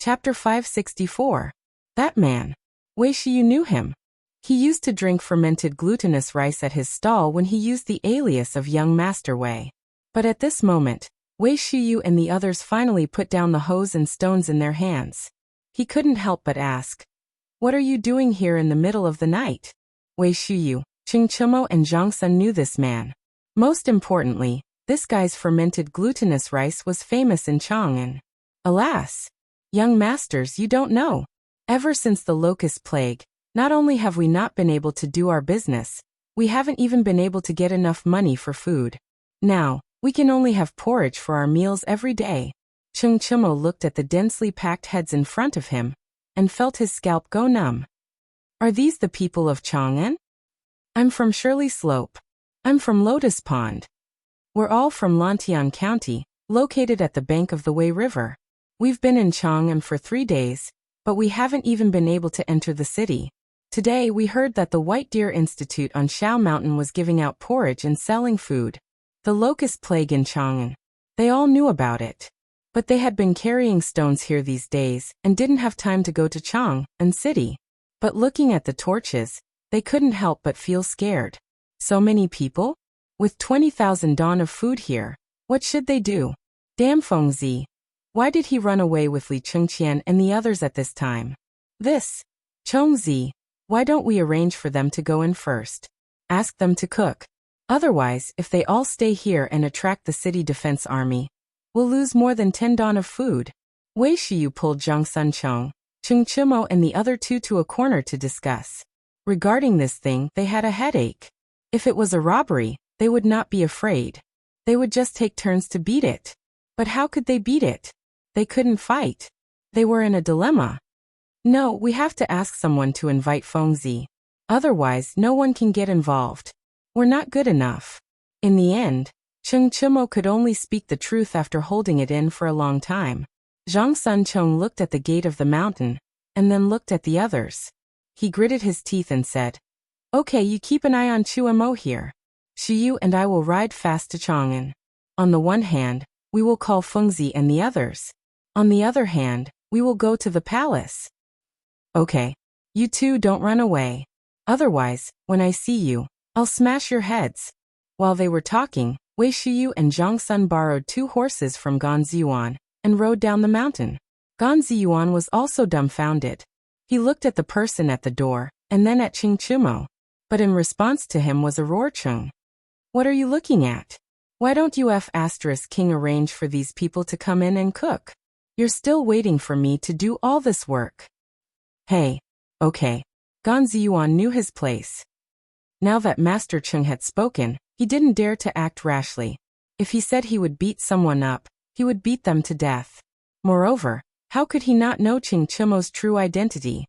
Chapter 564. That man. Wei Shiyu knew him. He used to drink fermented glutinous rice at his stall when he used the alias of Young Master Wei. But at this moment, Wei Shiyu and the others finally put down the hose and stones in their hands. He couldn't help but ask, "What are you doing here in the middle of the night?" Wei Shiyu, Qing Chimo and Zhang Sun knew this man. Most importantly, this guy's fermented glutinous rice was famous in Chang'an. Alas! Young masters, you don't know. Ever since the locust plague, not only have we not been able to do our business, we haven't even been able to get enough money for food. Now, we can only have porridge for our meals every day. Qing Chimo looked at the densely packed heads in front of him and felt his scalp go numb. Are these the people of Chang'an? I'm from Shirley Slope. I'm from Lotus Pond. We're all from Lantian County, located at the bank of the Wei River. We've been in Chang'an for 3 days, but we haven't even been able to enter the city. Today we heard that the White Deer Institute on Shao Mountain was giving out porridge and selling food. The locust plague in Chang'an. They all knew about it. But they had been carrying stones here these days and didn't have time to go to Chang'an City. But looking at the torches, they couldn't help but feel scared. So many people? With 20,000 don of food here, what should they do? Damn Fengzi. Why did he run away with Li Chengqian and the others at this time? This. Chongzi, why don't we arrange for them to go in first? Ask them to cook. Otherwise, if they all stay here and attract the city defense army, we'll lose more than 10 don of food. Wei Shiyu pulled Zhang Sunchong, Qing Chimo and the other two to a corner to discuss. Regarding this thing, they had a headache. If it was a robbery, they would not be afraid. They would just take turns to beat it. But how could they beat it? They couldn't fight. They were in a dilemma. No, we have to ask someone to invite Fengzi. Otherwise, no one can get involved. We're not good enough. In the end, Qing Chimo could only speak the truth after holding it in for a long time. Zhang Sunchong looked at the gate of the mountain, and then looked at the others. He gritted his teeth and said, "Okay, you keep an eye on Chuamo here. Shiyu and I will ride fast to Chang'an. On the one hand, we will call Fengzi and the others. On the other hand, we will go to the palace." "Okay. You two don't run away. Otherwise, when I see you, I'll smash your heads." While they were talking, Wei Shiyu and Zhang Sun borrowed 2 horses from Gan Ziyuan and rode down the mountain. Gan Ziyuan was also dumbfounded. He looked at the person at the door, and then at Qing Chimo. But in response to him was a roarchung. "What are you looking at? Why don't you King arrange for these people to come in and cook? You're still waiting for me to do all this work." "Hey, okay." Gan Ziyuan knew his place. Now that Master Chung had spoken, he didn't dare to act rashly. If he said he would beat someone up, he would beat them to death. Moreover, how could he not know Qing Chimo's true identity?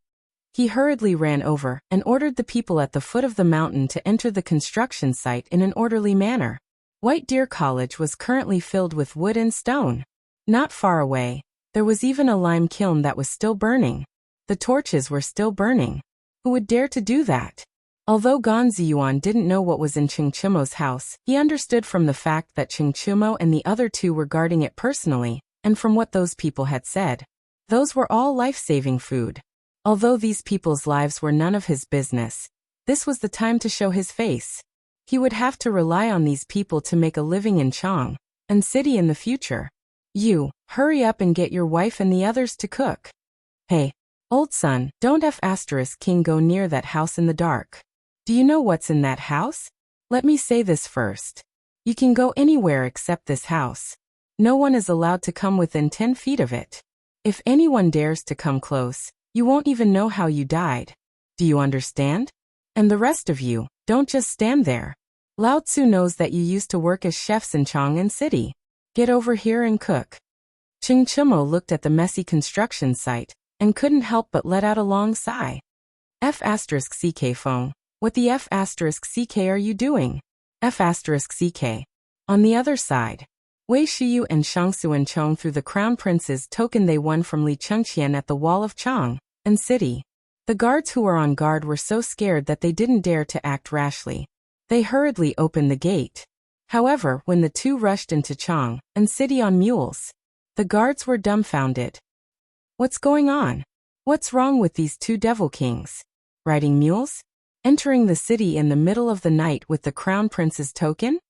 He hurriedly ran over and ordered the people at the foot of the mountain to enter the construction site in an orderly manner. White Deer College was currently filled with wood and stone. Not far away, there was even a lime kiln that was still burning. The torches were still burning. Who would dare to do that? Although Gan Ziyuan didn't know what was in Qing Chimo's house, he understood from the fact that Qing Chimo and the other two were guarding it personally, and from what those people had said. Those were all life-saving food. Although these people's lives were none of his business, this was the time to show his face. He would have to rely on these people to make a living in Chang'an City in the future. You, hurry up and get your wife and the others to cook. Hey, old son, don't King go near that house in the dark. Do you know what's in that house? Let me say this first. You can go anywhere except this house. No one is allowed to come within 10 feet of it. If anyone dares to come close, you won't even know how you died. Do you understand? And the rest of you, don't just stand there. Lao Tzu knows that you used to work as chefs in Chang'an City. Get over here and cook." Qing Chimo looked at the messy construction site and couldn't help but let out a long sigh. F*ck Feng, what the F*ck are you doing? F*ck. On the other side, Wei Shiyu and Shangsuan Chong threw the crown prince's token they won from Li Chengqian at the wall of Chang'an City. The guards who were on guard were so scared that they didn't dare to act rashly. They hurriedly opened the gate. However, when the two rushed into Chang'an City on mules, the guards were dumbfounded. What's going on? What's wrong with these two devil kings? Riding mules? Entering the city in the middle of the night with the crown prince's token?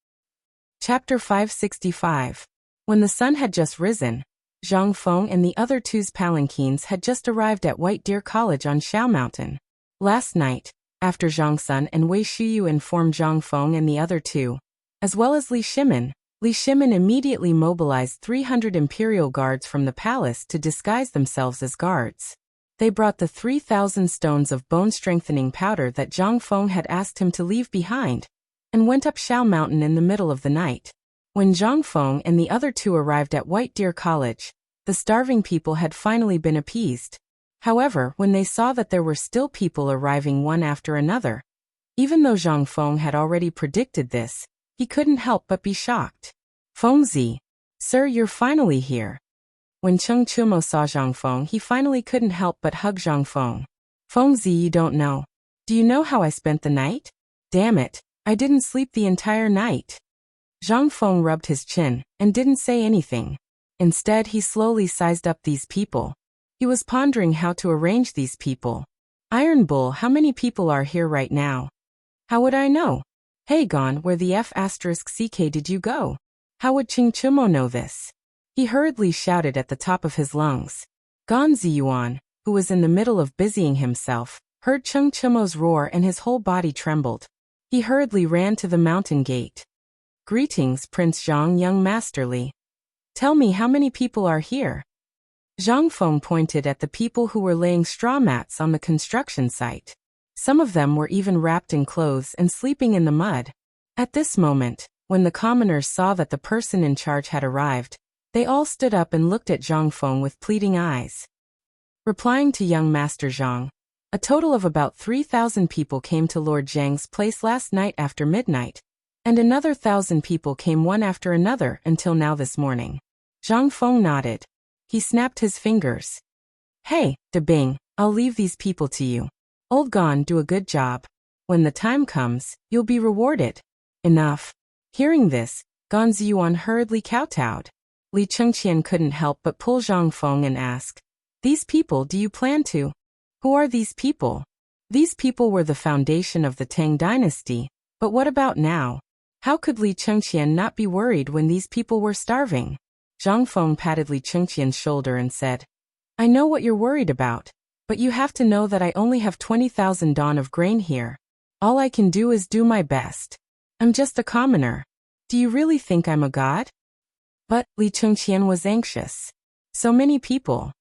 Chapter 565. When the sun had just risen, Zhang Feng and the other two's palanquins had just arrived at White Deer College on Shao Mountain. Last night, after Zhang Sun and Wei Shuyu informed Zhang Feng and the other two, as well as Li Shimin immediately mobilized 300 imperial guards from the palace to disguise themselves as guards. They brought the 3,000 stones of bone-strengthening powder that Zhang Feng had asked him to leave behind, and went up Shao Mountain in the middle of the night. When Zhang Feng and the other two arrived at White Deer College, the starving people had finally been appeased. However, when they saw that there were still people arriving one after another, even though Zhang Feng had already predicted this, he couldn't help but be shocked. Fengzi, sir, you're finally here. When Cheng Chumo saw Zhang Feng, he finally couldn't help but hug Zhang Feng. Fengzi, you don't know. Do you know how I spent the night? Damn it, I didn't sleep the entire night. Zhang Feng rubbed his chin and didn't say anything. Instead, he slowly sized up these people. He was pondering how to arrange these people. Iron Bull, how many people are here right now? How would I know? Hey Gon, where the F***ck did you go? How would Cheng Chumo know this? He hurriedly shouted at the top of his lungs. Gon Ziyuan, who was in the middle of busying himself, heard Cheng Chumo's roar and his whole body trembled. He hurriedly ran to the mountain gate. Greetings, Prince Zhang, young masterly. Tell me how many people are here? Zhang Feng pointed at the people who were laying straw mats on the construction site. Some of them were even wrapped in clothes and sleeping in the mud. At this moment, when the commoners saw that the person in charge had arrived, they all stood up and looked at Zhang Feng with pleading eyes. Replying to young Master Zhang, a total of about 3,000 people came to Lord Zhang's place last night after midnight, and another 1,000 people came one after another until now this morning. Zhang Feng nodded. He snapped his fingers. Hey, De Bing, I'll leave these people to you. Old Gon, do a good job. When the time comes, you'll be rewarded. Enough. Hearing this, Gon Ziyuan hurriedly kowtowed. Li Chengqian couldn't help but pull Zhang Feng and ask, These people, do you plan to? Who are these people? These people were the foundation of the Tang dynasty, but what about now? How could Li Chengqian not be worried when these people were starving? Zhang Feng patted Li Chengqian's shoulder and said, I know what you're worried about, but you have to know that I only have 20,000 dawn of grain here. All I can do is do my best. I'm just a commoner. Do you really think I'm a god? But Li Chengqian was anxious. So many people.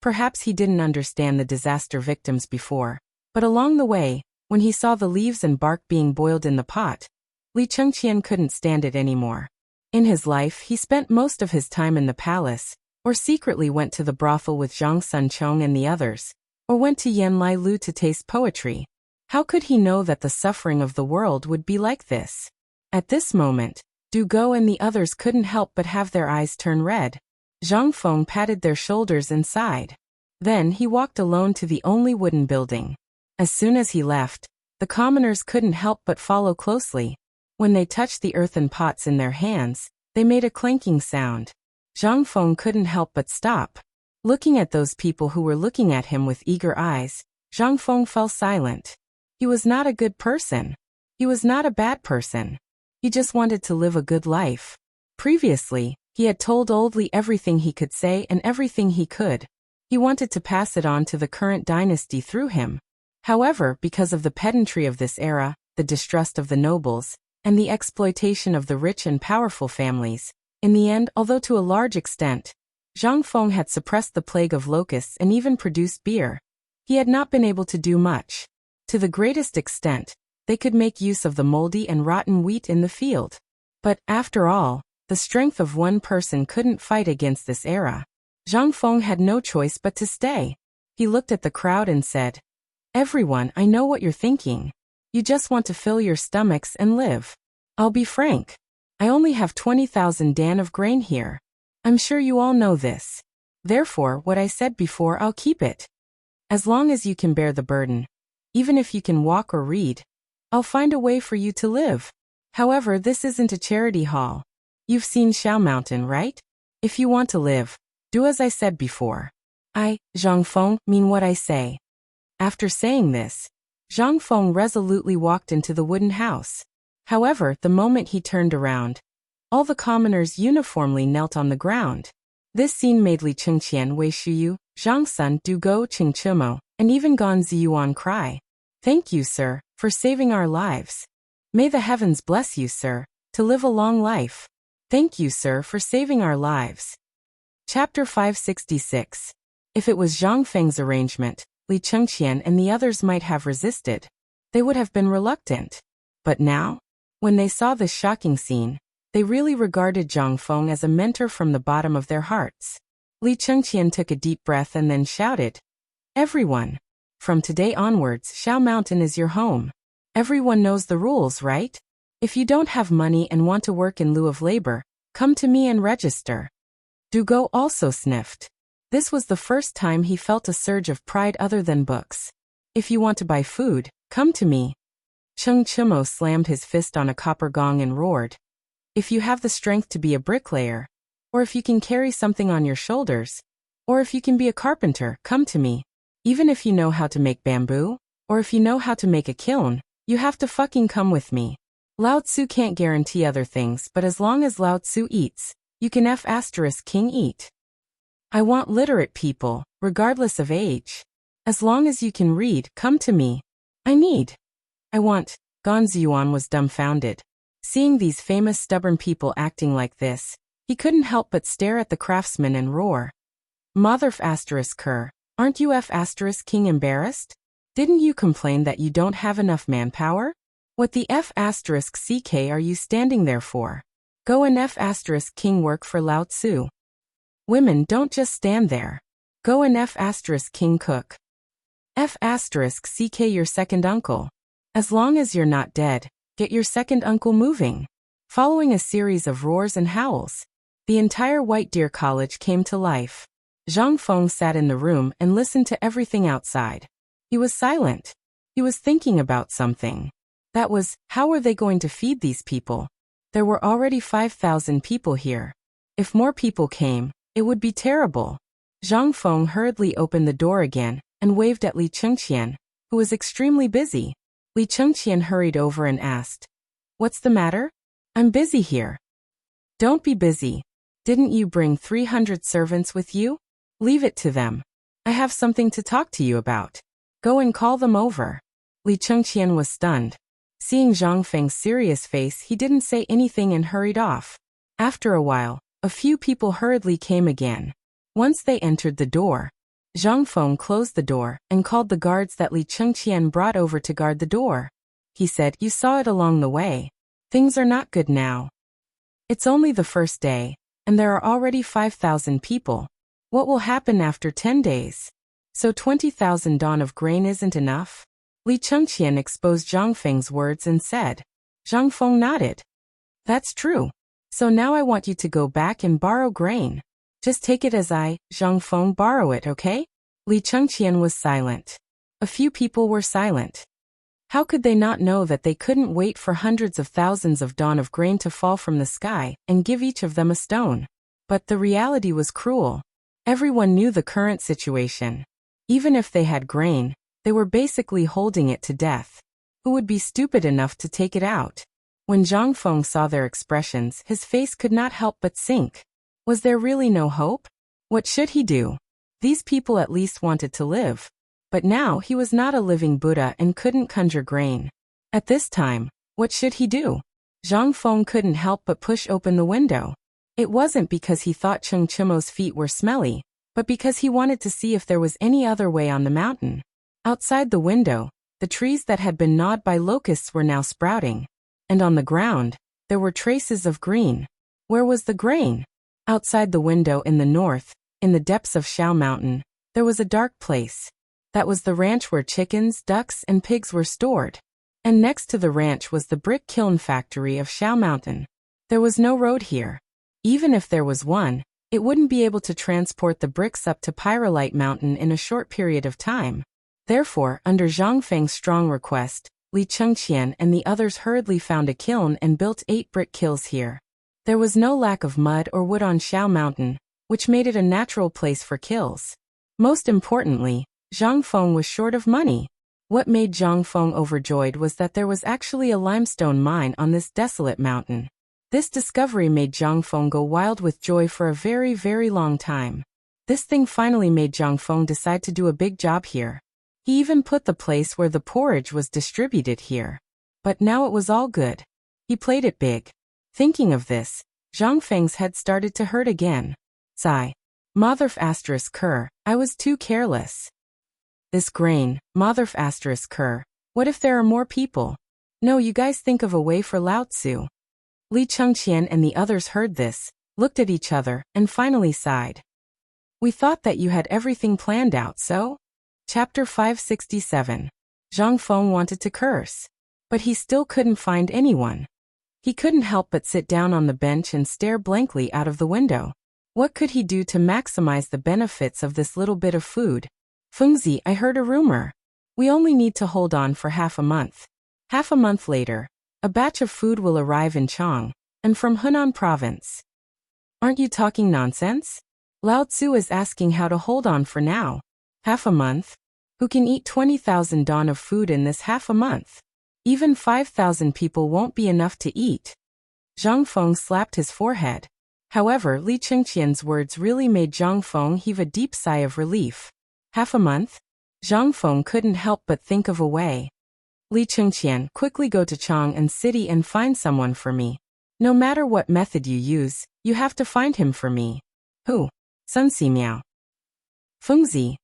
Perhaps he didn't understand the disaster victims before, but along the way, when he saw the leaves and bark being boiled in the pot, Li Chengqian couldn't stand it anymore. In his life, he spent most of his time in the palace, or secretly went to the brothel with Zhang Sunchong and the others, or went to Yan Lai Lu to taste poetry. How could he know that the suffering of the world would be like this? At this moment, Du Go and the others couldn't help but have their eyes turn red. Zhang Feng patted their shoulders and sighed. Then he walked alone to the only wooden building. As soon as he left, the commoners couldn't help but follow closely. When they touched the earthen pots in their hands, they made a clanking sound. Zhang Feng couldn't help but stop. Looking at those people who were looking at him with eager eyes, Zhang Feng fell silent. He was not a good person. He was not a bad person. He just wanted to live a good life. Previously, he had told Old Li everything he could say and everything he could. He wanted to pass it on to the current dynasty through him. However, because of the pedantry of this era, the distrust of the nobles, and the exploitation of the rich and powerful families, in the end, although to a large extent, Zhang Feng had suppressed the plague of locusts and even produced beer, he had not been able to do much. To the greatest extent, they could make use of the moldy and rotten wheat in the field. But, after all, the strength of one person couldn't fight against this era. Zhang Feng had no choice but to stay. He looked at the crowd and said, Everyone, I know what you're thinking. You just want to fill your stomachs and live. I'll be frank. I only have 20,000 dan of grain here. I'm sure you all know this. Therefore, what I said before, I'll keep it. As long as you can bear the burden, even if you can walk or read, I'll find a way for you to live. However, this isn't a charity hall. You've seen Shao Mountain, right? If you want to live, do as I said before. I, Zhang Feng, mean what I say. After saying this, Zhang Feng resolutely walked into the wooden house. However, the moment he turned around, all the commoners uniformly knelt on the ground. This scene made Li Chengqian, Wei Shuyu, Zhang Sun, Du Go, Qing Chimo, and even Gan Ziyuan cry. Thank you, sir, for saving our lives. May the heavens bless you, sir, to live a long life. Thank you, sir, for saving our lives. Chapter 566. If it was Zhang Feng's arrangement, Li Chengqian and the others might have resisted. They would have been reluctant. But now, when they saw this shocking scene, they really regarded Zhang Feng as a mentor from the bottom of their hearts. Li Chengqian took a deep breath and then shouted, Everyone! From today onwards, Xiao Mountain is your home. Everyone knows the rules, right? If you don't have money and want to work in lieu of labor, come to me and register. Du Go also sniffed. This was the first time he felt a surge of pride other than books. If you want to buy food, come to me. Qing Chimo slammed his fist on a copper gong and roared. If you have the strength to be a bricklayer, or if you can carry something on your shoulders, or if you can be a carpenter, come to me. Even if you know how to make bamboo, or if you know how to make a kiln, you have to fucking come with me. Lao Tzu can't guarantee other things, but as long as Lao Tzu eats, you can King eat. I want literate people, regardless of age. As long as you can read, come to me. I want. Gan Ziyuan was dumbfounded. Seeing these famous stubborn people acting like this, he couldn't help but stare at the craftsman and roar. Motherf *Ker, aren't you King embarrassed? Didn't you complain that you don't have enough manpower? What the *CK are you standing there for? Go and King work for Lao Tzu. Women don't just stand there. Go and King cook. *CK your second uncle. As long as you're not dead, get your second uncle moving. Following a series of roars and howls, the entire White Deer College came to life. Zhang Feng sat in the room and listened to everything outside. He was silent. He was thinking about something. That was, how were they going to feed these people? There were already 5,000 people here. If more people came, it would be terrible. Zhang Feng hurriedly opened the door again and waved at Li Chengqian, who was extremely busy. Li Chengqian hurried over and asked, What's the matter? I'm busy here. Don't be busy. Didn't you bring 300 servants with you? Leave it to them. I have something to talk to you about. Go and call them over. Li Chengqian was stunned. Seeing Zhang Feng's serious face, he didn't say anything and hurried off. After a while, a few people hurriedly came again. Once they entered the door, Zhang Feng closed the door and called the guards that Li Chengqian brought over to guard the door. He said, You saw it along the way. Things are not good now. It's only the first day, and there are already 5,000 people. What will happen after 10 days? So 20,000 dawn of grain isn't enough? Li Chengqian exposed Zhang Feng's words and said. Zhang Feng nodded. That's true. So now I want you to go back and borrow grain. Just take it as I, Zhang Feng, borrow it, okay? Li Chengqian was silent. A few people were silent. How could they not know that they couldn't wait for hundreds of thousands of dawn of grain to fall from the sky and give each of them a stone? But the reality was cruel. Everyone knew the current situation. Even if they had grain, they were basically holding it to death. Who would be stupid enough to take it out? When Zhang Feng saw their expressions, his face could not help but sink. Was there really no hope? What should he do? These people at least wanted to live. But now he was not a living Buddha and couldn't conjure grain. At this time, what should he do? Zhang Feng couldn't help but push open the window. It wasn't because he thought Qing Chimo's feet were smelly, but because he wanted to see if there was any other way on the mountain. Outside the window, the trees that had been gnawed by locusts were now sprouting. And on the ground, there were traces of green. Where was the grain? Outside the window in the north, in the depths of Xiao Mountain, there was a dark place. That was the ranch where chickens, ducks, and pigs were stored. And next to the ranch was the brick kiln factory of Xiao Mountain. There was no road here. Even if there was one, it wouldn't be able to transport the bricks up to Pyrolite Mountain in a short period of time. Therefore, under Zhang Feng's strong request, Li Chengqian and the others hurriedly found a kiln and built 8 brick kilns here. There was no lack of mud or wood on Xiao Mountain, which made it a natural place for kilns. Most importantly, Zhang Feng was short of money. What made Zhang Feng overjoyed was that there was actually a limestone mine on this desolate mountain. This discovery made Zhang Feng go wild with joy for a very, very long time. This thing finally made Zhang Feng decide to do a big job here. He even put the place where the porridge was distributed here. But now it was all good. He played it big. Thinking of this, Zhang Feng's head started to hurt again. Sigh. Motherf asterisk cur, I was too careless. This grain, Motherf asterisk cur, what if there are more people? No, you guys think of a way for Lao Tzu. Li Chengqian and the others heard this, looked at each other, and finally sighed. We thought that you had everything planned out, so? Chapter 567. Zhang Feng wanted to curse. But he still couldn't find anyone. He couldn't help but sit down on the bench and stare blankly out of the window. What could he do to maximize the benefits of this little bit of food? Fengzi, I heard a rumor. We only need to hold on for half a month. Half a month later, a batch of food will arrive in Chang, and from Hunan province. Aren't you talking nonsense? Lao Tzu is asking how to hold on for now. Half a month? Who can eat 20,000 don of food in this half a month? Even 5,000 people won't be enough to eat. Zhang Feng slapped his forehead. However, Li Chengqian's words really made Zhang Feng heave a deep sigh of relief. Half a month? Zhang Feng couldn't help but think of a way. Li Chengqian, quickly go to Chang City and find someone for me. No matter what method you use, you have to find him for me. Who? Sun Simiao. Fengzi.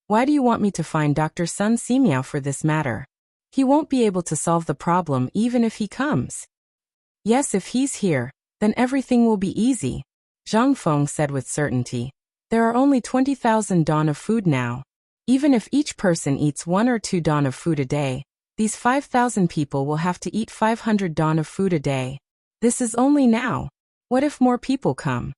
Why do you want me to find Dr. Sun Simiao for this matter? He won't be able to solve the problem even if he comes. Yes, if he's here, then everything will be easy, Zhang Feng said with certainty. There are only 20,000 don of food now. Even if each person eats 1 or 2 don of food a day, these 5,000 people will have to eat 500 don of food a day. This is only now. What if more people come?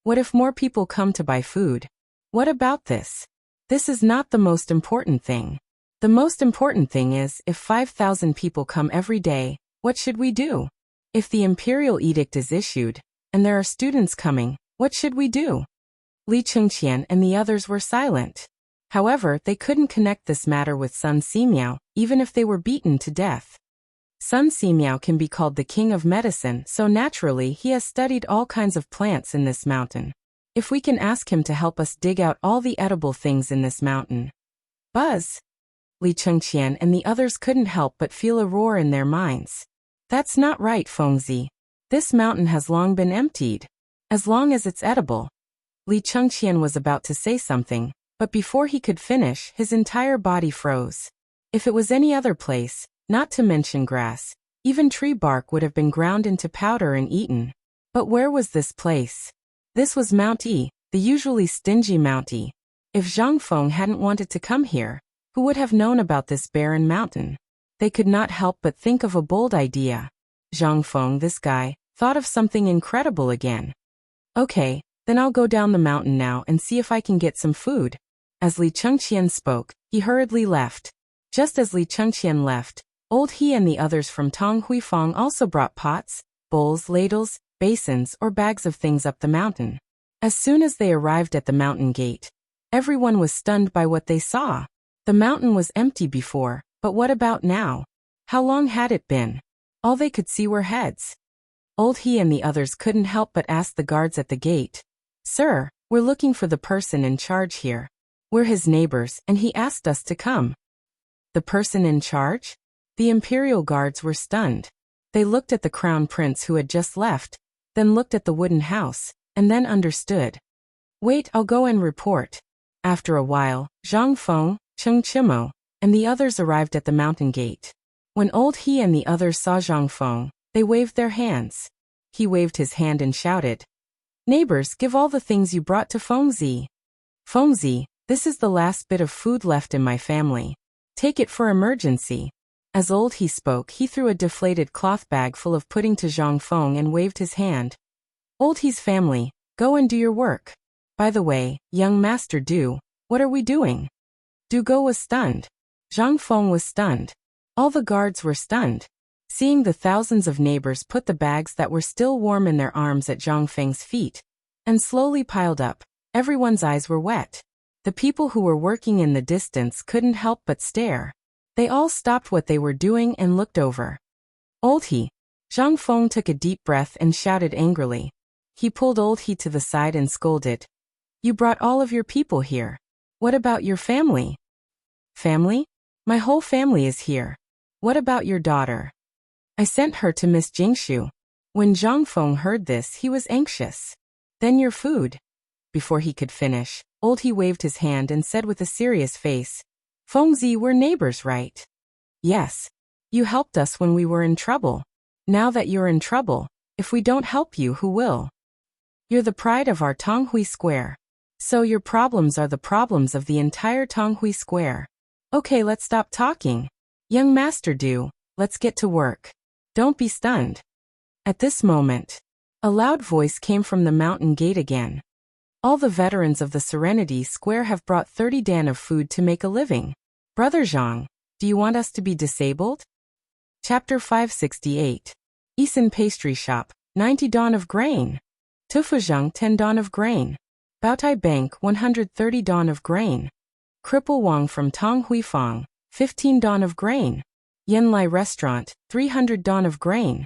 What if more people come to buy food? What about this? This is not the most important thing. The most important thing is, if 5,000 people come every day, what should we do? If the imperial edict is issued, and there are students coming, what should we do? Li Chengqian and the others were silent. However, they couldn't connect this matter with Sun Simiao, even if they were beaten to death. Sun Simiao can be called the king of medicine, so naturally he has studied all kinds of plants in this mountain. If we can ask him to help us dig out all the edible things in this mountain. Buzz! Li Chengqian and the others couldn't help but feel a roar in their minds. That's not right, Fengzi. This mountain has long been emptied. As long as it's edible. Li Chengqian was about to say something, but before he could finish, his entire body froze. If it was any other place, not to mention grass, even tree bark would have been ground into powder and eaten. But where was this place? This was Mount E, the usually stingy Mount E. If Zhang Feng hadn't wanted to come here, who would have known about this barren mountain? They could not help but think of a bold idea. Zhang Feng, this guy, thought of something incredible again. Okay, then I'll go down the mountain now and see if I can get some food. As Li Chengqian spoke, he hurriedly left. Just as Li Chengqian left, Old He and the others from Tong Huifang also brought pots, bowls, ladles, basins, or bags of things up the mountain. As soon as they arrived at the mountain gate, everyone was stunned by what they saw. The mountain was empty before, but what about now? How long had it been? All they could see were heads. Old He and the others couldn't help but ask the guards at the gate. Sir, we're looking for the person in charge here. We're his neighbors, and he asked us to come. The person in charge? The imperial guards were stunned. They looked at the crown prince who had just left, then looked at the wooden house, and then understood. Wait, I'll go and report. After a while, Zhang Feng, Cheng Chimo, and the others arrived at the mountain gate. When Old He and the others saw Zhang Feng, they waved their hands. He waved his hand and shouted, Neighbors, give all the things you brought to Fengzi. Fengzi, this is the last bit of food left in my family. Take it for emergency. As Old He spoke, he threw a deflated cloth bag full of pudding to Zhang Feng and waved his hand. Old He's family, go and do your work. By the way, young Master Du, what are we doing? Du Go was stunned. Zhang Feng was stunned. All the guards were stunned. Seeing the thousands of neighbors put the bags that were still warm in their arms at Zhang Feng's feet, and slowly piled up, everyone's eyes were wet. The people who were working in the distance couldn't help but stare. They all stopped what they were doing and looked over. Old He. Zhang Feng took a deep breath and shouted angrily. He pulled Old He to the side and scolded. You brought all of your people here. What about your family? Family? My whole family is here. What about your daughter? I sent her to Miss Jingshu. When Zhang Feng heard this, he was anxious. Then your food. Before he could finish, Old He waved his hand and said with a serious face, Fengzi, we're neighbors, right? Yes. You helped us when we were in trouble. Now that you're in trouble, if we don't help you, who will? You're the pride of our Tonghui Square. So your problems are the problems of the entire Tonghui Square. Okay, let's stop talking. Young Master Du, let's get to work. Don't be stunned. At this moment, a loud voice came from the mountain gate again. All the veterans of the Serenity Square have brought 30 dan of food to make a living. Brother Zhang, do you want us to be disabled? Chapter 568. Isan Pastry Shop, 90 dan of grain. Tufuzhang 10 dan of grain. Baotai Bank 130 dan of grain. Cripple Wang from Tong Huifang, 15 dan of grain. Yanlai Restaurant, 300 dan of grain.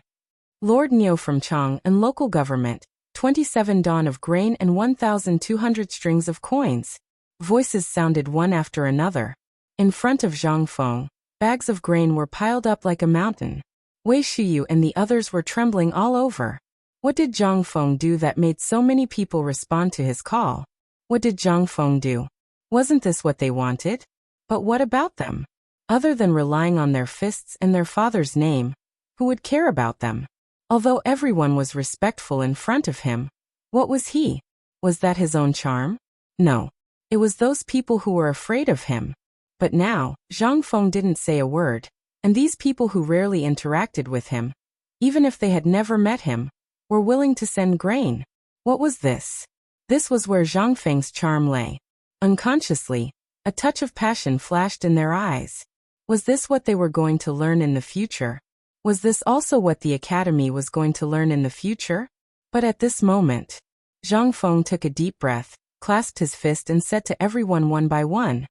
Lord Niu from Chang and local government, 27 dan of grain and 1,200 strings of coins. Voices sounded one after another. In front of Zhang Feng, bags of grain were piled up like a mountain. Wei Shiyu and the others were trembling all over. What did Zhang Feng do that made so many people respond to his call? What did Zhang Feng do? Wasn't this what they wanted? But what about them? Other than relying on their fists and their father's name, who would care about them? Although everyone was respectful in front of him, what was he? Was that his own charm? No. It was those people who were afraid of him. But now, Zhang Feng didn't say a word, and these people who rarely interacted with him, even if they had never met him, were willing to send grain. What was this? This was where Zhang Feng's charm lay. Unconsciously, a touch of passion flashed in their eyes. Was this what they were going to learn in the future? Was this also what the academy was going to learn in the future? But at this moment, Zhang Feng took a deep breath, clasped his fist and said to everyone one by one,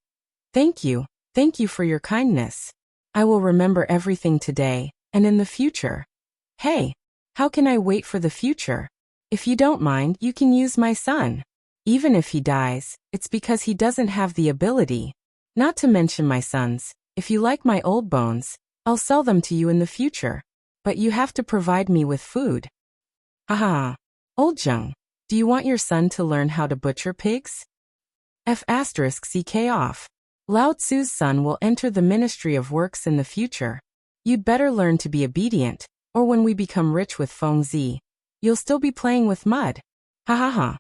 Thank you for your kindness. I will remember everything today, and in the future. Hey, how can I wait for the future? If you don't mind, you can use my son. Even if he dies, it's because he doesn't have the ability. Not to mention my sons, if you like my old bones, I'll sell them to you in the future. But you have to provide me with food. Haha. Old Zheng, do you want your son to learn how to butcher pigs? F***ck off. Lao Tzu's son will enter the Ministry of Works in the future. You'd better learn to be obedient, or when we become rich with Fengzi, you'll still be playing with mud. Ha ha ha.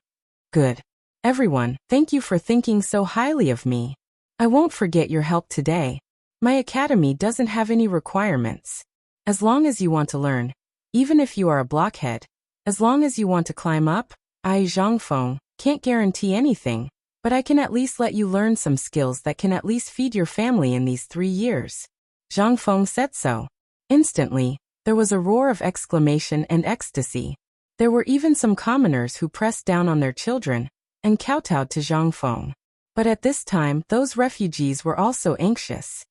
Good. Everyone, thank you for thinking so highly of me. I won't forget your help today. My academy doesn't have any requirements. As long as you want to learn, even if you are a blockhead, as long as you want to climb up, I, Zhang Feng, can't guarantee anything, but I can at least let you learn some skills that can at least feed your family in these 3 years. Zhang Feng said so. Instantly, there was a roar of exclamation and ecstasy. There were even some commoners who pressed down on their children and kowtowed to Zhang Feng. But at this time, those refugees were also anxious.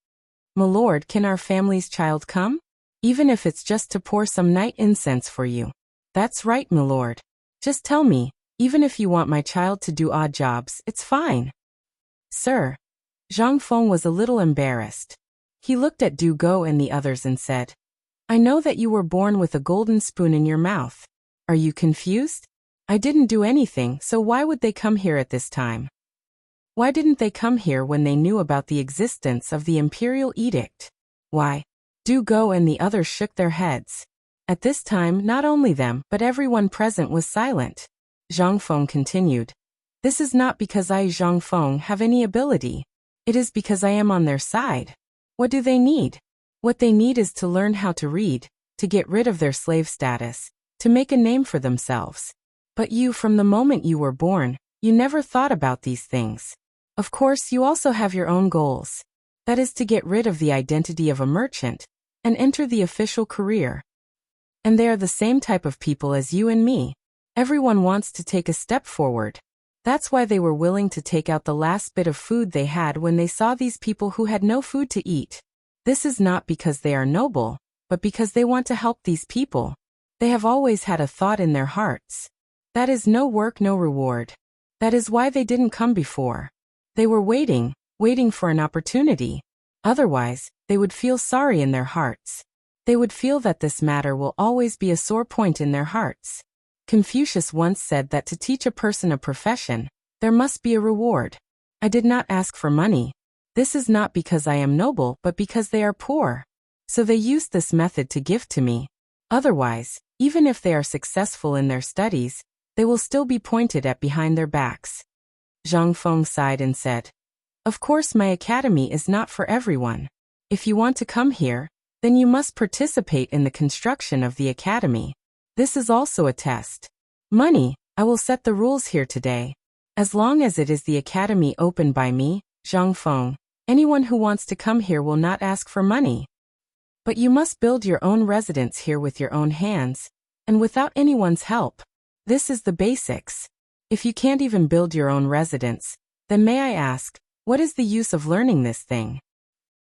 My lord, can our family's child come? Even if it's just to pour some night incense for you. That's right, my lord. Just tell me, even if you want my child to do odd jobs, it's fine. Sir. Zhang Feng was a little embarrassed. He looked at Du Go and the others and said, I know that you were born with a golden spoon in your mouth. Are you confused? I didn't do anything, so why would they come here at this time? Why didn't they come here when they knew about the existence of the imperial edict? Why? Du Go and the others shook their heads. At this time, not only them, but everyone present was silent. Zhang Feng continued. This is not because I, Zhang Feng, have any ability. It is because I am on their side. What do they need? What they need is to learn how to read, to get rid of their slave status, to make a name for themselves. But you, from the moment you were born, you never thought about these things. Of course, you also have your own goals. That is to get rid of the identity of a merchant and enter the official career. And they are the same type of people as you and me. Everyone wants to take a step forward. That's why they were willing to take out the last bit of food they had when they saw these people who had no food to eat. This is not because they are noble, but because they want to help these people. They have always had a thought in their hearts. That is no work, no reward. That is why they didn't come before. They were waiting for an opportunity. Otherwise, they would feel sorry in their hearts. They would feel that this matter will always be a sore point in their hearts. Confucius once said that to teach a person a profession, there must be a reward. I did not ask for money. This is not because I am noble, but because they are poor. So they used this method to give to me. Otherwise, even if they are successful in their studies, they will still be pointed at behind their backs. Zhang Feng sighed and said, "Of course my academy is not for everyone. If you want to come here, then you must participate in the construction of the academy. This is also a test. Money, I will set the rules here today. As long as it is the academy opened by me, Zhang Feng, anyone who wants to come here will not ask for money. But you must build your own residence here with your own hands, and without anyone's help. This is the basics. If you can't even build your own residence, then may I ask, what is the use of learning this thing?"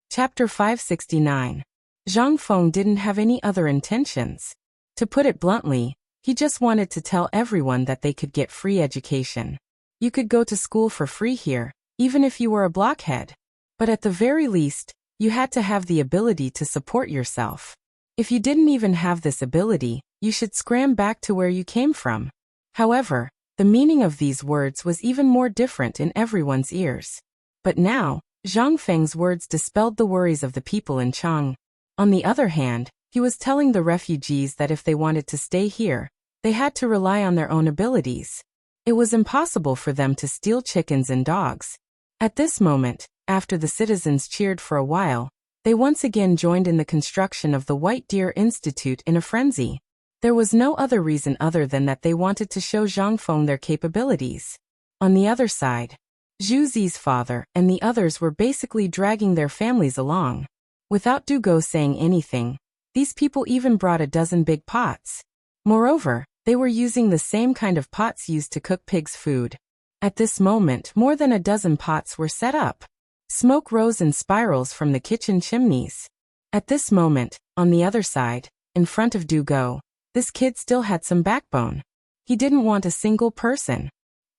Chapter 569. Zhang Feng didn't have any other intentions. To put it bluntly, he just wanted to tell everyone that they could get free education. You could go to school for free here, even if you were a blockhead. But at the very least, you had to have the ability to support yourself. If you didn't even have this ability, you should scram back to where you came from. However, the meaning of these words was even more different in everyone's ears. But now, Zhang Feng's words dispelled the worries of the people in Chang. On the other hand, he was telling the refugees that if they wanted to stay here, they had to rely on their own abilities. It was impossible for them to steal chickens and dogs. At this moment, after the citizens cheered for a while, they once again joined in the construction of the White Deer Institute in a frenzy. There was no other reason other than that they wanted to show Zhang Feng their capabilities. On the other side, Zhu Zi's father and the others were basically dragging their families along. Without Du Go saying anything, these people even brought a dozen big pots. Moreover, they were using the same kind of pots used to cook pigs' food. At this moment, more than a dozen pots were set up. Smoke rose in spirals from the kitchen chimneys. At this moment, on the other side, in front of Du Go, this kid still had some backbone. He didn't want a single person.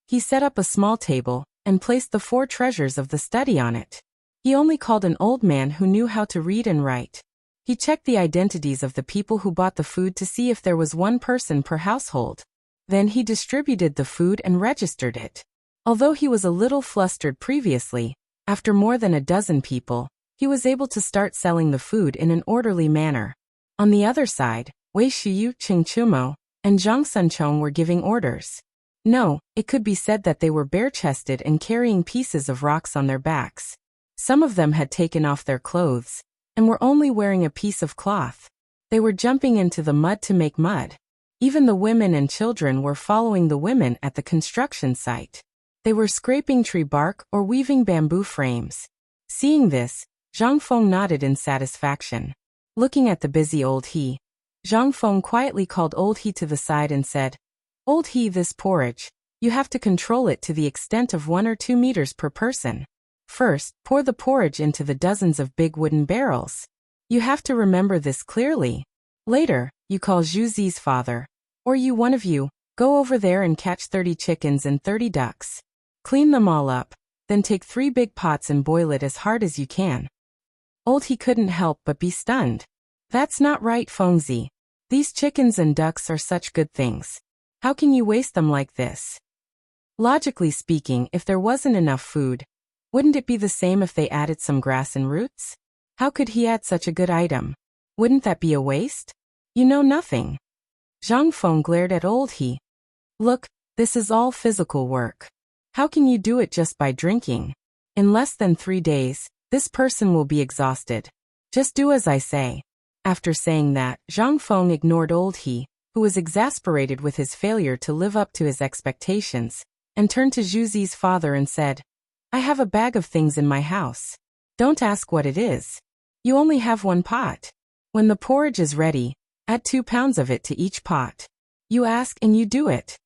He set up a small table and placed the 4 treasures of the study on it. He only called an old man who knew how to read and write. He checked the identities of the people who bought the food to see if there was one person per household. Then he distributed the food and registered it. Although he was a little flustered previously, after more than a dozen people, he was able to start selling the food in an orderly manner. On the other side, Wei Shiyu, Qing Chumo, and Zhang Sunchong were giving orders. No, it could be said that they were bare-chested and carrying pieces of rocks on their backs. Some of them had taken off their clothes, and were only wearing a piece of cloth. They were jumping into the mud to make mud. Even the women and children were following the women at the construction site. They were scraping tree bark or weaving bamboo frames. Seeing this, Zhang Feng nodded in satisfaction. Looking at the busy old he, Zhang Feng quietly called old he to the side and said, "Old he, this porridge, you have to control it to the extent of 1 or 2 meters per person. First, pour the porridge into the dozens of big wooden barrels. You have to remember this clearly. Later, you call Zhu Zi's father, or you one of you, go over there and catch 30 chickens and 30 ducks. Clean them all up, then take 3 big pots and boil it as hard as you can." Old he couldn't help but be stunned. "That's not right, Fengzi. These chickens and ducks are such good things. How can you waste them like this?" Logically speaking, if there wasn't enough food, wouldn't it be the same if they added some grass and roots? How could he add such a good item? Wouldn't that be a waste? You know nothing. Zhang Feng glared at old he. "Look, this is all physical work. How can you do it just by drinking? In less than 3 days, this person will be exhausted. Just do as I say." After saying that, Zhang Feng ignored old he, who was exasperated with his failure to live up to his expectations, and turned to Zhu Zi's father and said, "I have a bag of things in my house. Don't ask what it is. You only have 1 pot. When the porridge is ready, add 2 pounds of it to each pot. You ask and you do it."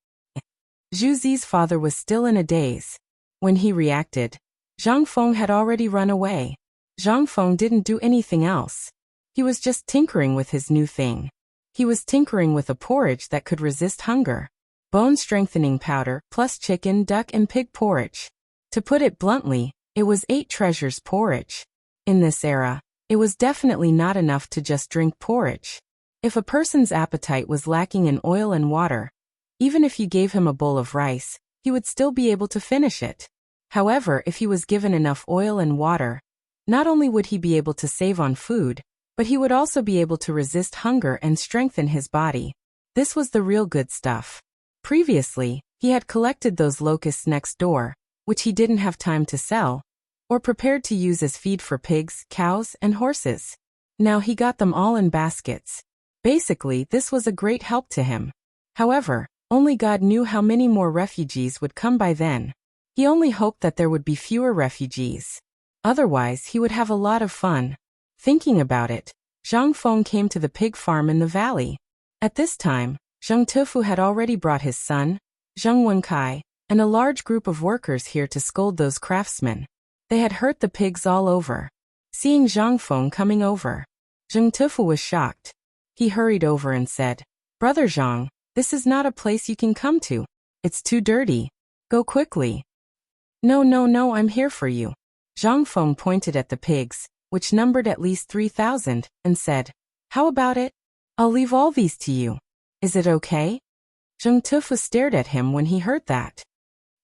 Zhu Zi's father was still in a daze. When he reacted, Zhang Feng had already run away. Zhang Feng didn't do anything else. He was just tinkering with his new thing. He was tinkering with a porridge that could resist hunger. Bone-strengthening powder plus chicken, duck and pig porridge. To put it bluntly, it was 8 treasures porridge. In this era, it was definitely not enough to just drink porridge. If a person's appetite was lacking in oil and water, even if you gave him a bowl of rice, he would still be able to finish it. However, if he was given enough oil and water, not only would he be able to save on food, but he would also be able to resist hunger and strengthen his body. This was the real good stuff. Previously, he had collected those locusts next door, which he didn't have time to sell, or prepared to use as feed for pigs, cows, and horses. Now he got them all in baskets. Basically, this was a great help to him. However, only God knew how many more refugees would come by then. He only hoped that there would be fewer refugees. Otherwise, he would have a lot of fun. Thinking about it, Zhang Feng came to the pig farm in the valley. At this time, Zheng Tufu had already brought his son, Zheng Wenkai, and a large group of workers here to scold those craftsmen. They had hurt the pigs all over. Seeing Zhang Feng coming over, Zheng Tufu was shocked. He hurried over and said, "Brother Zhang, this is not a place you can come to. It's too dirty. Go quickly." No, I'm here for you." Zhang Feng pointed at the pigs, which numbered at least 3,000, and said, "How about it? I'll leave all these to you. Is it okay?" Zheng Tufu stared at him when he heard that.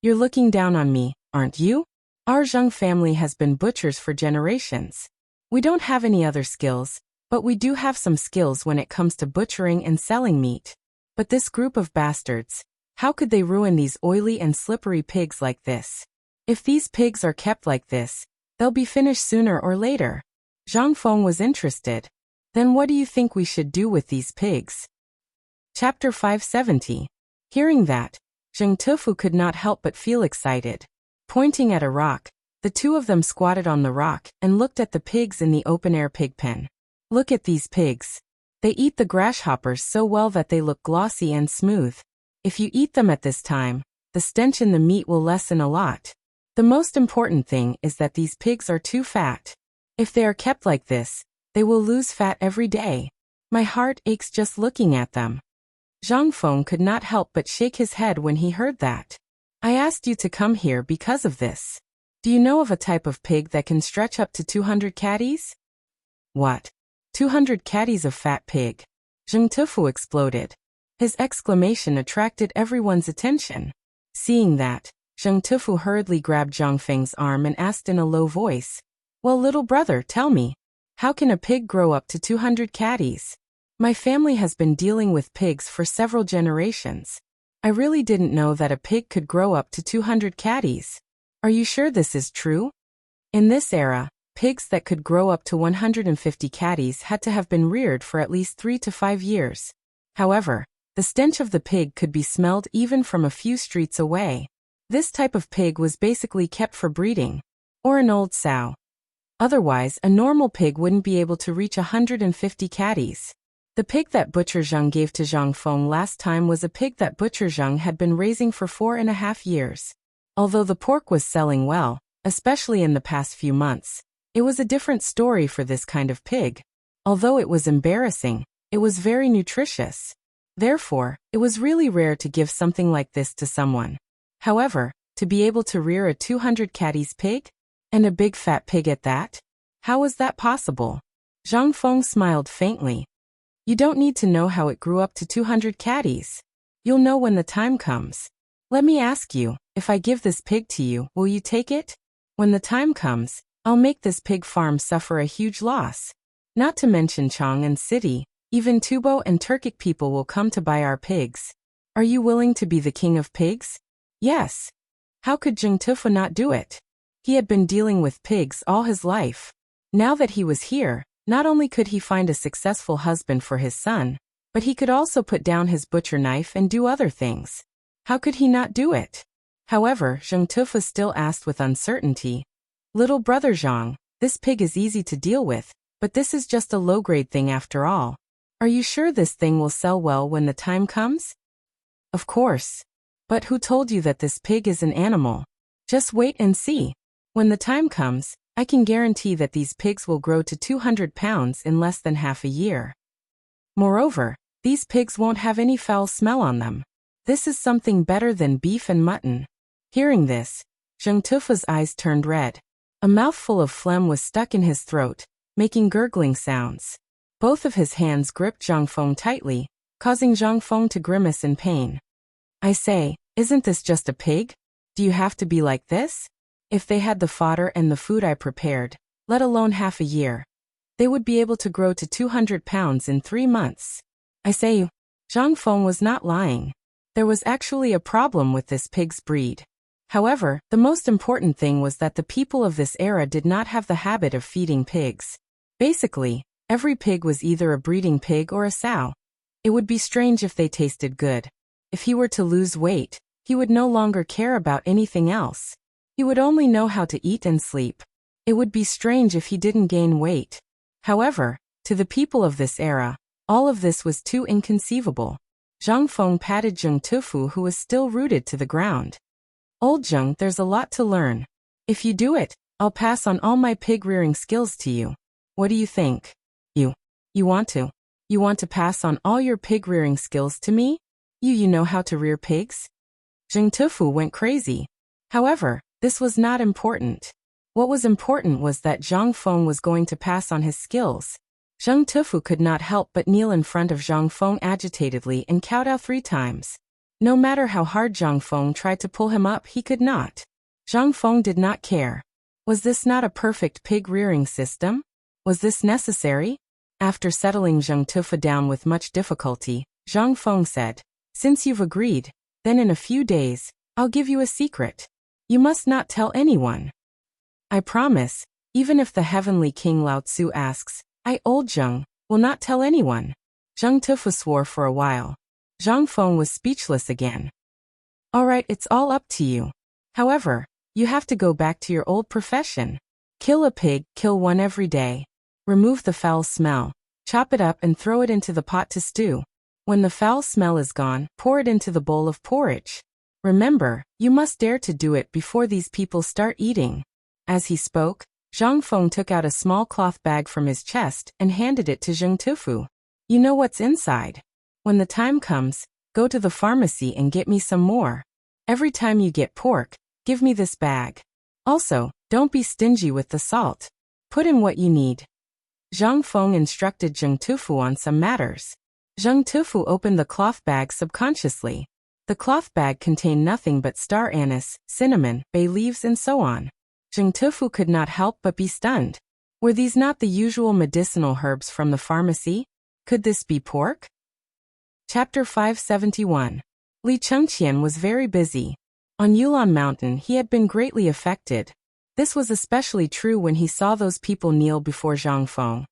"You're looking down on me, aren't you? Our Zheng family has been butchers for generations. We don't have any other skills, but we do have some skills when it comes to butchering and selling meat. But this group of bastards, how could they ruin these oily and slippery pigs like this? If these pigs are kept like this, they'll be finished sooner or later." Zhang Feng was interested. "Then what do you think we should do with these pigs?" Chapter 570. Hearing that, Zheng Tufu could not help but feel excited. Pointing at a rock, the two of them squatted on the rock and looked at the pigs in the open-air pig pen. "Look at these pigs. They eat the grasshoppers so well that they look glossy and smooth. If you eat them at this time, the stench in the meat will lessen a lot. The most important thing is that these pigs are too fat. If they are kept like this, they will lose fat every day. My heart aches just looking at them." Zhang Feng could not help but shake his head when he heard that. "I asked you to come here because of this. Do you know of a type of pig that can stretch up to 200 caddies?" "What? 200 caddies of fat pig?" Zheng Tufu exploded. His exclamation attracted everyone's attention. Seeing that, Zheng Tufu hurriedly grabbed Zhang Feng's arm and asked in a low voice, "Well, little brother, tell me, how can a pig grow up to 200 caddies? My family has been dealing with pigs for several generations. I really didn't know that a pig could grow up to 200 caddies. Are you sure this is true?" In this era, pigs that could grow up to 150 caddies had to have been reared for at least 3 to 5 years. However, the stench of the pig could be smelled even from a few streets away. This type of pig was basically kept for breeding, or an old sow. Otherwise, a normal pig wouldn't be able to reach 150 caddies. The pig that Butcher Zheng gave to Zhang Feng last time was a pig that Butcher Zheng had been raising for 4.5 years. Although the pork was selling well, especially in the past few months, it was a different story for this kind of pig. Although it was embarrassing, it was very nutritious. Therefore, it was really rare to give something like this to someone. However, to be able to rear a 200 caddies pig? And a big fat pig at that? How was that possible? Zhang Feng smiled faintly. "You don't need to know how it grew up to 200 caddies. You'll know when the time comes. Let me ask you, if I give this pig to you, will you take it? When the time comes, I'll make this pig farm suffer a huge loss. Not to mention Chang and City, even Tubo and Turkic people will come to buy our pigs. Are you willing to be the king of pigs?" Yes. How could Zheng Tufu not do it? He had been dealing with pigs all his life. Now that he was here, not only could he find a successful husband for his son, but he could also put down his butcher knife and do other things. How could he not do it? However, Zheng Tufu still asked with uncertainty, "Little brother Zhang, this pig is easy to deal with, but this is just a low-grade thing after all. Are you sure this thing will sell well when the time comes?" "Of course. But who told you that this pig is an animal? Just wait and see. When the time comes, I can guarantee that these pigs will grow to 200 pounds in less than half a year. Moreover, these pigs won't have any foul smell on them. This is something better than beef and mutton. Hearing this, Zheng Tufu's eyes turned red. A mouthful of phlegm was stuck in his throat, making gurgling sounds. Both of his hands gripped Zhang Feng tightly, causing Zhang Feng to grimace in pain. I say, isn't this just a pig? Do you have to be like this? If they had the fodder and the food I prepared, let alone half a year, they would be able to grow to 200 pounds in 3 months. I say, Zhang Feng was not lying. There was actually a problem with this pig's breed. However, the most important thing was that the people of this era did not have the habit of feeding pigs. Basically, every pig was either a breeding pig or a sow. It would be strange if they tasted good. If he were to lose weight, he would no longer care about anything else. He would only know how to eat and sleep. It would be strange if he didn't gain weight. However, to the people of this era, all of this was too inconceivable. Zhang Feng patted Zheng Tufu, who was still rooted to the ground. Old Zheng, there's a lot to learn. If you do it, I'll pass on all my pig-rearing skills to you. What do you think? You want to? You want to pass on all your pig-rearing skills to me? You know how to rear pigs? Zheng Tufu went crazy. However, this was not important. What was important was that Zhang Feng was going to pass on his skills. Zheng Tufu could not help but kneel in front of Zhang Feng agitatedly and kowtow 3 times. No matter how hard Zhang Feng tried to pull him up, he could not. Zhang Feng did not care. Was this not a perfect pig-rearing system? Was this necessary? After settling Zheng Tufu down with much difficulty, Zhang Feng said, since you've agreed, then in a few days, I'll give you a secret. You must not tell anyone. I promise, even if the heavenly King Lao Tzu asks, I, old Zheng, will not tell anyone. Zheng Tufu swore for a while. Zhang Feng was speechless again. All right, it's all up to you. However, you have to go back to your old profession. Kill a pig, kill one every day. Remove the foul smell, chop it up and throw it into the pot to stew. When the foul smell is gone, pour it into the bowl of porridge. Remember, you must dare to do it before these people start eating. As he spoke, Zhang Feng took out a small cloth bag from his chest and handed it to Zheng Tufu. You know what's inside. When the time comes, go to the pharmacy and get me some more. Every time you get pork, give me this bag. Also, don't be stingy with the salt. Put in what you need. Zhang Feng instructed Zheng Tufu on some matters. Zheng Tufu opened the cloth bag subconsciously. The cloth bag contained nothing but star anise, cinnamon, bay leaves and so on. Zheng Tufu could not help but be stunned. Were these not the usual medicinal herbs from the pharmacy? Could this be pork? Chapter 571. Li Chengqian was very busy. On Yulon Mountain he had been greatly affected. This was especially true when he saw those people kneel before Zhang Feng.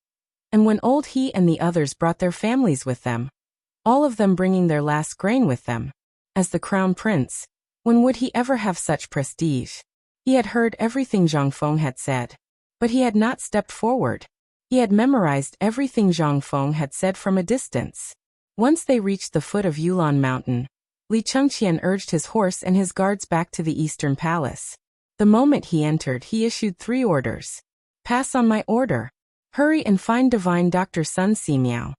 And when old he and the others brought their families with them. All of them bringing their last grain with them. As the crown prince, when would he ever have such prestige? He had heard everything Zhang Feng had said. But he had not stepped forward. He had memorized everything Zhang Feng had said from a distance. Once they reached the foot of Yulon Mountain, Li Chengqian urged his horse and his guards back to the Eastern Palace. The moment he entered, he issued 3 orders. Pass on my order. Hurry and find divine Dr. Sun Simiao.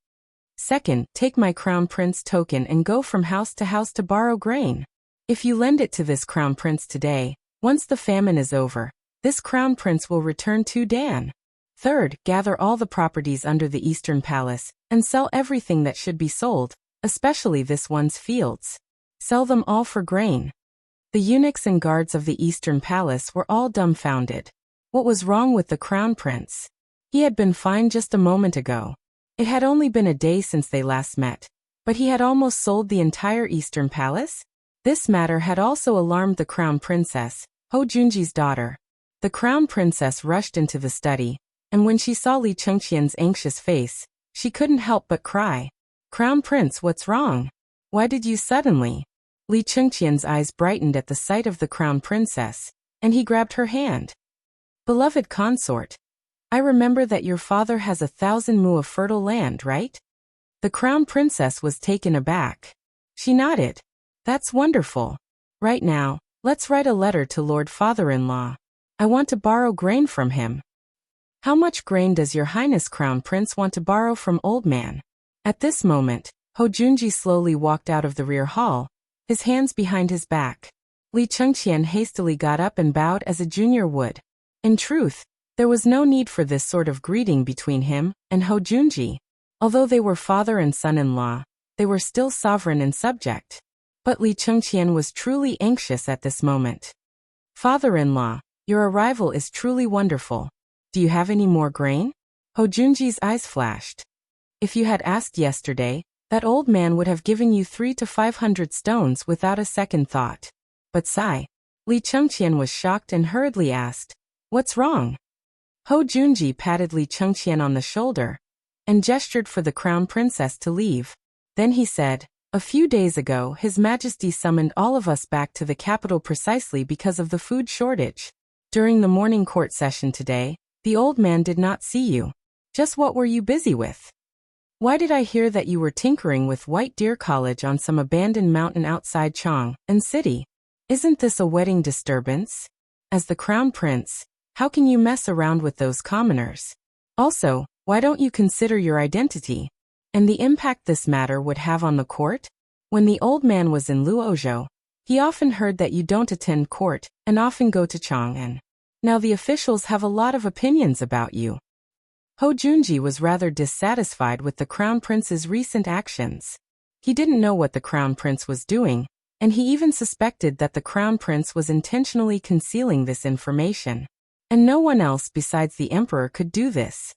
Second, take my crown prince token and go from house to borrow grain. If you lend it to this crown prince today, once the famine is over, this crown prince will return to Dan. Third, gather all the properties under the Eastern Palace and sell everything that should be sold, especially this one's fields. Sell them all for grain. The eunuchs and guards of the Eastern Palace were all dumbfounded. What was wrong with the crown prince? He had been fine just a moment ago. It had only been a day since they last met, but he had almost sold the entire Eastern Palace? This matter had also alarmed the crown princess, Ho Junji's daughter. The crown princess rushed into the study, and when she saw Li Chengqian's anxious face, she couldn't help but cry. Crown prince, what's wrong? Why did you suddenly? Li Chengqian's eyes brightened at the sight of the crown princess, and he grabbed her hand. Beloved consort, I remember that your father has 1,000 mu of fertile land, right? The crown princess was taken aback. She nodded. That's wonderful. Right now, let's write a letter to Lord Father-in-law. I want to borrow grain from him. How much grain does your Highness Crown Prince want to borrow from old man? At this moment, Ho Junji slowly walked out of the rear hall, his hands behind his back. Li Chengqian hastily got up and bowed as a junior would. In truth, there was no need for this sort of greeting between him and Ho Junji. Although they were father and son-in-law, they were still sovereign and subject. But Li Chengqian was truly anxious at this moment. Father-in-law, your arrival is truly wonderful. Do you have any more grain? Ho Junji's eyes flashed. If you had asked yesterday, that old man would have given you 300 to 500 stones without a second thought. But sigh. Li Chengqian was shocked and hurriedly asked, "What's wrong?" Ho Junji patted Li Chengqian on the shoulder and gestured for the crown princess to leave. Then he said, "A few days ago, His Majesty summoned all of us back to the capital precisely because of the food shortage. During the morning court session today, the old man did not see you. Just what were you busy with? Why did I hear that you were tinkering with White Deer College on some abandoned mountain outside Chang'an City? Isn't this a wedding disturbance? As the crown prince, how can you mess around with those commoners? Also, why don't you consider your identity and the impact this matter would have on the court? When the old man was in Luozhou, he often heard that you don't attend court and often go to Chang'an. Now the officials have a lot of opinions about you." Ho Junji was rather dissatisfied with the crown prince's recent actions. He didn't know what the crown prince was doing, and he even suspected that the crown prince was intentionally concealing this information. And no one else besides the emperor could do this.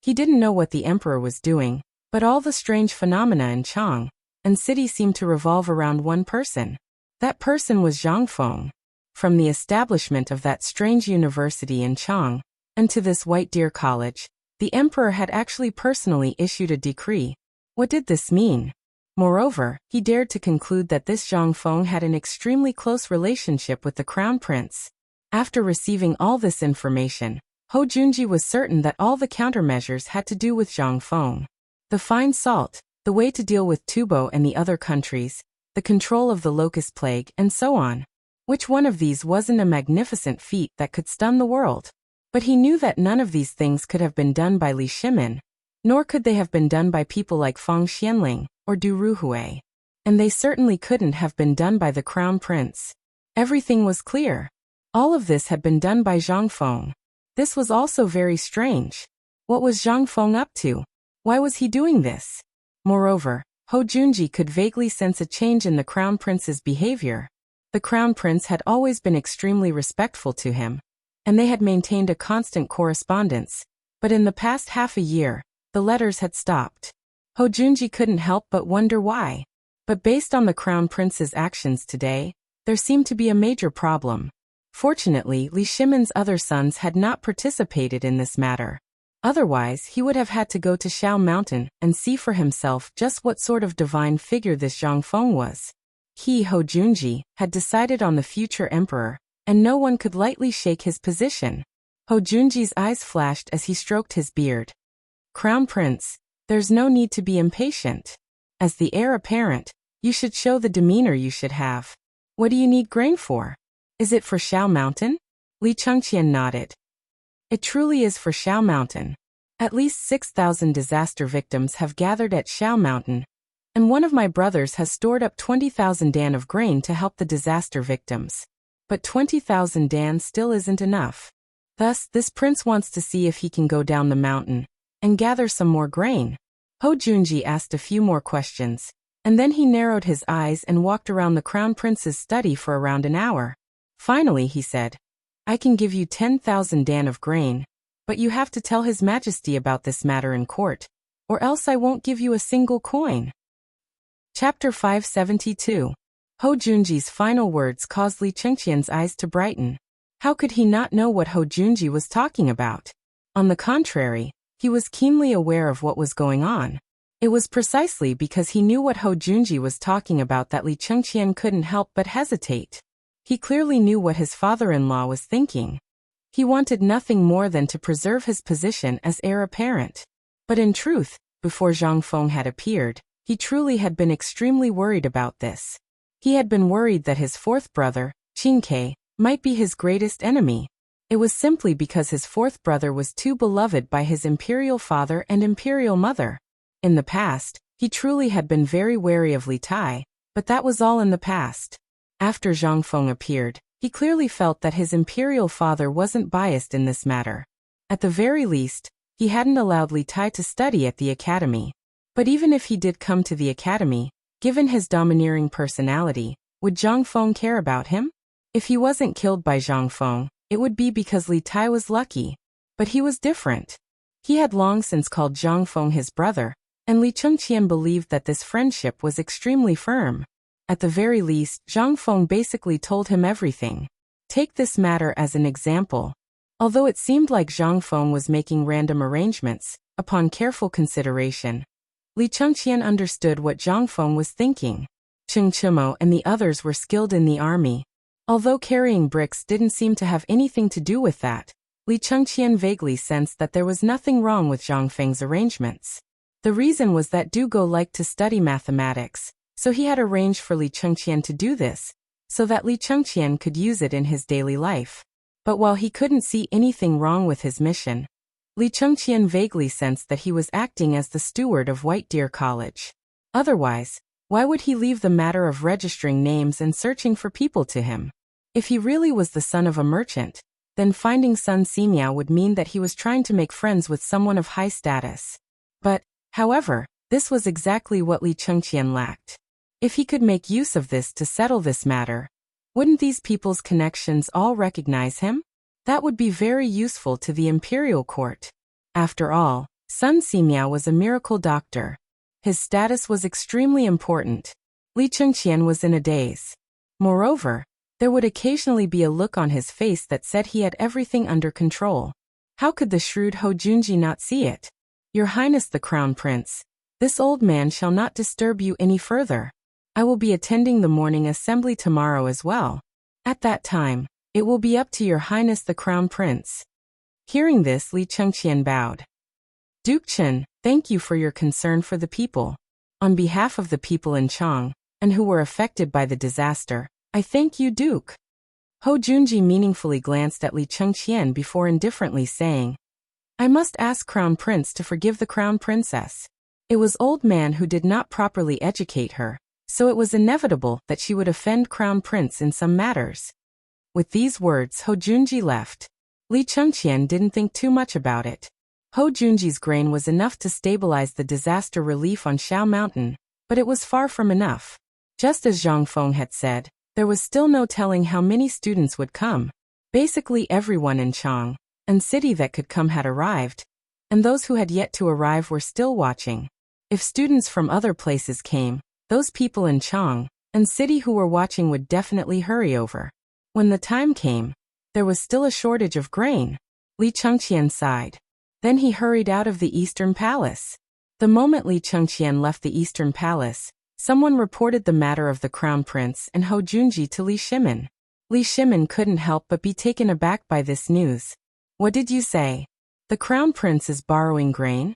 He didn't know what the emperor was doing, but all the strange phenomena in Chang'an City seemed to revolve around one person. That person was Zhang Feng. From the establishment of that strange university in Chang'an and to this White Deer College, the emperor had actually personally issued a decree. What did this mean? Moreover, he dared to conclude that this Zhang Feng had an extremely close relationship with the crown prince. After receiving all this information, Ho Junji was certain that all the countermeasures had to do with Zhang Feng. The fine salt, the way to deal with Tubo and the other countries, the control of the locust plague, and so on. Which one of these wasn't a magnificent feat that could stun the world? But he knew that none of these things could have been done by Li Shimin, nor could they have been done by people like Fang Xianling or Du Ruhui. And they certainly couldn't have been done by the crown prince. Everything was clear. All of this had been done by Zhang Feng. This was also very strange. What was Zhang Feng up to? Why was he doing this? Moreover, Ho Junji could vaguely sense a change in the crown prince's behavior. The crown prince had always been extremely respectful to him, and they had maintained a constant correspondence. But in the past half a year, the letters had stopped. Ho Junji couldn't help but wonder why. But based on the crown prince's actions today, there seemed to be a major problem. Fortunately, Li Shimin's other sons had not participated in this matter. Otherwise, he would have had to go to Shao Mountain and see for himself just what sort of divine figure this Zhang Feng was. He, Ho Junji, had decided on the future emperor, and no one could lightly shake his position. Ho Junji's eyes flashed as he stroked his beard. "Crown Prince, there's no need to be impatient. As the heir apparent, you should show the demeanor you should have. What do you need grain for? Is it for Shao Mountain?" Li Chengqian nodded. "It truly is for Shao Mountain. At least 6,000 disaster victims have gathered at Shao Mountain, and one of my brothers has stored up 20,000 dan of grain to help the disaster victims. But 20,000 dan still isn't enough. Thus, this prince wants to see if he can go down the mountain and gather some more grain." Ho Junji asked a few more questions, and then he narrowed his eyes and walked around the crown prince's study for around an hour. Finally, he said, "I can give you 10,000 dan of grain, but you have to tell His Majesty about this matter in court, or else I won't give you a single coin." Chapter 572. Ho Junji's final words caused Li Chengqian's eyes to brighten. How could he not know what Ho Junji was talking about? On the contrary, he was keenly aware of what was going on. It was precisely because he knew what Ho Junji was talking about that Li Chengqian couldn't help but hesitate. He clearly knew what his father-in-law was thinking. He wanted nothing more than to preserve his position as heir apparent. But in truth, before Zhang Feng had appeared, he truly had been extremely worried about this. He had been worried that his fourth brother, Qingke, might be his greatest enemy. It was simply because his fourth brother was too beloved by his imperial father and imperial mother. In the past, he truly had been very wary of Li Tai, but that was all in the past. After Zhang Feng appeared, he clearly felt that his imperial father wasn't biased in this matter. At the very least, he hadn't allowed Li Tai to study at the academy. But even if he did come to the academy, given his domineering personality, would Zhang Feng care about him? If he wasn't killed by Zhang Feng, it would be because Li Tai was lucky. But he was different. He had long since called Zhang Feng his brother, and Li Chengqian believed that this friendship was extremely firm. At the very least, Zhang Feng basically told him everything. Take this matter as an example. Although it seemed like Zhang Feng was making random arrangements, upon careful consideration, Li Chengqian understood what Zhang Feng was thinking. Cheng Chimo and the others were skilled in the army. Although carrying bricks didn't seem to have anything to do with that, Li Chengqian vaguely sensed that there was nothing wrong with Zhang Feng's arrangements. The reason was that Dugo liked to study mathematics, so he had arranged for Li Chengqian to do this, so that Li Chengqian could use it in his daily life. But while he couldn't see anything wrong with his mission, Li Chengqian vaguely sensed that he was acting as the steward of White Deer College. Otherwise, why would he leave the matter of registering names and searching for people to him? If he really was the son of a merchant, then finding Sun Simiao would mean that he was trying to make friends with someone of high status. But, however, this was exactly what Li Chengqian lacked. If he could make use of this to settle this matter, wouldn't these people's connections all recognize him? That would be very useful to the imperial court. After all, Sun Simiao was a miracle doctor. His status was extremely important. Li Chengqian was in a daze. Moreover, there would occasionally be a look on his face that said he had everything under control. How could the shrewd Ho Junji not see it? Your Highness the Crown Prince, this old man shall not disturb you any further. I will be attending the morning assembly tomorrow as well. At that time, it will be up to your Highness the Crown Prince. Hearing this, Li Chengqian bowed. Duke Chen, thank you for your concern for the people. On behalf of the people in Chang, and who were affected by the disaster, I thank you, Duke. Ho Junji meaningfully glanced at Li Chengqian before indifferently saying, I must ask Crown Prince to forgive the Crown Princess. It was old man who did not properly educate her, so it was inevitable that she would offend Crown Prince in some matters. With these words, Ho Junji left. Li Chengqian didn't think too much about it. Ho Junji's grain was enough to stabilize the disaster relief on Shao Mountain, but it was far from enough. Just as Zhang Feng had said, there was still no telling how many students would come. Basically everyone in Chang and city that could come had arrived, and those who had yet to arrive were still watching. If students from other places came, those people in Chang and city who were watching would definitely hurry over. When the time came, there was still a shortage of grain. Li Chengqian sighed. Then he hurried out of the Eastern Palace. The moment Li Chengqian left the Eastern Palace, someone reported the matter of the Crown Prince and Ho Junji to Li Shimin. Li Shimin couldn't help but be taken aback by this news. What did you say? The Crown Prince is borrowing grain?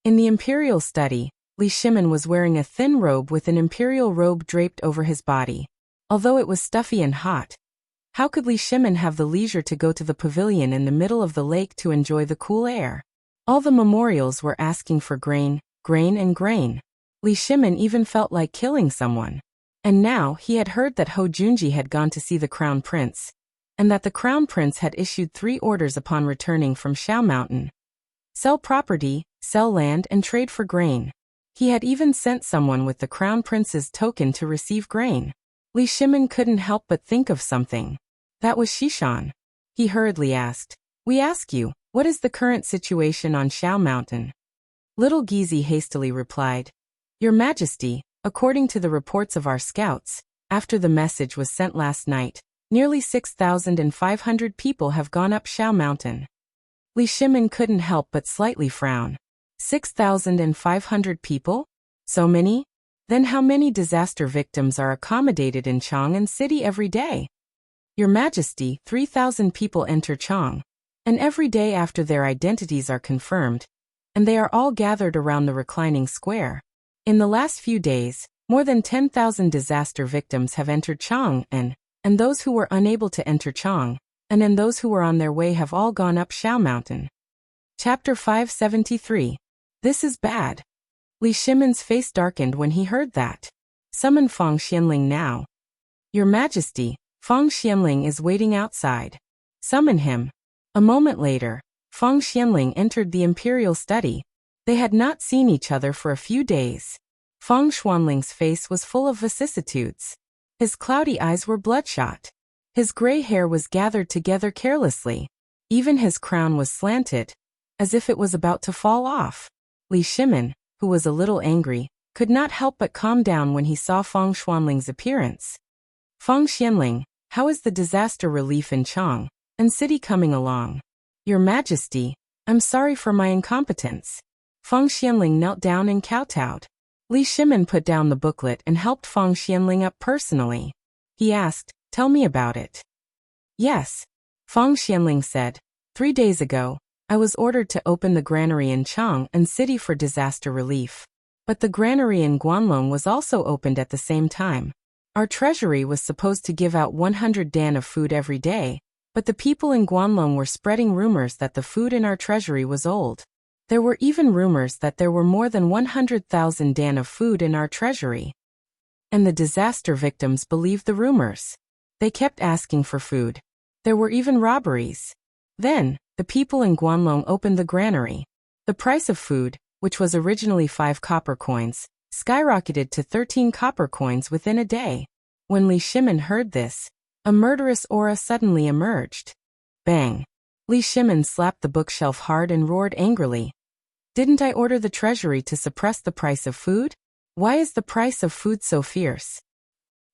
In the imperial study, Li Shimin was wearing a thin robe with an imperial robe draped over his body. Although it was stuffy and hot, how could Li Shimin have the leisure to go to the pavilion in the middle of the lake to enjoy the cool air? All the memorials were asking for grain, grain and grain. Li Shimin even felt like killing someone. And now he had heard that Ho Junji had gone to see the Crown Prince, and that the Crown Prince had issued 3 orders upon returning from Shao Mountain. Sell property, sell land and trade for grain. He had even sent someone with the Crown Prince's token to receive grain. Li Shimin couldn't help but think of something. That was Shishan. He hurriedly asked, We ask you, what is the current situation on Shao Mountain? Little Gizi hastily replied, Your Majesty, according to the reports of our scouts, after the message was sent last night, nearly 6,500 people have gone up Shao Mountain. Li Shimin couldn't help but slightly frown. 6,500 people? So many? Then how many disaster victims are accommodated in Chang'an City every day? Your Majesty, 3,000 people enter Chang, and every day after their identities are confirmed, and they are all gathered around the reclining square. In the last few days, More than 10,000 disaster victims have entered Chang, and those who were unable to enter Chang, and those who were on their way have all gone up Shao Mountain. Chapter 573. This is bad. Li Shimon's face darkened when he heard that. Summon Feng Xianling now. Your Majesty, Feng Xianling is waiting outside. Summon him. A moment later, Feng Xianling entered the imperial study. They had not seen each other for a few days. Feng Xuanling's face was full of vicissitudes. His cloudy eyes were bloodshot. His gray hair was gathered together carelessly. Even his crown was slanted, as if it was about to fall off. Li Shimon, who was a little angry, could not help but calm down when he saw Feng Xuanling's appearance. Feng Xianling, how is the disaster relief in Chang and city coming along? Your Majesty, I'm sorry for my incompetence. Feng Xianling knelt down and kowtowed. Li Shimon put down the booklet and helped Feng Xianling up personally. He asked, tell me about it. Yes. Feng Xianling said, 3 days ago, I was ordered to open the granary in Chang and city for disaster relief. But the granary in Guanlong was also opened at the same time. Our treasury was supposed to give out 100 dan of food every day, but the people in Guanlong were spreading rumors that the food in our treasury was old. There were even rumors that there were more than 100,000 dan of food in our treasury. And the disaster victims believed the rumors. They kept asking for food. There were even robberies. Then, the people in Guanlong opened the granary. The price of food, which was originally 5 copper coins, skyrocketed to 13 copper coins within a day. When Li Shimon heard this, a murderous aura suddenly emerged. Bang! Li Shimon slapped the bookshelf hard and roared angrily. Didn't I order the treasury to suppress the price of food? Why is the price of food so fierce?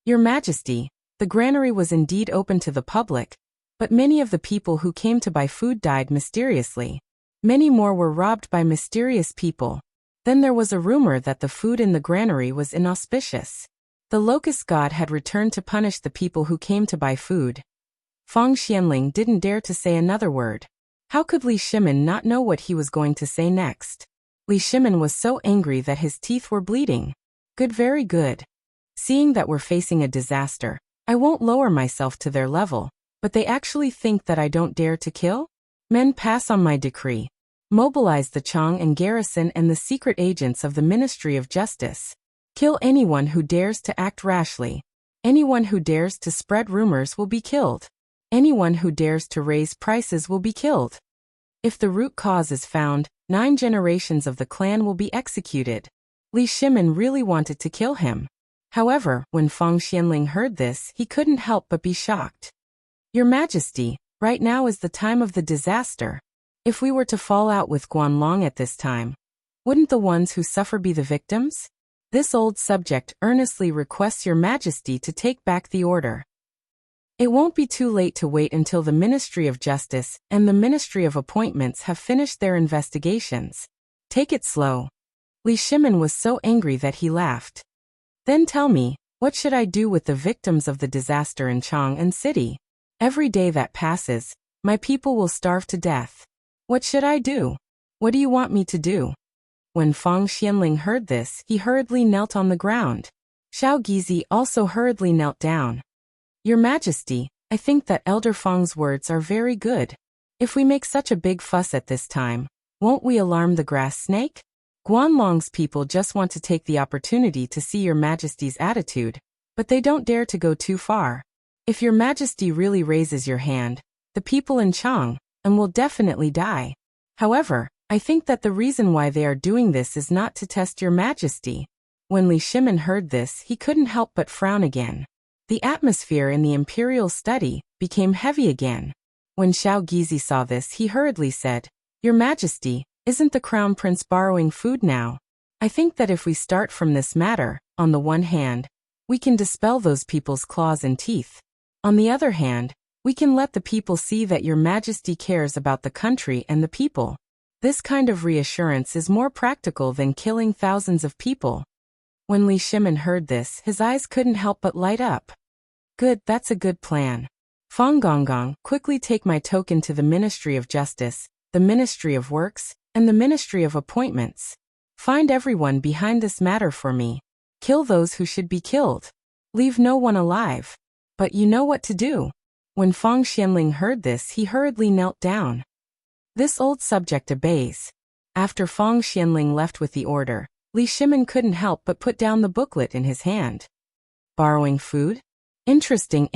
Your Majesty, the granary was indeed open to the public, but many of the people who came to buy food died mysteriously. Many more were robbed by mysterious people. Then there was a rumor that the food in the granary was inauspicious. The locust god had returned to punish the people who came to buy food. Feng Xianling didn't dare to say another word. How could Li Shimon not know what he was going to say next? Li Shimon was so angry that his teeth were bleeding. Good, very good. Seeing that we're facing a disaster, I won't lower myself to their level, but they actually think that I don't dare to kill? Men, pass on my decree. Mobilize the Chang and garrison and the secret agents of the Ministry of Justice. Kill anyone who dares to act rashly. Anyone who dares to spread rumors will be killed. Anyone who dares to raise prices will be killed. If the root cause is found, 9 generations of the clan will be executed. Li Shimon really wanted to kill him. However, when Feng Xianling heard this, he couldn't help but be shocked. Your Majesty, right now is the time of the disaster. If we were to fall out with Guanlong at this time, wouldn't the ones who suffer be the victims? This old subject earnestly requests Your Majesty to take back the order. It won't be too late to wait until the Ministry of Justice and the Ministry of Appointments have finished their investigations. Take it slow. Li Shimon was so angry that he laughed. Then tell me, what should I do with the victims of the disaster in Chang and city? Every day that passes, my people will starve to death. What should I do? What do you want me to do? When Feng Xianling heard this, he hurriedly knelt on the ground. Shao Gizi also hurriedly knelt down. Your Majesty, I think that Elder Feng's words are very good. If we make such a big fuss at this time, won't we alarm the grass snake? Guanlong's people just want to take the opportunity to see Your Majesty's attitude, but they don't dare to go too far. If Your Majesty really raises your hand, the people in Chang will definitely die. However, I think that the reason why they are doing this is not to test Your Majesty. When Li Shimon heard this, he couldn't help but frown again. The atmosphere in the imperial study became heavy again. When Shao Gizi saw this, he hurriedly said, Your Majesty, isn't the Crown Prince borrowing food now? I think that if we start from this matter, on the one hand, we can dispel those people's claws and teeth. On the other hand, we can let the people see that Your Majesty cares about the country and the people. This kind of reassurance is more practical than killing thousands of people. When Li Shimon heard this, his eyes couldn't help but light up. Good, that's a good plan. Feng Gonggong, quickly take my token to the Ministry of Justice, the Ministry of Works, and the Ministry of Appointments. Find everyone behind this matter for me. Kill those who should be killed. Leave no one alive. But you know what to do. When Fang Xianling heard this, he hurriedly knelt down. This old subject obeys. After Fang Xianling left with the order, Li Shimin couldn't help but put down the booklet in his hand. Borrowing food? Interesting.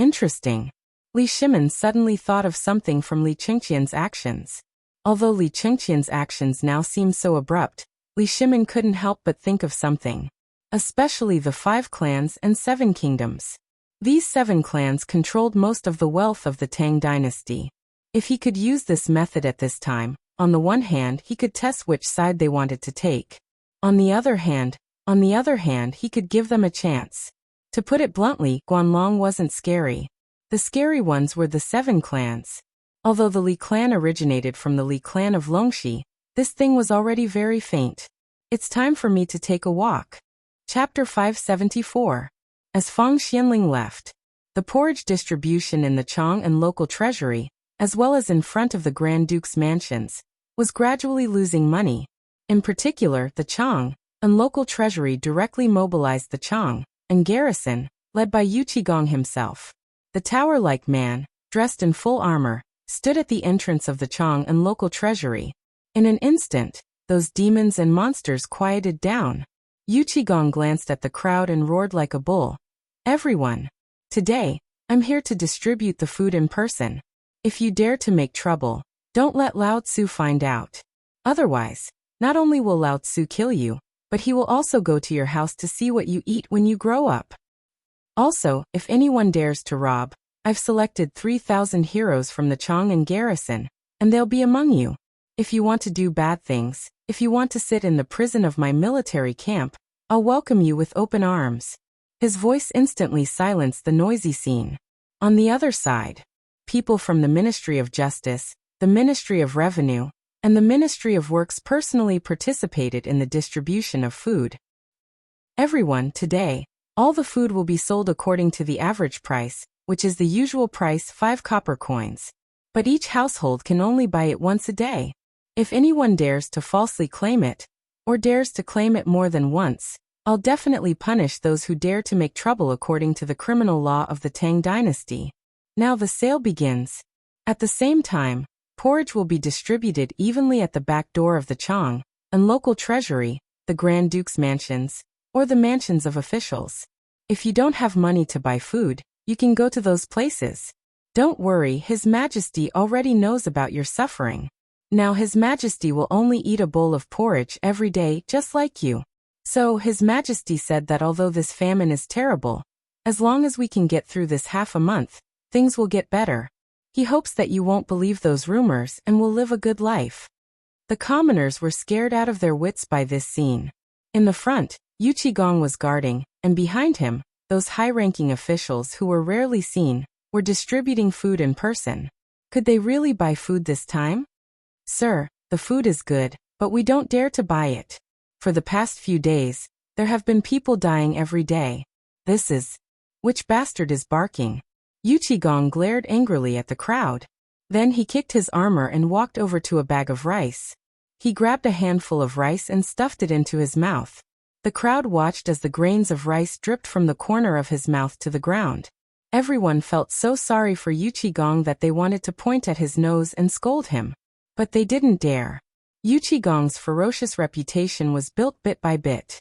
Li Shimin suddenly thought of something from Li Qingqian's actions. Although Li Qingqian's actions now seemed so abrupt, Li Shimin couldn't help but think of something. Especially the 5 clans and 7 kingdoms. These 7 clans controlled most of the wealth of the Tang dynasty. If he could use this method at this time, on the one hand he could test which side they wanted to take. On the other hand, he could give them a chance. To put it bluntly, Guanlong wasn't scary. The scary ones were the 7 clans. Although the Li clan originated from the Li clan of Longxi, this thing was already very faint. It's time for me to take a walk. Chapter 574. As Fang Xianling left, the porridge distribution in the Chang and local treasury, as well as in front of the Grand Duke's mansions, was gradually losing money. In particular, the Chang and local treasury directly mobilized the Chang and garrison, led by Yu Qigong himself. The tower-like man, dressed in full armor, stood at the entrance of the Chang and local treasury. In an instant, those demons and monsters quieted down. Yu Qigong glanced at the crowd and roared like a bull. Everyone! Today, I'm here to distribute the food in person. If you dare to make trouble, don't let Lao Tzu find out. Otherwise, not only will Lao Tzu kill you, but he will also go to your house to see what you eat when you grow up. Also, if anyone dares to rob, I've selected 3,000 heroes from the Chang and garrison, and they'll be among you. If you want to do bad things, if you want to sit in the prison of my military camp, I'll welcome you with open arms. His voice instantly silenced the noisy scene. On the other side, people from the Ministry of Justice, the Ministry of Revenue, and the Ministry of Works personally participated in the distribution of food. Everyone, today, all the food will be sold according to the average price, which is the usual price 5 copper coins. But each household can only buy it once a day. If anyone dares to falsely claim it, or dares to claim it more than once, I'll definitely punish those who dare to make trouble according to the criminal law of the Tang dynasty. Now the sale begins. At the same time, porridge will be distributed evenly at the back door of the Chang and local treasury, the Grand Duke's mansions, or the mansions of officials. If you don't have money to buy food, you can go to those places. Don't worry, His Majesty already knows about your suffering. Now His Majesty will only eat a bowl of porridge every day just like you. So His Majesty said that although this famine is terrible, as long as we can get through this half a month, things will get better. He hopes that you won't believe those rumors and will live a good life. The commoners were scared out of their wits by this scene. In the front, Yu Qigong was guarding, and behind him, those high-ranking officials who were rarely seen, were distributing food in person. Could they really buy food this time? Sir, the food is good, but we don't dare to buy it. For the past few days, there have been people dying every day. Which bastard is barking? Yu Qigong glared angrily at the crowd. Then he kicked his armor and walked over to a bag of rice. He grabbed a handful of rice and stuffed it into his mouth. The crowd watched as the grains of rice dripped from the corner of his mouth to the ground. Everyone felt so sorry for Yu Qigong that they wanted to point at his nose and scold him. But they didn't dare. Yu Qigong's ferocious reputation was built bit by bit.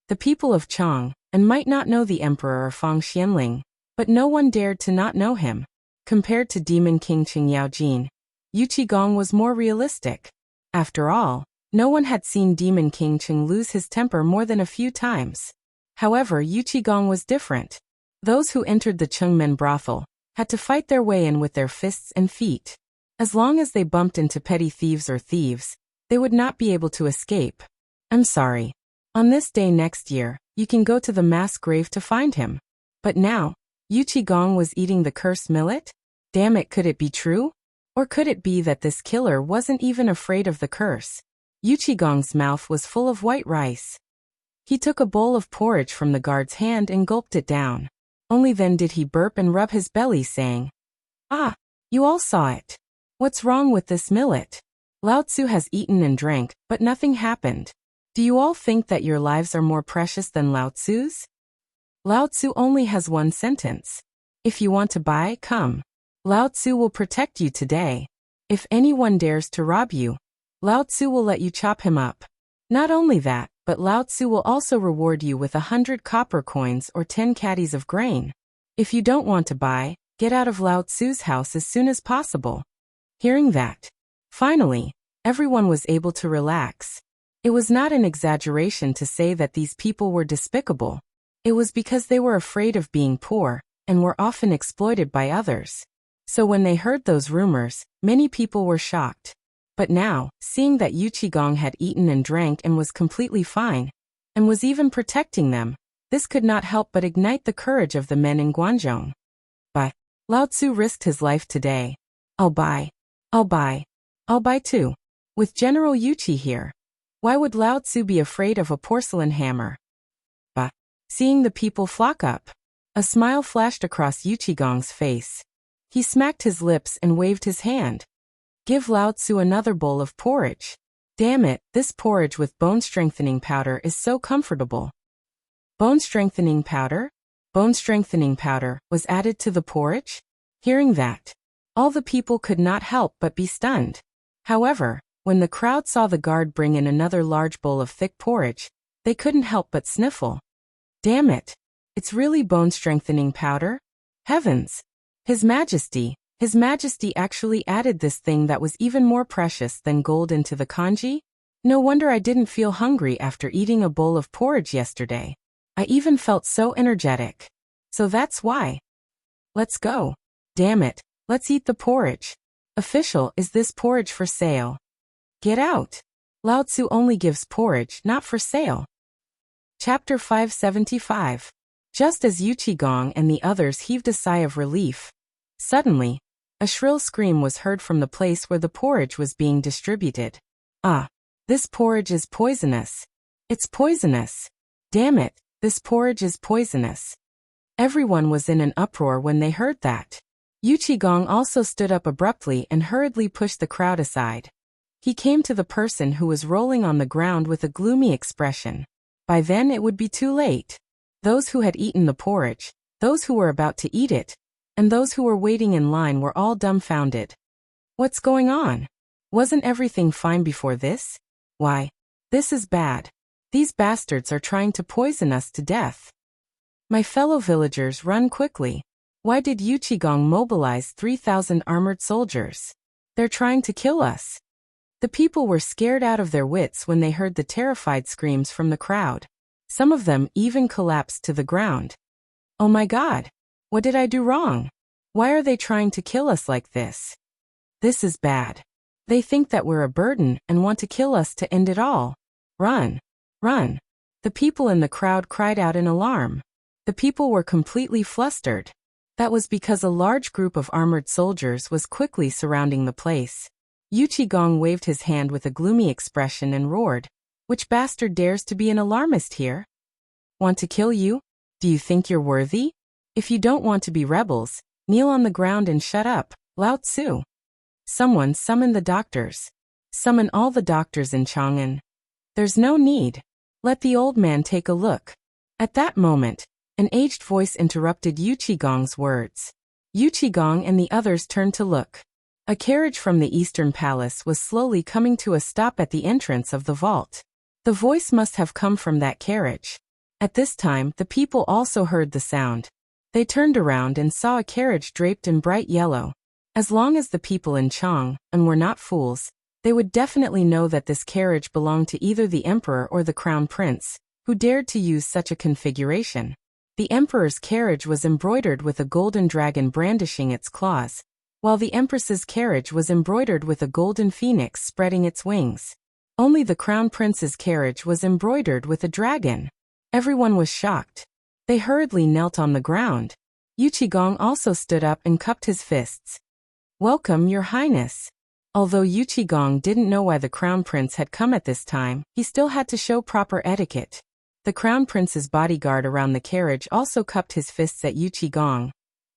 The people of Chang and might not know the emperor Fang Xianling, but no one dared to not know him. Compared to Demon King Qing Yaojin, Yu Qigong was more realistic. After all, no one had seen Demon King Qing lose his temper more than a few times. However, Yu Qigong was different. Those who entered the Chengmen brothel had to fight their way in with their fists and feet. As long as they bumped into petty thieves or thieves, they would not be able to escape. I'm sorry. On this day next year, you can go to the mass grave to find him. But now, Yu Qigong was eating the cursed millet? Damn it, could it be true? Or could it be that this killer wasn't even afraid of the curse? Yu Qigong's mouth was full of white rice. He took a bowl of porridge from the guard's hand and gulped it down. Only then did he burp and rub his belly, saying, "Ah, you all saw it. What's wrong with this millet? Lao Tzu has eaten and drank, but nothing happened. Do you all think that your lives are more precious than Lao Tzu's? Lao Tzu only has one sentence. If you want to buy, come. Lao Tzu will protect you today. If anyone dares to rob you, Lao Tzu will let you chop him up. Not only that, but Lao Tzu will also reward you with 100 copper coins or 10 caddies of grain. If you don't want to buy, get out of Lao Tzu's house as soon as possible. Hearing that, finally, everyone was able to relax. It was not an exaggeration to say that these people were despicable. It was because they were afraid of being poor, and were often exploited by others. So when they heard those rumors, many people were shocked. But now, seeing that Yu Qigong had eaten and drank and was completely fine, and was even protecting them, this could not help but ignite the courage of the men in Guangzhou. But Lao Tzu risked his life today. I'll buy too. With General Yu Qi here, why would Lao Tzu be afraid of a porcelain hammer? But seeing the people flock up, a smile flashed across Yu Qigong's face. He smacked his lips and waved his hand. Give Lao Tzu another bowl of porridge. Damn it, this porridge with bone-strengthening powder is so comfortable. Bone-strengthening powder? Bone-strengthening powder was added to the porridge? Hearing that, all the people could not help but be stunned. However, when the crowd saw the guard bring in another large bowl of thick porridge, they couldn't help but sniffle. Damn it, it's really bone-strengthening powder? Heavens! His Majesty actually added this thing that was even more precious than gold into the kanji? No wonder I didn't feel hungry after eating a bowl of porridge yesterday. I even felt so energetic. So that's why. Let's go. Damn it, let's eat the porridge. Official, is this porridge for sale? Get out. Lao Tzu only gives porridge, not for sale. Chapter 575. Just as Yu Qigong and the others heaved a sigh of relief, suddenly, a shrill scream was heard from the place where the porridge was being distributed. Ah, this porridge is poisonous. It's poisonous. Damn it, this porridge is poisonous. Everyone was in an uproar when they heard that. Yu Qigong also stood up abruptly and hurriedly pushed the crowd aside. He came to the person who was rolling on the ground with a gloomy expression. By then it would be too late. Those who had eaten the porridge, those who were about to eat it, and those who were waiting in line were all dumbfounded. What's going on? Wasn't everything fine before this? Why, this is bad. These bastards are trying to poison us to death. My fellow villagers, run quickly. Why did Yu Qigong mobilize 3,000 armored soldiers? They're trying to kill us. The people were scared out of their wits when they heard the terrified screams from the crowd. Some of them even collapsed to the ground. Oh my God! What did I do wrong? Why are they trying to kill us like this? This is bad. They think that we're a burden and want to kill us to end it all. Run! Run! The people in the crowd cried out in alarm. The people were completely flustered. That was because a large group of armored soldiers was quickly surrounding the place. Yu Qigong waved his hand with a gloomy expression and roared, "Which bastard dares to be an alarmist here? Want to kill you? Do you think you're worthy? If you don't want to be rebels, kneel on the ground and shut up, Lao Tzu. Someone summon the doctors. Summon all the doctors in Chang'an. There's no need. Let the old man take a look." At that moment, an aged voice interrupted Yu Qigong's words. Yu Qigong and the others turned to look. A carriage from the Eastern Palace was slowly coming to a stop at the entrance of the vault. The voice must have come from that carriage. At this time, the people also heard the sound. They turned around and saw a carriage draped in bright yellow. As long as the people in Chang'an were not fools, they would definitely know that this carriage belonged to either the emperor or the crown prince, who dared to use such a configuration. The emperor's carriage was embroidered with a golden dragon brandishing its claws, while the empress's carriage was embroidered with a golden phoenix spreading its wings. Only the crown prince's carriage was embroidered with a dragon. Everyone was shocked. They hurriedly knelt on the ground. Yu Qigong also stood up and cupped his fists. "Welcome, Your Highness." Although Yu Qigong didn't know why the crown prince had come at this time, he still had to show proper etiquette. The crown prince's bodyguard around the carriage also cupped his fists at Yu Qigong.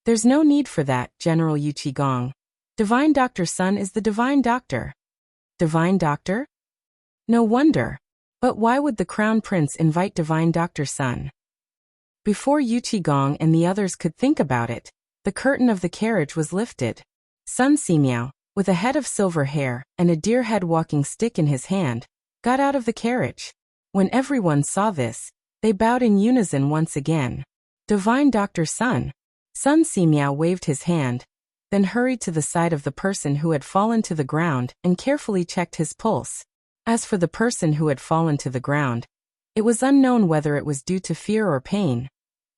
"There's no need for that, General Yu Qigong. Divine Doctor Sun is the divine doctor." Divine doctor? No wonder. But why would the crown prince invite divine Dr. Sun? Before Yu Qigong and the others could think about it, the curtain of the carriage was lifted. Sun Simiao, with a head of silver hair and a deer head walking stick in his hand, got out of the carriage. When everyone saw this, they bowed in unison once again. Divine Dr. Sun. Sun Simiao waved his hand, then hurried to the side of the person who had fallen to the ground and carefully checked his pulse. As for the person who had fallen to the ground, it was unknown whether it was due to fear or pain,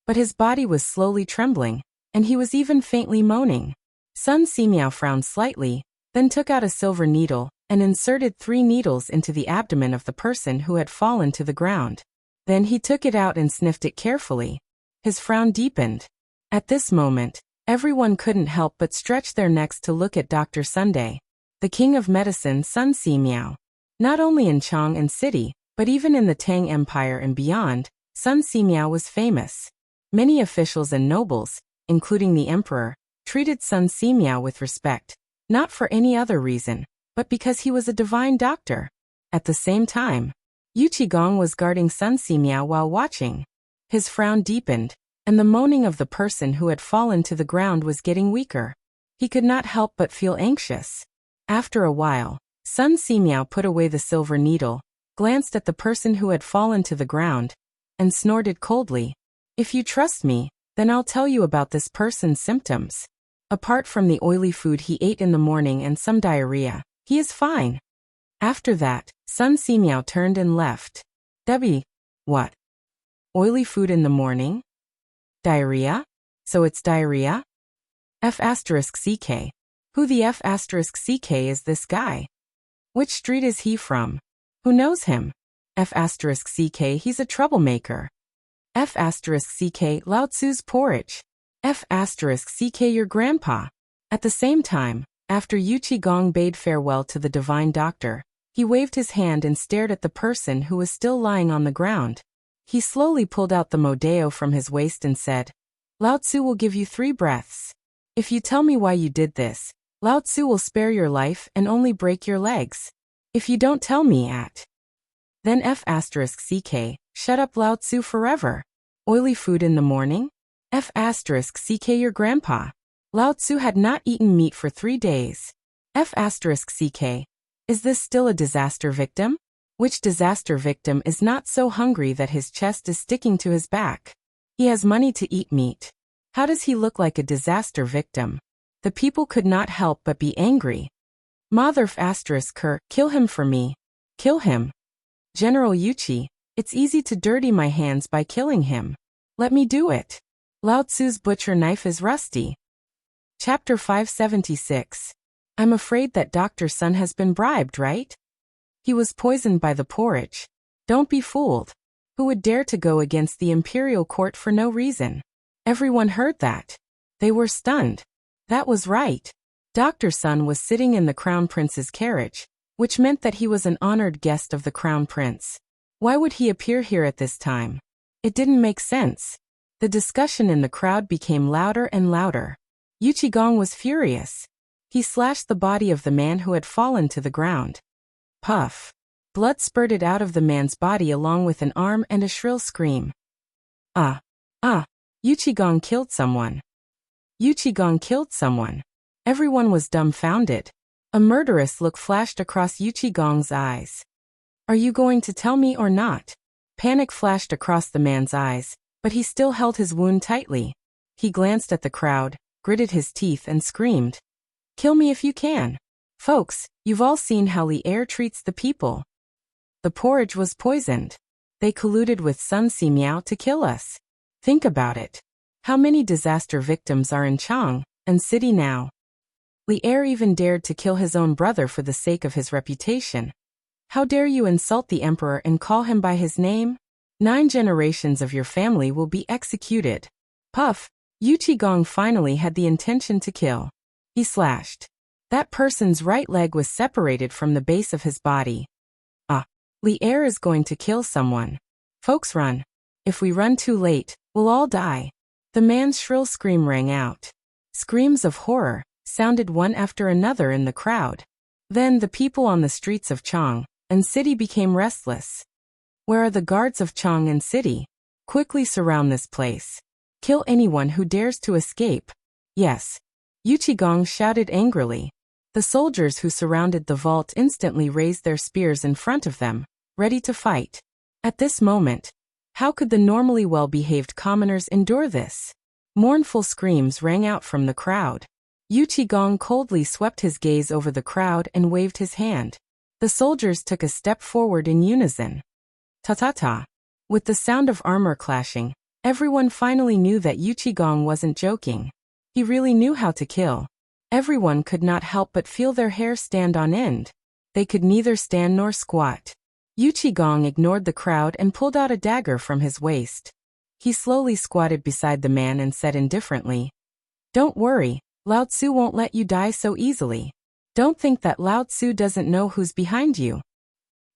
but his body was slowly trembling, and he was even faintly moaning. Sun Simiao frowned slightly, then took out a silver needle and inserted 3 needles into the abdomen of the person who had fallen to the ground. Then he took it out and sniffed it carefully. His frown deepened. At this moment, everyone couldn't help but stretch their necks to look at Dr. Sunday, the king of medicine Sun Simiao. Not only in Chang and city, but even in the Tang Empire and beyond, Sun Simiao was famous. Many officials and nobles, including the emperor, treated Sun Simiao with respect, not for any other reason, but because he was a divine doctor. At the same time, Yu Qigong was guarding Sun Simiao while watching. His frown deepened, and the moaning of the person who had fallen to the ground was getting weaker. He could not help but feel anxious. After a while, Sun Simiao put away the silver needle, glanced at the person who had fallen to the ground, and snorted coldly. If you trust me, then I'll tell you about this person's symptoms. Apart from the oily food he ate in the morning and some diarrhea, he is fine. After that, Sun Simiao turned and left. Debbie, what? Oily food in the morning? Diarrhea? So it's diarrhea? F***CK. Who the F***CK is this guy? Which street is he from? Who knows him? F***CK, he's a troublemaker. F***CK, Lao Tzu's porridge. F***CK, your grandpa. At the same time, after Yu Qigong bade farewell to the divine doctor, he waved his hand and stared at the person who was still lying on the ground. He slowly pulled out the modeo from his waist and said, Lao Tzu will give you 3 breaths. If you tell me why you did this, Lao Tzu will spare your life and only break your legs. If you don't tell me then F***CK, shut up Lao Tzu forever. Oily food in the morning? F***CK, your grandpa. Lao Tzu had not eaten meat for 3 days. F***CK, is this still a disaster victim? Which disaster victim is not so hungry that his chest is sticking to his back? He has money to eat meat. How does he look like a disaster victim? The people could not help but be angry. Mother ***, kill him for me. Kill him. General Yuchi, it's easy to dirty my hands by killing him. Let me do it. Lao Tzu's butcher knife is rusty. Chapter 576. I'm afraid that Dr. Sun has been bribed, right? He was poisoned by the porridge. Don't be fooled. Who would dare to go against the imperial court for no reason? Everyone heard that. They were stunned. That was right. Dr. Sun was sitting in the crown prince's carriage, which meant that he was an honored guest of the crown prince. Why would he appear here at this time? It didn't make sense. The discussion in the crowd became louder and louder. Yu Qigong was furious. He slashed the body of the man who had fallen to the ground. Puff. Blood spurted out of the man's body along with an arm and a shrill scream. Yu Qigong killed someone. Yu Qigong killed someone. Everyone was dumbfounded. A murderous look flashed across Yu Qigong's eyes. Are you going to tell me or not? Panic flashed across the man's eyes, but he still held his wound tightly. He glanced at the crowd, gritted his teeth and screamed. Kill me if you can. Folks, you've all seen how Li Er treats the people. The porridge was poisoned. They colluded with Sun Simiao to kill us. Think about it. How many disaster victims are in Chang and city now? Li Er even dared to kill his own brother for the sake of his reputation. How dare you insult the emperor and call him by his name? 9 generations of your family will be executed. Puff. Yu Qigong finally had the intention to kill. He slashed. That person's right leg was separated from the base of his body. Li Er is going to kill someone. Folks, run. If we run too late, we'll all die. The man's shrill scream rang out. Screams of horror sounded one after another in the crowd. Then the people on the streets of Chang and city became restless. Where are the guards of Chang and city? Quickly surround this place. Kill anyone who dares to escape. Yes. Yu Qigong shouted angrily. The soldiers who surrounded the vault instantly raised their spears in front of them, ready to fight. At this moment, how could the normally well-behaved commoners endure this? Mournful screams rang out from the crowd. Yu Qigong coldly swept his gaze over the crowd and waved his hand. The soldiers took a step forward in unison. Ta-ta-ta. With the sound of armor clashing, everyone finally knew that Yu Qigong wasn't joking. He really knew how to kill. Everyone could not help but feel their hair stand on end. They could neither stand nor squat. Yu Qigong ignored the crowd and pulled out a dagger from his waist. He slowly squatted beside the man and said indifferently, "Don't worry, Lao Tzu won't let you die so easily. Don't think that Lao Tzu doesn't know who's behind you.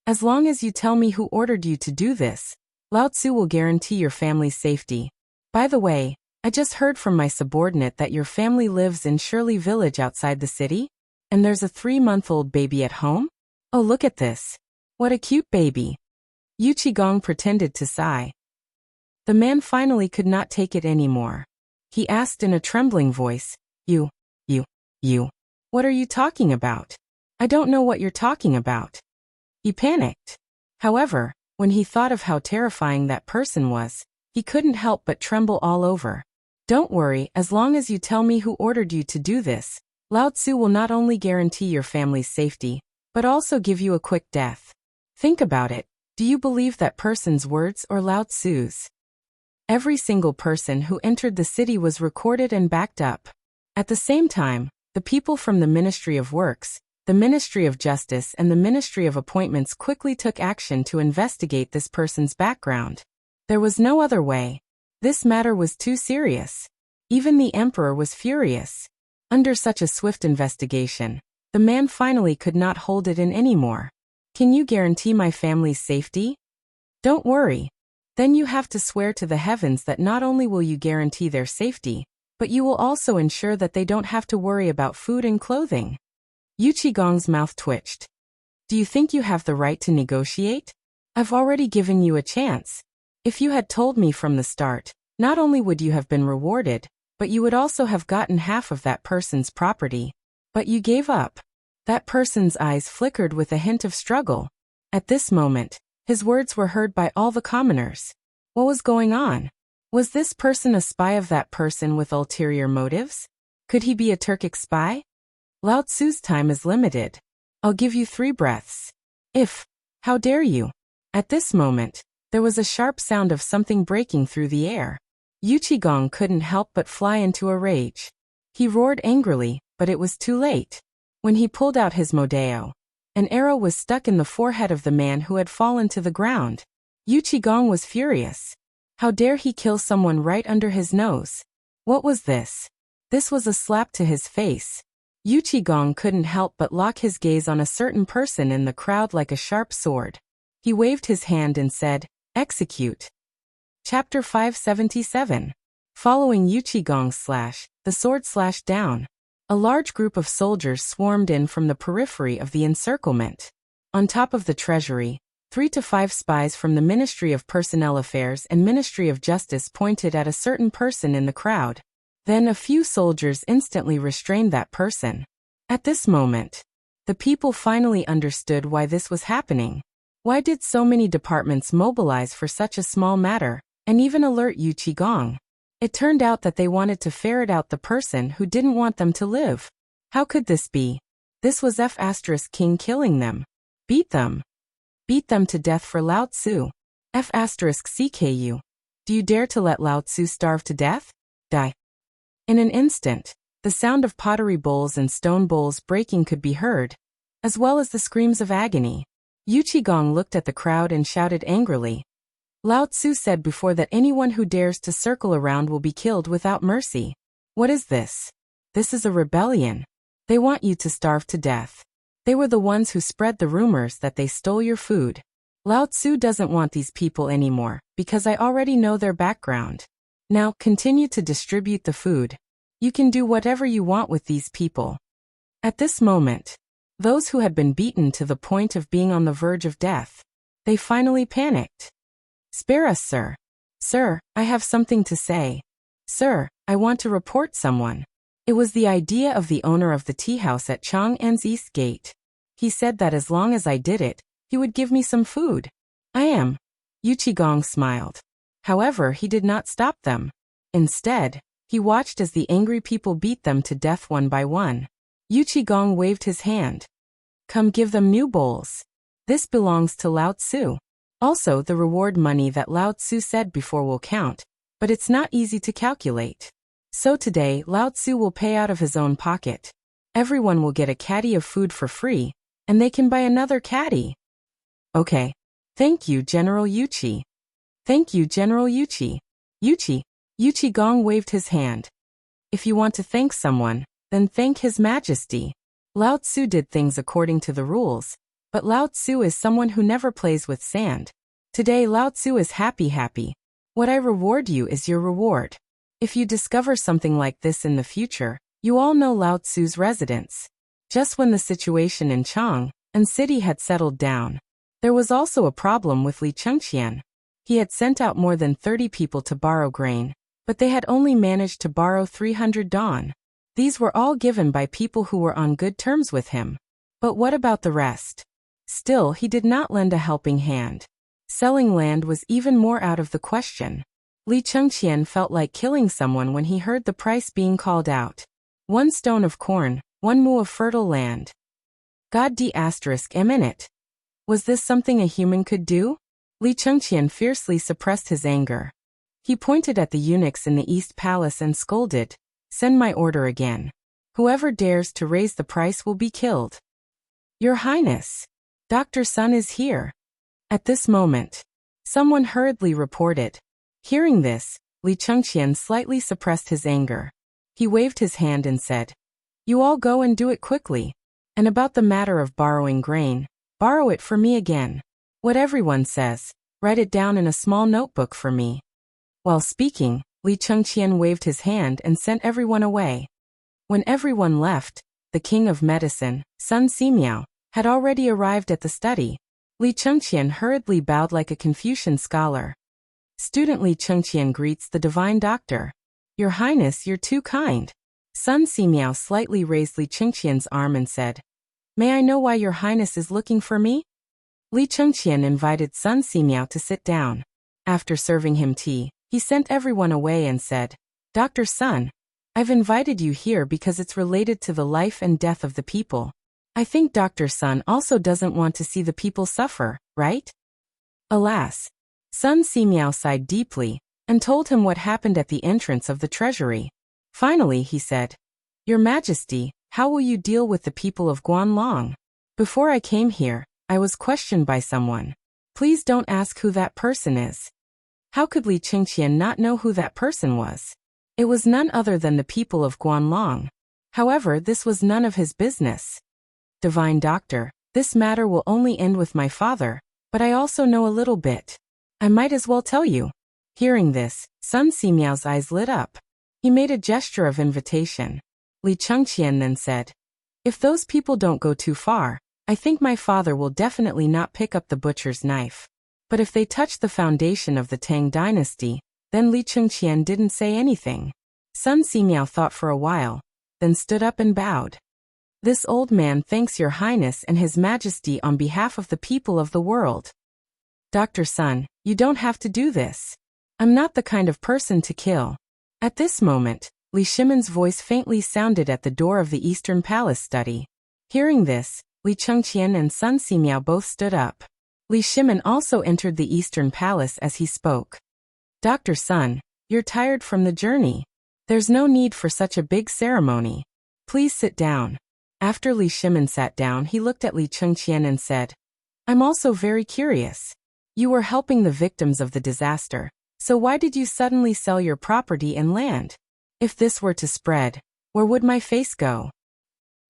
As long as you tell me who ordered you to do this, Lao Tzu will guarantee your family's safety. By the way, I just heard from my subordinate that your family lives in Shirley Village outside the city, and there's a 3-month-old baby at home? Oh, look at this. What a cute baby." Yu Qigong pretended to sigh. The man finally could not take it anymore. He asked in a trembling voice, You. What are you talking about? I don't know what you're talking about." He panicked. However, when he thought of how terrifying that person was, he couldn't help but tremble all over. "Don't worry, as long as you tell me who ordered you to do this, Lao Tzu will not only guarantee your family's safety, but also give you a quick death. Think about it. Do you believe that person's words or Lao Tzu's?" Every single person who entered the city was recorded and backed up. At the same time, the people from the Ministry of Works, the Ministry of Justice and the Ministry of Appointments quickly took action to investigate this person's background. There was no other way. This matter was too serious. Even the emperor was furious. Under such a swift investigation, the man finally could not hold it in anymore. "Can you guarantee my family's safety?" "Don't worry. Then you have to swear to the heavens that not only will you guarantee their safety, but you will also ensure that they don't have to worry about food and clothing." Yu Qigong's mouth twitched. "Do you think you have the right to negotiate? I've already given you a chance. If you had told me from the start, not only would you have been rewarded, but you would also have gotten half of that person's property. But you gave up." That person's eyes flickered with a hint of struggle. At this moment, his words were heard by all the commoners. What was going on? Was this person a spy of that person with ulterior motives? Could he be a Turkic spy? "Lao Tzu's time is limited. I'll give you 3 breaths. How dare you?" At this moment, there was a sharp sound of something breaking through the air. Yu Qigong couldn't help but fly into a rage. He roared angrily, but it was too late. When he pulled out his modeo, an arrow was stuck in the forehead of the man who had fallen to the ground. Yu Qigong was furious. How dare he kill someone right under his nose? What was this? This was a slap to his face. Yu Qigong couldn't help but lock his gaze on a certain person in the crowd like a sharp sword. He waved his hand and said, "Execute." Chapter 577. Following Yu Qigong's slash, the sword slashed down. A large group of soldiers swarmed in from the periphery of the encirclement. On top of the treasury, 3 to 5 spies from the Ministry of Personnel Affairs and Ministry of Justice pointed at a certain person in the crowd. Then a few soldiers instantly restrained that person. At this moment, the people finally understood why this was happening. Why did so many departments mobilize for such a small matter, and even alert Yu Qigong? It turned out that they wanted to ferret out the person who didn't want them to live. How could this be? This was King killing them. Beat them. Beat them to death for Lao Tzu. CKU. Do you dare to let Lao Tzu starve to death? Die. In an instant, the sound of pottery bowls and stone bowls breaking could be heard, as well as the screams of agony. Yu Qigong looked at the crowd and shouted angrily. "Lao Tzu said before that anyone who dares to circle around will be killed without mercy. What is this? This is a rebellion. They want you to starve to death. They were the ones who spread the rumors that they stole your food. Lao Tzu doesn't want these people anymore, because I already know their background. Now, continue to distribute the food. You can do whatever you want with these people." At this moment, those who had been beaten to the point of being on the verge of death, They finally panicked. Spare us, sir. Sir, I have something to say. Sir, I want to report someone. It was the idea of the owner of the tea house at Chang'an's East Gate. He said that as long as I did it, he would give me some food. I am. Yuqigong smiled. However, he did not stop them. Instead, he watched as the angry people beat them to death one by one. Yuqigong waved his hand. Come give them new bowls. This belongs to Lao Tzu. Also, the reward money that Lao Tzu said before will count, but it's not easy to calculate. So today, Lao Tzu will pay out of his own pocket. Everyone will get a caddy of food for free, and they can buy another caddy. Okay. Thank you, General Yuqi. Thank you, General Yuqi. Yuqigong waved his hand. If you want to thank someone, then thank His Majesty. Lao Tzu did things according to the rules, but Lao Tzu is someone who never plays with sand. Today Lao Tzu is happy. What I reward you is your reward. If you discover something like this in the future, you all know Lao Tzu's residence. Just when the situation in Chang'an City had settled down, there was also a problem with Li Chengqian. He had sent out more than 30 people to borrow grain, but they had only managed to borrow 300 don. These were all given by people who were on good terms with him. But what about the rest? Still, he did not lend a helping hand. Selling land was even more out of the question. Li Chengqian felt like killing someone when he heard the price being called out. 1 stone of corn, 1 mu of fertile land. God d***a minute. Was this something a human could do? Li Chengqian fiercely suppressed his anger. He pointed at the eunuchs in the East Palace and scolded, "Send my order again. Whoever dares to raise the price will be killed." Your Highness, Dr. Sun is here. At this moment, someone hurriedly reported. Hearing this, Li Chengqian slightly suppressed his anger. He waved his hand and said, "You all go and do it quickly. And about the matter of borrowing grain, borrow it for me again. What everyone says, write it down in a small notebook for me." While speaking, Li Chengqian waved his hand and sent everyone away. When everyone left, the king of medicine, Sun Simiao, had already arrived at the study. Li Chengqian hurriedly bowed like a Confucian scholar. Student Li Chengqian greets the divine doctor. Your Highness, you're too kind. Sun Simiao slightly raised Li Chengqian's arm and said, "May I know why your Highness is looking for me?" Li Chengqian invited Sun Simiao to sit down. After serving him tea, he sent everyone away and said, "Dr. Sun, I've invited you here because it's related to the life and death of the people. I think Dr. Sun also doesn't want to see the people suffer, right?" Alas, Sun Simiao sighed deeply and told him what happened at the entrance of the treasury. Finally, he said, "Your Majesty, how will you deal with the people of Guanlong? Before I came here, I was questioned by someone. Please don't ask who that person is." How could Li Chengqian not know who that person was? It was none other than the people of Guanlong. However, this was none of his business. Divine Doctor, this matter will only end with my father, but I also know a little bit. I might as well tell you. Hearing this, Sun Simiao's eyes lit up. He made a gesture of invitation. Li Chengqian then said, "If those people don't go too far, I think my father will definitely not pick up the butcher's knife. But if they touch the foundation of the Tang dynasty, then Li Chengqian didn't say anything." Sun Simiao thought for a while, then stood up and bowed. "This old man thanks your Highness and His Majesty on behalf of the people of the world." "Dr. Sun, you don't have to do this. I'm not the kind of person to kill." At this moment, Li Shimon's voice faintly sounded at the door of the Eastern Palace study. Hearing this, Li Chengqian and Sun Simiao both stood up. Li Shimon also entered the Eastern Palace as he spoke. "Dr. Sun, you're tired from the journey. There's no need for such a big ceremony. Please sit down." After Li Shimon sat down, he looked at Li Chengqian and said, "I'm also very curious. You were helping the victims of the disaster, so why did you suddenly sell your property and land? If this were to spread, where would my face go?"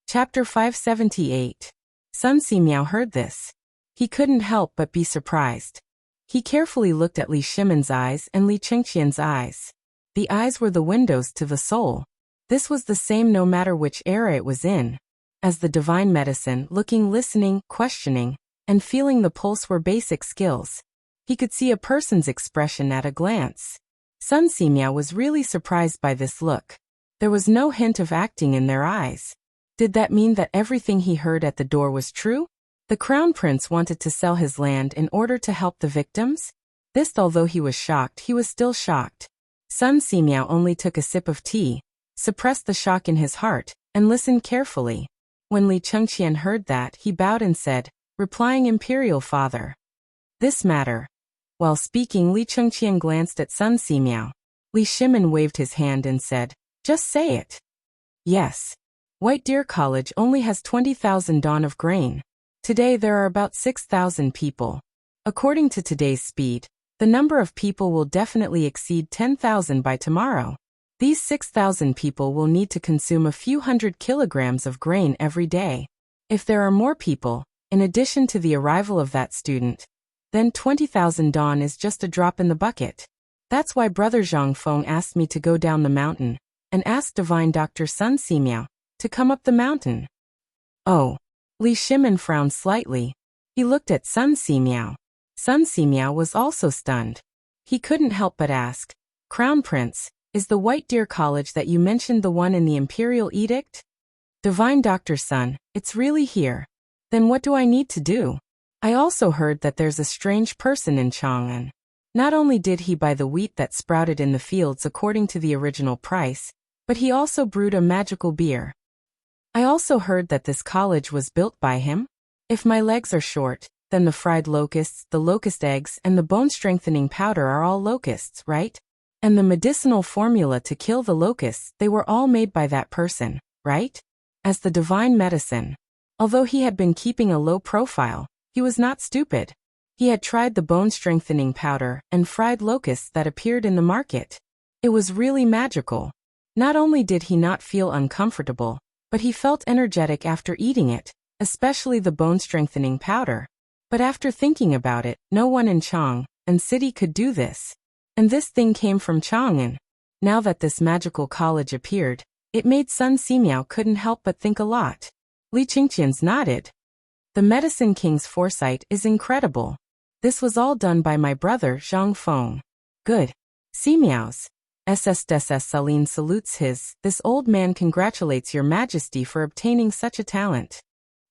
Chapter 578. Sun Simiao heard this. He couldn't help but be surprised. He carefully looked at Li Shimon's eyes and Li Chengqian's eyes. The eyes were the windows to the soul. This was the same no matter which era it was in. As the divine medicine, looking, listening, questioning, and feeling the pulse were basic skills. He could see a person's expression at a glance. Sun Simiao was really surprised by this look. There was no hint of acting in their eyes. Did that mean that everything he heard at the door was true? The crown prince wanted to sell his land in order to help the victims? This, although he was shocked, he was still shocked. Sun Simiao only took a sip of tea, suppressed the shock in his heart, and listened carefully. When Li Chengqian heard that, he bowed and said, replying, Imperial Father. This matter. While speaking, Li Chengqian glanced at Sun Simiao. Li Shimin waved his hand and said, just say it. Yes. White Deer College only has 20,000 dawn of grain. Today there are about 6,000 people. According to today's speed, the number of people will definitely exceed 10,000 by tomorrow. These 6,000 people will need to consume a few hundred kilograms of grain every day. If there are more people, in addition to the arrival of that student, then 20,000 dawn is just a drop in the bucket. That's why Brother Zhang Feng asked me to go down the mountain, and asked Divine Dr. Sun Simiao to come up the mountain. Oh. Li Shimin frowned slightly. He looked at Sun Simiao. Sun Simiao was also stunned. He couldn't help but ask, Crown Prince, is the White Deer College that you mentioned the one in the Imperial Edict? Divine Dr. Sun, it's really here. Then what do I need to do? I also heard that there's a strange person in Chang'an. Not only did he buy the wheat that sprouted in the fields according to the original price, but he also brewed a magical beer. I also heard that this college was built by him. If my legs are short, then the fried locusts, the locust eggs, and the bone-strengthening powder are all locusts, right? And the medicinal formula to kill the locusts, they were all made by that person, right? As the divine medicine. Although he had been keeping a low profile, he was not stupid. He had tried the bone-strengthening powder and fried locusts that appeared in the market. It was really magical. Not only did he not feel uncomfortable, but he felt energetic after eating it, especially the bone-strengthening powder. But after thinking about it, no one in Chang'an city could do this. And this thing came from Chang'an. Now that this magical college appeared, it made Sun Simiao couldn't help but think a lot. Li Chengqian nodded. The Medicine King's foresight is incredible. This was all done by my brother Zhang Feng. Good. Simiao's. SSSS Saline salutes his. This old man congratulates your majesty for obtaining such a talent.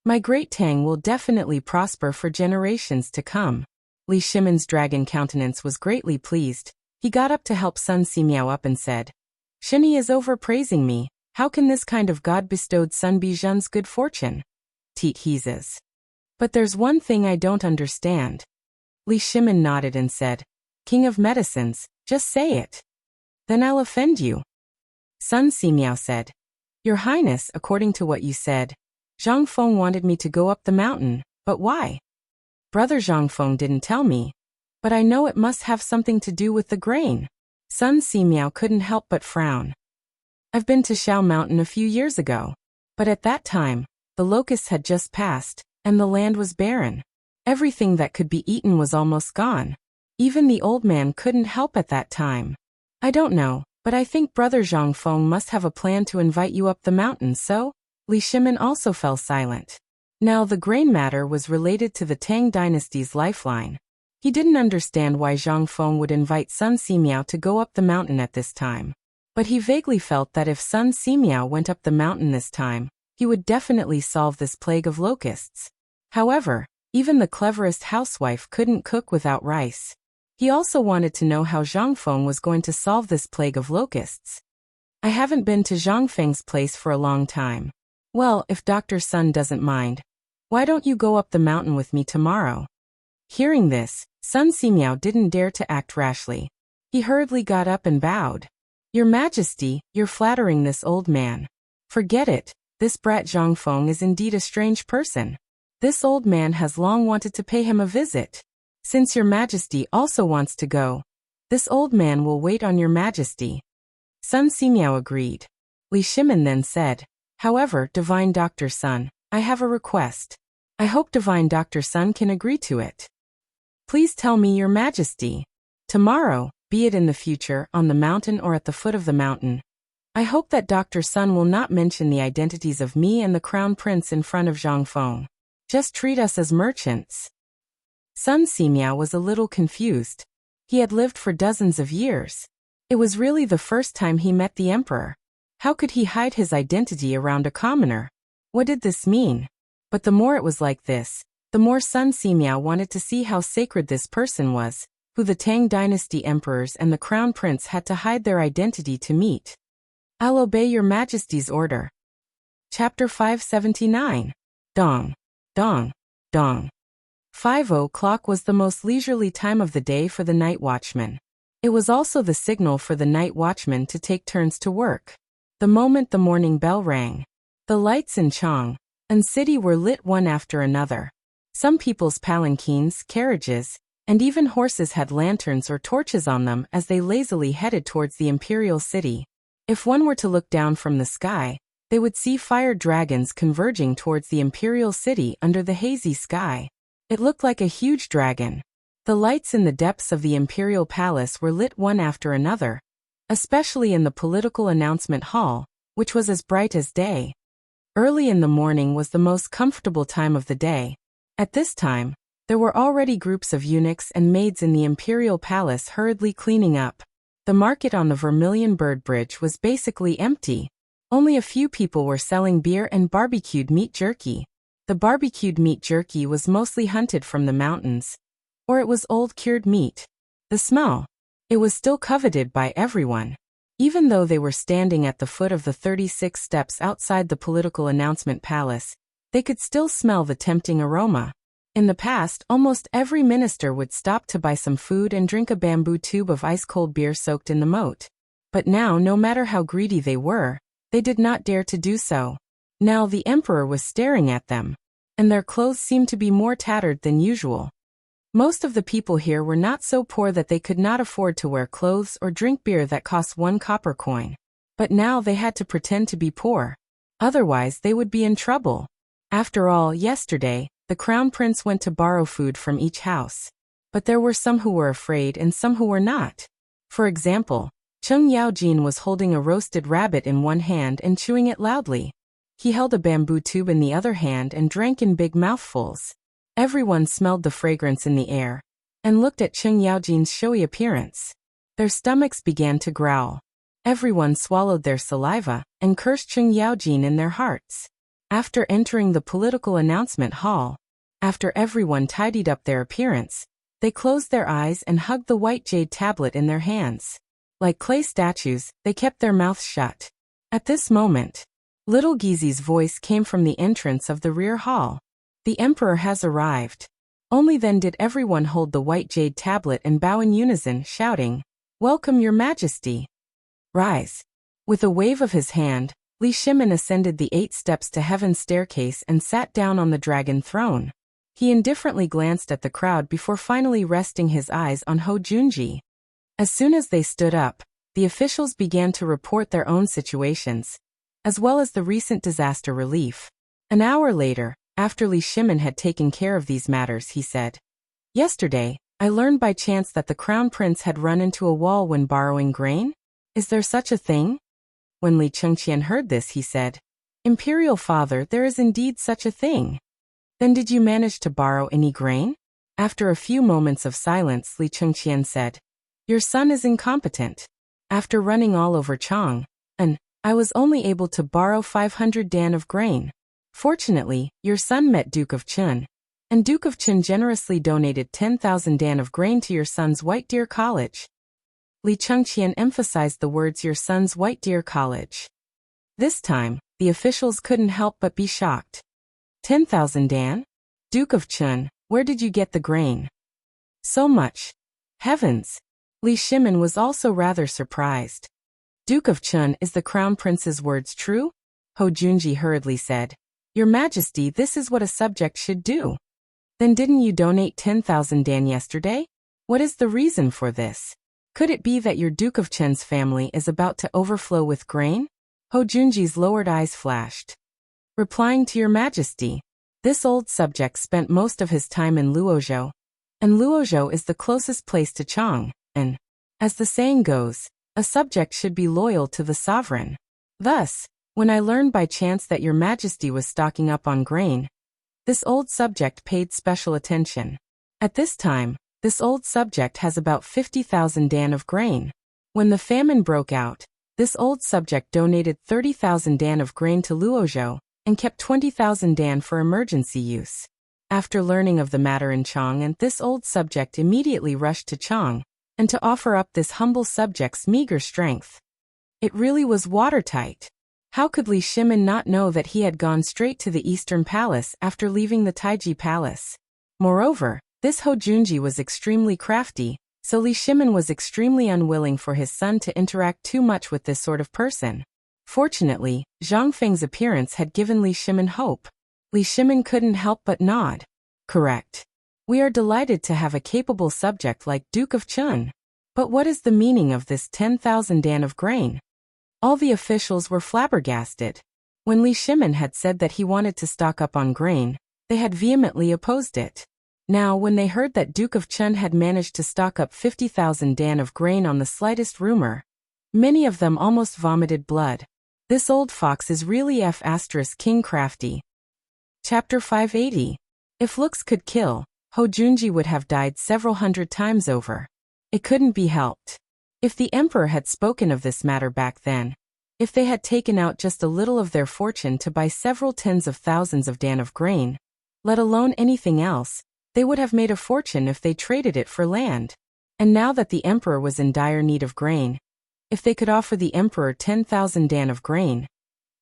My great Tang will definitely prosper for generations to come. Li Shimin's dragon countenance was greatly pleased. He got up to help Sun Simiao up and said, Shini is overpraising me. How can this kind of God-bestowed Sun be Zhen's good fortune? Teet heezes. But there's one thing I don't understand. Li Shimin nodded and said, King of Medicines, just say it. Then I'll offend you. Sun Simiao said, Your Highness, according to what you said, Zhang Feng wanted me to go up the mountain, but why? Brother Zhang Feng didn't tell me, but I know it must have something to do with the grain. Sun Simiao couldn't help but frown. I've been to Shao Mountain a few years ago, but at that time, the locusts had just passed, and the land was barren. Everything that could be eaten was almost gone. Even the old man couldn't help at that time. I don't know, but I think Brother Zhang Feng must have a plan to invite you up the mountain, so? Li Shimin also fell silent. Now the grain matter was related to the Tang dynasty's lifeline. He didn't understand why Zhang Feng would invite Sun Simiao to go up the mountain at this time. But he vaguely felt that if Sun Simiao went up the mountain this time, he would definitely solve this plague of locusts. However, even the cleverest housewife couldn't cook without rice. He also wanted to know how Zhang Feng was going to solve this plague of locusts. I haven't been to Zhang Feng's place for a long time. Well, if Dr. Sun doesn't mind, why don't you go up the mountain with me tomorrow? Hearing this, Sun Simiao didn't dare to act rashly. He hurriedly got up and bowed. Your Majesty, you're flattering this old man. Forget it, this brat Zhang Feng is indeed a strange person. This old man has long wanted to pay him a visit. Since your Majesty also wants to go, this old man will wait on your Majesty. Sun Simiao agreed. Li Shimin then said, However, Divine Dr. Sun, I have a request. I hope Divine Dr. Sun can agree to it. Please tell me, your Majesty. Tomorrow, be it in the future, on the mountain or at the foot of the mountain, I hope that Dr. Sun will not mention the identities of me and the Crown Prince in front of Zhang Feng. Just treat us as merchants. Sun Simiao was a little confused. He had lived for dozens of years. It was really the first time he met the emperor. How could he hide his identity around a commoner? What did this mean? But the more it was like this, the more Sun Simiao wanted to see how sacred this person was, who the Tang dynasty emperors and the crown prince had to hide their identity to meet. I'll obey your majesty's order. Chapter 579. Dong. Dong. Dong. 5 o'clock was the most leisurely time of the day for the night watchman. It was also the signal for the night watchman to take turns to work. The moment the morning bell rang, the lights in Chang'an City were lit one after another. Some people's palanquins, carriages, and even horses had lanterns or torches on them as they lazily headed towards the imperial city. If one were to look down from the sky, they would see fire dragons converging towards the imperial city under the hazy sky. It looked like a huge dragon. The lights in the depths of the imperial palace were lit one after another, especially in the political announcement hall, which was as bright as day. Early in the morning was the most comfortable time of the day. At this time, there were already groups of eunuchs and maids in the imperial palace hurriedly cleaning up. The market on the Vermilion Bird Bridge was basically empty. Only a few people were selling beer and barbecued meat jerky. The barbecued meat jerky was mostly hunted from the mountains, or it was old cured meat. The smell. It was still coveted by everyone. Even though they were standing at the foot of the 36 steps outside the political announcement palace, they could still smell the tempting aroma. In the past, almost every minister would stop to buy some food and drink a bamboo tube of ice-cold beer soaked in the moat. But now, no matter how greedy they were, they did not dare to do so. Now the emperor was staring at them, and their clothes seemed to be more tattered than usual. Most of the people here were not so poor that they could not afford to wear clothes or drink beer that cost 1 copper coin. But now they had to pretend to be poor. Otherwise they would be in trouble. After all, yesterday, the crown prince went to borrow food from each house. But there were some who were afraid and some who were not. For example, Cheng Yaojin was holding a roasted rabbit in one hand and chewing it loudly. He held a bamboo tube in the other hand and drank in big mouthfuls. Everyone smelled the fragrance in the air and looked at Cheng Yaojin's showy appearance. Their stomachs began to growl. Everyone swallowed their saliva and cursed Cheng Yaojin in their hearts. After entering the political announcement hall, after everyone tidied up their appearance, they closed their eyes and hugged the white jade tablet in their hands. Like clay statues, they kept their mouths shut. At this moment, Little Gizi's voice came from the entrance of the rear hall. The emperor has arrived. Only then did everyone hold the white jade tablet and bow in unison, shouting, "Welcome, your majesty." Rise. With a wave of his hand, Li Shimin ascended the 8 steps to heaven's staircase and sat down on the dragon throne. He indifferently glanced at the crowd before finally resting his eyes on Ho Junji. As soon as they stood up, the officials began to report their own situations, as well as the recent disaster relief. An hour later, after Li Shimin had taken care of these matters, he said, "Yesterday, I learned by chance that the crown prince had run into a wall when borrowing grain. Is there such a thing?" When Li Chengqian heard this, he said, "Imperial father, there is indeed such a thing." "Then did you manage to borrow any grain?" After a few moments of silence, Li Chengqian said, "Your son is incompetent. After running all over Chang'an, I was only able to borrow 500 dan of grain. Fortunately, your son met Duke of Chun, and Duke of Chun generously donated 10,000 dan of grain to your son's White Deer College." Li Chengqian emphasized the words "your son's White Deer College." This time, the officials couldn't help but be shocked. 10,000 dan? Duke of Chun, where did you get the grain? So much. Heavens! Li Shimin was also rather surprised. "Duke of Chun, is the crown prince's words true?" Ho Junji hurriedly said, "Your majesty, this is what a subject should do." "Then didn't you donate 10,000 dan yesterday? What is the reason for this? Could it be that your Duke of Chun's family is about to overflow with grain?" Ho Junji's lowered eyes flashed. Replying to your majesty, this old subject spent most of his time in Luozhou, and Luozhou is the closest place to Chang'an, and, as the saying goes, a subject should be loyal to the sovereign. Thus, when I learned by chance that your majesty was stocking up on grain, This old subject paid special attention. At this time, this old subject has about 50,000 dan of grain. When the famine broke out, this old subject donated 30,000 dan of grain to Luozhou and kept 20,000 dan for emergency use. After learning of the matter in Chang, and this old subject immediately rushed to Chang and to offer up this humble subject's meager strength. It really was watertight. How could Li Shimin not know that he had gone straight to the Eastern Palace after leaving the Taiji Palace? Moreover, this Ho Junji was extremely crafty, so Li Shimin was extremely unwilling for his son to interact too much with this sort of person. Fortunately, Zhang Feng's appearance had given Li Shimin hope. Li Shimin couldn't help but nod. Correct. We are delighted to have a capable subject like Duke of Chun. But what is the meaning of this 10,000 dan of grain? All the officials were flabbergasted. When Li Shimin had said that he wanted to stock up on grain, they had vehemently opposed it. Now, when they heard that Duke of Chun had managed to stock up 50,000 dan of grain on the slightest rumor, many of them almost vomited blood. This old fox is really King crafty. Chapter 580. If looks could kill, Ho Junji would have died several hundred times over. It couldn't be helped. If the emperor had spoken of this matter back then, if they had taken out just a little of their fortune to buy several tens of thousands of dan of grain, let alone anything else, they would have made a fortune if they traded it for land. And now that the emperor was in dire need of grain, if they could offer the emperor 10,000 dan of grain,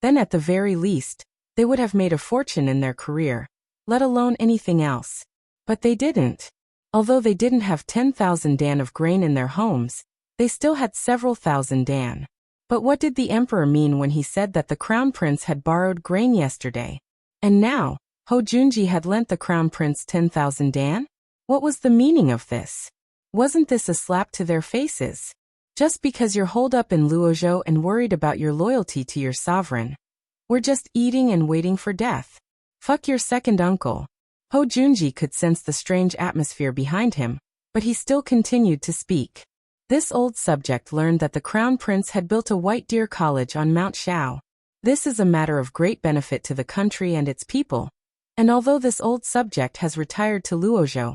then at the very least, they would have made a fortune in their career, let alone anything else. But they didn't. Although they didn't have 10,000 dan of grain in their homes, they still had several thousand dan. But what did the emperor mean when he said that the crown prince had borrowed grain yesterday? And now, Ho Junji had lent the crown prince 10,000 dan? What was the meaning of this? Wasn't this a slap to their faces? Just because you're holed up in Luozhou and worried about your loyalty to your sovereign. We're just eating and waiting for death. Fuck your second uncle. Ho Junji could sense the strange atmosphere behind him, but he still continued to speak. This old subject learned that the crown prince had built a White Deer College on Mount Shao. This is a matter of great benefit to the country and its people. And although this old subject has retired to Luozhou,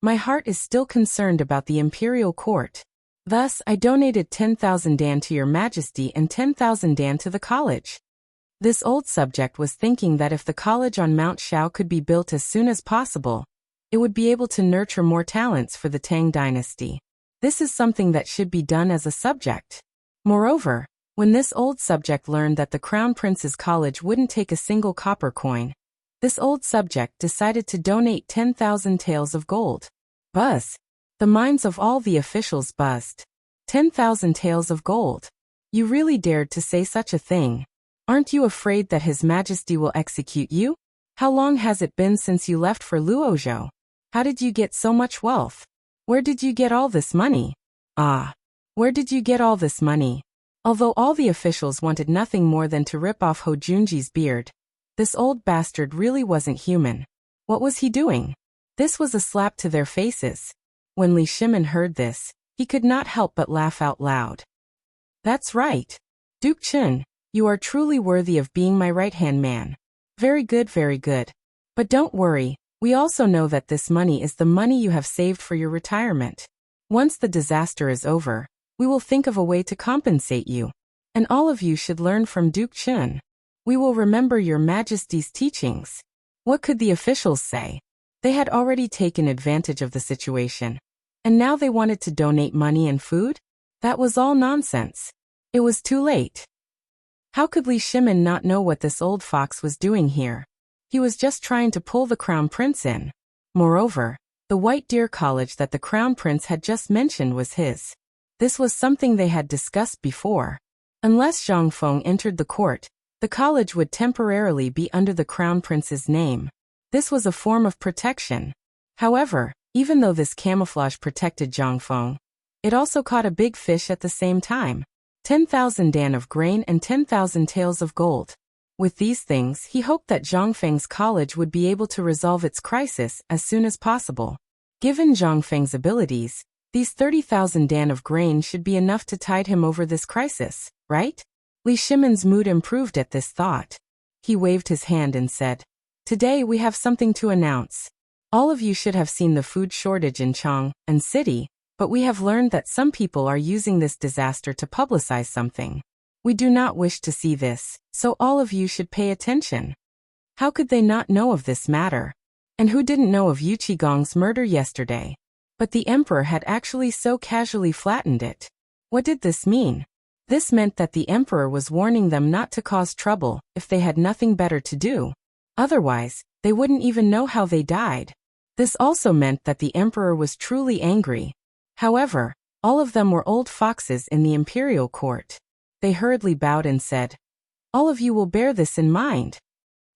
my heart is still concerned about the imperial court. Thus, I donated 10,000 dan to your majesty and 10,000 dan to the college. This old subject was thinking that if the college on Mount Shao could be built as soon as possible, it would be able to nurture more talents for the Tang dynasty. This is something that should be done as a subject. Moreover, when this old subject learned that the crown prince's college wouldn't take a single copper coin, this old subject decided to donate 10,000 taels of gold. Buzz. The minds of all the officials buzzed. 10,000 taels of gold. You really dared to say such a thing. Aren't you afraid that His Majesty will execute you? How long has it been since you left for Luozhou? How did you get so much wealth? Where did you get all this money? Where did you get all this money? Although all the officials wanted nothing more than to rip off Ho Junji's beard, this old bastard really wasn't human. What was he doing? This was a slap to their faces. When Li Shimin heard this, he could not help but laugh out loud. That's right. Duke Chun, you are truly worthy of being my right-hand man. Very good, very good. But don't worry, we also know that this money is the money you have saved for your retirement. Once the disaster is over, we will think of a way to compensate you. And all of you should learn from Duke Chun. We will remember your Majesty's teachings. What could the officials say? They had already taken advantage of the situation. And now they wanted to donate money and food? That was all nonsense. It was too late. How could Li Shimin not know what this old fox was doing here? He was just trying to pull the crown prince in. Moreover, the White Deer College that the crown prince had just mentioned was his. This was something they had discussed before. Unless Zhang Feng entered the court, the college would temporarily be under the crown prince's name. This was a form of protection. However, even though this camouflage protected Zhang Feng, it also caught a big fish at the same time. 10,000 dan of grain and 10,000 taels of gold. With these things, he hoped that Zhang Feng's college would be able to resolve its crisis as soon as possible. Given Zhang Feng's abilities, these 30,000 dan of grain should be enough to tide him over this crisis, right? Li Shimin's mood improved at this thought. He waved his hand and said, Today we have something to announce. All of you should have seen the food shortage in Chang and city, but we have learned that some people are using this disaster to publicize something. We do not wish to see this, so all of you should pay attention. How could they not know of this matter? And who didn't know of Yu Qigong's murder yesterday? But the emperor had actually so casually flattened it. What did this mean? This meant that the emperor was warning them not to cause trouble if they had nothing better to do. Otherwise, they wouldn't even know how they died. This also meant that the emperor was truly angry. However, all of them were old foxes in the imperial court. They hurriedly bowed and said, "All of you will bear this in mind."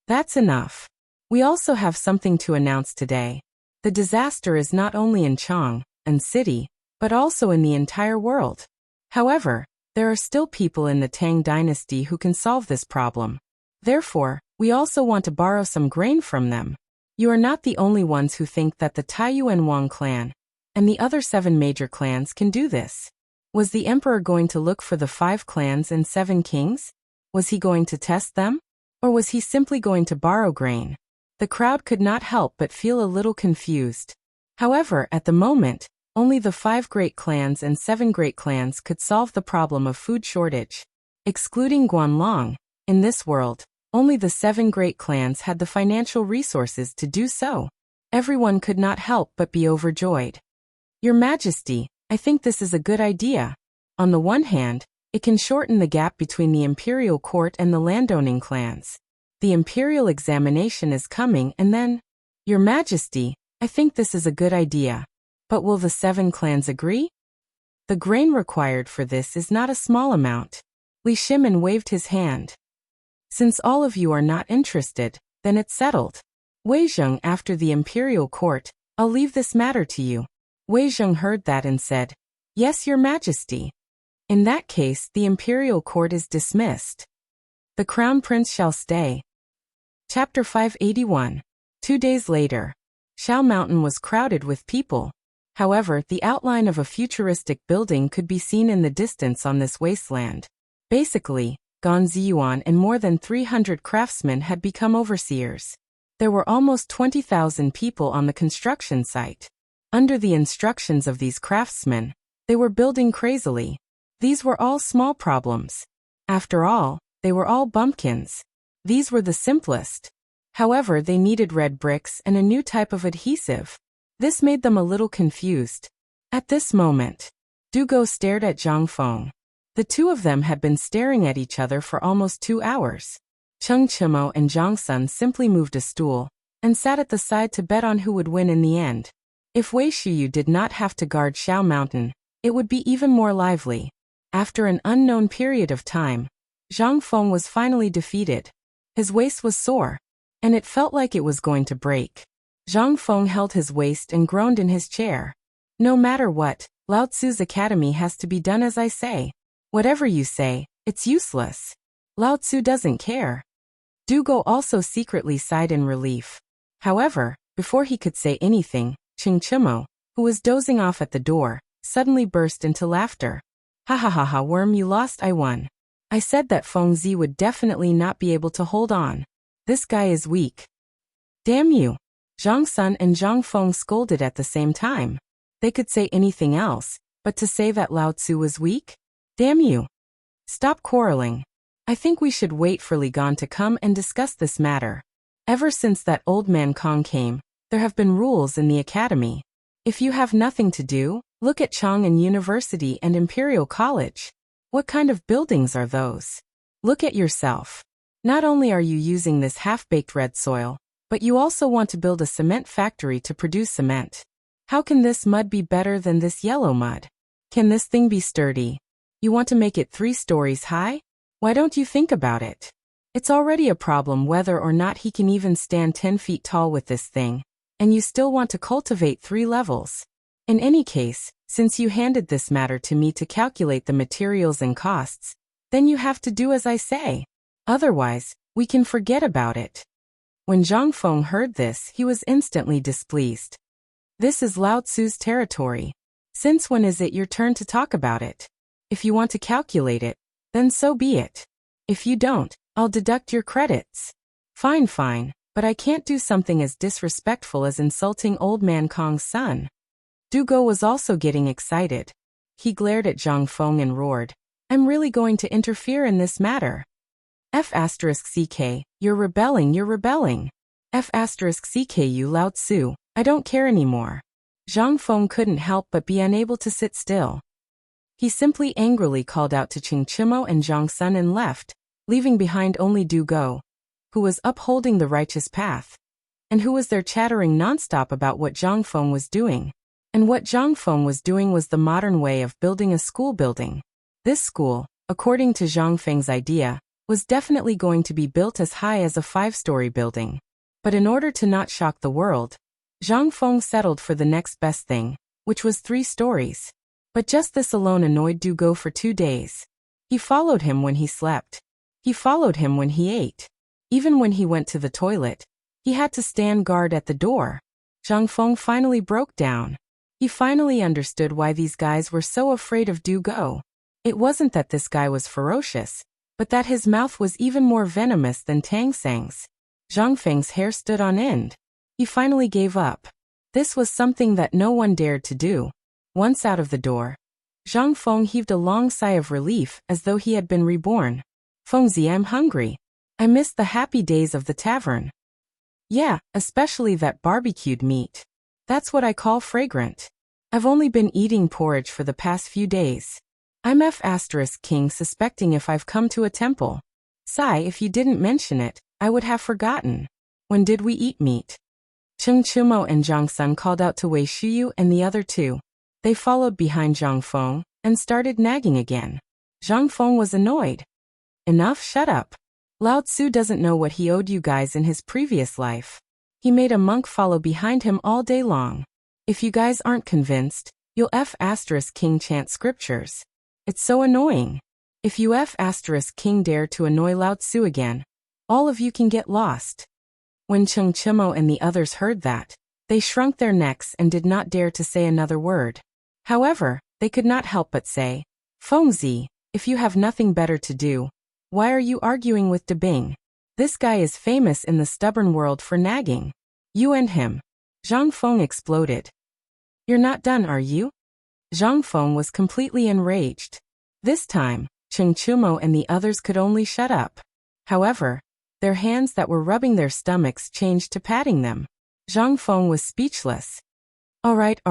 That's enough. We also have something to announce today. The disaster is not only in Chang and city, but also in the entire world. However, there are still people in the Tang dynasty who can solve this problem. Therefore, we also want to borrow some grain from them. You are not the only ones who think that the Taiyuan Wang clan and the other 7 major clans can do this. Was the emperor going to look for the 5 clans and 7 kings? Was he going to test them? Or was he simply going to borrow grain? The crowd could not help but feel a little confused. However, at the moment, only the 5 great clans and 7 great clans could solve the problem of food shortage. Excluding Guanlong, in this world, only the 7 great clans had the financial resources to do so. Everyone could not help but be overjoyed. Your Majesty, I think this is a good idea. On the one hand, it can shorten the gap between the imperial court and the landowning clans. The imperial examination is coming and then, Your Majesty, I think this is a good idea. But will the 7 clans agree? The grain required for this is not a small amount. Li Shimin waved his hand. Since all of you are not interested, then it's settled. Wei Zheng, after the imperial court, I'll leave this matter to you. Wei Zheng heard that and said, "Yes, Your Majesty." In that case, the imperial court is dismissed. The crown prince shall stay. Chapter 581. 2 days later. Shao Mountain was crowded with people. However, the outline of a futuristic building could be seen in the distance on this wasteland. Basically, Gan Ziyuan and more than 300 craftsmen had become overseers. There were almost 20,000 people on the construction site. Under the instructions of these craftsmen, they were building crazily. These were all small problems. After all, they were all bumpkins. These were the simplest. However, they needed red bricks and a new type of adhesive. This made them a little confused. At this moment, Dugo stared at Zhang Feng. The two of them had been staring at each other for almost 2 hours. Cheng Chimo and Zhang Sun simply moved a stool and sat at the side to bet on who would win in the end. If Wei Shiyu did not have to guard Shao Mountain, it would be even more lively. After an unknown period of time, Zhang Feng was finally defeated. His waist was sore, and it felt like it was going to break. Zhang Feng held his waist and groaned in his chair. No matter what, Lao Tzu's academy has to be done as I say. Whatever you say, it's useless. Lao Tzu doesn't care. Dugo also secretly sighed in relief. However, before he could say anything, Cheng Chimo, who was dozing off at the door, suddenly burst into laughter. Ha ha ha ha, worm, you lost, I won. I said that Feng Zi would definitely not be able to hold on. This guy is weak. Damn you. Zhang Sun and Zhang Feng scolded at the same time. They could say anything else, but to say that Lao Tzu was weak? Damn you. Stop quarreling. I think we should wait for Li Gan to come and discuss this matter. Ever since that old man Kong came, there have been rules in the academy. If you have nothing to do, look at Chang'an University and Imperial College. What kind of buildings are those? Look at yourself. Not only are you using this half-baked red soil, but you also want to build a cement factory to produce cement. How can this mud be better than this yellow mud? Can this thing be sturdy? You want to make it 3 stories high? Why don't you think about it? It's already a problem whether or not he can even stand 10 feet tall with this thing, and you still want to cultivate 3 levels. In any case, since you handed this matter to me to calculate the materials and costs, then you have to do as I say. Otherwise, we can forget about it. When Zhang Feng heard this, he was instantly displeased. This is Lao Tzu's territory. Since when is it your turn to talk about it? If you want to calculate it, then so be it. If you don't, I'll deduct your credits. Fine, but but I can't do something as disrespectful as insulting old man Kong's son. Du Go was also getting excited. He glared at Zhang Feng and roared, I'm really going to interfere in this matter. F***ck, you're rebelling. F***ck you Lao Tzu, I don't care anymore. Zhang Feng couldn't help but be unable to sit still. He simply angrily called out to Qing Chimo and Zhang Sun and left, leaving behind only Du Go, who was upholding the righteous path, and who was there chattering nonstop about what Zhang Feng was doing. And what Zhang Feng was doing was the modern way of building a school building. This school, according to Zhang Feng's idea, was definitely going to be built as high as a 5-story building. But in order to not shock the world, Zhang Feng settled for the next best thing, which was 3 stories. But just this alone annoyed Du Go for 2 days. He followed him when he slept. He followed him when he ate. Even when he went to the toilet, he had to stand guard at the door. Zhang Feng finally broke down. He finally understood why these guys were so afraid of Du Go. It wasn't that this guy was ferocious, but that his mouth was even more venomous than Tang Sang's. Zhang Feng's hair stood on end. He finally gave up. This was something that no one dared to do. Once out of the door, Zhang Feng heaved a long sigh of relief as though he had been reborn. Fengzi, I'm hungry. I miss the happy days of the tavern. Yeah, especially that barbecued meat. That's what I call fragrant. I've only been eating porridge for the past few days. I'm F***king suspecting if I've come to a temple. Sigh, if you didn't mention it, I would have forgotten. When did we eat meat? Qing Chimo and Zhang Sun called out to Wei Shiyu and the other 2. They followed behind Zhang Feng and started nagging again. Zhang Feng was annoyed. Enough, shut up. Lao Tzu doesn't know what he owed you guys in his previous life. He made a monk follow behind him all day long. If you guys aren't convinced, you'll F***king chant scriptures. It's so annoying. If you F***king dare to annoy Lao Tzu again, all of you can get lost. When Qing Chimo and the others heard that, they shrunk their necks and did not dare to say another word. However, they could not help but say, Fengzi, if you have nothing better to do, why are you arguing with De Bing? This guy is famous in the stubborn world for nagging. You and him. Zhang Feng exploded. You're not done, are you? Zhang Feng was completely enraged. This time, Qing Chimo and the others could only shut up. However, their hands that were rubbing their stomachs changed to patting them. Zhang Feng was speechless. All right.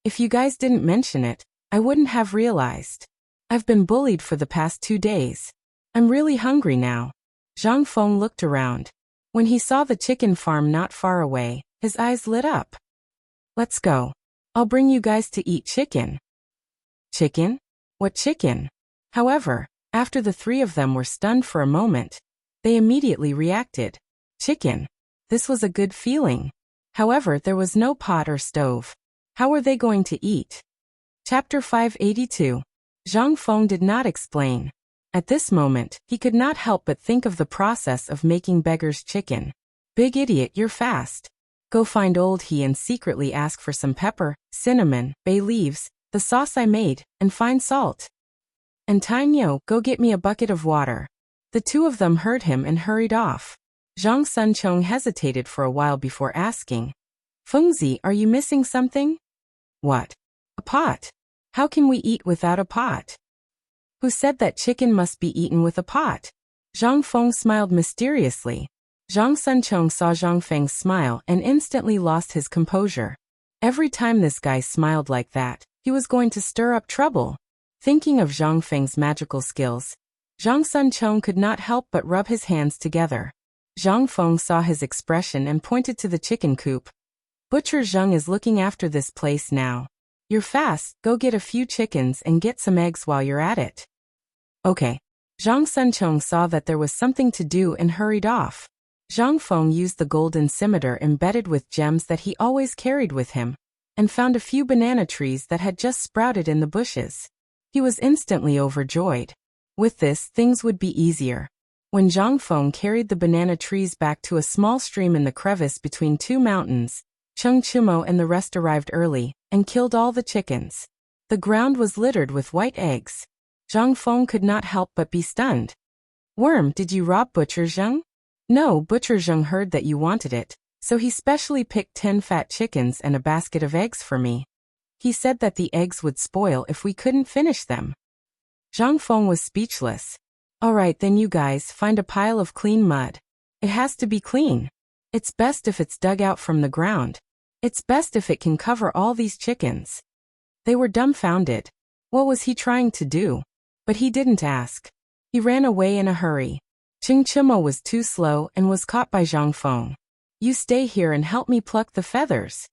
If you guys didn't mention it, I wouldn't have realized. I've been bullied for the past 2 days. I'm really hungry now. Zhang Feng looked around. When he saw the chicken farm not far away, his eyes lit up. Let's go. I'll bring you guys to eat chicken. Chicken? What chicken? However, after the 3 of them were stunned for a moment, they immediately reacted. Chicken. This was a good feeling. However, there was no pot or stove. How were they going to eat? Chapter 582. Zhang Feng did not explain. At this moment, he could not help but think of the process of making beggar's chicken. Big idiot, you're fast. Go find old he and secretly ask for some pepper, cinnamon, bay leaves, the sauce I made, and fine salt. And Tainyo, go get me a bucket of water. The 2 of them heard him and hurried off. Zhang Sunchong hesitated for a while before asking, Fengzi, are you missing something? What? A pot? How can we eat without a pot? Who said that chicken must be eaten with a pot? Zhang Feng smiled mysteriously. Zhang Sunchong saw Zhang Feng's smile and instantly lost his composure. Every time this guy smiled like that, he was going to stir up trouble. Thinking of Zhang Feng's magical skills, Zhang Sunchong could not help but rub his hands together. Zhang Feng saw his expression and pointed to the chicken coop. Butcher Zhang is looking after this place now. You're fast, go get a few chickens and get some eggs while you're at it. Okay. Zhang Sunchong saw that there was something to do and hurried off. Zhang Feng used the golden scimitar embedded with gems that he always carried with him, and found a few banana trees that had just sprouted in the bushes. He was instantly overjoyed. With this, things would be easier. When Zhang Feng carried the banana trees back to a small stream in the crevice between 2 mountains, Qing Chimo and the rest arrived early, and killed all the chickens. The ground was littered with white eggs. Zhang Feng could not help but be stunned. Worm, did you rob Butcher Zhang? No, Butcher Zheng heard that you wanted it, so he specially picked 10 fat chickens and a basket of eggs for me. He said that the eggs would spoil if we couldn't finish them. Zhang Feng was speechless. All right, then you guys find a pile of clean mud. It has to be clean. It's best if it's dug out from the ground. It's best if it can cover all these chickens. They were dumbfounded. What was he trying to do? But he didn't ask. He ran away in a hurry. Ching Chimo was too slow and was caught by Zhang Feng. You stay here and help me pluck the feathers.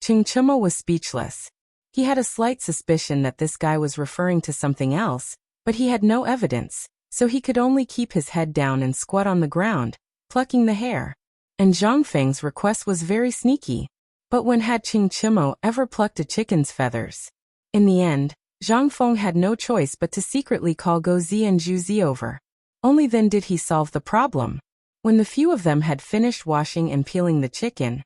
Ching Chimo was speechless. He had a slight suspicion that this guy was referring to something else, but he had no evidence, so he could only keep his head down and squat on the ground, plucking the hair. And Zhang Feng's request was very sneaky. But when had Ching Chimo ever plucked a chicken's feathers? In the end, Zhang Feng had no choice but to secretly call Go Zi and Zhu Zi over. Only then did he solve the problem. When the few of them had finished washing and peeling the chicken,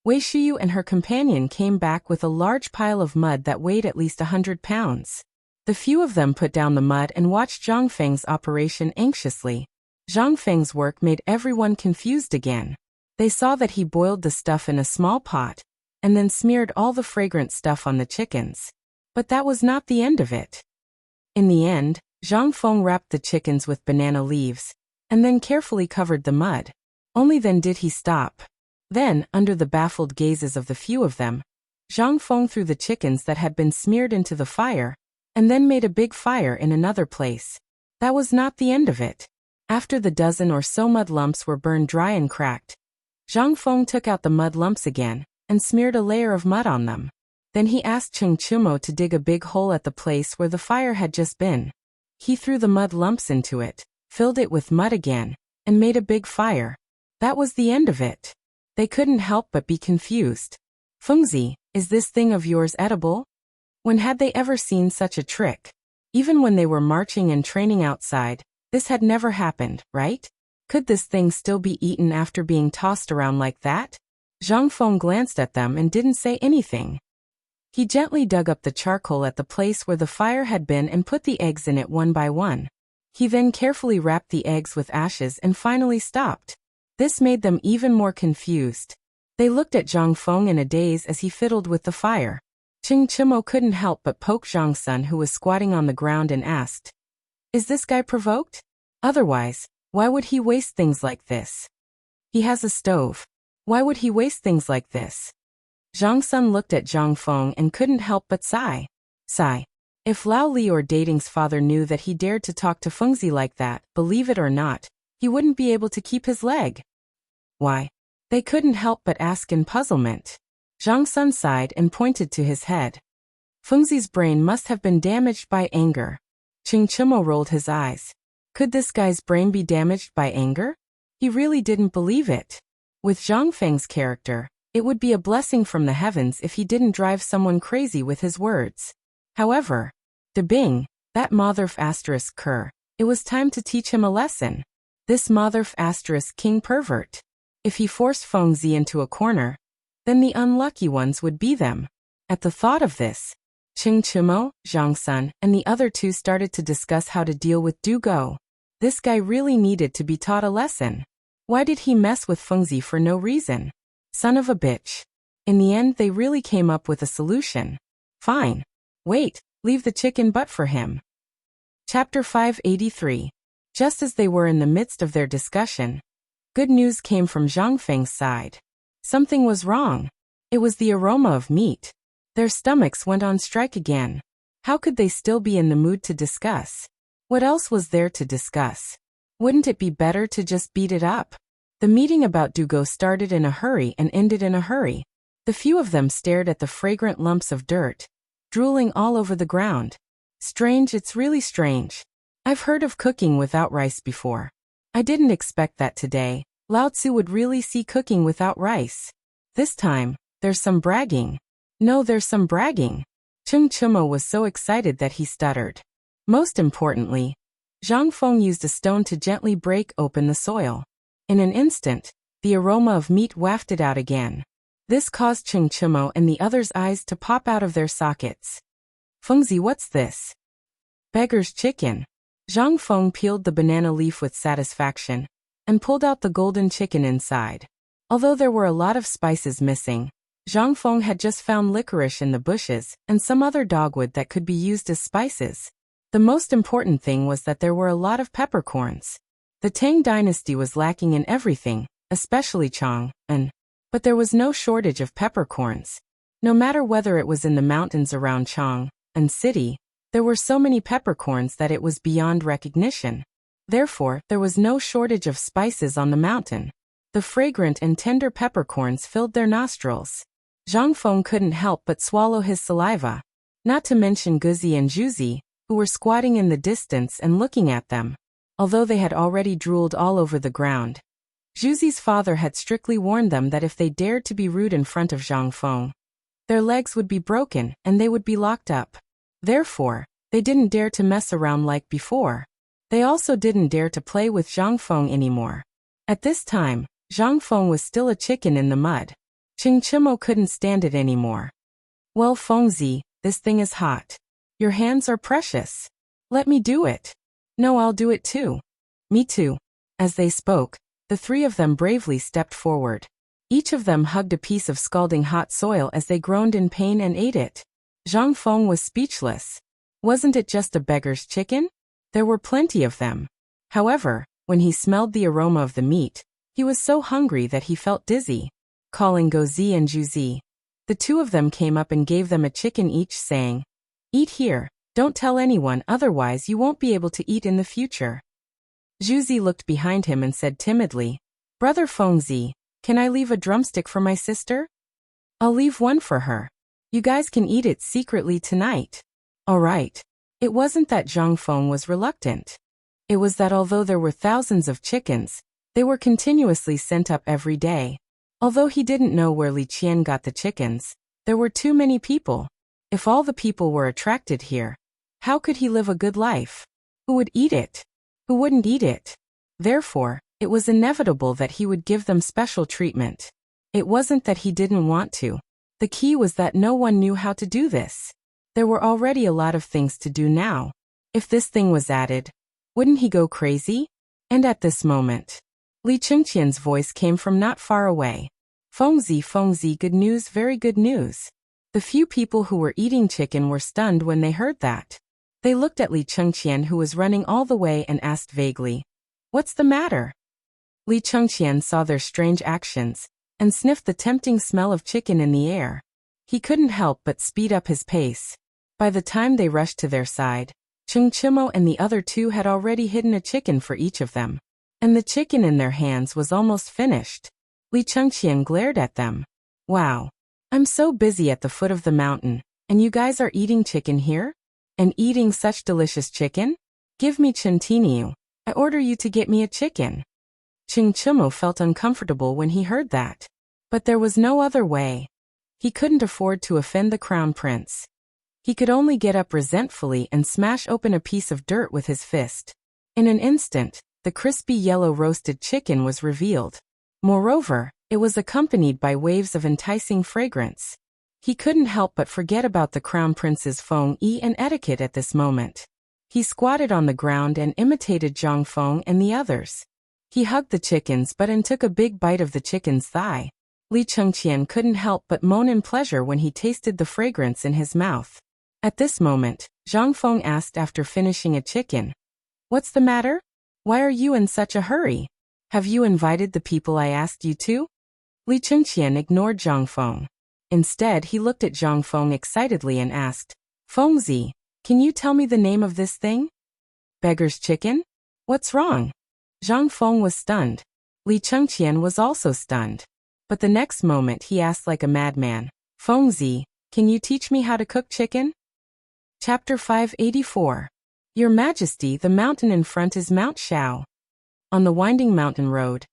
Wei Shiyu and her companion came back with a large pile of mud that weighed at least 100 pounds. The few of them put down the mud and watched Zhang Feng's operation anxiously. Zhang Feng's work made everyone confused again. They saw that he boiled the stuff in a small pot, and then smeared all the fragrant stuff on the chickens. But that was not the end of it. In the end, Zhang Feng wrapped the chickens with banana leaves, and then carefully covered the mud. Only then did he stop. Then, under the baffled gazes of the few of them, Zhang Feng threw the chickens that had been smeared into the fire, and then made a big fire in another place. That was not the end of it. After the dozen or so mud lumps were burned dry and cracked, Zhang Feng took out the mud lumps again, and smeared a layer of mud on them. Then he asked Ching Chimo to dig a big hole at the place where the fire had just been. He threw the mud lumps into it, filled it with mud again, and made a big fire. That was the end of it. They couldn't help but be confused. Fengzi, is this thing of yours edible? When had they ever seen such a trick? Even when they were marching and training outside, this had never happened, right? Could this thing still be eaten after being tossed around like that? Zhang Feng glanced at them and didn't say anything. He gently dug up the charcoal at the place where the fire had been and put the eggs in it one by one. He then carefully wrapped the eggs with ashes and finally stopped. This made them even more confused. They looked at Zhang Feng in a daze as he fiddled with the fire. Ching Chimo couldn't help but poke Zhang Sun, who was squatting on the ground, and asked, "Is this guy provoked? Otherwise, why would he waste things like this? He has a stove. Why would he waste things like this?" Zhang Sun looked at Zhang Feng and couldn't help but sigh. If Lao Li or Dating's father knew that he dared to talk to Fengzi like that, believe it or not, he wouldn't be able to keep his leg. Why? They couldn't help but ask in puzzlement. Zhang Sun sighed and pointed to his head. Fengzi's brain must have been damaged by anger. Ching Chimo rolled his eyes. Could this guy's brain be damaged by anger? He really didn't believe it. With Zhang Feng's character, it would be a blessing from the heavens if he didn't drive someone crazy with his words. However, de Bing, that motherf asterisk cur, it was time to teach him a lesson. This motherf asterisk king pervert. If he forced Fengzi into a corner, then the unlucky ones would be them. At the thought of this, Ching Chimo, Zhang Sun, and the other two started to discuss how to deal with Du Go. This guy really needed to be taught a lesson. Why did he mess with Fengzi for no reason? Son of a bitch. In the end, they really came up with a solution. Fine. Wait, leave the chicken butt for him. Chapter 583. Just as they were in the midst of their discussion, good news came from Zhang Feng's side. Something was wrong. It was the aroma of meat. Their stomachs went on strike again. How could they still be in the mood to discuss? What else was there to discuss? Wouldn't it be better to just beat it up? The meeting about Dugo started in a hurry and ended in a hurry. The few of them stared at the fragrant lumps of dirt, drooling all over the ground. Strange, it's really strange. I've heard of cooking without rice before. I didn't expect that today Lao Tzu would really see cooking without rice. This time, there's some bragging. No, there's some bragging. Ching Chimo was so excited that he stuttered. Most importantly, Zhang Feng used a stone to gently break open the soil. In an instant, the aroma of meat wafted out again. This caused Ching Chimo and the others' eyes to pop out of their sockets. Fengzi, what's this? Beggar's chicken. Zhang Feng peeled the banana leaf with satisfaction, and pulled out the golden chicken inside. Although there were a lot of spices missing, Zhang Feng had just found licorice in the bushes and some other dogwood that could be used as spices. The most important thing was that there were a lot of peppercorns. The Tang dynasty was lacking in everything, especially Chang, but there was no shortage of peppercorns. No matter whether it was in the mountains around Chang and city, there were so many peppercorns that it was beyond recognition. Therefore, there was no shortage of spices on the mountain. The fragrant and tender peppercorns filled their nostrils. Zhang Feng couldn't help but swallow his saliva, not to mention Guzi and Juzi, who were squatting in the distance and looking at them. Although they had already drooled all over the ground, Juzi's father had strictly warned them that if they dared to be rude in front of Zhang Feng, their legs would be broken and they would be locked up. Therefore, they didn't dare to mess around like before. They also didn't dare to play with Zhang Feng anymore. At this time, Zhang Feng was still a chicken in the mud. Qing Chimo couldn't stand it anymore. Well, Fengzi, this thing is hot. Your hands are precious. Let me do it. No, I'll do it too. Me too. As they spoke, the three of them bravely stepped forward. Each of them hugged a piece of scalding hot soil as they groaned in pain and ate it. Zhang Feng was speechless. Wasn't it just a beggar's chicken? There were plenty of them. However, when he smelled the aroma of the meat, he was so hungry that he felt dizzy. Calling Gozi and Juzi, the two of them came up and gave them a chicken each, saying, "Eat here, don't tell anyone, otherwise you won't be able to eat in the future." Juzi looked behind him and said timidly, "Brother Fengzi, can I leave a drumstick for my sister?" "I'll leave one for her. You guys can eat it secretly tonight." "All right." It wasn't that Zhang Feng was reluctant. It was that although there were thousands of chickens, they were continuously sent up every day. Although he didn't know where Li Qian got the chickens, there were too many people. If all the people were attracted here, how could he live a good life? Who would eat it? Who wouldn't eat it? Therefore, it was inevitable that he would give them special treatment. It wasn't that he didn't want to. The key was that no one knew how to do this. There were already a lot of things to do now. If this thing was added, wouldn't he go crazy? And at this moment, Li Chengqian's voice came from not far away. Fengzi, Fengzi, good news, very good news." The few people who were eating chicken were stunned when they heard that. They looked at Li Chengqian, who was running all the way, and asked vaguely, "What's the matter?" Li Chengqian saw their strange actions and sniffed the tempting smell of chicken in the air. He couldn't help but speed up his pace. By the time they rushed to their side, Qing Chimo and the other two had already hidden a chicken for each of them, and the chicken in their hands was almost finished. Li Chengqian glared at them. "Wow. I'm so busy at the foot of the mountain, and you guys are eating chicken here? And eating such delicious chicken? Give me Chintiniu. I order you to get me a chicken." Qing Chimo felt uncomfortable when he heard that. But there was no other way. He couldn't afford to offend the crown prince. He could only get up resentfully and smash open a piece of dirt with his fist. In an instant, the crispy yellow roasted chicken was revealed. Moreover, it was accompanied by waves of enticing fragrance. He couldn't help but forget about the crown prince's feng yi and etiquette at this moment. He squatted on the ground and imitated Zhang Feng and the others. He hugged the chickens and took a big bite of the chicken's thigh. Li Chengqian couldn't help but moan in pleasure when he tasted the fragrance in his mouth. At this moment, Zhang Feng asked after finishing a chicken, "What's the matter? Why are you in such a hurry? Have you invited the people I asked you to?" Li Chengqian ignored Zhang Feng. Instead, he looked at Zhang Feng excitedly and asked, "Fengzi, can you tell me the name of this thing?" "Beggar's chicken? What's wrong?" Zhang Feng was stunned. Li Chengqian was also stunned. But the next moment he asked like a madman, "Fengzi, can you teach me how to cook chicken?" Chapter 584. Your Majesty, the mountain in front is Mount Shao. On the winding mountain road,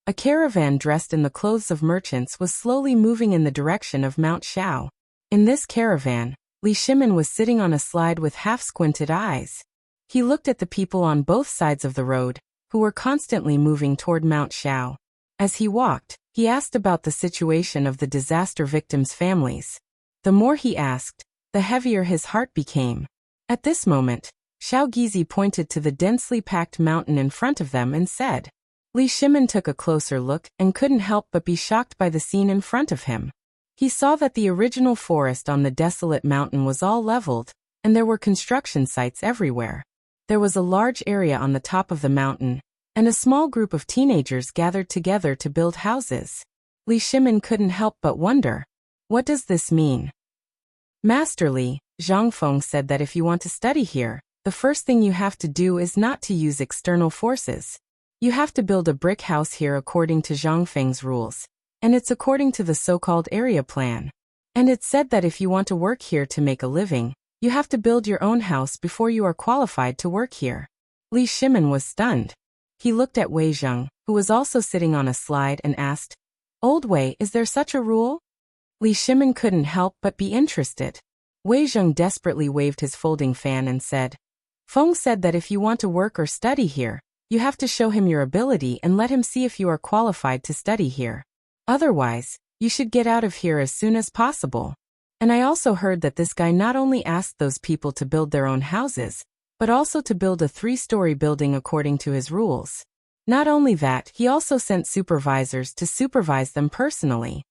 a caravan dressed in the clothes of merchants was slowly moving in the direction of Mount Shao. In this caravan, Li Shimin was sitting on a slide with half-squinted eyes. He looked at the people on both sides of the road, who were constantly moving toward Mount Shao. As he walked, he asked about the situation of the disaster victims' families. The more he asked, the heavier his heart became. At this moment, Xiao Gizi pointed to the densely packed mountain in front of them and said, Li Shimin took a closer look and couldn't help but be shocked by the scene in front of him. He saw that the original forest on the desolate mountain was all leveled, and there were construction sites everywhere. There was a large area on the top of the mountain, and a small group of teenagers gathered together to build houses. Li Shimin couldn't help but wonder, what does this mean? Master Li, Zhangfeng said that if you want to study here, the first thing you have to do is not to use external forces. You have to build a brick house here according to Zhangfeng's rules, and it's according to the so-called area plan. And it's said that if you want to work here to make a living, you have to build your own house before you are qualified to work here. Li Shimin was stunned. He looked at Wei Zheng, who was also sitting on a slide, and asked, "Old Wei, is there such a rule?" Li Shimin couldn't help but be interested. Wei Zheng desperately waved his folding fan and said, "Feng said that if you want to work or study here, you have to show him your ability and let him see if you are qualified to study here. Otherwise, you should get out of here as soon as possible. And I also heard that this guy not only asked those people to build their own houses, but also to build a 3-story building according to his rules. Not only that, he also sent supervisors to supervise them personally."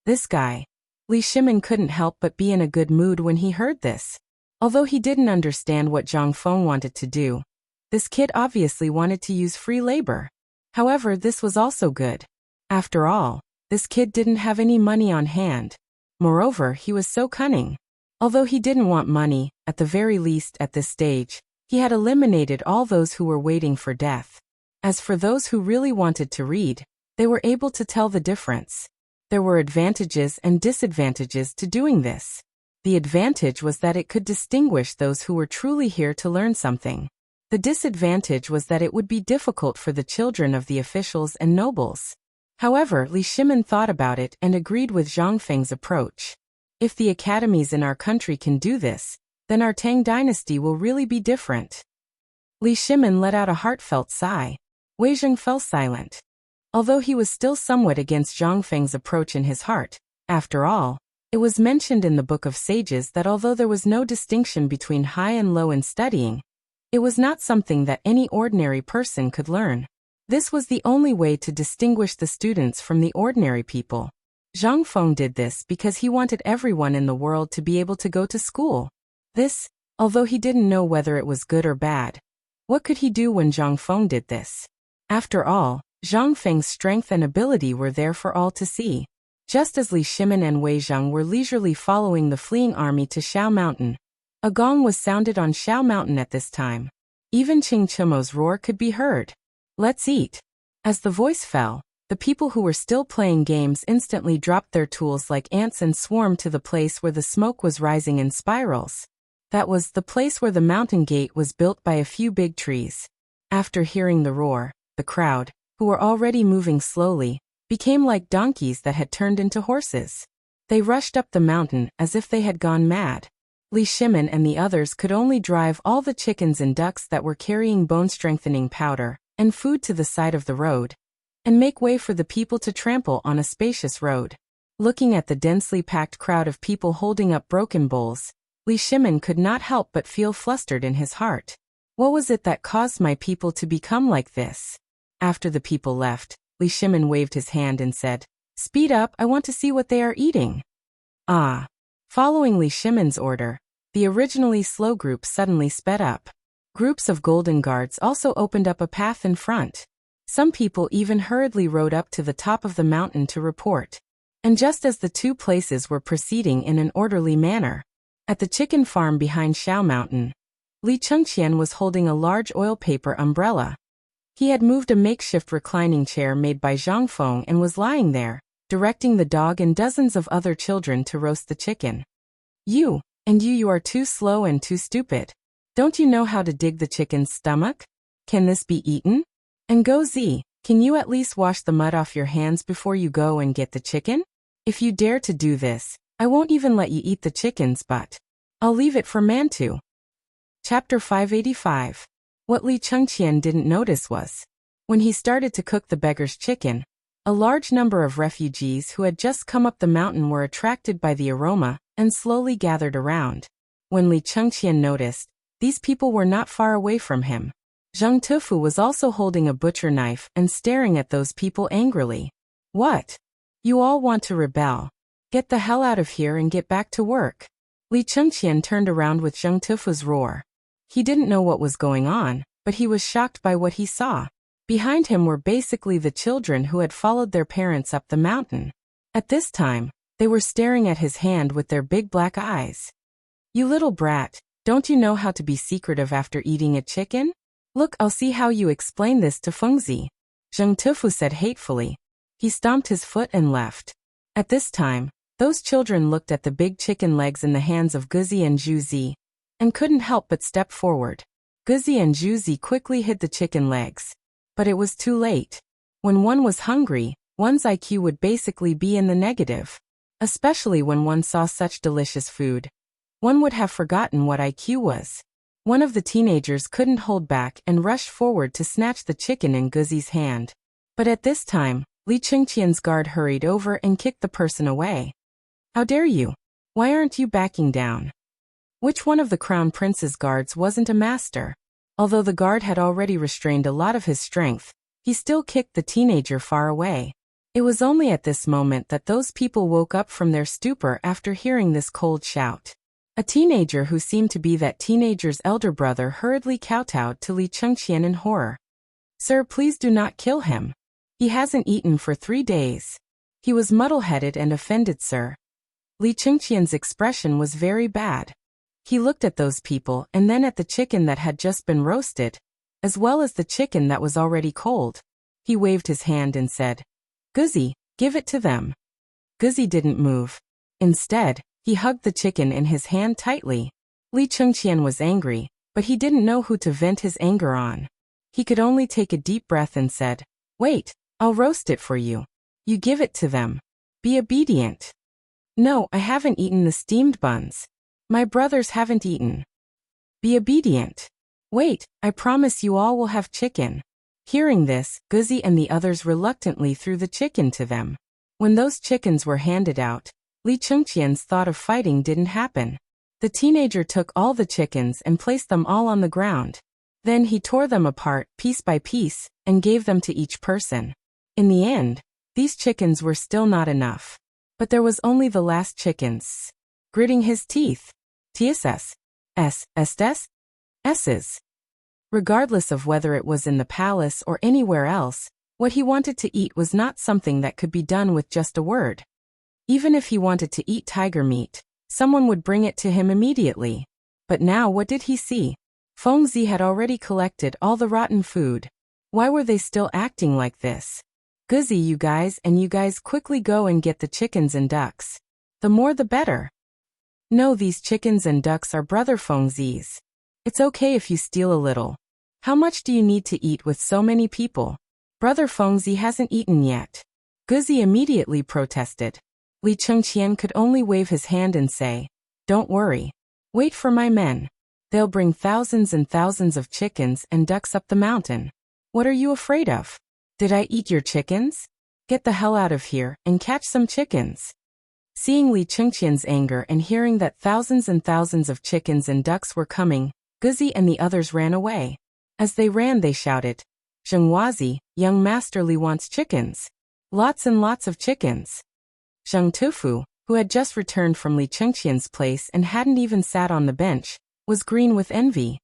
This guy. Li Shimin couldn't help but be in a good mood when he heard this. Although he didn't understand what Zhang Feng wanted to do, this kid obviously wanted to use free labor. However, this was also good. After all, this kid didn't have any money on hand. Moreover, he was so cunning. Although he didn't want money, at the very least at this stage, he had eliminated all those who were waiting for death. As for those who really wanted to read, they were able to tell the difference. There were advantages and disadvantages to doing this. The advantage was that it could distinguish those who were truly here to learn something. The disadvantage was that it would be difficult for the children of the officials and nobles. However, Li Shimin thought about it and agreed with Zhang Feng's approach. If the academies in our country can do this, then our Tang dynasty will really be different. Li Shimin let out a heartfelt sigh. Wei Zheng fell silent. Although he was still somewhat against Zhang Feng's approach in his heart, after all, it was mentioned in the Book of Sages that although there was no distinction between high and low in studying, it was not something that any ordinary person could learn. This was the only way to distinguish the students from the ordinary people. Zhang Feng did this because he wanted everyone in the world to be able to go to school. This, although he didn't know whether it was good or bad. What could he do when Zhang Feng did this? After all, Zhang Feng's strength and ability were there for all to see. Just as Li Shimin and Wei Zheng were leisurely following the fleeing army to Xiao Mountain, a gong was sounded on Xiao Mountain at this time. Even Qing Chimo's roar could be heard. "Let's eat." As the voice fell, the people who were still playing games instantly dropped their tools like ants and swarmed to the place where the smoke was rising in spirals. That was the place where the mountain gate was built by a few big trees. After hearing the roar, the crowd, who were already moving slowly, became like donkeys that had turned into horses. They rushed up the mountain as if they had gone mad. Li Shimin and the others could only drive all the chickens and ducks that were carrying bone-strengthening powder and food to the side of the road, and make way for the people to trample on a spacious road. Looking at the densely packed crowd of people holding up broken bowls, Li Shimin could not help but feel flustered in his heart. What was it that caused my people to become like this? After the people left, Li Shimin waved his hand and said, "Speed up, I want to see what they are eating." Ah! Following Li Shimin's order, the originally slow group suddenly sped up. Groups of golden guards also opened up a path in front. Some people even hurriedly rode up to the top of the mountain to report. And just as the two places were proceeding in an orderly manner, at the chicken farm behind Xiao Mountain, Li Chengqian was holding a large oil paper umbrella. He had moved a makeshift reclining chair made by Zhang Feng and was lying there, directing the dog and dozens of other children to roast the chicken. You are too slow and too stupid. Don't you know how to dig the chicken's stomach? Can this be eaten? And Go Zi, can you at least wash the mud off your hands before you go and get the chicken? If you dare to do this, I won't even let you eat the chickens, but I'll leave it for Mantu. Chapter 585. What Li Chengqian didn't notice was, when he started to cook the beggar's chicken, a large number of refugees who had just come up the mountain were attracted by the aroma and slowly gathered around. When Li Chengqian noticed, these people were not far away from him. Zheng Tufu was also holding a butcher knife and staring at those people angrily. What? You all want to rebel? Get the hell out of here and get back to work. Li Chengqian turned around with Zheng Tufu's roar. He didn't know what was going on, but he was shocked by what he saw. Behind him were basically the children who had followed their parents up the mountain. At this time, they were staring at his hand with their big black eyes. You little brat, don't you know how to be secretive after eating a chicken? Look, I'll see how you explain this to Fengzi. Zheng Tufu said hatefully. He stomped his foot and left. At this time, those children looked at the big chicken legs in the hands of Guzi and Zhuzi, and couldn't help but step forward. Guzi and Zhuzi quickly hid the chicken legs. But it was too late. When one was hungry, one's IQ would basically be in the negative. Especially when one saw such delicious food. One would have forgotten what IQ was. One of the teenagers couldn't hold back and rushed forward to snatch the chicken in Guzi's hand. But at this time, Li Chengqian's guard hurried over and kicked the person away. How dare you? Why aren't you backing down? Which one of the crown prince's guards wasn't a master? Although the guard had already restrained a lot of his strength, he still kicked the teenager far away. It was only at this moment that those people woke up from their stupor after hearing this cold shout. A teenager who seemed to be that teenager's elder brother hurriedly kowtowed to Li Chengqian in horror. Sir, please do not kill him. He hasn't eaten for 3 days. He was muddle-headed and offended, sir. Li Chengqian's expression was very bad. He looked at those people and then at the chicken that had just been roasted, as well as the chicken that was already cold. He waved his hand and said, Guzi, give it to them. Guzi didn't move. Instead, he hugged the chicken in his hand tightly. Li Chengqian was angry, but he didn't know who to vent his anger on. He could only take a deep breath and said, Wait, I'll roast it for you. You give it to them. Be obedient. No, I haven't eaten the steamed buns. My brothers haven't eaten. Be obedient. Wait, I promise you all will have chicken. Hearing this, Guzi and the others reluctantly threw the chicken to them. When those chickens were handed out, Li Chengqian's thought of fighting didn't happen. The teenager took all the chickens and placed them all on the ground. Then he tore them apart, piece by piece, and gave them to each person. In the end, these chickens were still not enough. But there was only the last chickens. Gritting his teeth. TSS. Estes? S's. Regardless of whether it was in the palace or anywhere else, what he wanted to eat was not something that could be done with just a word. Even if he wanted to eat tiger meat, someone would bring it to him immediately. But now what did he see? Fengzi had already collected all the rotten food. Why were they still acting like this? Guzi, you guys quickly go and get the chickens and ducks. The more the better. No, these chickens and ducks are brother Fengzi's. It's okay if you steal a little. How much do you need to eat with so many people? Brother Fengzi hasn't eaten yet. Guzi immediately protested. Li Chengqian could only wave his hand and say, Don't worry. Wait for my men. They'll bring thousands and thousands of chickens and ducks up the mountain. What are you afraid of? Did I eat your chickens? Get the hell out of here and catch some chickens. Seeing Li Chengqian's anger and hearing that thousands and thousands of chickens and ducks were coming, Guzi and the others ran away. As they ran, they shouted, Zhengwazi, young Master Li wants chickens. Lots and lots of chickens. Zheng Tufu, who had just returned from Li Chengqian's place and hadn't even sat on the bench, was green with envy.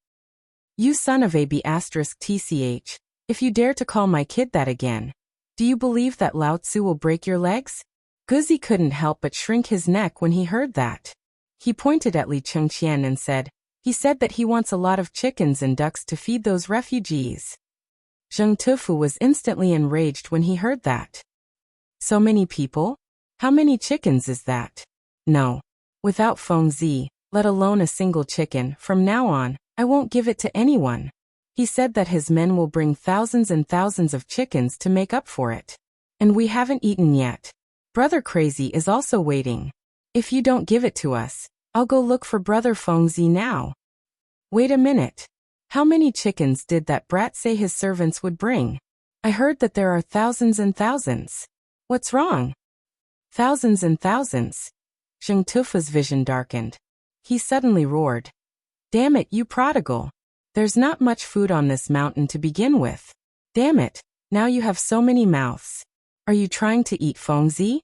You son of a B***tch, if you dare to call my kid that again. Do you believe that Lao Tzu will break your legs? Guzi couldn't help but shrink his neck when he heard that. He pointed at Li Chengqian and said, He said that he wants a lot of chickens and ducks to feed those refugees. Zheng Tufu was instantly enraged when he heard that. So many people? How many chickens is that? No. Without Fengzi, let alone a single chicken, from now on, I won't give it to anyone. He said that his men will bring thousands and thousands of chickens to make up for it. And we haven't eaten yet. Brother Crazy is also waiting. If you don't give it to us, I'll go look for Brother Fengzi now. Wait a minute. How many chickens did that brat say his servants would bring? I heard that there are thousands and thousands. What's wrong? Thousands and thousands. Zheng Tufu's vision darkened. He suddenly roared. Damn it, you prodigal. There's not much food on this mountain to begin with. Damn it, now you have so many mouths. Are you trying to eat Fengzi?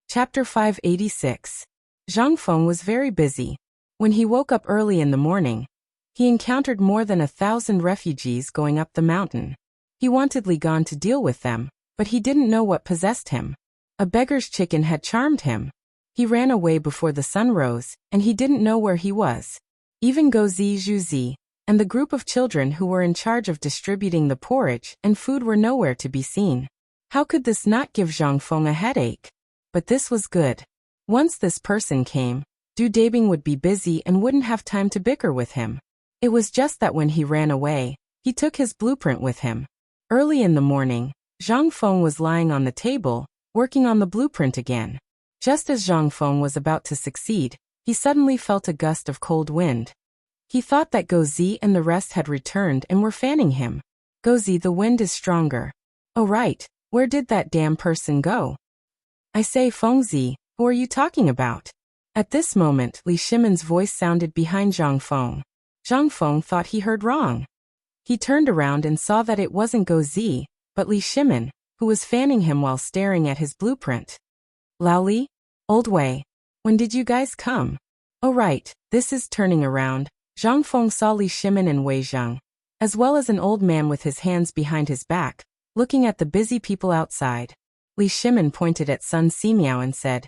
Chapter 586. Zhang Feng was very busy. When he woke up early in the morning, he encountered more than 1,000 refugees going up the mountain. He wanted Li Gan to deal with them, but he didn't know what possessed him. A beggar's chicken had charmed him. He ran away before the sun rose, and he didn't know where he was. Even Gozi Zhuzi and the group of children who were in charge of distributing the porridge and food were nowhere to be seen. How could this not give Zhang Feng a headache? But this was good. Once this person came, Du Dabing would be busy and wouldn't have time to bicker with him. It was just that when he ran away, he took his blueprint with him. Early in the morning, Zhang Feng was lying on the table, working on the blueprint again. Just as Zhang Feng was about to succeed, he suddenly felt a gust of cold wind. He thought that Gozi and the rest had returned and were fanning him. Gozi, the wind is stronger. Oh right, where did that damn person go? I say Fengzi, who are you talking about? At this moment, Li Shimen's voice sounded behind Zhang Feng. Zhang Feng thought he heard wrong. He turned around and saw that it wasn't Gozi, but Li Shimen, who was fanning him while staring at his blueprint. Lao Li? Old Wei. When did you guys come? Oh right, this is turning around. Zhang Feng saw Li Shimen and Wei Zhang, as well as an old man with his hands behind his back, looking at the busy people outside. Li Shimen pointed at Sun Simiao and said,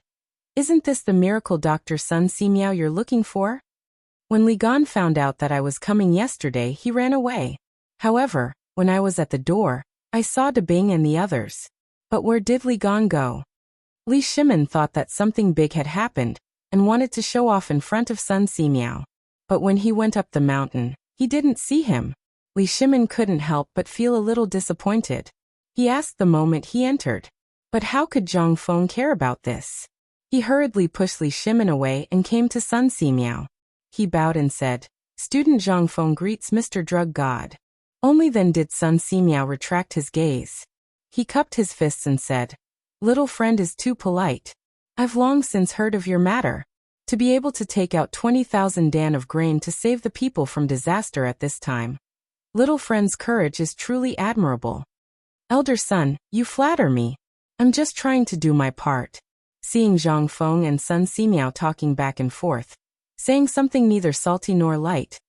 "Isn't this the miracle Dr. Sun Simiao you're looking for?" When Li Gan found out that I was coming yesterday, he ran away. However, when I was at the door, I saw De Bing and the others. But where did Li Gan go? Li Shimen thought that something big had happened and wanted to show off in front of Sun Simiao. But when he went up the mountain, he didn't see him. Li Shimen couldn't help but feel a little disappointed. He asked the moment he entered. But how could Zhang Feng care about this? He hurriedly pushed Li Shimen away and came to Sun Simiao. He bowed and said, "Student Zhang Feng greets Mr. Drug God." Only then did Sun Simiao retract his gaze. He cupped his fists and said, "Little friend is too polite. I've long since heard of your matter. To be able to take out 20,000 dan of grain to save the people from disaster at this time. Little friend's courage is truly admirable. Elder son, you flatter me. I'm just trying to do my part." Seeing Zhang Feng and Sun Simiao talking back and forth, saying something neither salty nor light,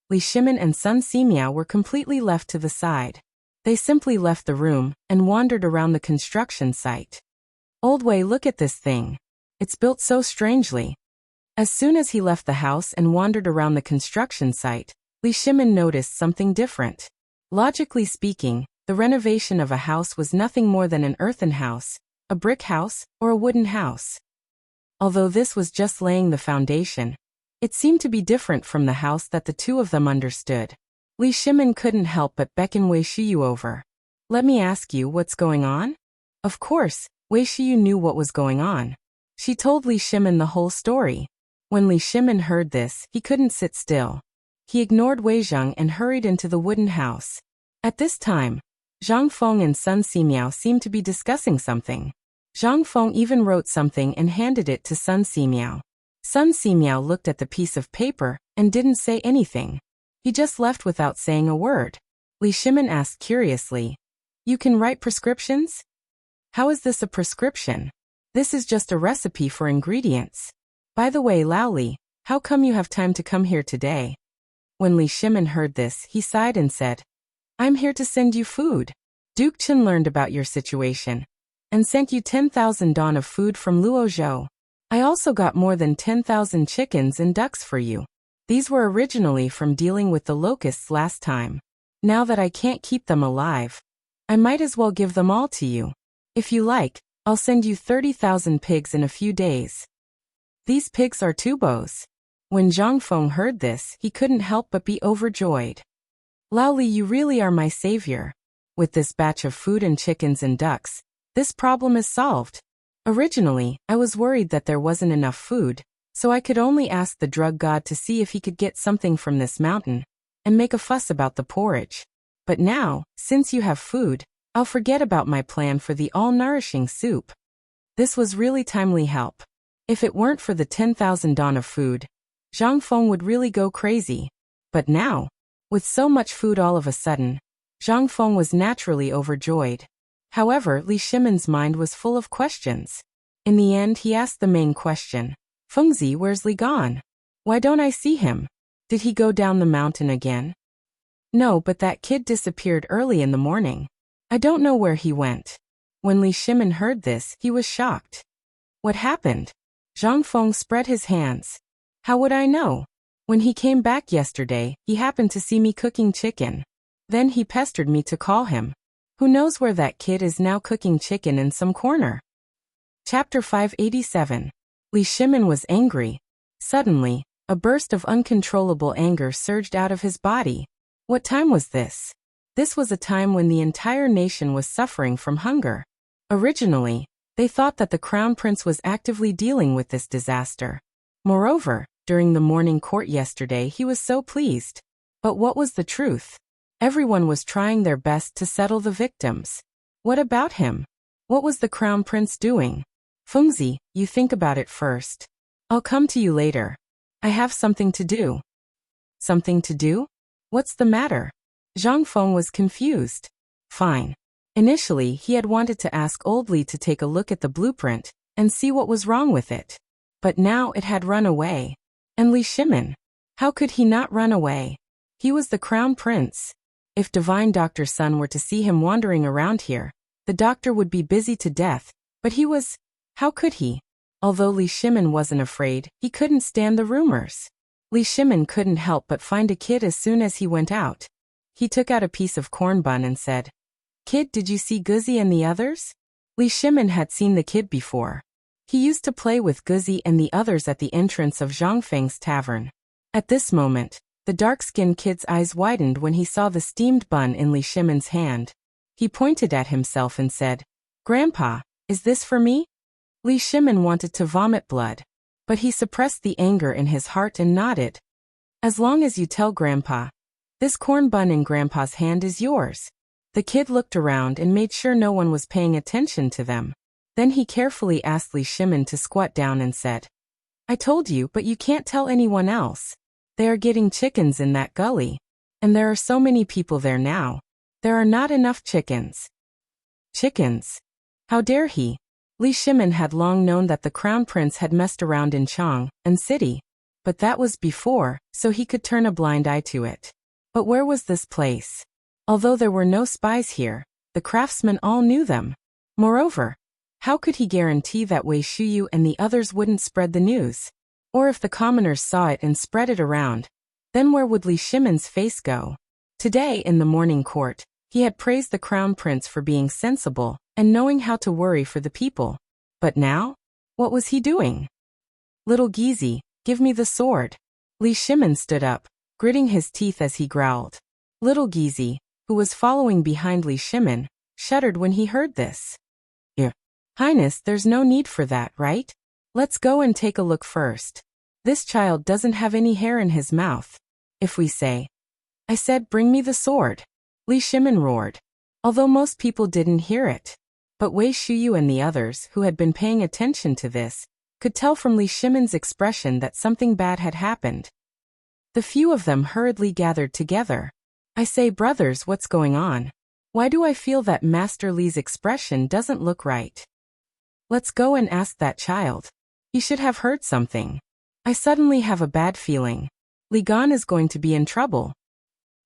Li Shimen and Sun Simiao were completely left to the side. They simply left the room and wandered around the construction site. "Old Wei, look at this thing. It's built so strangely." As soon as he left the house and wandered around the construction site, Li Shimen noticed something different. Logically speaking, the renovation of a house was nothing more than an earthen house, a brick house, or a wooden house. Although this was just laying the foundation, it seemed to be different from the house that the two of them understood. Li Shimen couldn't help but beckon Wei Shiyu over. "Let me ask you what's going on?" Of course, Wei Shiyu knew what was going on. She told Li Shimen the whole story. When Li Shimen heard this, he couldn't sit still. He ignored Wei Zhang and hurried into the wooden house. At this time, Zhang Feng and Sun Simiao seemed to be discussing something. Zhang Feng even wrote something and handed it to Sun Simiao. Sun Simiao looked at the piece of paper and didn't say anything. He just left without saying a word. Li Shimen asked curiously, "You can write prescriptions? How is this a prescription? This is just a recipe for ingredients. By the way, Lao Li, how come you have time to come here today?" When Li Shimen heard this, he sighed and said, "I'm here to send you food. Duke Chen learned about your situation and sent you 10,000 dan of food from Luozhou. I also got more than 10,000 chickens and ducks for you. These were originally from dealing with the locusts last time. Now that I can't keep them alive, I might as well give them all to you. If you like, I'll send you 30,000 pigs in a few days." These pigs are tubos. When Zhang Feng heard this, he couldn't help but be overjoyed. "Lao Li, you really are my savior. With this batch of food and chickens and ducks, this problem is solved. Originally, I was worried that there wasn't enough food, so I could only ask the drug god to see if he could get something from this mountain and make a fuss about the porridge. But now, since you have food, I'll forget about my plan for the all-nourishing soup." This was really timely help. If it weren't for the 10,000 dan of food, Zhang Feng would really go crazy. But now, With so much food all of a sudden, Zhang Feng was naturally overjoyed. However, Li Shimen's mind was full of questions. In the end, he asked the main question. Fengzi, where's Li gone? Why don't I see him? Did he go down the mountain again? No, but that kid disappeared early in the morning. I don't know where he went. When Li Shimen heard this, he was shocked. What happened? Zhang Feng spread his hands. How would I know? When he came back yesterday, he happened to see me cooking chicken. Then he pestered me to call him. Who knows where that kid is now cooking chicken in some corner? Chapter 587. Li Shimen was angry. Suddenly, a burst of uncontrollable anger surged out of his body. What time was this? This was a time when the entire nation was suffering from hunger. Originally, they thought that the Crown Prince was actively dealing with this disaster. Moreover, during the morning court yesterday he was so pleased. But what was the truth? Everyone was trying their best to settle the victims. What about him? What was the Crown Prince doing? Fengzi, you think about it first. I'll come to you later. I have something to do. Something to do? What's the matter? Zhang Feng was confused. Fine. Initially, he had wanted to ask Old Li to take a look at the blueprint and see what was wrong with it. But now it had run away. And Li Shimen? How could he not run away? He was the Crown Prince. If Divine Doctor Sun were to see him wandering around here, the doctor would be busy to death, but he was... How could he? Although Li Shimen wasn't afraid, he couldn't stand the rumors. Li Shimen couldn't help but find a kid as soon as he went out. He took out a piece of corn bun and said, Kid, did you see Guzzi and the others? Li Shimen had seen the kid before. He used to play with Guzzi and the others at the entrance of Zhang Feng's tavern. At this moment, the dark-skinned kid's eyes widened when he saw the steamed bun in Li Shimen's hand. He pointed at himself and said, Grandpa, is this for me? Li Shimen wanted to vomit blood, but he suppressed the anger in his heart and nodded. As long as you tell Grandpa, this corn bun in Grandpa's hand is yours. The kid looked around and made sure no one was paying attention to them. Then he carefully asked Li Shimen to squat down and said, I told you, but you can't tell anyone else. They are getting chickens in that gully. And there are so many people there now. There are not enough chickens. Chickens? How dare he? Li Shimen had long known that the Crown Prince had messed around in Chang and City, but that was before, so he could turn a blind eye to it. But where was this place? Although there were no spies here, the craftsmen all knew them. Moreover, how could he guarantee that Wei Shuyu and the others wouldn't spread the news? Or if the commoners saw it and spread it around, then where would Li Shimen's face go? Today in the morning court, he had praised the Crown Prince for being sensible and knowing how to worry for the people. But now? What was he doing? Little Gizi, give me the sword. Li Shimen stood up, gritting his teeth as he growled. Little Gizi, who was following behind Li Shimen, shuddered when he heard this. Highness, there's no need for that, right? Let's go and take a look first. This child doesn't have any hair in his mouth. If we say, I said bring me the sword, Li Shimen roared. Although most people didn't hear it. But Wei Shuyu and the others, who had been paying attention to this, could tell from Li Shimen's expression that something bad had happened. The few of them hurriedly gathered together. I say, brothers, what's going on? Why do I feel that Master Li's expression doesn't look right? Let's go and ask that child. He should have heard something. I suddenly have a bad feeling. Li Gan is going to be in trouble.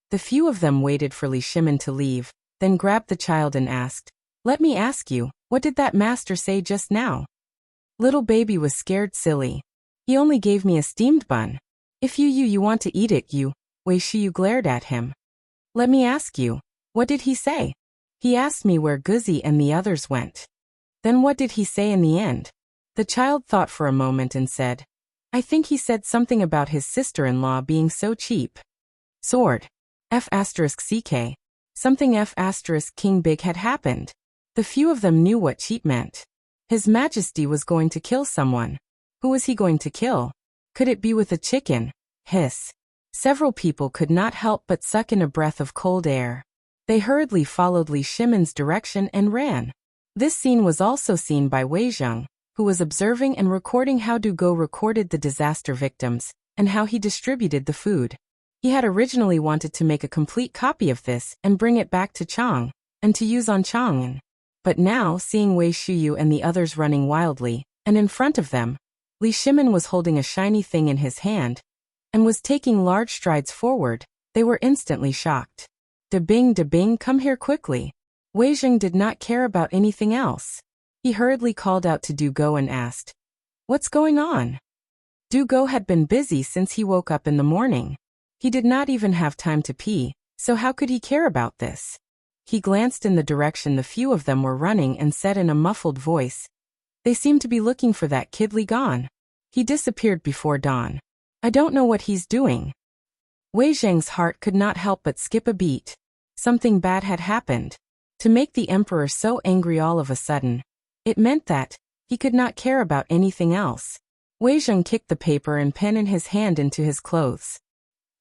The few of them waited for Li Shimen to leave, then grabbed the child and asked, Let me ask you, what did that master say just now? Little baby was scared silly. He only gave me a steamed bun. If you want to eat it, Wei Shuyu glared at him. Let me ask you, what did he say? He asked me where Guzzi and the others went. Then what did he say in the end? The child thought for a moment and said, I think he said something about his sister-in-law being so cheap. Sword. F*CK. Something F*King Big had happened. The few of them knew what cheap meant. His Majesty was going to kill someone. Who was he going to kill? Could it be with a chicken? Hiss. Several people could not help but suck in a breath of cold air. They hurriedly followed Li Shimen's direction and ran. This scene was also seen by Wei Zheng, who was observing and recording how Dugo recorded the disaster victims, and how he distributed the food. He had originally wanted to make a complete copy of this and bring it back to Chang, and to use on Chang'an. But now, seeing Wei Shuyu and the others running wildly, and in front of them, Li Shimin was holding a shiny thing in his hand, and was taking large strides forward, they were instantly shocked. Da bing, come here quickly. Wei Zheng did not care about anything else. He hurriedly called out to Du Go and asked, "What's going on?" Du Go had been busy since he woke up in the morning. He did not even have time to pee, so how could he care about this? He glanced in the direction the few of them were running and said in a muffled voice, "They seem to be looking for that kid Li Gan. He disappeared before dawn. I don't know what he's doing." Wei Zheng's heart could not help but skip a beat. Something bad had happened. To make the emperor so angry all of a sudden, it meant that he could not care about anything else. Wei Zheng kicked the paper and pen in his hand into his clothes.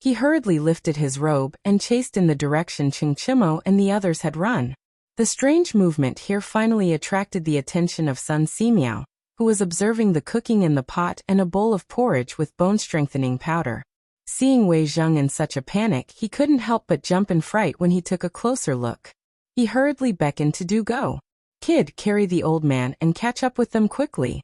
He hurriedly lifted his robe and chased in the direction Ching Chimo and the others had run. The strange movement here finally attracted the attention of Sun Simiao, who was observing the cooking in the pot and a bowl of porridge with bone-strengthening powder. Seeing Wei Zheng in such a panic, he couldn't help but jump in fright when he took a closer look. He hurriedly beckoned to Du Go. "Kid, carry the old man and catch up with them quickly."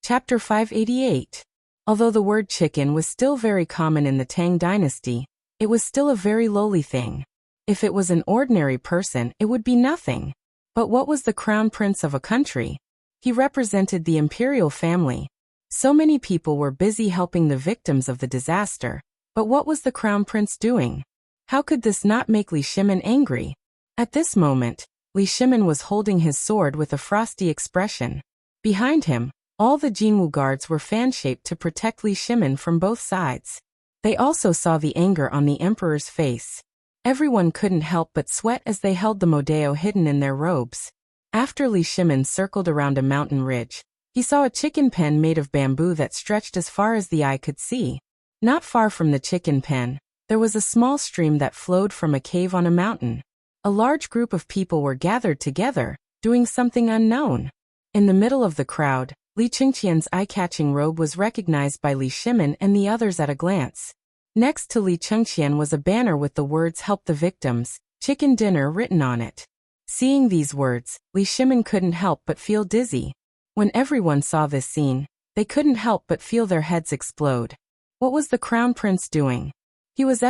Chapter 588. Although the word chicken was still very common in the Tang dynasty, it was still a very lowly thing. If it was an ordinary person, it would be nothing. But what was the crown prince of a country? He represented the imperial family. So many people were busy helping the victims of the disaster, but what was the crown prince doing? How could this not make Li Shimin angry? At this moment, Li Shimin was holding his sword with a frosty expression. Behind him, all the Jinwu guards were fan-shaped to protect Li Shimin from both sides. They also saw the anger on the emperor's face. Everyone couldn't help but sweat as they held the Modeo hidden in their robes. After Li Shimin circled around a mountain ridge, he saw a chicken pen made of bamboo that stretched as far as the eye could see. Not far from the chicken pen, there was a small stream that flowed from a cave on a mountain. A large group of people were gathered together, doing something unknown. In the middle of the crowd, Li Qingqian's eye-catching robe was recognized by Li Shimin and the others at a glance. Next to Li Qingqian was a banner with the words "Help the Victims, Chicken Dinner" written on it. Seeing these words, Li Shimin couldn't help but feel dizzy. When everyone saw this scene, they couldn't help but feel their heads explode. What was the crown prince doing? He was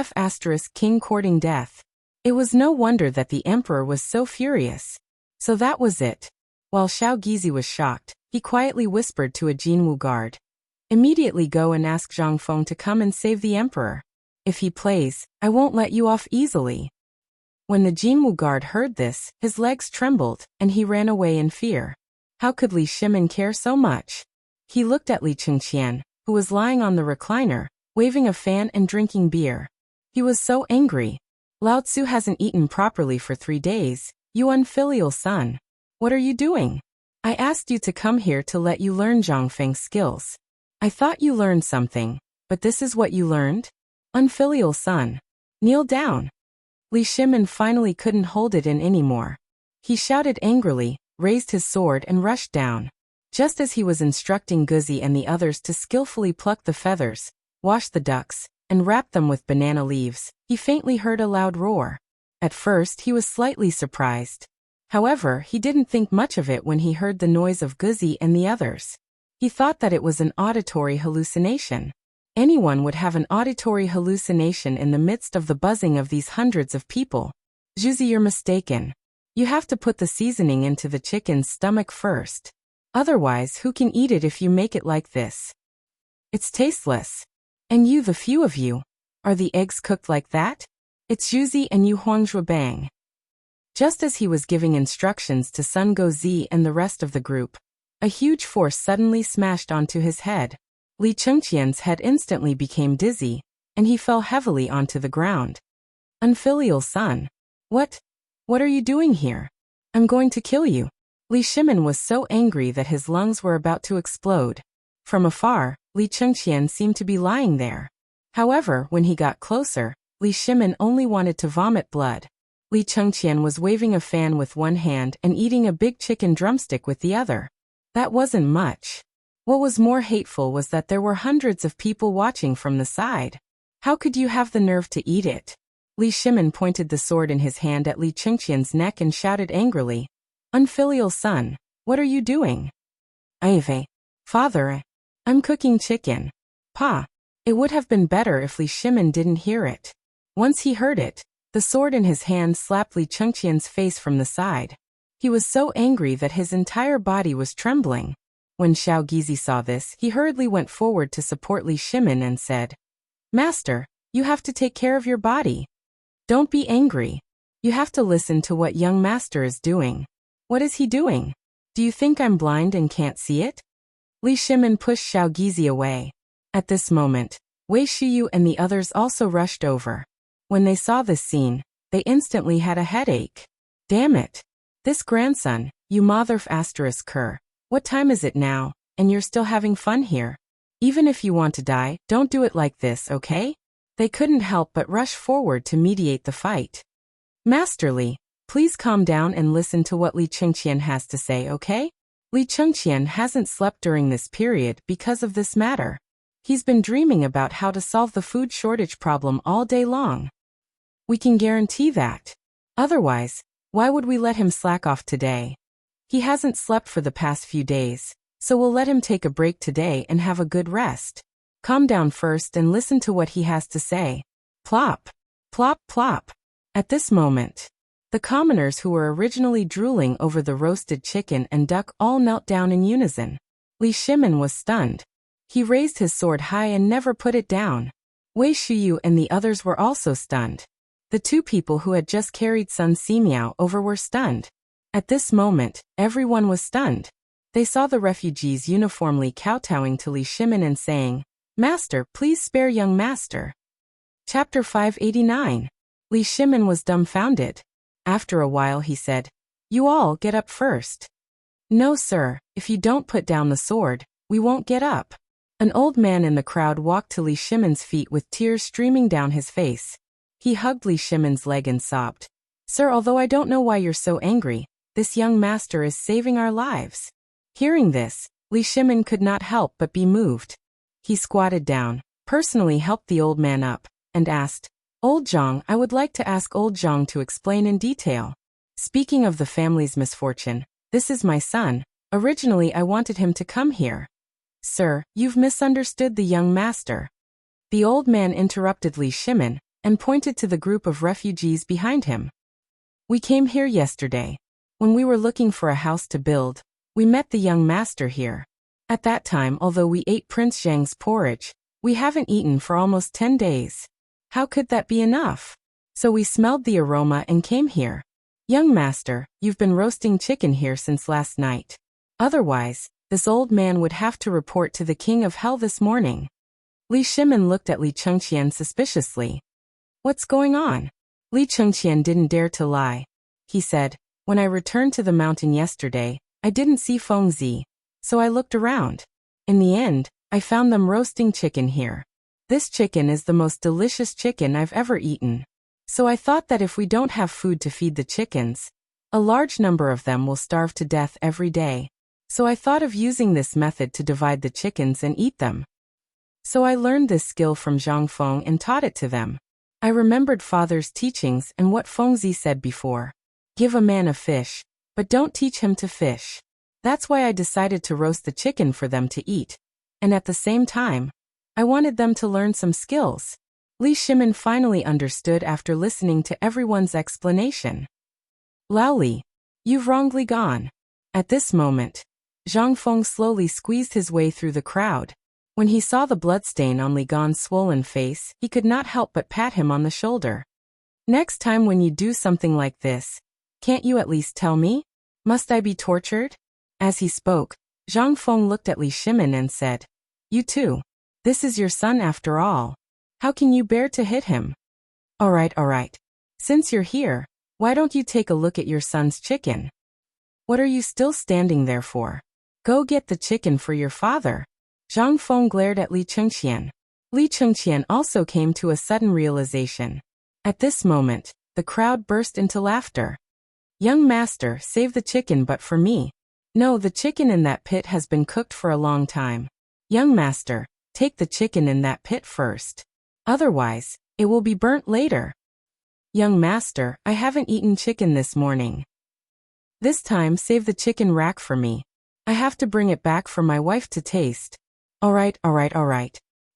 King courting death. It was no wonder that the emperor was so furious. So that was it. While Xiao Gizi was shocked, he quietly whispered to a Jinwu guard, "Immediately go and ask Zhang Feng to come and save the emperor. If he plays, I won't let you off easily." When the Jinwu guard heard this, his legs trembled, and he ran away in fear. How could Li Shimin care so much? He looked at Li Qingqian, who was lying on the recliner, waving a fan and drinking beer. He was so angry. "Lao Tzu hasn't eaten properly for 3 days, you unfilial son. What are you doing? I asked you to come here to let you learn Zhang Feng's skills. I thought you learned something, but this is what you learned? Unfilial son. Kneel down." Li Shimin finally couldn't hold it in anymore. He shouted angrily, raised his sword and rushed down. Just as he was instructing Guzi and the others to skillfully pluck the feathers, wash the ducks, and wrap them with banana leaves, he faintly heard a loud roar. At first he was slightly surprised. However, he didn't think much of it when he heard the noise of Guzi and the others. He thought that it was an auditory hallucination. Anyone would have an auditory hallucination in the midst of the buzzing of these hundreds of people. "Zhuzi, you're mistaken. You have to put the seasoning into the chicken's stomach first. Otherwise, who can eat it if you make it like this? It's tasteless. And you, the few of you, are the eggs cooked like that? It's Zhuzi and you Huangzhou Bang." Just as he was giving instructions to Sun Gozi and the rest of the group, a huge force suddenly smashed onto his head. Li Qingqian's head instantly became dizzy, and he fell heavily onto the ground. "Unfilial son. What are you doing here? I'm going to kill you." Li Shimin was so angry that his lungs were about to explode. From afar, Li Qingqian seemed to be lying there. However, when he got closer, Li Shimin only wanted to vomit blood. Li Qingqian was waving a fan with one hand and eating a big chicken drumstick with the other. That wasn't much. What was more hateful was that there were hundreds of people watching from the side. How could you have the nerve to eat it? Li Shimin pointed the sword in his hand at Li Chengqian's neck and shouted angrily, "Unfilial son, what are you doing?" "Ave, father, I'm cooking chicken." "Pa." It would have been better if Li Shimin didn't hear it. Once he heard it, the sword in his hand slapped Li Chengqian's face from the side. He was so angry that his entire body was trembling. When Xiao Gizi saw this, he hurriedly went forward to support Li Shimin and said, "Master, you have to take care of your body. Don't be angry. You have to listen to what young master is doing." "What is he doing? Do you think I'm blind and can't see it?" Li Shimin pushed Xiao Gizi away. At this moment, Wei Shiyu and the others also rushed over. When they saw this scene, they instantly had a headache. "Damn it. This grandson, you motherf asterisk cur. What time is it now, and you're still having fun here? Even if you want to die, don't do it like this, okay?" They couldn't help but rush forward to mediate the fight. "Master Li, please calm down and listen to what Li Chengqian has to say, okay? Li Chengqian hasn't slept during this period because of this matter. He's been dreaming about how to solve the food shortage problem all day long. We can guarantee that. Otherwise, why would we let him slack off today? He hasn't slept for the past few days, so we'll let him take a break today and have a good rest. Calm down first and listen to what he has to say." Plop, plop, plop. At this moment, the commoners who were originally drooling over the roasted chicken and duck all knelt down in unison. Li Shimin was stunned. He raised his sword high and never put it down. Wei Shiyu and the others were also stunned. The two people who had just carried Sun Simiao over were stunned. At this moment, everyone was stunned. They saw the refugees uniformly kowtowing to Li Shimin and saying, "Master, please spare young master." Chapter 589. Li Shimin was dumbfounded. After a while he said, "You all get up first." "No sir, if you don't put down the sword, we won't get up." An old man in the crowd walked to Li Shimin's feet with tears streaming down his face. He hugged Li Shimin's leg and sobbed, "Sir, although I don't know why you're so angry, this young master is saving our lives." Hearing this, Li Shimin could not help but be moved. He squatted down, personally helped the old man up, and asked, "Old Zhang, I would like to ask Old Zhang to explain in detail. Speaking of the family's misfortune, this is my son. Originally I wanted him to come here." "Sir, you've misunderstood the young master." The old man interrupted Li Shimin and pointed to the group of refugees behind him. "We came here yesterday. When we were looking for a house to build, we met the young master here. At that time, although we ate Prince Zhang's porridge, we haven't eaten for almost 10 days. How could that be enough? So we smelled the aroma and came here. Young master, you've been roasting chicken here since last night. Otherwise, this old man would have to report to the king of hell this morning." Li Shimin looked at Li Chengqian suspiciously. "What's going on?" Li Chengqian didn't dare to lie. He said, "When I returned to the mountain yesterday, I didn't see Fengzi, so I looked around. In the end, I found them roasting chicken here. This chicken is the most delicious chicken I've ever eaten. So I thought that if we don't have food to feed the chickens, a large number of them will starve to death every day. So I thought of using this method to divide the chickens and eat them. So I learned this skill from Zhang Feng and taught it to them. I remembered father's teachings and what Fengzi said before. Give a man a fish, but don't teach him to fish. That's why I decided to roast the chicken for them to eat. And at the same time, I wanted them to learn some skills." Li Shimin finally understood after listening to everyone's explanation. "Lao Li, you've wrongly gone." At this moment, Zhang Feng slowly squeezed his way through the crowd. When he saw the bloodstain on Li Gan's swollen face, he could not help but pat him on the shoulder. "Next time when you do something like this, can't you at least tell me? Must I be tortured?" As he spoke, Zhang Feng looked at Li Shimin and said, "You too. This is your son after all. How can you bear to hit him?" All right. Since you're here, why don't you take a look at your son's chicken? What are you still standing there for? Go get the chicken for your father." Zhang Feng glared at Li Chengqian. Li Chengqian also came to a sudden realization. At this moment, the crowd burst into laughter. "Young master, save the chicken but for me. No, the chicken in that pit has been cooked for a long time. Young master, take the chicken in that pit first." Otherwise, it will be burnt later. Young master, I haven't eaten chicken this morning. This time save the chicken rack for me. I have to bring it back for my wife to taste. Alright.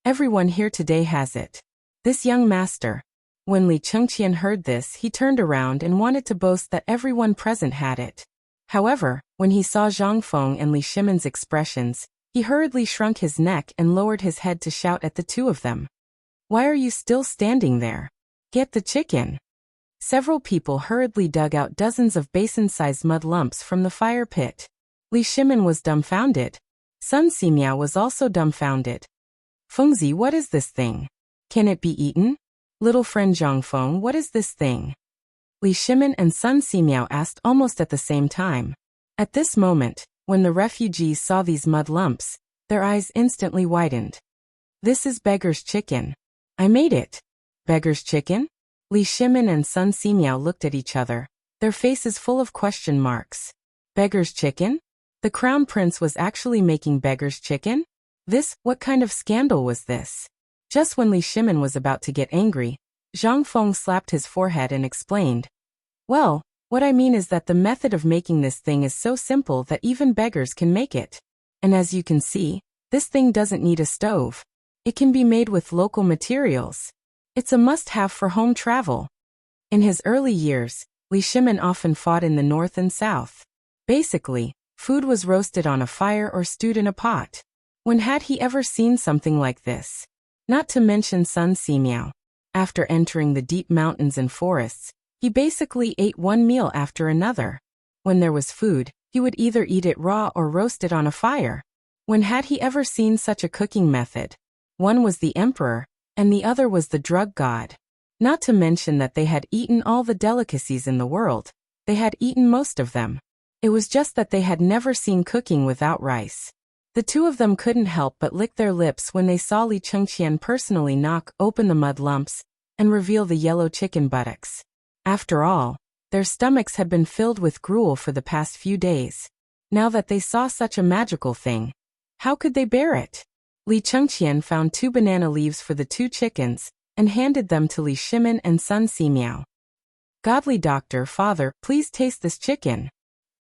Everyone here today has it. This young master. When Li Chengqian heard this, he turned around and wanted to boast that everyone present had it. However, when he saw Zhang Feng and Li Shimen's expressions, he hurriedly shrunk his neck and lowered his head to shout at the two of them. Why are you still standing there? Get the chicken. Several people hurriedly dug out dozens of basin-sized mud lumps from the fire pit. Li Shimen was dumbfounded. Sun Simiao was also dumbfounded. Fengzi, what is this thing? Can it be eaten? Little friend Zhang Feng, what is this thing? Li Shimen and Sun Simiao asked almost at the same time. At this moment, when the refugees saw these mud lumps, their eyes instantly widened. This is beggar's chicken. I made it. Beggar's chicken? Li Shimen and Sun Simiao looked at each other, their faces full of question marks. Beggar's chicken? The crown prince was actually making beggar's chicken? What kind of scandal was this? Just when Li Shimen was about to get angry, Zhang Feng slapped his forehead and explained. Well, what I mean is that the method of making this thing is so simple that even beggars can make it. And as you can see, this thing doesn't need a stove. It can be made with local materials. It's a must-have for home travel. In his early years, Li Shimen often fought in the north and south. Basically, food was roasted on a fire or stewed in a pot. When had he ever seen something like this? Not to mention Sun Simiao. After entering the deep mountains and forests, he basically ate one meal after another. When there was food, he would either eat it raw or roast it on a fire. When had he ever seen such a cooking method? One was the emperor, and the other was the drug god. Not to mention that they had eaten all the delicacies in the world. They had eaten most of them. It was just that they had never seen cooking without rice. The two of them couldn't help but lick their lips when they saw Li Chengqian personally knock open the mud lumps and reveal the yellow chicken buttocks. After all, their stomachs had been filled with gruel for the past few days. Now that they saw such a magical thing, how could they bear it? Li Chengqian found 2 banana leaves for the 2 chickens and handed them to Li Shimen and Sun Simiao. Godly doctor, father, please taste this chicken.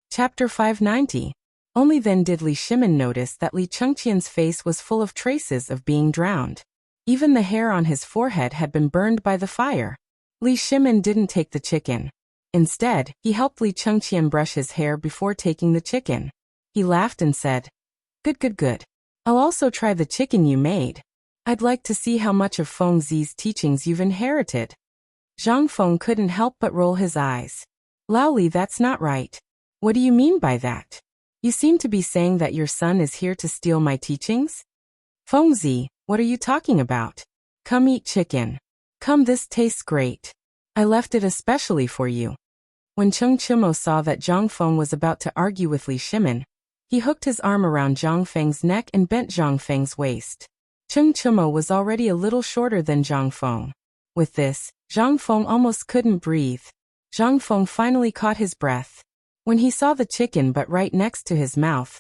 Chapter 590. Only then did Li Shimen notice that Li Chengqian's face was full of traces of being drowned. Even the hair on his forehead had been burned by the fire. Li Shimen didn't take the chicken. Instead, he helped Li Chengqian brush his hair before taking the chicken. He laughed and said, Good. I'll also try the chicken you made. I'd like to see how much of Feng Zi's teachings you've inherited. Zhang Feng couldn't help but roll his eyes. Laoli, that's not right. What do you mean by that? You seem to be saying that your son is here to steal my teachings? Feng Zi, what are you talking about? Come eat chicken. Come, this tastes great. I left it especially for you. When Cheng Chimo saw that Zhang Feng was about to argue with Li Shimen, he hooked his arm around Zhang Feng's neck and bent Zhang Feng's waist. Cheng Chimo was already a little shorter than Zhang Feng. With this, Zhang Feng almost couldn't breathe. Zhang Feng finally caught his breath. When he saw the chicken but right next to his mouth,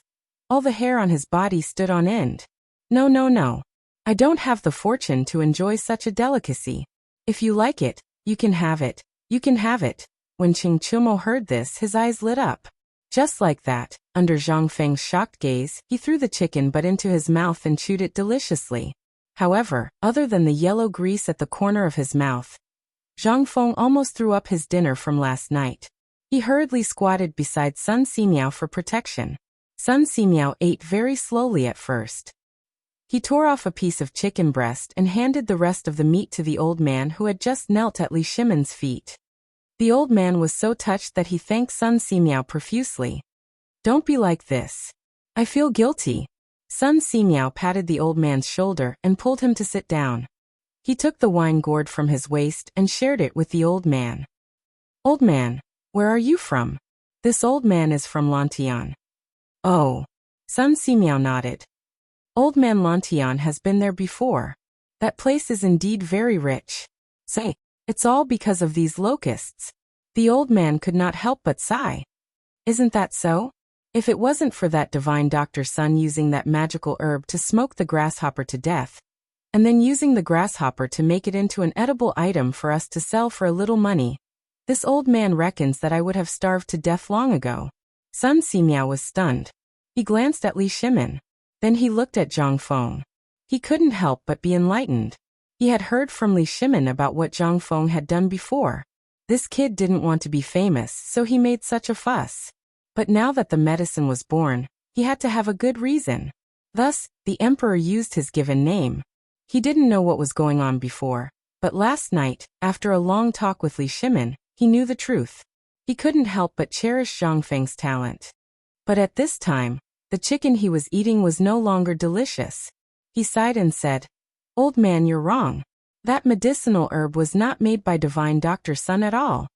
all the hair on his body stood on end. No. I don't have the fortune to enjoy such a delicacy. If you like it, you can have it. When Cheng Chimo heard this, his eyes lit up. Just like that, under Zhang Feng's shocked gaze, he threw the chicken butt into his mouth and chewed it deliciously. However, other than the yellow grease at the corner of his mouth, Zhang Feng almost threw up his dinner from last night. He hurriedly squatted beside Sun Simiao for protection. Sun Simiao ate very slowly at first. He tore off a piece of chicken breast and handed the rest of the meat to the old man who had just knelt at Li Shimen's feet. The old man was so touched that he thanked Sun Simiao profusely. Don't be like this. I feel guilty. Sun Simiao patted the old man's shoulder and pulled him to sit down. He took the wine gourd from his waist and shared it with the old man. Old man, where are you from? This old man is from Lantian. Oh. Sun Simiao nodded. Old man Lantian has been there before. That place is indeed very rich. Say, it's all because of these locusts. The old man could not help but sigh. Isn't that so? If it wasn't for that divine Dr. Sun using that magical herb to smoke the grasshopper to death, and then using the grasshopper to make it into an edible item for us to sell for a little money. This old man reckons that I would have starved to death long ago. Sun Simiao was stunned. He glanced at Li Shimin. Then he looked at Zhang Feng. He couldn't help but be enlightened. He had heard from Li Shimin about what Zhang Feng had done before. This kid didn't want to be famous, so he made such a fuss. But now that the medicine was born, he had to have a good reason. Thus, the emperor used his given name. He didn't know what was going on before, but last night, after a long talk with Li Shimin, he knew the truth. He couldn't help but cherish Zhang Feng's talent. But at this time, the chicken he was eating was no longer delicious. He sighed and said, "Old man, you're wrong. That medicinal herb was not made by Divine Dr. Sun at all."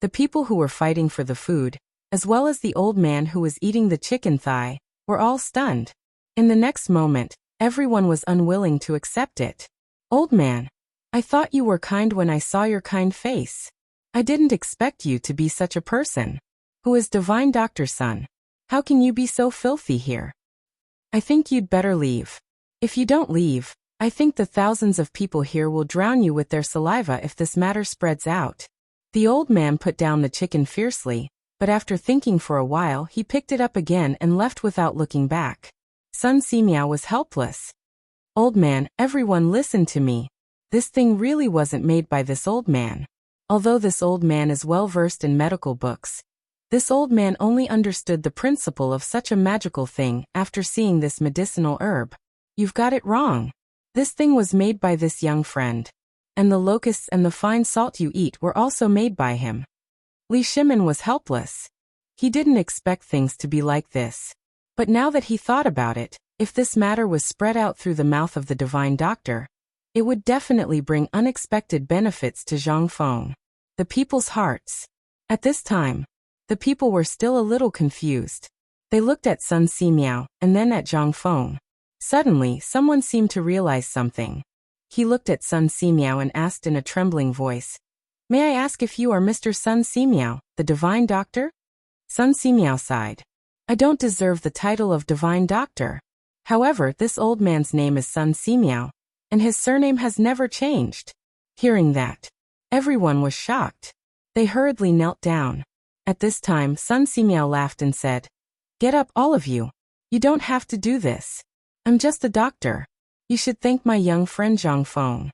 The people who were fighting for the food, as well as the old man who was eating the chicken thigh, were all stunned. In the next moment, everyone was unwilling to accept it. "Old man, I thought you were kind when I saw your kind face. I didn't expect you to be such a person. Who is Divine Dr. Sun? How can you be so filthy here? I think you'd better leave. If you don't leave, I think the thousands of people here will drown you with their saliva if this matter spreads out." The old man put down the chicken fiercely, but after thinking for a while he picked it up again and left without looking back. Sun Simiao was helpless. "Old man, everyone listen to me. This thing really wasn't made by this old man. Although this old man is well versed in medical books, this old man only understood the principle of such a magical thing after seeing this medicinal herb. You've got it wrong. This thing was made by this young friend. And the locusts and the fine salt you eat were also made by him." Li Shimin was helpless. He didn't expect things to be like this. But now that he thought about it, if this matter was spread out through the mouth of the divine doctor, it would definitely bring unexpected benefits to Zhang Feng. The people's hearts. At this time, the people were still a little confused. They looked at Sun Simiao and then at Zhang Feng. Suddenly, someone seemed to realize something. He looked at Sun Simiao and asked in a trembling voice, "May I ask if you are Mr. Sun Simiao, the divine doctor?" Sun Simiao sighed. "I don't deserve the title of divine doctor. However, this old man's name is Sun Simiao, and his surname has never changed." Hearing that, everyone was shocked. They hurriedly knelt down. At this time, Sun Simiao laughed and said, "Get up, all of you. You don't have to do this. I'm just a doctor. You should thank my young friend Zhang Feng.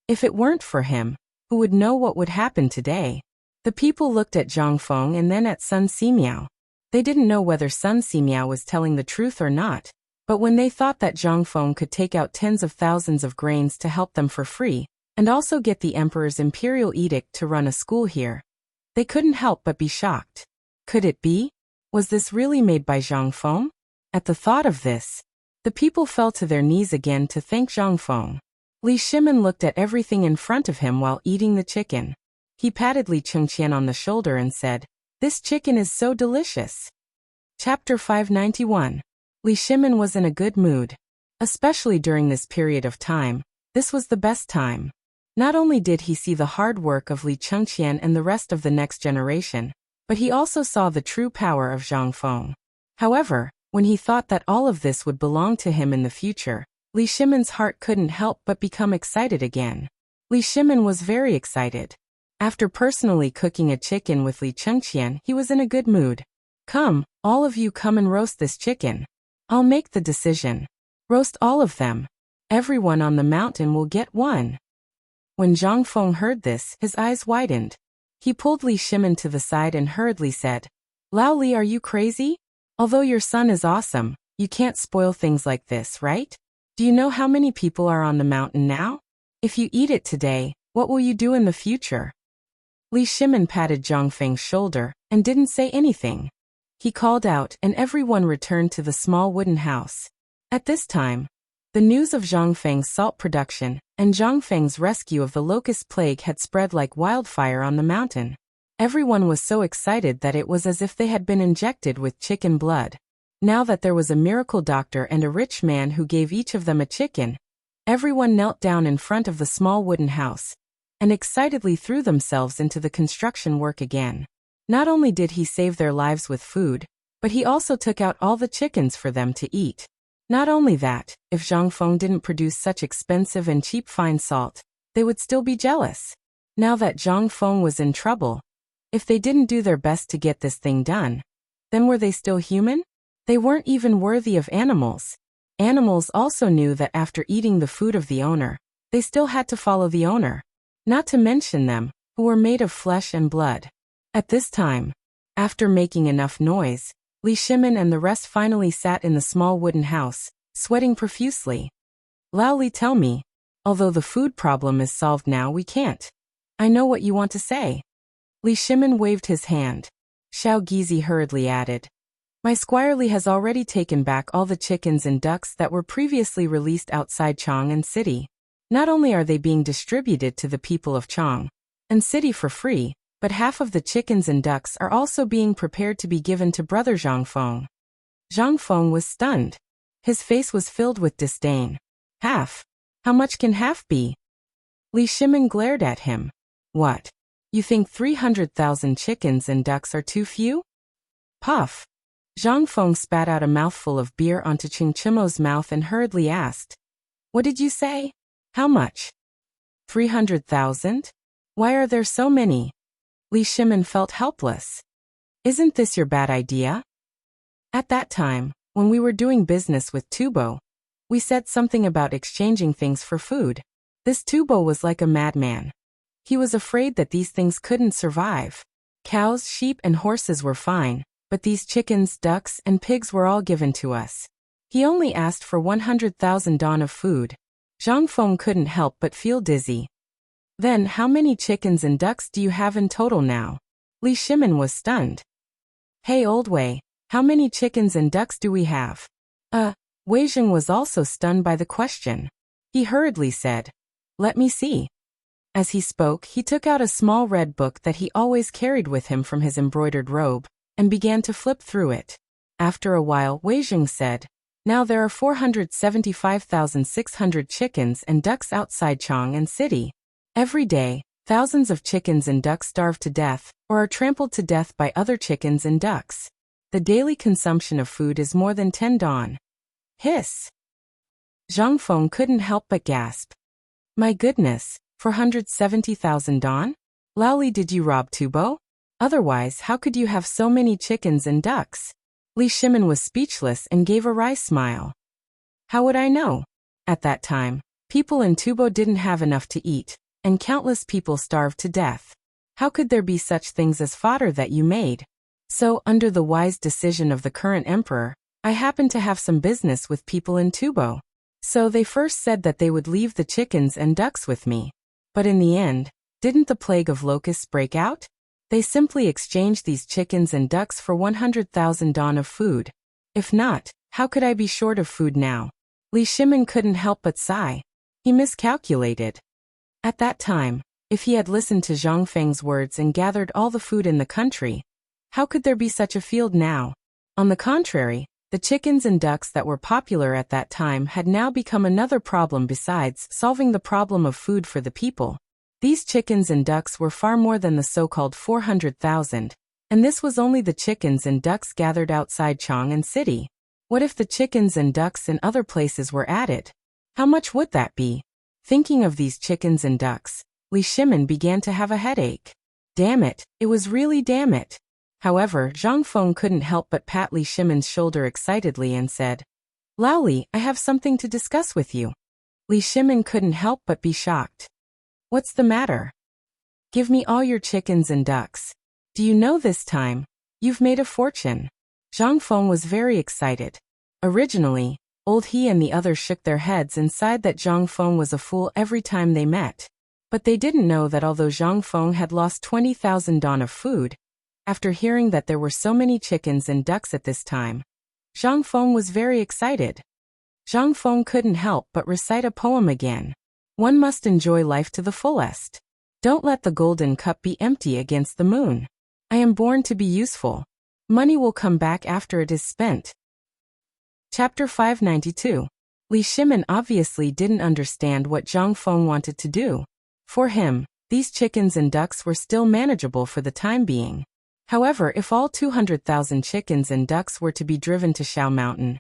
If it weren't for him, who would know what would happen today?" The people looked at Zhang Feng and then at Sun Simiao. They didn't know whether Sun Simiao was telling the truth or not, but when they thought that Zhang Feng could take out tens of thousands of grains to help them for free, and also get the emperor's imperial edict to run a school here, they couldn't help but be shocked. Could it be? Was this really made by Zhang Feng? At the thought of this, the people fell to their knees again to thank Zhang Feng. Li Shimin looked at everything in front of him while eating the chicken. He patted Li Chengqian on the shoulder and said, "This chicken is so delicious." Chapter 591. Li Shimin was in a good mood. Especially during this period of time, this was the best time. Not only did he see the hard work of Li Chengqian and the rest of the next generation, but he also saw the true power of Zhang Feng. However, when he thought that all of this would belong to him in the future, Li Shimin's heart couldn't help but become excited again. Li Shimin was very excited. After personally cooking a chicken with Li Chengqian, he was in a good mood. "Come, all of you come and roast this chicken. I'll make the decision. Roast all of them. Everyone on the mountain will get one." When Zhang Feng heard this, his eyes widened. He pulled Li Shimin to the side and hurriedly said, "Lao Li, are you crazy? Although your son is awesome, you can't spoil things like this, right? Do you know how many people are on the mountain now? If you eat it today, what will you do in the future?" Li Shimin patted Zhang Feng's shoulder and didn't say anything. He called out and everyone returned to the small wooden house. At this time, the news of Zhang Feng's salt production and Zhang Feng's rescue of the locust plague had spread like wildfire on the mountain. Everyone was so excited that it was as if they had been injected with chicken blood. Now that there was a miracle doctor and a rich man who gave each of them a chicken, everyone knelt down in front of the small wooden house and excitedly threw themselves into the construction work again. Not only did he save their lives with food, but he also took out all the chickens for them to eat. Not only that, if Zhang Feng didn't produce such expensive and cheap fine salt, they would still be jealous. Now that Zhang Feng was in trouble, if they didn't do their best to get this thing done, then were they still human? They weren't even worthy of animals. Animals also knew that after eating the food of the owner, they still had to follow the owner. Not to mention them, who were made of flesh and blood. At this time, after making enough noise, Li Shimin and the rest finally sat in the small wooden house, sweating profusely. Lao Li, tell me, although the food problem is solved now, we can't. I know what you want to say. Li Shimin waved his hand. Xiao Gizi hurriedly added, my Squire Li has already taken back all the chickens and ducks that were previously released outside Chang'an City. Not only are they being distributed to the people of Chang'an City for free, but half of the chickens and ducks are also being prepared to be given to brother Zhang Feng. Zhang Feng was stunned. His face was filled with disdain. Half? How much can half be? Li Shimin glared at him. What? You think 300,000 chickens and ducks are too few? Puff. Zhang Feng spat out a mouthful of beer onto Ching Chimo's mouth and hurriedly asked, what did you say? How much? 300,000? Why are there so many? Li Shimin felt helpless. Isn't this your bad idea? At that time, when we were doing business with Tubo, we said something about exchanging things for food. This Tubo was like a madman. He was afraid that these things couldn't survive. Cows, sheep, and horses were fine, but these chickens, ducks, and pigs were all given to us. He only asked for 100,000 don of food. Zhang Feng couldn't help but feel dizzy. Then how many chickens and ducks do you have in total now? Li Shimin was stunned. Hey old Wei, how many chickens and ducks do we have? Wei Jing was also stunned by the question. He hurriedly said, let me see. As he spoke, he took out a small red book that he always carried with him from his embroidered robe, and began to flip through it. After a while, Wei Jing said, now there are 475,600 chickens and ducks outside Chang'an City. Every day, thousands of chickens and ducks starve to death, or are trampled to death by other chickens and ducks. The daily consumption of food is more than 10 don. Hiss. Zhang Feng couldn't help but gasp. My goodness, 470,000 don? Lao Li, did you rob Tubo? Otherwise, how could you have so many chickens and ducks? Li Shimin was speechless and gave a wry smile. How would I know? At that time, people in Tubo didn't have enough to eat, and countless people starved to death. How could there be such things as fodder that you made? So, under the wise decision of the current emperor, I happened to have some business with people in Tubo. So they first said that they would leave the chickens and ducks with me. But in the end, didn't the plague of locusts break out? They simply exchanged these chickens and ducks for 100,000 don of food. If not, how could I be short of food now? Li Shimin couldn't help but sigh. He miscalculated. At that time, if he had listened to Zhang Feng's words and gathered all the food in the country, how could there be such a field now? On the contrary, the chickens and ducks that were popular at that time had now become another problem besides solving the problem of food for the people. These chickens and ducks were far more than the so-called 400,000, and this was only the chickens and ducks gathered outside Chang'an City. What if the chickens and ducks in other places were added? How much would that be? Thinking of these chickens and ducks, Li Shimin began to have a headache. Damn it, it was really damn it. However, Zhang Feng couldn't help but pat Li Shimin's shoulder excitedly and said, Lao Li, I have something to discuss with you. Li Shimin couldn't help but be shocked. What's the matter? Give me all your chickens and ducks. Do you know this time, you've made a fortune? Zhang Feng was very excited. Originally, Old He and the others shook their heads and sighed that Zhang Feng was a fool every time they met. But they didn't know that although Zhang Feng had lost 20,000 don of food, after hearing that there were so many chickens and ducks at this time, Zhang Feng was very excited. Zhang Feng couldn't help but recite a poem again. One must enjoy life to the fullest. Don't let the golden cup be empty against the moon. I am born to be useful. Money will come back after it is spent. Chapter 592. Li Shimin obviously didn't understand what Zhang Feng wanted to do. For him, these chickens and ducks were still manageable for the time being. However, if all 200,000 chickens and ducks were to be driven to Shao Mountain,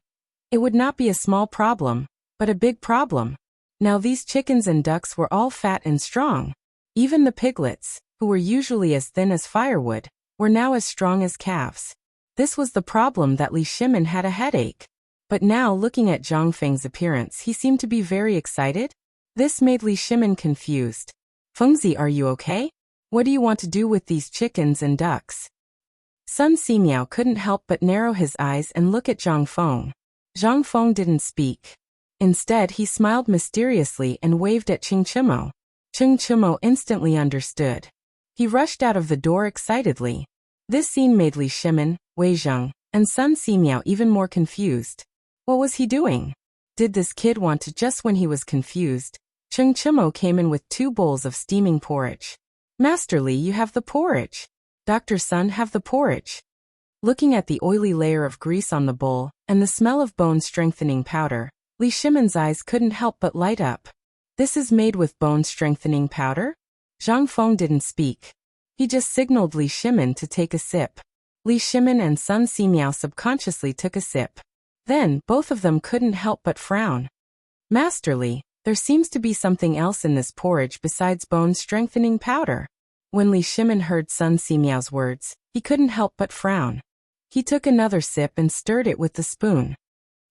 It would not be a small problem, but a big problem. Now these chickens and ducks were all fat and strong. Even the piglets, who were usually as thin as firewood, were now as strong as calves. This was the problem that Li Shimin had a headache. But now looking at Zhang Feng's appearance, he seemed to be very excited. This made Li Shimin confused. Fengzi, are you okay? What do you want to do with these chickens and ducks? Sun Simiao couldn't help but narrow his eyes and look at Zhang Feng. Zhang Feng didn't speak. Instead, he smiled mysteriously and waved at Ching Chimo. Ching Chimo instantly understood. He rushed out of the door excitedly. This scene made Li Shimin, Wei Zheng, and Sun Simiao even more confused. What was he doing? Did this kid want to? Just when he was confused, Ching Chimo came in with 2 bowls of steaming porridge. Master Li, you have the porridge. Dr. Sun, have the porridge. Looking at the oily layer of grease on the bowl, and the smell of bone-strengthening powder, Li Shimin's eyes couldn't help but light up. This is made with bone-strengthening powder? Zhang Feng didn't speak. He just signaled Li Shimin to take a sip. Li Shimin and Sun Simiao subconsciously took a sip. Then, both of them couldn't help but frown. Master Li, there seems to be something else in this porridge besides bone-strengthening powder. When Li Shimin heard Sun Simiao's words, he couldn't help but frown. He took another sip and stirred it with the spoon.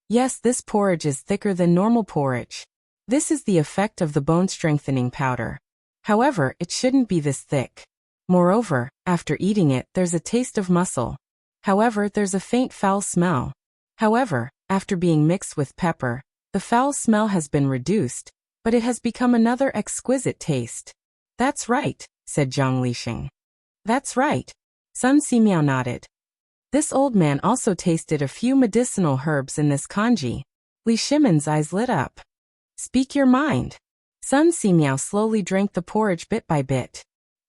Yes, this porridge is thicker than normal porridge. This is the effect of the bone-strengthening powder. However, it shouldn't be this thick. Moreover, after eating it, there's a taste of muscle. However, there's a faint foul smell. However, after being mixed with pepper, the foul smell has been reduced, but it has become another exquisite taste. That's right, said Zhang Lixing. That's right. Sun Simiao nodded. This old man also tasted a few medicinal herbs in this congee. Li Shimin's eyes lit up. Speak your mind. Sun Simiao slowly drank the porridge bit by bit.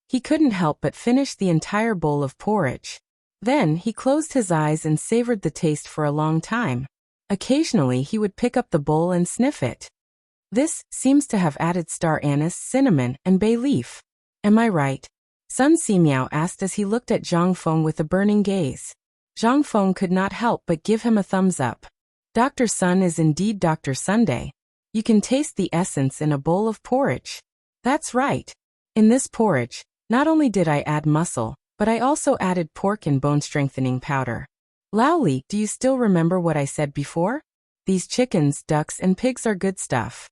He couldn't help but finish the entire bowl of porridge. Then he closed his eyes and savored the taste for a long time. Occasionally he would pick up the bowl and sniff it. This seems to have added star anise, cinnamon, and bay leaf. Am I right? Sun Simiao asked as he looked at Zhang Feng with a burning gaze. Zhang Feng could not help but give him a thumbs up. Dr. Sun is indeed Dr. Sunday. You can taste the essence in a bowl of porridge. That's right. In this porridge, not only did I add muscle, but I also added pork and bone-strengthening powder. Lao Li, do you still remember what I said before? These chickens, ducks, and pigs are good stuff.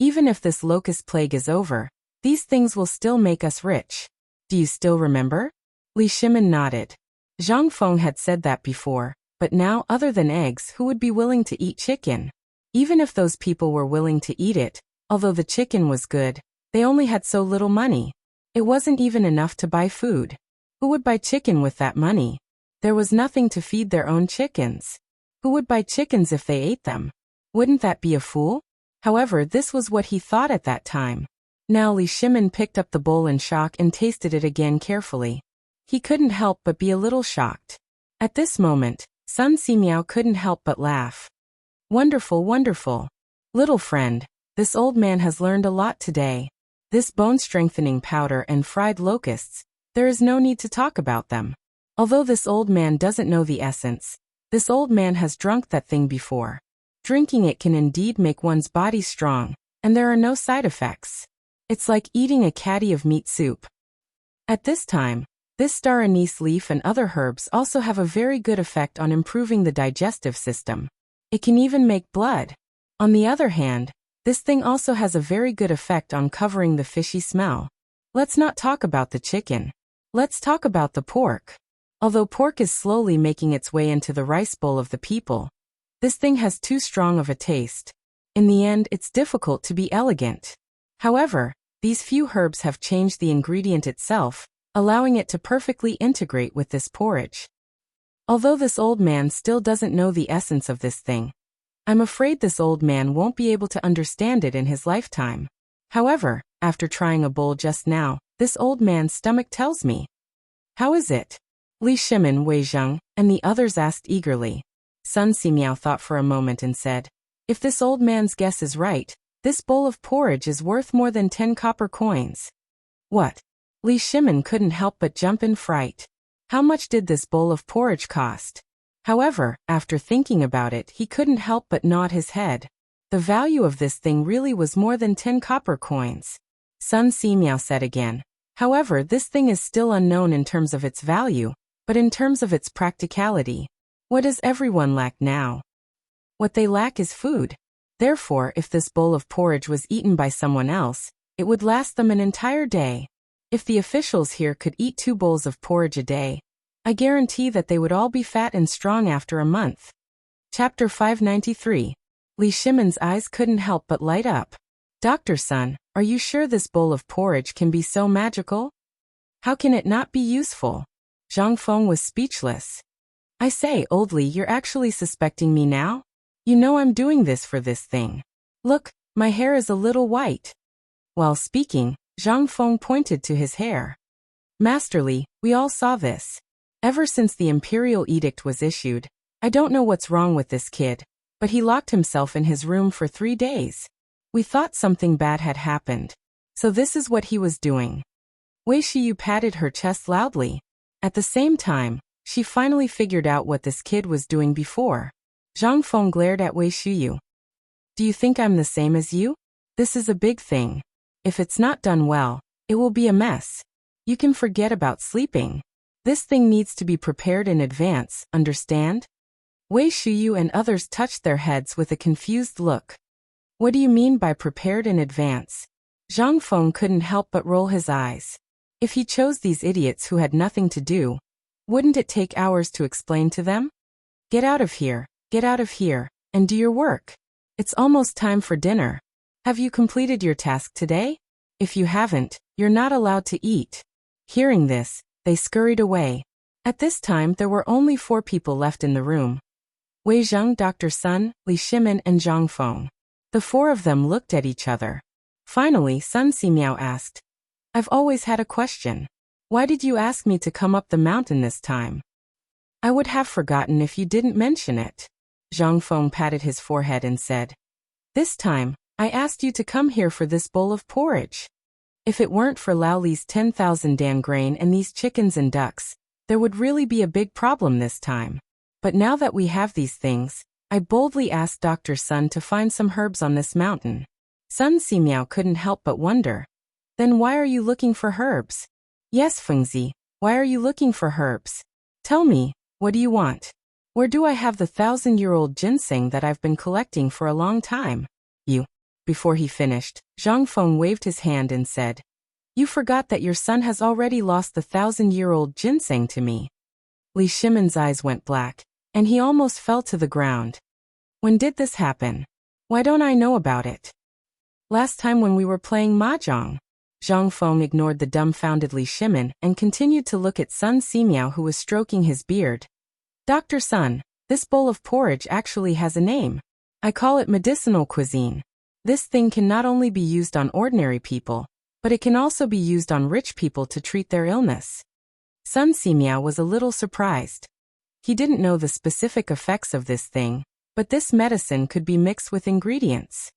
Even if this locust plague is over, these things will still make us rich. Do you still remember? Li Shimin nodded. Zhang Feng had said that before, but now, other than eggs, who would be willing to eat chicken? Even if those people were willing to eat it, although the chicken was good, they only had so little money. It wasn't even enough to buy food. Who would buy chicken with that money? There was nothing to feed their own chickens. Who would buy chickens if they ate them? Wouldn't that be a fool? However, this was what he thought at that time. Now Li Shimin picked up the bowl in shock and tasted it again carefully. He couldn't help but be a little shocked. At this moment, Sun Simiao couldn't help but laugh. Wonderful, wonderful. Little friend, this old man has learned a lot today. This bone-strengthening powder and fried locusts, there is no need to talk about them. Although this old man doesn't know the essence, this old man has drunk that thing before. Drinking it can indeed make one's body strong, and there are no side effects. It's like eating a caddy of meat soup. At this time, this star anise leaf and other herbs also have a very good effect on improving the digestive system. It can even make blood. On the other hand, this thing also has a very good effect on covering the fishy smell. Let's not talk about the chicken. Let's talk about the pork. Although pork is slowly making its way into the rice bowl of the people, this thing has too strong of a taste. In the end, it's difficult to be elegant. However, these few herbs have changed the ingredient itself, allowing it to perfectly integrate with this porridge. Although this old man still doesn't know the essence of this thing, I'm afraid this old man won't be able to understand it in his lifetime. However, after trying a bowl just now, this old man's stomach tells me. How is it? Li Shimin, Wei Zheng, and the others asked eagerly. Sun Simiao thought for a moment and said, if this old man's guess is right, this bowl of porridge is worth more than 10 copper coins. What? Li Shimin couldn't help but jump in fright. How much did this bowl of porridge cost? However, after thinking about it, he couldn't help but nod his head. The value of this thing really was more than 10 copper coins. Sun Simiao said again. However, this thing is still unknown in terms of its value, but in terms of its practicality. What does everyone lack now? What they lack is food. Therefore, if this bowl of porridge was eaten by someone else, it would last them an entire day. If the officials here could eat 2 bowls of porridge a day, I guarantee that they would all be fat and strong after a month. Chapter 593. Li Shimon's eyes couldn't help but light up. Dr. Sun, are you sure this bowl of porridge can be so magical? How can it not be useful? Zhang Feng was speechless. I say, Old Li, you're actually suspecting me now? You know I'm doing this for this thing. Look, my hair is a little white. While speaking, Zhang Feng pointed to his hair. Master Li, we all saw this. Ever since the imperial edict was issued, I don't know what's wrong with this kid, but he locked himself in his room for 3 days. We thought something bad had happened. So this is what he was doing. Wei Shiyu patted her chest loudly. At the same time, she finally figured out what this kid was doing before. Zhang Feng glared at Wei Shiyu. Do you think I'm the same as you? This is a big thing. If it's not done well, it will be a mess. You can forget about sleeping. This thing needs to be prepared in advance, understand? Wei Shiyu and others touched their heads with a confused look. What do you mean by prepared in advance? Zhang Feng couldn't help but roll his eyes. If he chose these idiots who had nothing to do, wouldn't it take hours to explain to them? Get out of here, and do your work. It's almost time for dinner. Have you completed your task today? If you haven't, you're not allowed to eat. Hearing this, they scurried away. At this time there were only 4 people left in the room. Wei Zheng, Dr. Sun, Li Shimon and Zhang Feng. The 4 of them looked at each other. Finally, Sun Simiao asked, I've always had a question. Why did you ask me to come up the mountain this time? I would have forgotten if you didn't mention it. Zhang Feng patted his forehead and said, This time, I asked you to come here for this bowl of porridge. If it weren't for Lao Li's 10,000 dan grain and these chickens and ducks, there would really be a big problem this time. But now that we have these things, I boldly asked Dr. Sun to find some herbs on this mountain. Sun Simiao couldn't help but wonder. Then why are you looking for herbs? Yes, Fengzi, why are you looking for herbs? Tell me, what do you want? Where do I have the 1,000-year-old ginseng that I've been collecting for a long time? You. Before he finished, Zhang Feng waved his hand and said, You forgot that your son has already lost the 1,000-year-old ginseng to me. Li Shimon's eyes went black, and he almost fell to the ground. When did this happen? Why don't I know about it? Last time when we were playing mahjong. Zhang Feng ignored the dumbfounded Li Shimon and continued to look at Sun Simiao, who was stroking his beard. Dr. Sun, this bowl of porridge actually has a name. I call it medicinal cuisine. This thing can not only be used on ordinary people, but it can also be used on rich people to treat their illness. Sun Simiao was a little surprised. He didn't know the specific effects of this thing, but this medicine could be mixed with ingredients.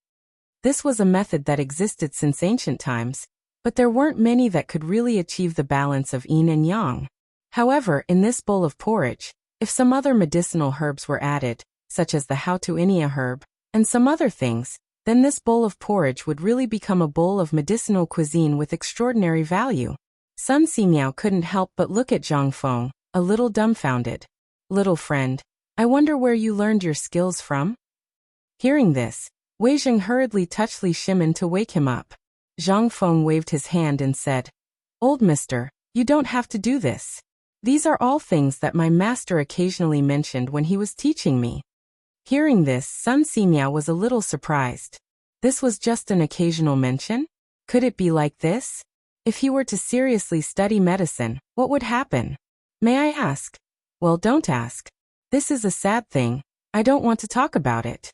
This was a method that existed since ancient times, but there weren't many that could really achieve the balance of yin and yang. However, in this bowl of porridge, if some other medicinal herbs were added, such as the Hautuinia herb, and some other things, then this bowl of porridge would really become a bowl of medicinal cuisine with extraordinary value. Sun Simiao couldn't help but look at Zhang Feng, a little dumbfounded. Little friend, I wonder where you learned your skills from? Hearing this, Wei Zheng hurriedly touched Li Shimon to wake him up. Zhang Feng waved his hand and said, Old mister, you don't have to do this. These are all things that my master occasionally mentioned when he was teaching me. Hearing this, Sun Simiao was a little surprised. This was just an occasional mention? Could it be like this? If he were to seriously study medicine, what would happen? May I ask? Well, don't ask. This is a sad thing. I don't want to talk about it.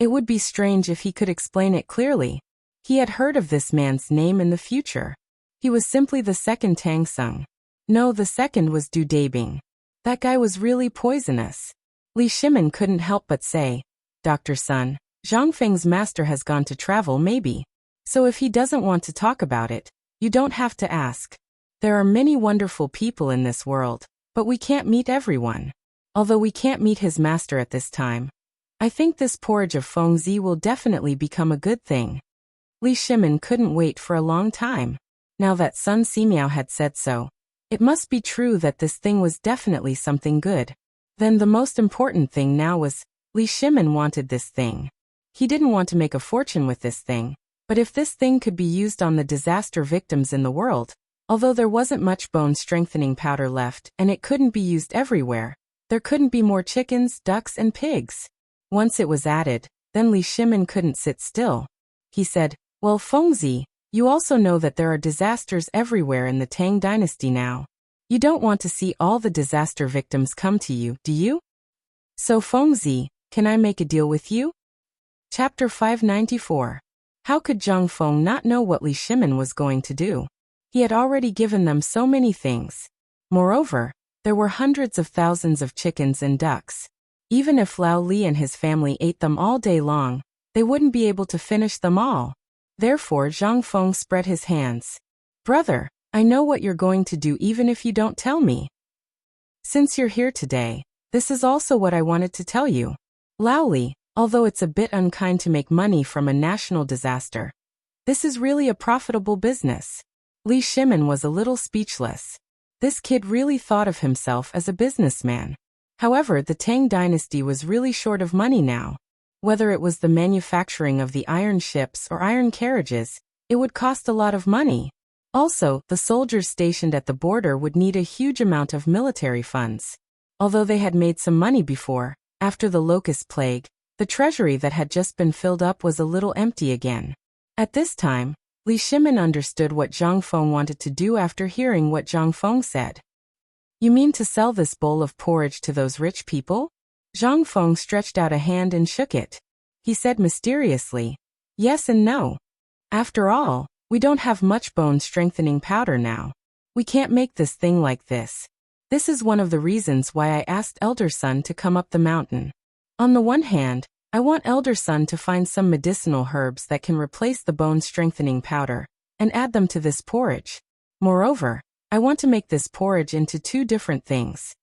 It would be strange if he could explain it clearly. He had heard of this man's name in the future. He was simply the second Tang Sung. No, the second was Du Dabing. That guy was really poisonous. Li Shimon couldn't help but say, Dr. Sun, Zhang Feng's master has gone to travel maybe. So if he doesn't want to talk about it, you don't have to ask. There are many wonderful people in this world, but we can't meet everyone. although we can't meet his master at this time. I think this porridge of Fengzi will definitely become a good thing. Li Shimin couldn't wait for a long time. Now that Sun Simiao had said so, it must be true that this thing was definitely something good. Then the most important thing now was, Li Shimin wanted this thing. He didn't want to make a fortune with this thing, but if this thing could be used on the disaster victims in the world, although there wasn't much bone strengthening powder left and it couldn't be used everywhere, there couldn't be more chickens, ducks and pigs. Once it was added, then Li Shimin couldn't sit still. He said, well, Fengzi, you also know that there are disasters everywhere in the Tang dynasty now. You don't want to see all the disaster victims come to you, do you? So Fengzi, can I make a deal with you? Chapter 594. How could Zhang Feng not know what Li Shimin was going to do? He had already given them so many things. Moreover, there were hundreds of thousands of chickens and ducks. Even if Lao Li and his family ate them all day long, they wouldn't be able to finish them all. Therefore Zhang Feng spread his hands. Brother, I know what you're going to do even if you don't tell me. Since you're here today, this is also what I wanted to tell you. Lao Li, although it's a bit unkind to make money from a national disaster, this is really a profitable business. Li Shimin was a little speechless. This kid really thought of himself as a businessman. However, the Tang dynasty was really short of money now. Whether it was the manufacturing of the iron ships or iron carriages, it would cost a lot of money. Also, the soldiers stationed at the border would need a huge amount of military funds. Although they had made some money before, after the locust plague, the treasury that had just been filled up was a little empty again. At this time, Li Shimin understood what Zhang Feng wanted to do after hearing what Zhang Feng said. You mean to sell this bowl of porridge to those rich people? Zhang Feng stretched out a hand and shook it. He said mysteriously, yes and no. After all, we don't have much bone strengthening powder now. We can't make this thing like this. This is one of the reasons why I asked Elder Sun to come up the mountain. On the one hand, I want Elder Sun to find some medicinal herbs that can replace the bone strengthening powder, and add them to this porridge. Moreover, I want to make this porridge into two different things.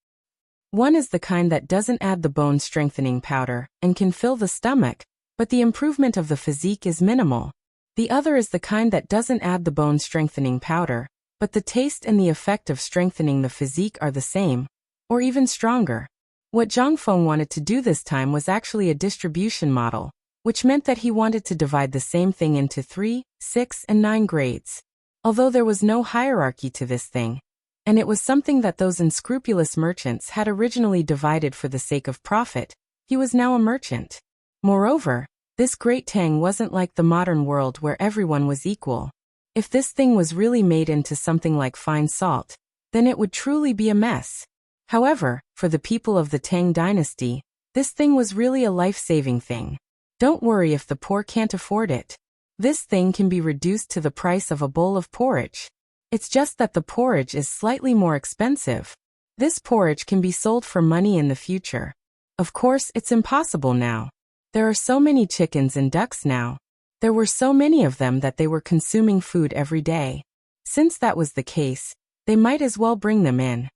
One is the kind that doesn't add the bone strengthening powder, and can fill the stomach, but the improvement of the physique is minimal. The other is the kind that doesn't add the bone strengthening powder, but the taste and the effect of strengthening the physique are the same, or even stronger. What Zhang Feng wanted to do this time was actually a distribution model, which meant that he wanted to divide the same thing into 3, 6, and 9 grades. Although there was no hierarchy to this thing, and it was something that those unscrupulous merchants had originally divided for the sake of profit, he was now a merchant. Moreover, this great Tang wasn't like the modern world where everyone was equal. If this thing was really made into something like fine salt, then it would truly be a mess. However, for the people of the Tang dynasty, this thing was really a life-saving thing. Don't worry if the poor can't afford it. This thing can be reduced to the price of a bowl of porridge. It's just that the porridge is slightly more expensive. This porridge can be sold for money in the future. Of course, it's impossible now. There are so many chickens and ducks now. There were so many of them that they were consuming food every day. Since that was the case, they might as well bring them in.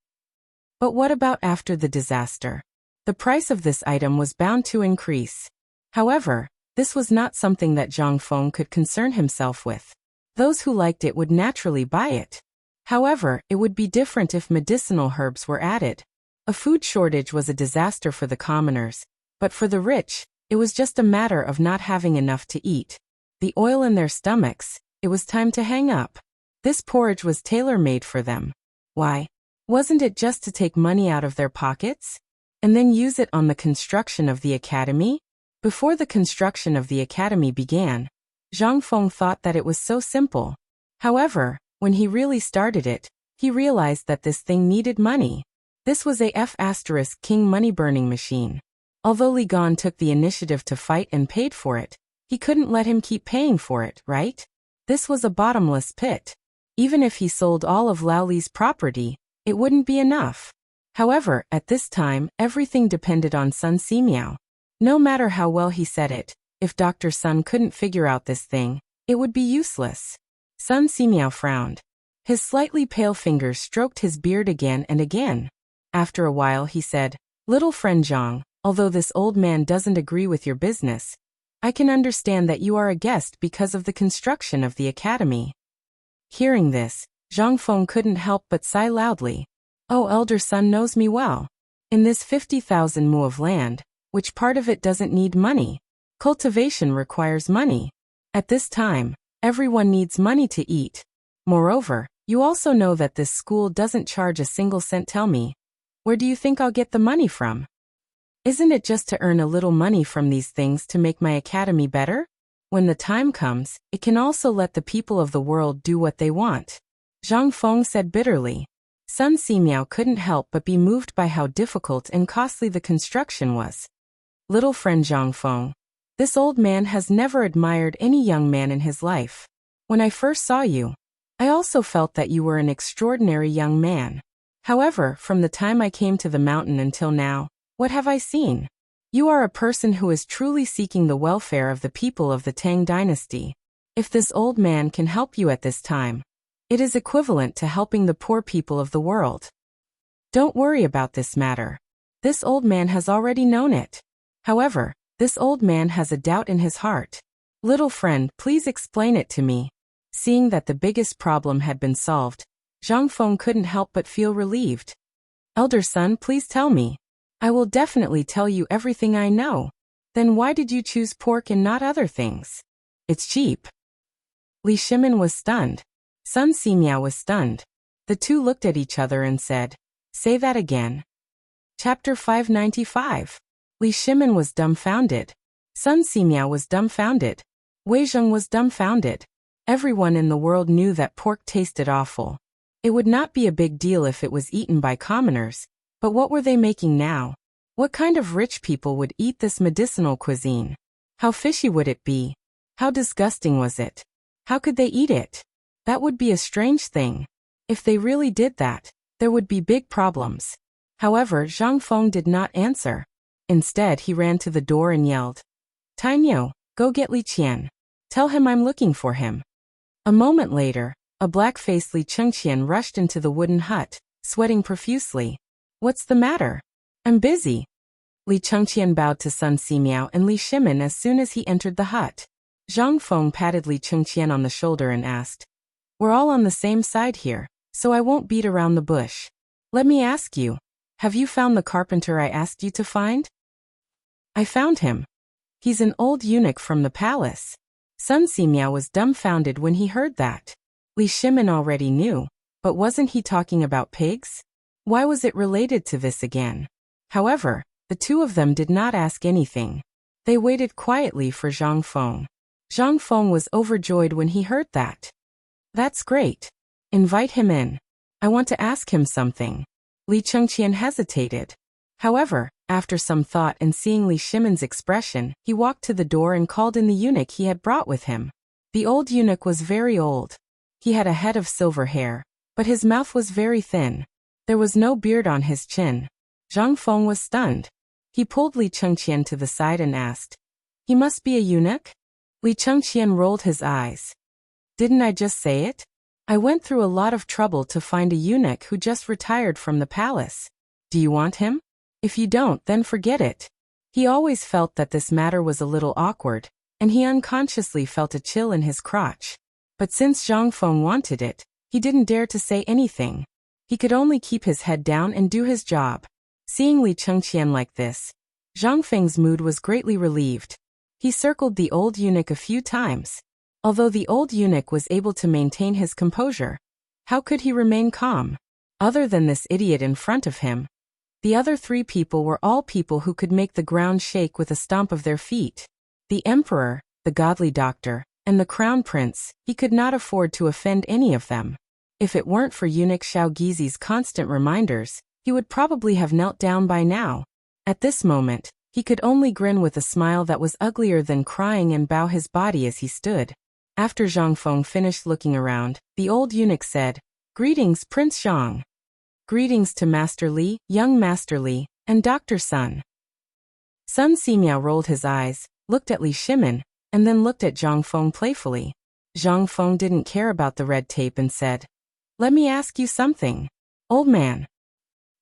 But what about after the disaster? The price of this item was bound to increase. However, this was not something that Zhang Feng could concern himself with. Those who liked it would naturally buy it. However, it would be different if medicinal herbs were added. A food shortage was a disaster for the commoners, but for the rich, it was just a matter of not having enough to eat. The oil in their stomachs, it was time to hang up. This porridge was tailor-made for them. Why? Wasn't it just to take money out of their pockets? And then use it on the construction of the academy? Before the construction of the academy began, Zhang Feng thought that it was so simple. However, when he really started it, he realized that this thing needed money. This was a F***king money-burning machine. Although Li Gan took the initiative to fight and paid for it, he couldn't let him keep paying for it, right? This was a bottomless pit. Even if he sold all of Lao Li's property, it wouldn't be enough. However, at this time, everything depended on Sun Simiao. No matter how well he said it, if Dr. Sun couldn't figure out this thing, it would be useless. Sun Simiao frowned. His slightly pale fingers stroked his beard again and again. After a while he said, Little friend Zhang, although this old man doesn't agree with your business, I can understand that you are a guest because of the construction of the academy. Hearing this, Zhang Feng couldn't help but sigh loudly. Oh, elder son knows me well. In this 50,000 mu of land, which part of it doesn't need money? Cultivation requires money. At this time, everyone needs money to eat. Moreover, you also know that this school doesn't charge a single cent. Tell me, where do you think I'll get the money from? Isn't it just to earn a little money from these things to make my academy better? When the time comes, it can also let the people of the world do what they want. Zhang Feng said bitterly. Sun Simiao couldn't help but be moved by how difficult and costly the construction was. Little friend Zhang Feng, this old man has never admired any young man in his life. When I first saw you, I also felt that you were an extraordinary young man. However, from the time I came to the mountain until now, what have I seen? You are a person who is truly seeking the welfare of the people of the Tang dynasty. If this old man can help you at this time, it is equivalent to helping the poor people of the world. Don't worry about this matter. This old man has already known it. However, this old man has a doubt in his heart. Little friend, please explain it to me. Seeing that the biggest problem had been solved, Zhang Feng couldn't help but feel relieved. Elder son, please tell me. I will definitely tell you everything I know. Then why did you choose pork and not other things? It's cheap. Li Shimin was stunned. Sun Simiao was stunned. The two looked at each other and said, say that again. Chapter 595. Li Shimin was dumbfounded. Sun Simiao was dumbfounded. Wei Zheng was dumbfounded. Everyone in the world knew that pork tasted awful. It would not be a big deal if it was eaten by commoners. But what were they making now? What kind of rich people would eat this medicinal cuisine? How fishy would it be? How disgusting was it? How could they eat it? That would be a strange thing. If they really did that, there would be big problems. However, Zhang Feng did not answer. Instead, he ran to the door and yelled, Tainyo, go get Li Qian. Tell him I'm looking for him. A moment later, a black-faced Li Chengqian rushed into the wooden hut, sweating profusely. What's the matter? I'm busy. Li Chengqian bowed to Sun Simiao and Li Shimin as soon as he entered the hut. Zhang Feng patted Li Chengqian on the shoulder and asked, we're all on the same side here, so I won't beat around the bush. Let me ask you, have you found the carpenter I asked you to find? I found him. He's an old eunuch from the palace. Sun Simiao was dumbfounded when he heard that. Li Shimin already knew, but wasn't he talking about pigs? Why was it related to this again? However, the two of them did not ask anything. They waited quietly for Zhang Feng. Zhang Feng was overjoyed when he heard that. That's great. Invite him in. I want to ask him something. Li Chengqian hesitated. However, after some thought and seeing Li Shimin's expression, he walked to the door and called in the eunuch he had brought with him. The old eunuch was very old. He had a head of silver hair, but his mouth was very thin. There was no beard on his chin. Zhang Feng was stunned. He pulled Li Chengqian to the side and asked, he must be a eunuch? Li Chengqian rolled his eyes. Didn't I just say it? I went through a lot of trouble to find a eunuch who just retired from the palace. Do you want him? If you don't, then forget it. He always felt that this matter was a little awkward, and he unconsciously felt a chill in his crotch. But since Zhang Feng wanted it, he didn't dare to say anything. He could only keep his head down and do his job. Seeing Li Chengqian like this, Zhang Feng's mood was greatly relieved. He circled the old eunuch a few times. Although the old eunuch was able to maintain his composure, how could he remain calm? Other than this idiot in front of him, the other three people were all people who could make the ground shake with a stomp of their feet. The emperor, the godly doctor, and the crown prince. He could not afford to offend any of them. If it weren't for eunuch Xiao Gizi's constant reminders, he would probably have knelt down by now. At this moment, he could only grin with a smile that was uglier than crying and bow his body as he stood. After Zhang Feng finished looking around, the old eunuch said, Greetings, Prince Zhang. Greetings to Master Li, young Master Li, and Dr. Sun. Sun Simiao rolled his eyes, looked at Li Shimin, and then looked at Zhang Feng playfully. Zhang Feng didn't care about the red tape and said, Let me ask you something. Old man.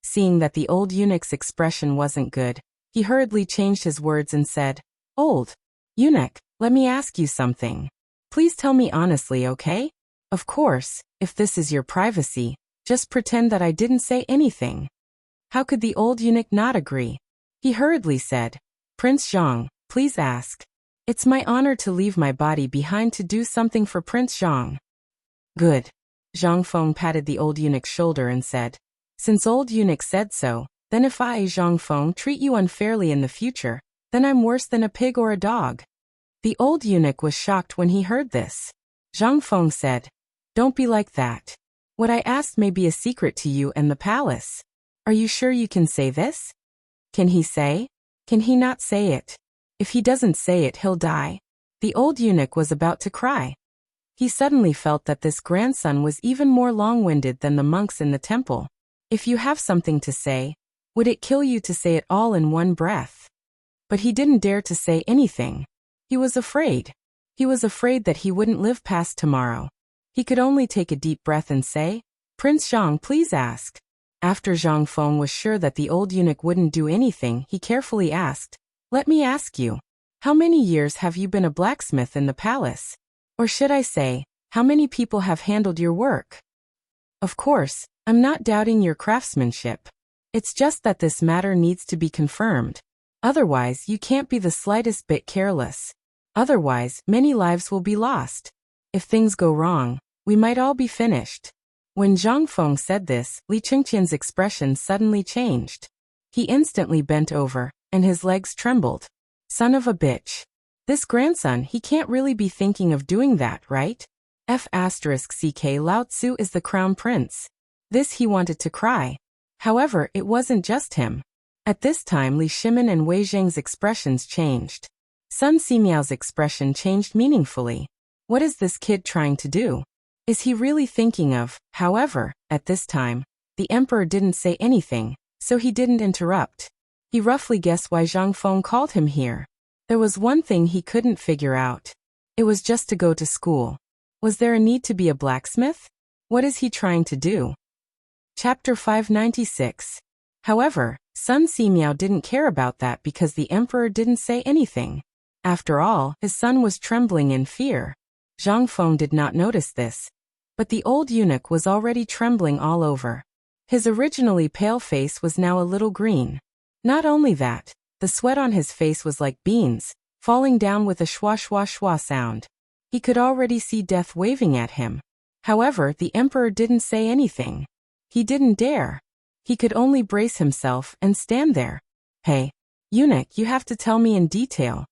Seeing that the old eunuch's expression wasn't good, he hurriedly changed his words and said, "Old eunuch, let me ask you something. Please tell me honestly, okay? Of course, if this is your privacy, just pretend that I didn't say anything." How could the old eunuch not agree? He hurriedly said, "Prince Zhang, please ask. It's my honor to leave my body behind to do something for Prince Zhang." "Good." Zhang Feng patted the old eunuch's shoulder and said, "Since old eunuch said so, then if I, Zhang Feng, treat you unfairly in the future, then I'm worse than a pig or a dog." The old eunuch was shocked when he heard this. Zhang Feng said, "Don't be like that. What I asked may be a secret to you and the palace. Are you sure you can say this?" "Can he say? Can he not say it? If he doesn't say it, he'll die." The old eunuch was about to cry. He suddenly felt that this grandson was even more long-winded than the monks in the temple. If you have something to say, would it kill you to say it all in one breath? But he didn't dare to say anything. He was afraid. He was afraid that he wouldn't live past tomorrow. He could only take a deep breath and say, "Prince Zhang, please ask." After Zhang Feng was sure that the old eunuch wouldn't do anything, he carefully asked, "Let me ask you, how many years have you been a blacksmith in the palace? Or should I say, how many people have handled your work? Of course, I'm not doubting your craftsmanship. It's just that this matter needs to be confirmed. Otherwise, you can't be the slightest bit careless. Otherwise, many lives will be lost. If things go wrong, we might all be finished." When Zhang Feng said this, Li Chengqian's expression suddenly changed. He instantly bent over, and his legs trembled. Son of a bitch. This grandson, he can't really be thinking of doing that, right? F***ck Lao Tzu is the crown prince. This he wanted to cry. However, it wasn't just him. At this time Li Shimin and Wei Zheng's expressions changed. Sun Simiao's expression changed meaningfully. What is this kid trying to do? Is he really thinking of? However, at this time, the emperor didn't say anything, so he didn't interrupt. He roughly guessed why Zhang Feng called him here. There was one thing he couldn't figure out. It was just to go to school. Was there a need to be a blacksmith? What is he trying to do? Chapter 596. However, Sun Simiao didn't care about that because the emperor didn't say anything. After all, his son was trembling in fear. Zhang Feng did not notice this, but the old eunuch was already trembling all over. His originally pale face was now a little green. Not only that, the sweat on his face was like beans, falling down with a shwa shwa shwa sound. He could already see death waving at him. However, the emperor didn't say anything. He didn't dare. He could only brace himself and stand there. "Hey, eunuch, you have to tell me in detail."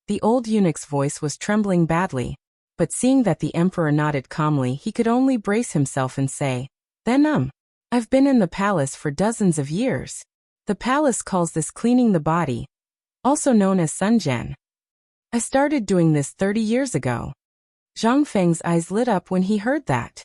The old eunuch's voice was trembling badly, but seeing that the emperor nodded calmly, he could only brace himself and say, "Then I've been in the palace for dozens of years. The palace calls this cleaning the body, also known as sunjian. I started doing this 30 years ago." Zhang Feng's eyes lit up when he heard that.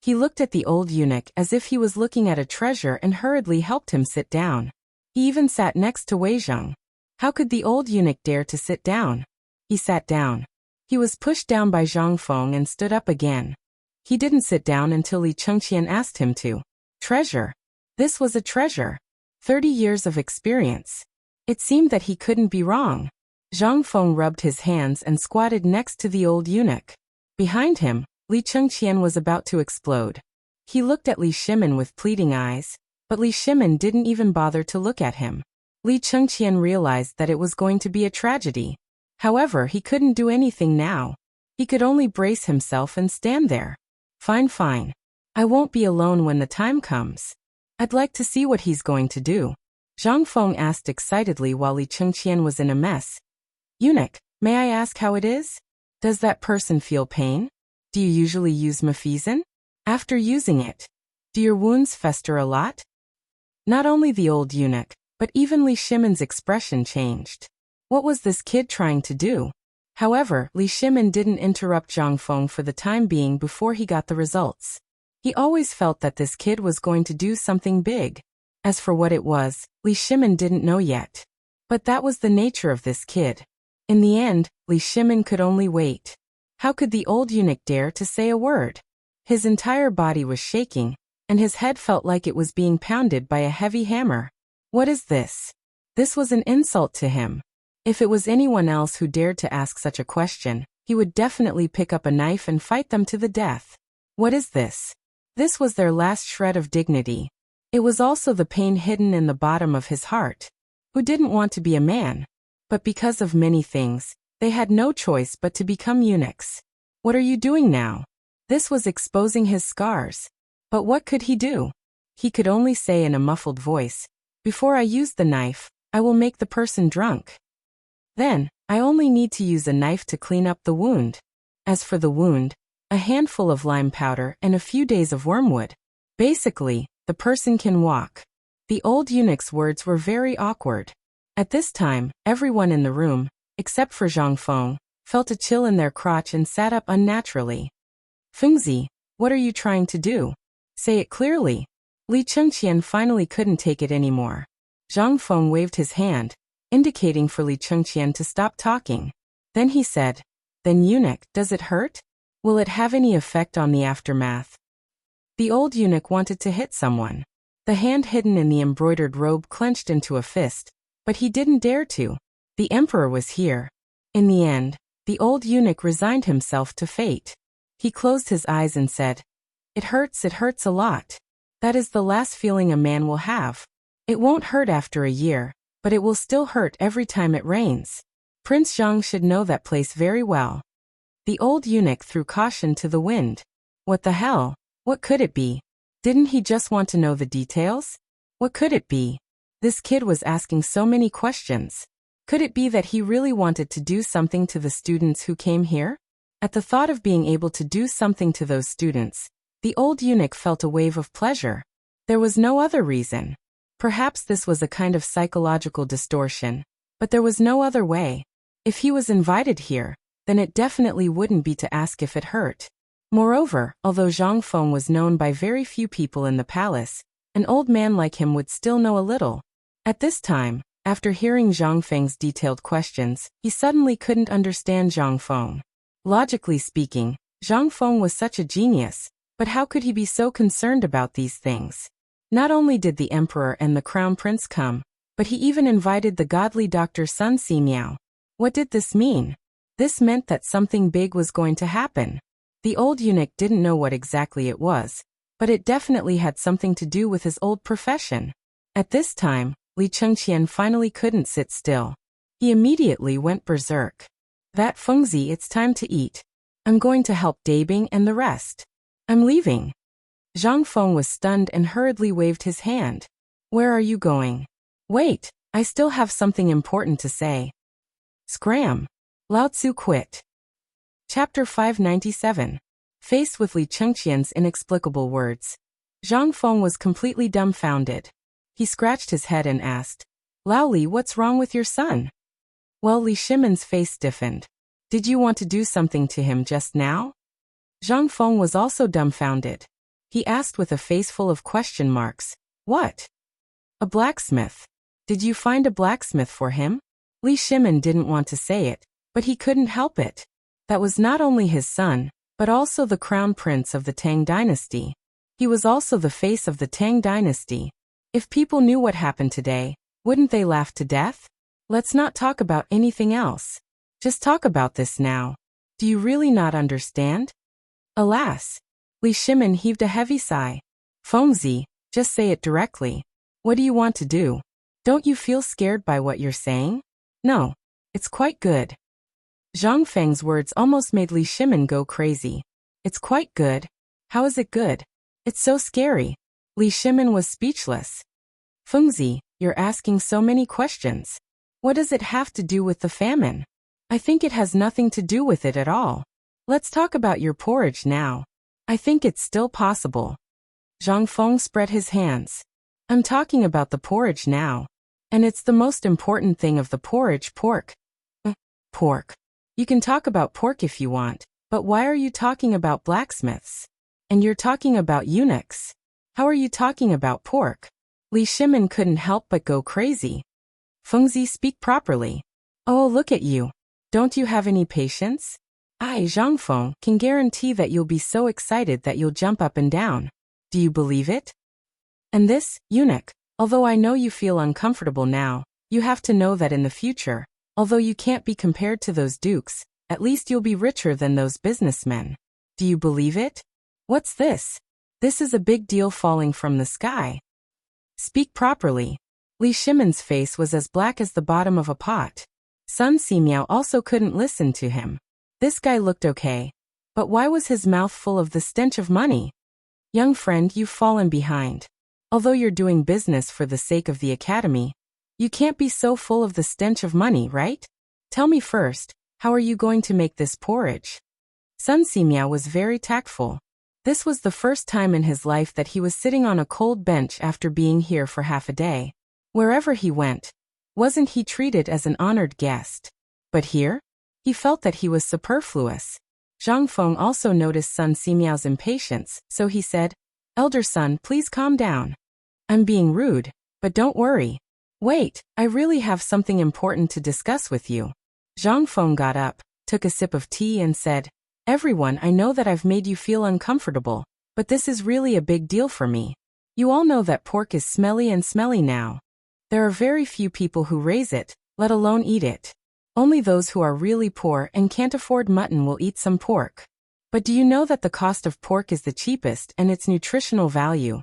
He looked at the old eunuch as if he was looking at a treasure and hurriedly helped him sit down. He even sat next to Wei Zheng. How could the old eunuch dare to sit down? He sat down. He was pushed down by Zhang Feng and stood up again. He didn't sit down until Li Chengqian asked him to. Treasure. This was a treasure. 30 years of experience. It seemed that he couldn't be wrong. Zhang Feng rubbed his hands and squatted next to the old eunuch. Behind him, Li Chengqian was about to explode. He looked at Li Shimin with pleading eyes, but Li Shimin didn't even bother to look at him. Li Chengqian realized that it was going to be a tragedy. However, he couldn't do anything now. He could only brace himself and stand there. Fine. I won't be alone when the time comes. I'd like to see what he's going to do." Zhang Feng asked excitedly while Li Chengqian was in a mess. "Eunuch, may I ask how it is? Does that person feel pain? Do you usually use mafizin? After using it, do your wounds fester a lot?" Not only the old eunuch, but even Li Shimin's expression changed. What was this kid trying to do? However, Li Shimin didn't interrupt Zhang Feng for the time being before he got the results. He always felt that this kid was going to do something big. As for what it was, Li Shimin didn't know yet. But that was the nature of this kid. In the end, Li Shimin could only wait. How could the old eunuch dare to say a word? His entire body was shaking, and his head felt like it was being pounded by a heavy hammer. What is this? This was an insult to him. If it was anyone else who dared to ask such a question, he would definitely pick up a knife and fight them to the death. What is this? This was their last shred of dignity. It was also the pain hidden in the bottom of his heart. Who didn't want to be a man? But because of many things, they had no choice but to become eunuchs. What are you doing now? This was exposing his scars. But what could he do? He could only say in a muffled voice, "Before I use the knife, I will make the person drunk. Then, I only need to use a knife to clean up the wound. As for the wound, a handful of lime powder and a few days of wormwood. Basically, the person can walk." The old eunuch's words were very awkward. At this time, everyone in the room, except for Zhang Feng, felt a chill in their crotch and sat up unnaturally. "Fengzi, what are you trying to do? Say it clearly." Li Chengqian finally couldn't take it anymore. Zhang Feng waved his hand, indicating for Li Chengqian to stop talking. Then he said, "Then eunuch, does it hurt? Will it have any effect on the aftermath?" The old eunuch wanted to hit someone. The hand hidden in the embroidered robe clenched into a fist, but he didn't dare to. The emperor was here. In the end, the old eunuch resigned himself to fate. He closed his eyes and said, it hurts a lot. That is the last feeling a man will have. It won't hurt after a year, but it will still hurt every time it rains. Prince Zhang should know that place very well." The old eunuch threw caution to the wind. What the hell? What could it be? Didn't he just want to know the details? What could it be? This kid was asking so many questions. Could it be that he really wanted to do something to the students who came here? At the thought of being able to do something to those students, the old eunuch felt a wave of pleasure. There was no other reason. Perhaps this was a kind of psychological distortion, but there was no other way. If he was invited here, then it definitely wouldn't be to ask if it hurt. Moreover, although Zhang Feng was known by very few people in the palace, an old man like him would still know a little. At this time, after hearing Zhang Feng's detailed questions, he suddenly couldn't understand Zhang Feng. Logically speaking, Zhang Feng was such a genius, but how could he be so concerned about these things? Not only did the emperor and the crown prince come, but he even invited the godly Dr. Sun Simiao. What did this mean? This meant that something big was going to happen. The old eunuch didn't know what exactly it was, but it definitely had something to do with his old profession. At this time, Li Chengqian finally couldn't sit still. He immediately went berserk. "That Fengzi, it's time to eat. I'm going to help Dabing and the rest. I'm leaving." Zhang Feng was stunned and hurriedly waved his hand. "Where are you going?" "Wait, I still have something important to say." Scram! Lao Tzu quit. Chapter 597. Faced with Li Chengqian's inexplicable words, Zhang Feng was completely dumbfounded. He scratched his head and asked, "Lao Li, what's wrong with your son?" Well, Li Shimon's face stiffened. "Did you want to do something to him just now?" Zhang Feng was also dumbfounded. He asked with a face full of question marks, "What?" "A blacksmith. Did you find a blacksmith for him?" Li Shimon didn't want to say it, but he couldn't help it. That was not only his son, but also the crown prince of the Tang dynasty. He was also the face of the Tang dynasty. If people knew what happened today, wouldn't they laugh to death? Let's not talk about anything else. Just talk about this now. Do you really not understand? Alas! Li Shimon heaved a heavy sigh. Fengzi, just say it directly. What do you want to do? Don't you feel scared by what you're saying? No. It's quite good. Zhang Feng's words almost made Li Shimon go crazy. It's quite good. How is it good? It's so scary. Li Shimon was speechless. Fengzi, you're asking so many questions. What does it have to do with the famine? I think it has nothing to do with it at all. Let's talk about your porridge now. I think it's still possible. Zhang Feng spread his hands. I'm talking about the porridge now. And it's the most important thing of the porridge, pork. Pork. You can talk about pork if you want, but why are you talking about blacksmiths? And you're talking about eunuchs. How are you talking about pork? Li Shimon couldn't help but go crazy. Fengzi, speak properly. Oh, look at you. Don't you have any patience? I, Zhang Feng, can guarantee that you'll be so excited that you'll jump up and down. Do you believe it? And this, eunuch, although I know you feel uncomfortable now, you have to know that in the future, although you can't be compared to those dukes, at least you'll be richer than those businessmen. Do you believe it? What's this? This is a big deal falling from the sky. Speak properly. Li Shimon's face was as black as the bottom of a pot. Sun Simiao also couldn't listen to him. This guy looked okay. But why was his mouth full of the stench of money? Young friend, you've fallen behind. Although you're doing business for the sake of the academy, you can't be so full of the stench of money, right? Tell me first, how are you going to make this porridge? Sun Simiao was very tactful. This was the first time in his life that he was sitting on a cold bench after being here for half a day. Wherever he went, wasn't he treated as an honored guest? But here, he felt that he was superfluous. Zhang Feng also noticed Sun Simiao's impatience, so he said, Elder son, please calm down. I'm being rude, but don't worry. Wait, I really have something important to discuss with you. Zhang Feng got up, took a sip of tea and said, Everyone, I know that I've made you feel uncomfortable, but this is really a big deal for me. You all know that pork is smelly and smelly now. There are very few people who raise it, let alone eat it. Only those who are really poor and can't afford mutton will eat some pork. But do you know that the cost of pork is the cheapest and its nutritional value?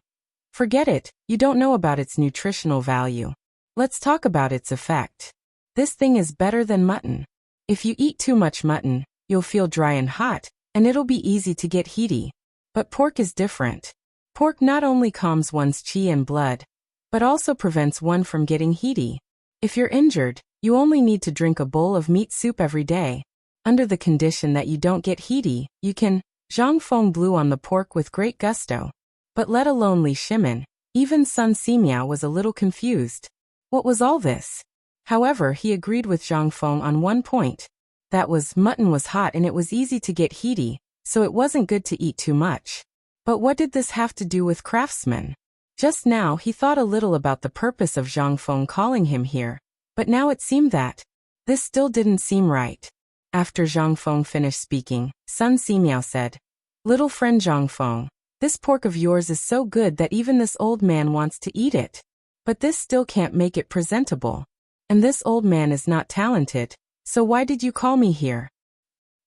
Forget it, you don't know about its nutritional value. Let's talk about its effect. This thing is better than mutton. If you eat too much mutton, you'll feel dry and hot, and it'll be easy to get heaty. But pork is different. Pork not only calms one's qi and blood, but also prevents one from getting heaty. If you're injured, you only need to drink a bowl of meat soup every day. Under the condition that you don't get heaty, you can. Zhang Feng blew on the pork with great gusto. But let alone Li Shimon, even Sun Simiao was a little confused. What was all this? However, he agreed with Zhang Feng on one point. That was, mutton was hot and it was easy to get heaty, so it wasn't good to eat too much. But what did this have to do with craftsmen? Just now he thought a little about the purpose of Zhang Feng calling him here, but now it seemed that this still didn't seem right. After Zhang Feng finished speaking, Sun Simiao said, Little friend Zhang Feng, this pork of yours is so good that even this old man wants to eat it. But this still can't make it presentable. And this old man is not talented, so why did you call me here?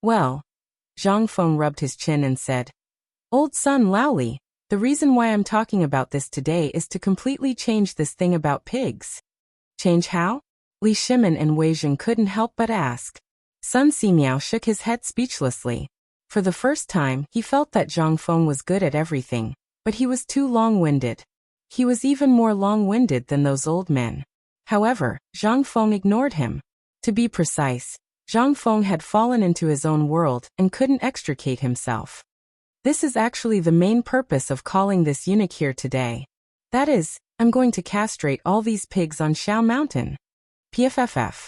Well, Zhang Feng rubbed his chin and said, Old son Laoli, the reason why I'm talking about this today is to completely change this thing about pigs. Change how? Li Shimon and Wei Zheng couldn't help but ask. Sun Simiao shook his head speechlessly. For the first time, he felt that Zhang Feng was good at everything, but he was too long-winded. He was even more long-winded than those old men. However, Zhang Feng ignored him. To be precise, Zhang Feng had fallen into his own world and couldn't extricate himself. This is actually the main purpose of calling this eunuch here today. That is, I'm going to castrate all these pigs on Shao Mountain. PFFF.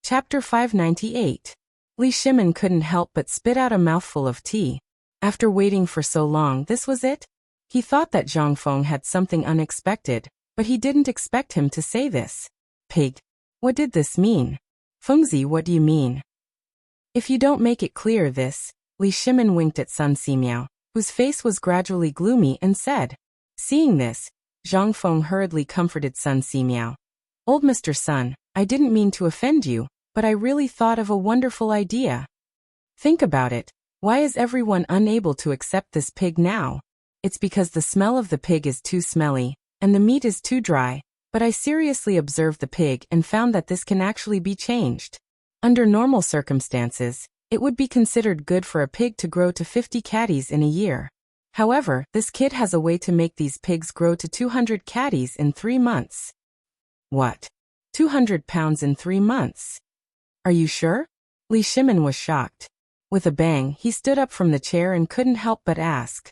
Chapter 598. Li Shimon couldn't help but spit out a mouthful of tea. After waiting for so long, this was it? He thought that Zhang Feng had something unexpected, but he didn't expect him to say this. Pig. What did this mean? Fengzi, what do you mean? If you don't make it clear this, Li Shimon winked at Sun Simiao, whose face was gradually gloomy, and said. Seeing this, Zhang Feng hurriedly comforted Sun Simiao. Old Mr. Sun, I didn't mean to offend you, but I really thought of a wonderful idea. Think about it. Why is everyone unable to accept this pig now? It's because the smell of the pig is too smelly, and the meat is too dry, but I seriously observed the pig and found that this can actually be changed. Under normal circumstances, it would be considered good for a pig to grow to 50 catties in a year. However, this kid has a way to make these pigs grow to 200 catties in 3 months. What? 200 pounds in 3 months? Are you sure? Li Shimon was shocked. With a bang, he stood up from the chair and couldn't help but ask.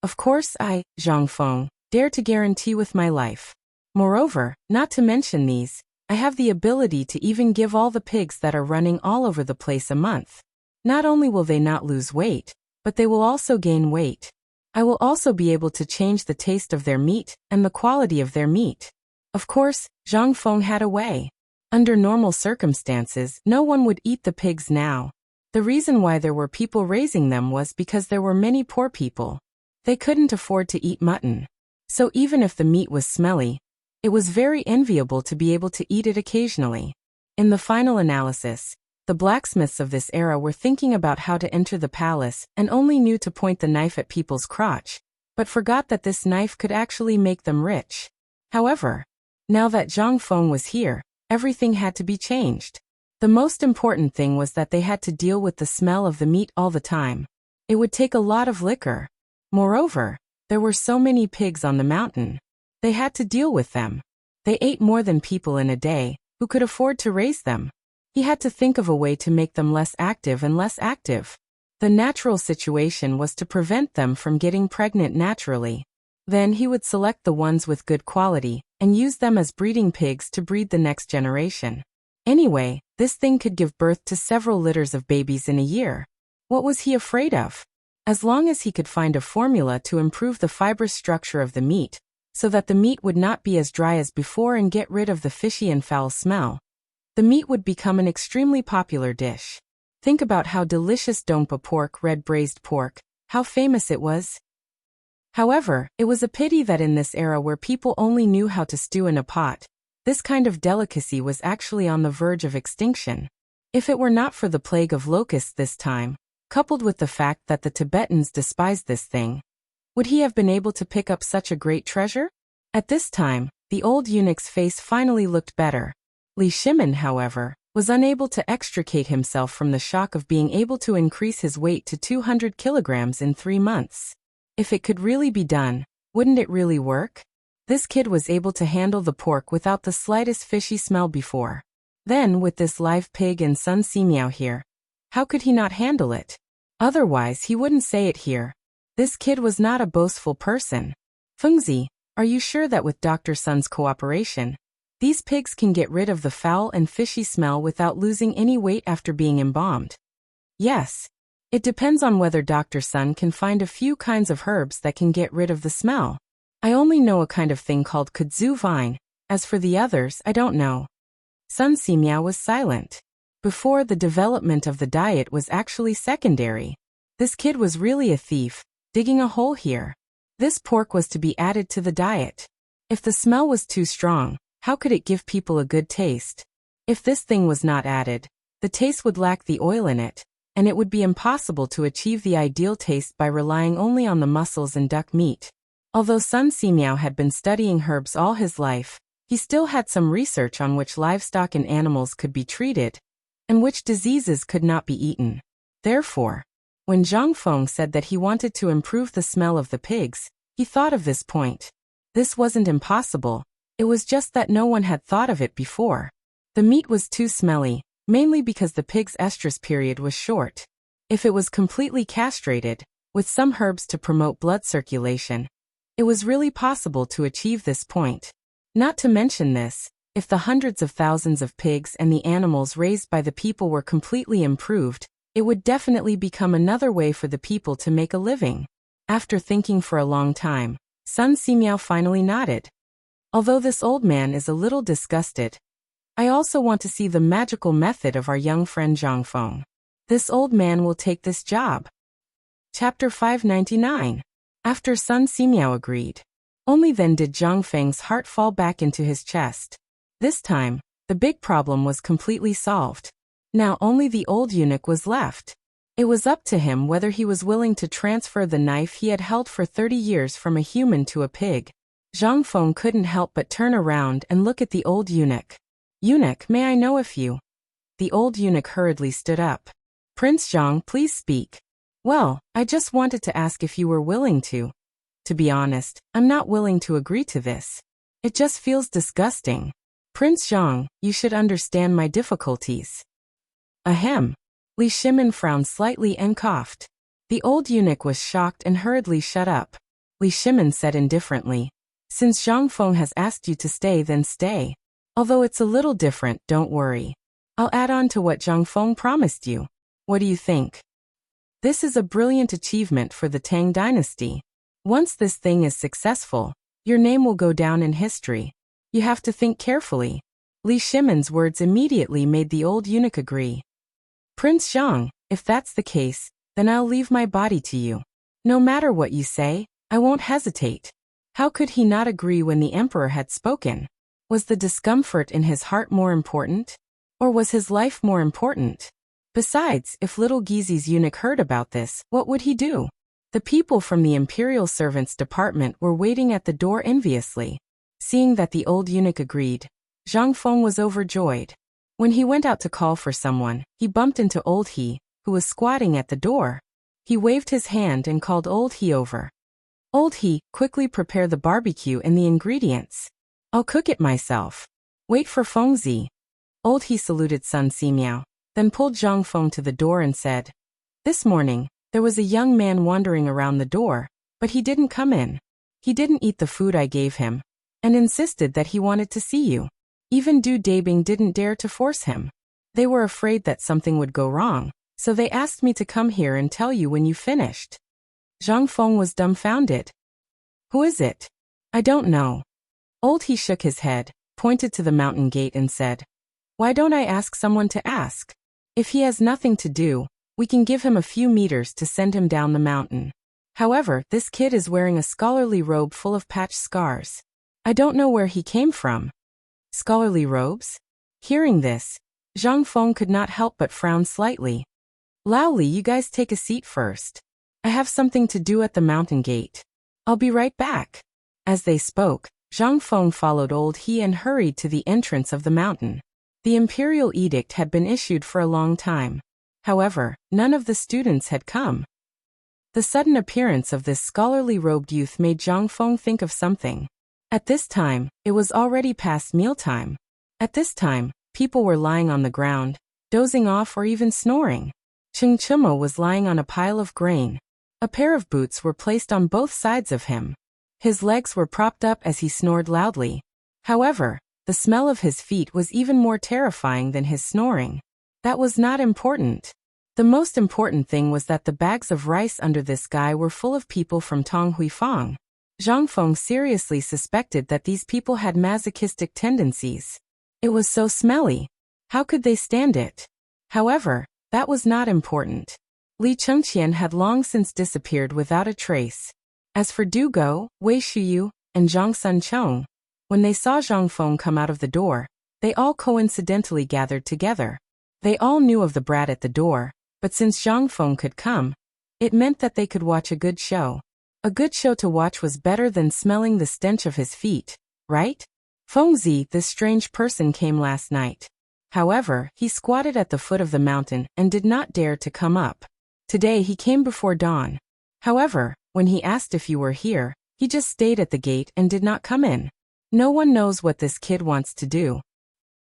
Of course I, Zhang Feng, dare to guarantee with my life. Moreover, not to mention these, I have the ability to even give all the pigs that are running all over the place a month. Not only will they not lose weight, but they will also gain weight. I will also be able to change the taste of their meat and the quality of their meat. Of course, Zhang Feng had a way. Under normal circumstances, no one would eat the pigs now. The reason why there were people raising them was because there were many poor people. They couldn't afford to eat mutton. So even if the meat was smelly, it was very enviable to be able to eat it occasionally. In the final analysis, the blacksmiths of this era were thinking about how to enter the palace and only knew to point the knife at people's crotch, but forgot that this knife could actually make them rich. However, now that Zhang Feng was here, everything had to be changed. The most important thing was that they had to deal with the smell of the meat all the time. It would take a lot of liquor. Moreover, there were so many pigs on the mountain. They had to deal with them. They ate more than people in a day, who could afford to raise them. He had to think of a way to make them less active and less active. The natural situation was to prevent them from getting pregnant naturally. Then he would select the ones with good quality and use them as breeding pigs to breed the next generation. Anyway, this thing could give birth to several litters of babies in a year. What was he afraid of? As long as he could find a formula to improve the fibrous structure of the meat, so that the meat would not be as dry as before and get rid of the fishy and foul smell, the meat would become an extremely popular dish. Think about how delicious dongpa pork, red braised pork, how famous it was. However, it was a pity that in this era where people only knew how to stew in a pot, this kind of delicacy was actually on the verge of extinction. If it were not for the plague of locusts this time, coupled with the fact that the Tibetans despised this thing, would he have been able to pick up such a great treasure? At this time, the old eunuch's face finally looked better. Li Shimin, however, was unable to extricate himself from the shock of being able to increase his weight to 200 kilograms in 3 months. If it could really be done, wouldn't it really work? This kid was able to handle the pork without the slightest fishy smell before. Then, with this live pig and Sun Simiao here, how could he not handle it? Otherwise, he wouldn't say it here. This kid was not a boastful person. Fengzi, are you sure that with Dr. Sun's cooperation, these pigs can get rid of the foul and fishy smell without losing any weight after being embalmed? Yes. It depends on whether Dr. Sun can find a few kinds of herbs that can get rid of the smell. I only know a kind of thing called kudzu vine. As for the others, I don't know. Sun Simiao was silent. Before, the development of the diet was actually secondary. This kid was really a thief, digging a hole here. This pork was to be added to the diet. If the smell was too strong, how could it give people a good taste? If this thing was not added, the taste would lack the oil in it, and it would be impossible to achieve the ideal taste by relying only on the mussels and duck meat. Although Sun Simiao had been studying herbs all his life, he still had some research on which livestock and animals could be treated, and which diseases could not be eaten. Therefore, when Zhang Feng said that he wanted to improve the smell of the pigs, he thought of this point. This wasn't impossible, it was just that no one had thought of it before. The meat was too smelly, mainly because the pig's estrus period was short. If it was completely castrated, with some herbs to promote blood circulation, it was really possible to achieve this point. Not to mention this, if the hundreds of thousands of pigs and the animals raised by the people were completely improved, it would definitely become another way for the people to make a living. After thinking for a long time, Sun Simiao finally nodded. Although this old man is a little disgusted, I also want to see the magical method of our young friend Zhang Feng. This old man will take this job. Chapter 599. After Sun Simiao agreed, only then did Zhang Feng's heart fall back into his chest. This time, the big problem was completely solved. Now only the old eunuch was left. It was up to him whether he was willing to transfer the knife he had held for 30 years from a human to a pig. Zhang Feng couldn't help but turn around and look at the old eunuch. Eunuch, may I know if you... The old eunuch hurriedly stood up. Prince Zhang, please speak. Well, I just wanted to ask if you were willing to. To be honest, I'm not willing to agree to this. It just feels disgusting. Prince Zhang, you should understand my difficulties. Ahem. Li Shimin frowned slightly and coughed. The old eunuch was shocked and hurriedly shut up. Li Shimin said indifferently, since Zhang Feng has asked you to stay, then stay. Although it's a little different, don't worry. I'll add on to what Zhang Feng promised you. What do you think? This is a brilliant achievement for the Tang dynasty. Once this thing is successful, your name will go down in history. You have to think carefully. Li Shimin's words immediately made the old eunuch agree. Prince Zhang, if that's the case, then I'll leave my body to you. No matter what you say, I won't hesitate. How could he not agree when the emperor had spoken? Was the discomfort in his heart more important? Or was his life more important? Besides, if little Gizi's eunuch heard about this, what would he do? The people from the imperial servants department were waiting at the door enviously. Seeing that the old eunuch agreed, Zhang Feng was overjoyed. When he went out to call for someone, he bumped into old He, who was squatting at the door. He waved his hand and called old He over. Old He, quickly prepare the barbecue and the ingredients. I'll cook it myself. Wait for Fengzi. Old He saluted Sun Simiao, then pulled Zhang Feng to the door and said, This morning, there was a young man wandering around the door, but he didn't come in. He didn't eat the food I gave him, and insisted that he wanted to see you. Even Du Dabing didn't dare to force him. They were afraid that something would go wrong, so they asked me to come here and tell you when you finished. Zhang Feng was dumbfounded. Who is it? I don't know. Old He shook his head, pointed to the mountain gate and said, Why don't I ask someone to ask? If he has nothing to do, we can give him a few meters to send him down the mountain. However, this kid is wearing a scholarly robe full of patched scars. I don't know where he came from. Scholarly robes? Hearing this, Zhang Feng could not help but frown slightly. Laoli, you guys take a seat first. I have something to do at the mountain gate. I'll be right back. As they spoke, Zhang Feng followed old He and hurried to the entrance of the mountain. The imperial edict had been issued for a long time. However, none of the students had come. The sudden appearance of this scholarly robed youth made Zhang Feng think of something. At this time, it was already past mealtime. At this time, people were lying on the ground, dozing off or even snoring. Cheng Chimo was lying on a pile of grain. A pair of boots were placed on both sides of him. His legs were propped up as he snored loudly. However, the smell of his feet was even more terrifying than his snoring. That was not important. The most important thing was that the bags of rice under this guy were full of people from Tong Huifang. Zhang Feng seriously suspected that these people had masochistic tendencies. It was so smelly. How could they stand it? However, that was not important. Li Chengqian had long since disappeared without a trace. As for Du Go, Wei Shuyu, and Zhang Sunchong, when they saw Zhang Feng come out of the door, they all coincidentally gathered together. They all knew of the brat at the door, but since Zhang Feng could come, it meant that they could watch a good show. A good show to watch was better than smelling the stench of his feet, right? Fengzi, this strange person, came last night. However, he squatted at the foot of the mountain and did not dare to come up. Today he came before dawn. However, when he asked if you were here, he just stayed at the gate and did not come in. No one knows what this kid wants to do.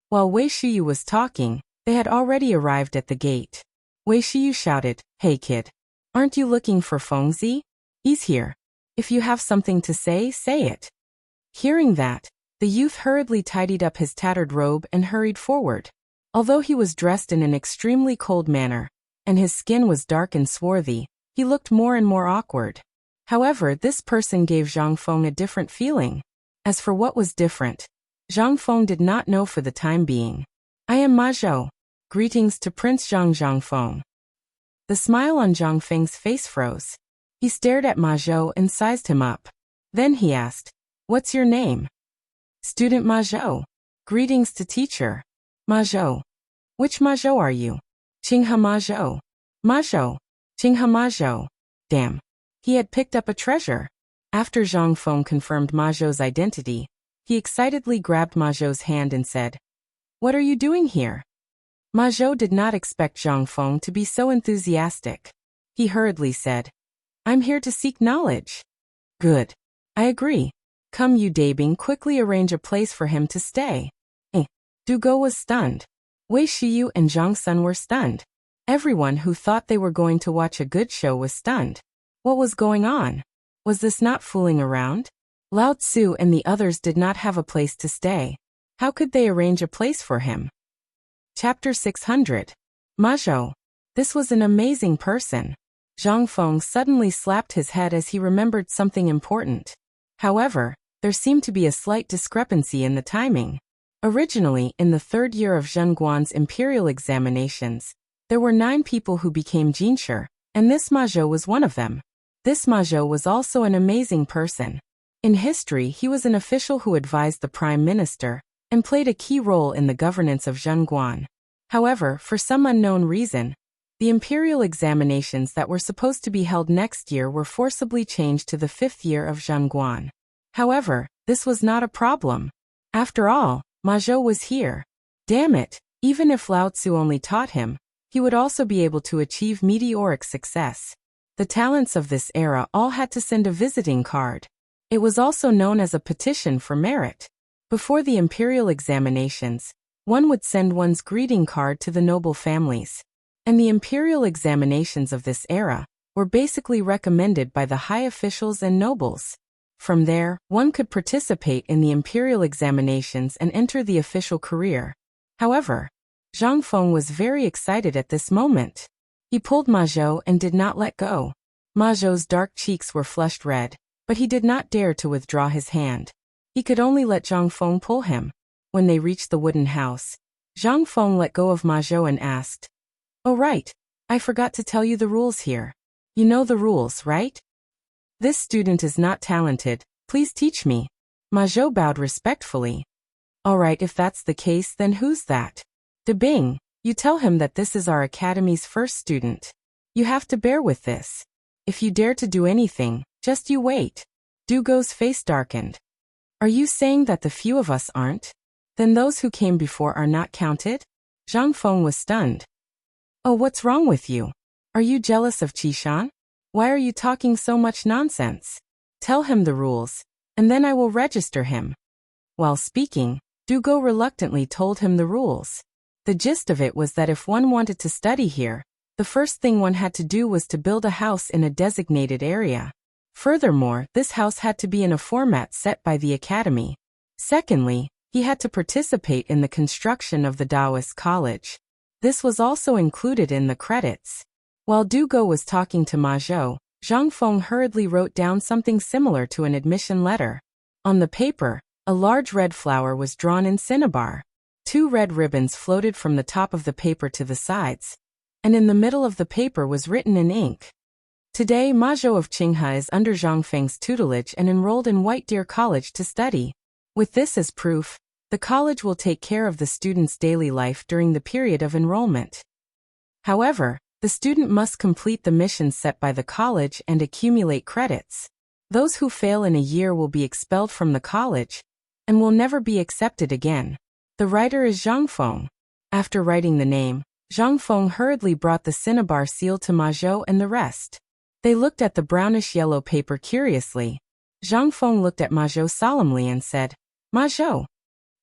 While Wei Shuyu was talking, they had already arrived at the gate. Wei Shuyu shouted, Hey kid, aren't you looking for Fengzi? He's here. If you have something to say, say it. Hearing that, the youth hurriedly tidied up his tattered robe and hurried forward. Although he was dressed in an extremely cold manner, and his skin was dark and swarthy, he looked more and more awkward. However, this person gave Zhang Feng a different feeling. As for what was different, Zhang Feng did not know for the time being. I am Ma Zhou. Greetings to Prince Zhang Feng. The smile on Zhang Feng's face froze. He stared at Ma Zhou and sized him up. Then he asked, What's your name? Student Ma Zhou. Greetings to teacher. Ma Zhou. Which Ma Zhou are you? Qinghe Ma Zhou. Ma Zhou. Qinghe Ma Zhou. Damn. He had picked up a treasure. After Zhang Feng confirmed Ma Zhou's identity, he excitedly grabbed Ma Zhou's hand and said, What are you doing here? Ma Zhou did not expect Zhang Feng to be so enthusiastic. He hurriedly said, I'm here to seek knowledge. Good. I agree. Come, Yu Dabing, quickly arrange a place for him to stay. Du Go was stunned. Wei Shuyu and Zhang Sun were stunned. Everyone who thought they were going to watch a good show was stunned. What was going on? Was this not fooling around? Lao Tzu and the others did not have a place to stay. How could they arrange a place for him? Chapter 600. Ma Zhou. This was an amazing person. Zhang Feng suddenly slapped his head as he remembered something important. However, there seemed to be a slight discrepancy in the timing. Originally, in the third year of Zhen Guan's imperial examinations, there were 9 people who became Jinshi, and this Ma Zhou was one of them. This Ma Zhou was also an amazing person. In history, he was an official who advised the prime minister and played a key role in the governance of Zhengguan. However, for some unknown reason, the imperial examinations that were supposed to be held next year were forcibly changed to the 5th year of Zhengguan. However, this was not a problem. After all, Ma Zhou was here. Damn it, even if Lao Tzu only taught him, he would also be able to achieve meteoric success. The talents of this era all had to send a visiting card. It was also known as a petition for merit. Before the imperial examinations, one would send one's greeting card to the noble families. And the imperial examinations of this era were basically recommended by the high officials and nobles. From there, one could participate in the imperial examinations and enter the official career. However, Zhang Feng was very excited at this moment. He pulled Ma Zhou and did not let go. Ma Zhou's dark cheeks were flushed red, but he did not dare to withdraw his hand. He could only let Zhang Feng pull him. When they reached the wooden house, Zhang Feng let go of Ma Zhou and asked, "Oh right, I forgot to tell you the rules here. You know the rules, right? This student is not talented, please teach me." Ma Zhou bowed respectfully. "All right, if that's the case, then who's that?" "De Bing, you tell him that this is our academy's first student. You have to bear with this. If you dare to do anything, just you wait." Du Go's face darkened. "Are you saying that the few of us aren't? Then those who came before are not counted?" Zhang Feng was stunned. "Oh, what's wrong with you? Are you jealous of Qishan? Why are you talking so much nonsense? Tell him the rules, and then I will register him." While speaking, Du Go reluctantly told him the rules. The gist of it was that if one wanted to study here, the first thing one had to do was to build a house in a designated area. Furthermore, this house had to be in a format set by the academy. Secondly, he had to participate in the construction of the Taoist college. This was also included in the credits. While Du Go was talking to Ma Zhou, Zhang Feng hurriedly wrote down something similar to an admission letter. On the paper, a large red flower was drawn in cinnabar. 2 red ribbons floated from the top of the paper to the sides, and in the middle of the paper was written in ink. Today, Ma Zhou of Qinghe is under Zhang Feng's tutelage and enrolled in White Deer College to study. With this as proof, the college will take care of the student's daily life during the period of enrollment. However, the student must complete the missions set by the college and accumulate credits. Those who fail in a year will be expelled from the college and will never be accepted again. The writer is Zhang Feng. After writing the name, Zhang Feng hurriedly brought the cinnabar seal to Ma Zhou and the rest. They looked at the brownish-yellow paper curiously. Zhang Feng looked at Ma Zhou solemnly and said, "Ma Zhou."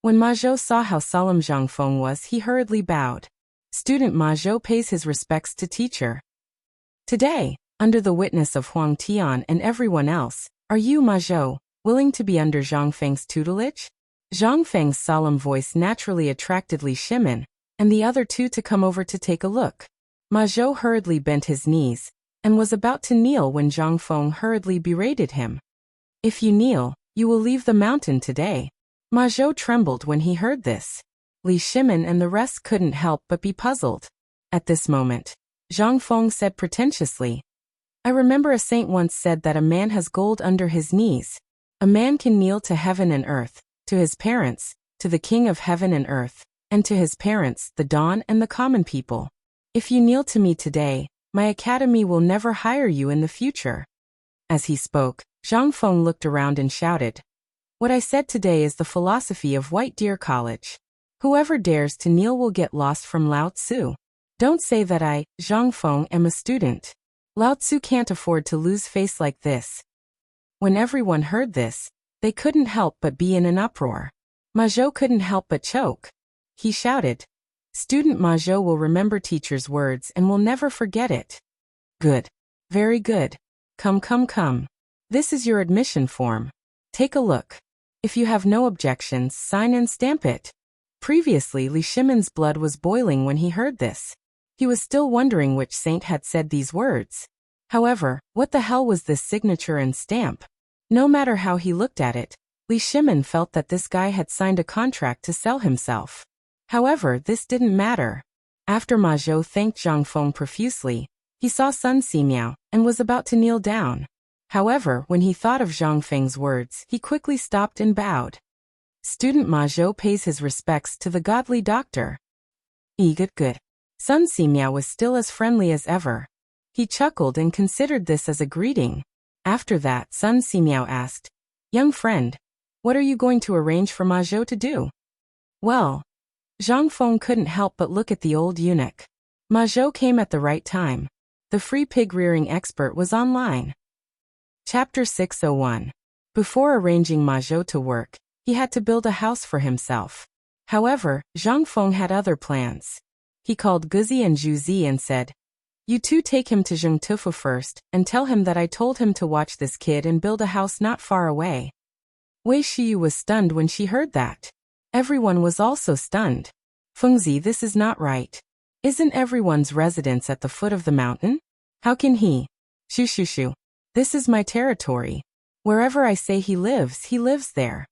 When Ma Zhou saw how solemn Zhang Feng was, he hurriedly bowed. Student Ma Zhou pays his respects to teacher. Today, under the witness of Huang Tian and everyone else, are you, Ma Zhou, willing to be under Zhang Feng's tutelage? Zhang Feng's solemn voice naturally attracted Li Shimin and the other 2 to come over to take a look. Ma Zhou hurriedly bent his knees and was about to kneel when Zhang Feng hurriedly berated him. "If you kneel, you will leave the mountain today." Ma Zhou trembled when he heard this. Li Shimin and the rest couldn't help but be puzzled. At this moment, Zhang Feng said pretentiously, "I remember a saint once said that a man has gold under his knees. A man can kneel to heaven and earth, to his parents, to the king of heaven and earth, and to his parents, the dawn and the common people. If you kneel to me today, my academy will never hire you in the future." As he spoke, Zhang Feng looked around and shouted, "What I said today is the philosophy of White Deer College. Whoever dares to kneel will get lost from Lao Tzu. Don't say that I, Zhang Feng, am a student. Lao Tzu can't afford to lose face like this." When everyone heard this, they couldn't help but be in an uproar. Ma Zhou couldn't help but choke. He shouted, "Student Ma Zhou will remember teacher's words and will never forget it." "Good. Very good. Come. This is your admission form. Take a look. If you have no objections, sign and stamp it." Previously, Li Shimin's blood was boiling when he heard this. He was still wondering which saint had said these words. However, what the hell was this signature and stamp? No matter how he looked at it, Li Shimin felt that this guy had signed a contract to sell himself. However, this didn't matter. After Ma Zhou thanked Zhang Feng profusely, He saw Sun Simiao and was about to kneel down. However, when he thought of Zhang Feng's words, he quickly stopped and bowed. Student Ma Zhou pays his respects to the godly doctor. Good. Sun Simiao was still as friendly as ever. He chuckled and considered this as a greeting. After that, Sun Simiao asked, "Young friend, what are you going to arrange for Ma Zhou to do?" Well, Zhang Feng couldn't help but look at the old eunuch. Ma Zhou came at the right time. The free pig rearing expert was online. Chapter 601. Before arranging Ma Zhou to work, he had to build a house for himself. However, Zhang Feng had other plans. He called Guzi and Zhuzi and said, "You two take him to Zhengtufu first, and tell him that I told him to watch this kid and build a house not far away." Wei Shiyu was stunned when she heard that. Everyone was also stunned. "Fengzi, this is not right. Isn't everyone's residence at the foot of the mountain? How can he?" Shoo. This is my territory. Wherever I say he lives there."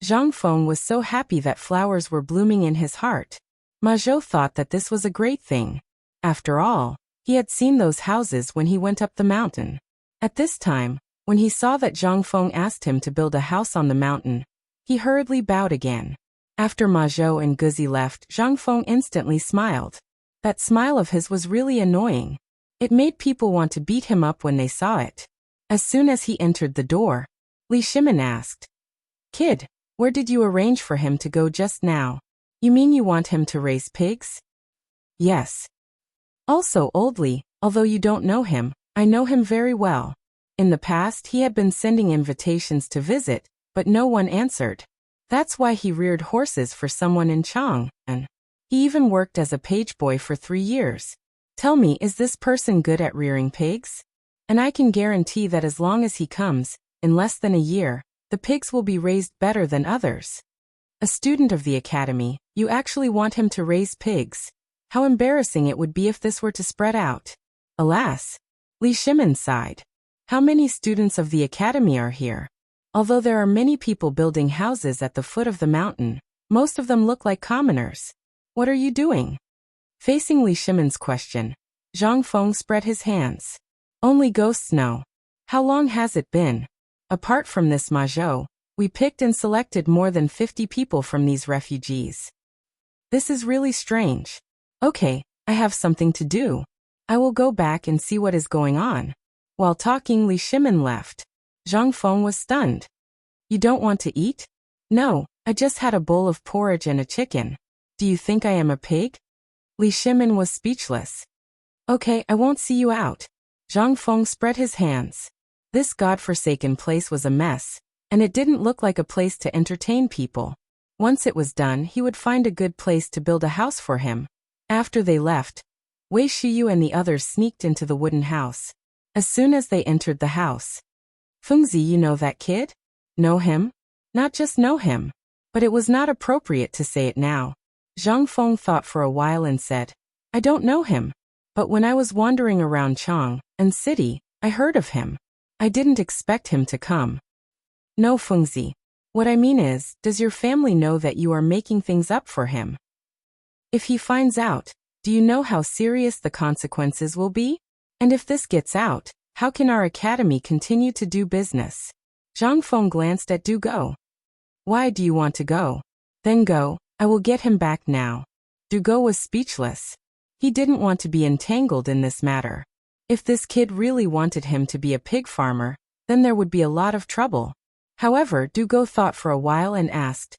Zhang Feng was so happy that flowers were blooming in his heart. Ma Zhou thought that this was a great thing. After all, he had seen those houses when he went up the mountain. At this time, when he saw that Zhang Feng asked him to build a house on the mountain, he hurriedly bowed again. After Ma Zhou and Guzi left, Zhang Feng instantly smiled. That smile of his was really annoying. It made people want to beat him up when they saw it. As soon as he entered the door, Li Shimin asked, "Kid, where did you arrange for him to go just now? You mean you want him to raise pigs?" "Yes. Also, Old Li, although you don't know him, I know him very well. In the past he had been sending invitations to visit, but no one answered. That's why he reared horses for someone in Chang, and he even worked as a page boy for 3 years. Tell me, is this person good at rearing pigs? And I can guarantee that as long as he comes, in less than a year, the pigs will be raised better than others." A student of the academy, you actually want him to raise pigs. How embarrassing it would be if this were to spread out. Alas, Li Shimin sighed. How many students of the academy are here? Although there are many people building houses at the foot of the mountain, most of them look like commoners. What are you doing? Facing Li Shimin's question, Zhang Feng spread his hands. Only ghosts know. How long has it been? Apart from this Ma Zhou, we picked and selected more than 50 people from these refugees. This is really strange. Okay, I have something to do. I will go back and see what is going on. While talking, Li Shimin left. Zhang Feng was stunned. You don't want to eat? No, I just had a bowl of porridge and a chicken. Do you think I am a pig? Li Shimin was speechless. Okay, I won't see you out. Zhang Feng spread his hands. This godforsaken place was a mess, and it didn't look like a place to entertain people. Once it was done, he would find a good place to build a house for him. After they left, Wei Shiyu and the others sneaked into the wooden house. As soon as they entered the house, Fengzi, you know that kid? Know him? Not just know him. But it was not appropriate to say it now. Zhang Feng thought for a while and said, I don't know him. But when I was wandering around Chang and city, I heard of him. I didn't expect him to come. No, Fengzi. What I mean is, does your family know that you are making things up for him? If he finds out, do you know how serious the consequences will be? And if this gets out, how can our academy continue to do business? Zhang Feng glanced at Du Go. Why do you want to go? Then go, I will get him back now. Du Go was speechless. He didn't want to be entangled in this matter. If this kid really wanted him to be a pig farmer, then there would be a lot of trouble. However, Du Go thought for a while and asked,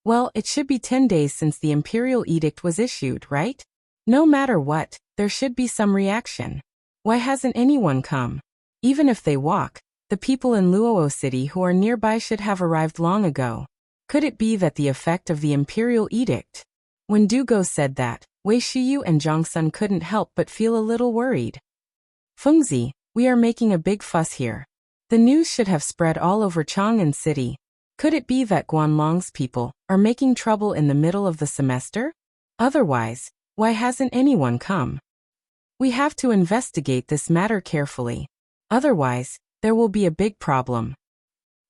well, it should be 10 days since the imperial edict was issued, right? No matter what, there should be some reaction. Why hasn't anyone come? Even if they walk, the people in Luo City who are nearby should have arrived long ago. Could it be that the effect of the imperial edict? When Du Go said that, Wei Shiyu and Zhang Sun couldn't help but feel a little worried. Fengzi, we are making a big fuss here. The news should have spread all over Chang'an City. Could it be that Guanlong's people are making trouble in the middle of the semester? Otherwise, why hasn't anyone come? We have to investigate this matter carefully. Otherwise, there will be a big problem.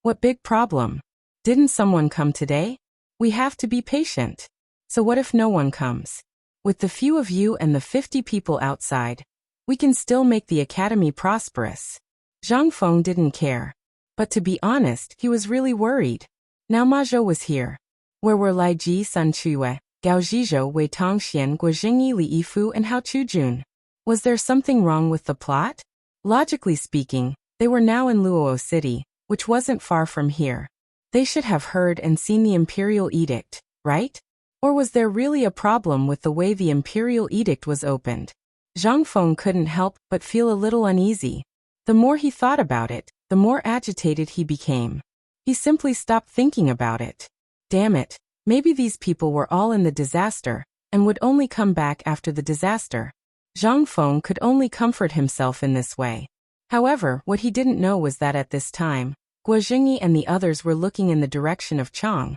What big problem? Didn't someone come today? We have to be patient. So what if no one comes? With the few of you and the 50 people outside, We can still make the academy prosperous. Zhang Feng didn't care. But to be honest, he was really worried. Now Ma Zhou was here. Where were Lai Ji Sun Chue, Gao Zhizhou Wei Tongxian Guo Jingyi Li Yifu and Hao Chujun? Was there something wrong with the plot? Logically speaking, they were now in Luo City, which wasn't far from here. They should have heard and seen the imperial edict, right? Or was there really a problem with the way the imperial edict was opened? Zhang Feng couldn't help but feel a little uneasy. The more he thought about it, the more agitated he became. He simply stopped thinking about it. Damn it, maybe these people were all in the disaster, and would only come back after the disaster. Zhang Feng could only comfort himself in this way. However, what he didn't know was that at this time, Guo Jingyi and the others were looking in the direction of Chang,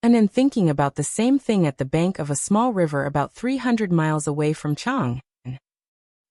and in thinking about the same thing at the bank of a small river about 300 miles away from Chang.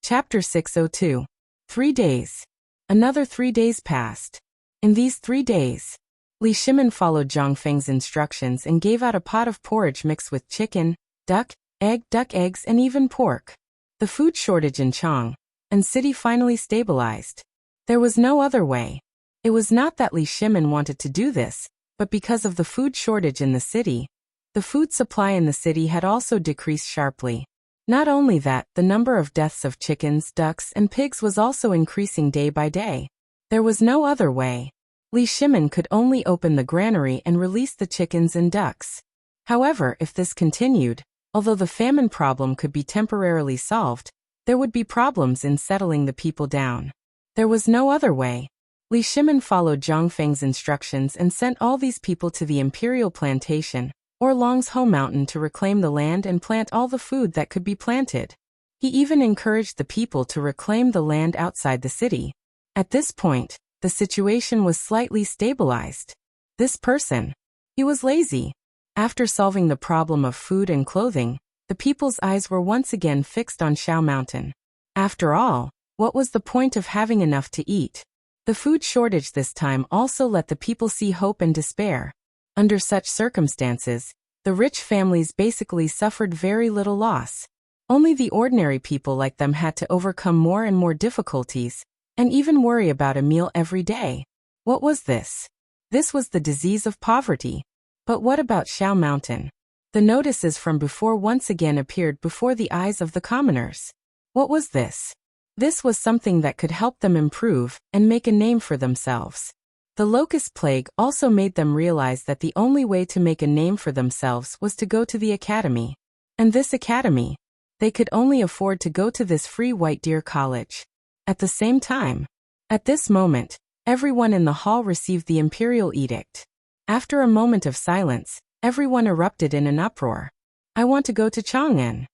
Chapter 602. 3 days. Another 3 days passed. In these 3 days, Li Shimin followed Zhang Feng's instructions and gave out a pot of porridge mixed with chicken, duck eggs and even pork. The food shortage in Chang and city finally stabilized. There was no other way. It was not that Li Shimin wanted to do this, but because of the food shortage in the city, the food supply in the city had also decreased sharply. Not only that, the number of deaths of chickens, ducks, and pigs was also increasing day by day. There was no other way. Li Shimin could only open the granary and release the chickens and ducks. However, if this continued, although the famine problem could be temporarily solved, there would be problems in settling the people down. There was no other way. Li Shimin followed Zhang Feng's instructions and sent all these people to the imperial plantation, or Long's-Ho Mountain, to reclaim the land and plant all the food that could be planted. He even encouraged the people to reclaim the land outside the city. At this point, the situation was slightly stabilized. This person, he was lazy. After solving the problem of food and clothing, the people's eyes were once again fixed on Shao Mountain. After all, what was the point of having enough to eat? The food shortage this time also let the people see hope and despair. Under such circumstances, the rich families basically suffered very little loss. Only the ordinary people like them had to overcome more and more difficulties, and even worry about a meal every day. What was this? This was the disease of poverty. But what about Shao Mountain? The notices from before once again appeared before the eyes of the commoners. What was this? This was something that could help them improve and make a name for themselves. The locust plague also made them realize that the only way to make a name for themselves was to go to the academy. And this academy, they could only afford to go to this free White Deer College. At the same time, at this moment, everyone in the hall received the imperial edict. After a moment of silence, everyone erupted in an uproar. I want to go to Chang'an.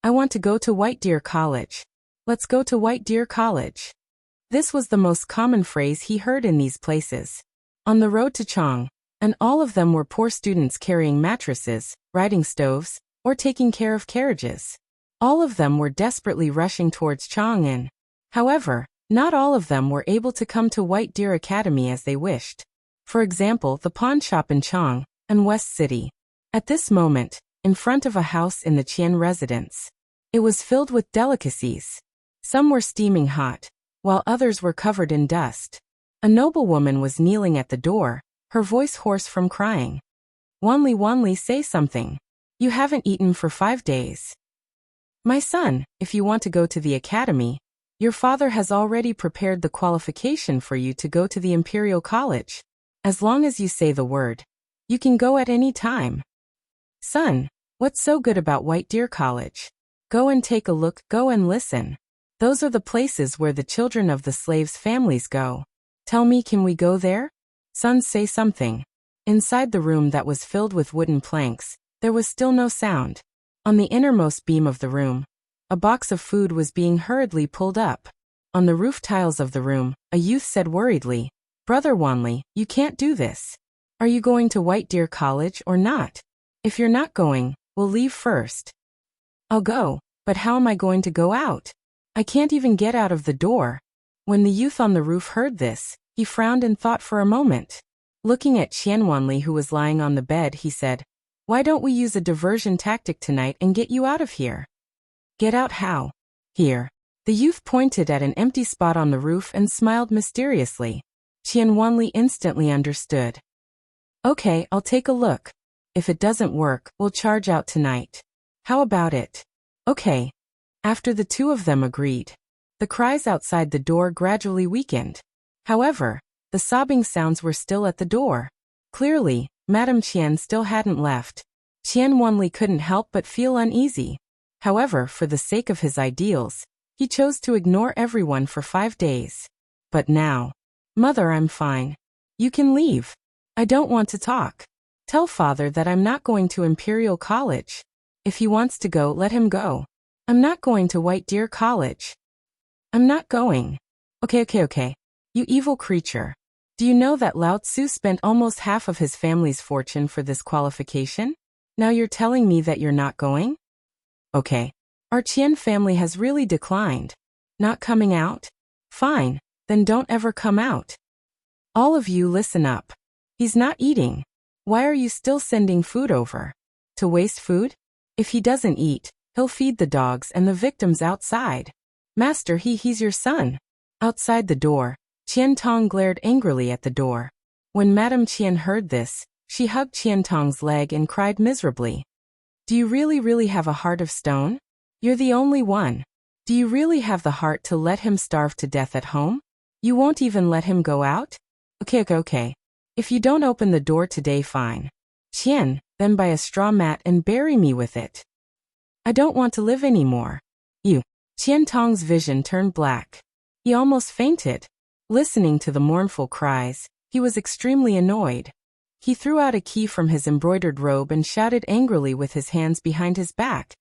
I want to go to White Deer College. Let's go to White Deer College. This was the most common phrase he heard in these places. On the road to Chang, and all of them were poor students carrying mattresses, riding stoves, or taking care of carriages. All of them were desperately rushing towards Chang'an. However, not all of them were able to come to White Deer Academy as they wished. For example, the pawn shop in Chang and West City. At this moment, in front of a house in the Qian residence, it was filled with delicacies. Some were steaming hot, while others were covered in dust. A noblewoman was kneeling at the door, her voice hoarse from crying. Wanli, say something. You haven't eaten for 5 days. My son, if you want to go to the academy, your father has already prepared the qualification for you to go to the Imperial College. As long as you say the word, you can go at any time. Son, what's so good about White Deer College? Go and take a look, go and listen. Those are the places where the children of the slaves' families go. Tell me, can we go there? Son, say something. Inside the room that was filled with wooden planks, there was still no sound. On the innermost beam of the room, a box of food was being hurriedly pulled up. On the roof tiles of the room, a youth said worriedly, Brother Wanli, you can't do this. Are you going to White Deer College or not? If you're not going, we'll leave first. I'll go, but how am I going to go out? I can't even get out of the door. When the youth on the roof heard this, he frowned and thought for a moment. Looking at Qian Wanli, who was lying on the bed, he said, Why don't we use a diversion tactic tonight and get you out of here? Get out how? Here. The youth pointed at an empty spot on the roof and smiled mysteriously. Qian Wanli instantly understood. Okay, I'll take a look. If it doesn't work, we'll charge out tonight. How about it? Okay. After the two of them agreed, the cries outside the door gradually weakened. However, the sobbing sounds were still at the door. Clearly, Madame Qian still hadn't left. Qian Wanli couldn't help but feel uneasy. However, for the sake of his ideals, he chose to ignore everyone for 5 days. But now, Mother, I'm fine. You can leave. I don't want to talk. Tell Father that I'm not going to Imperial College. If he wants to go, let him go. I'm not going to White Deer College. I'm not going. Okay. You evil creature. Do you know that Lao Tzu spent almost half of his family's fortune for this qualification? Now you're telling me that you're not going? Okay. Our Qian family has really declined. Not coming out? Fine, then don't ever come out. All of you listen up. He's not eating. Why are you still sending food over? To waste food? If he doesn't eat, he'll feed the dogs and the victims outside. Master, he's your son. Outside the door, Qian Tong glared angrily at the door. When Madame Qian heard this, she hugged Qian Tong's leg and cried miserably. Do you really have a heart of stone? You're the only one. Do you really have the heart to let him starve to death at home? You won't even let him go out? Okay. If you don't open the door today, fine. Qian, then buy a straw mat and bury me with it. I don't want to live anymore. You. Qian Tong's vision turned black. He almost fainted. Listening to the mournful cries, he was extremely annoyed. He threw out a key from his embroidered robe and shouted angrily with his hands behind his back.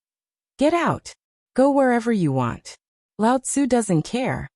Get out. Go wherever you want. Lao Tzu doesn't care.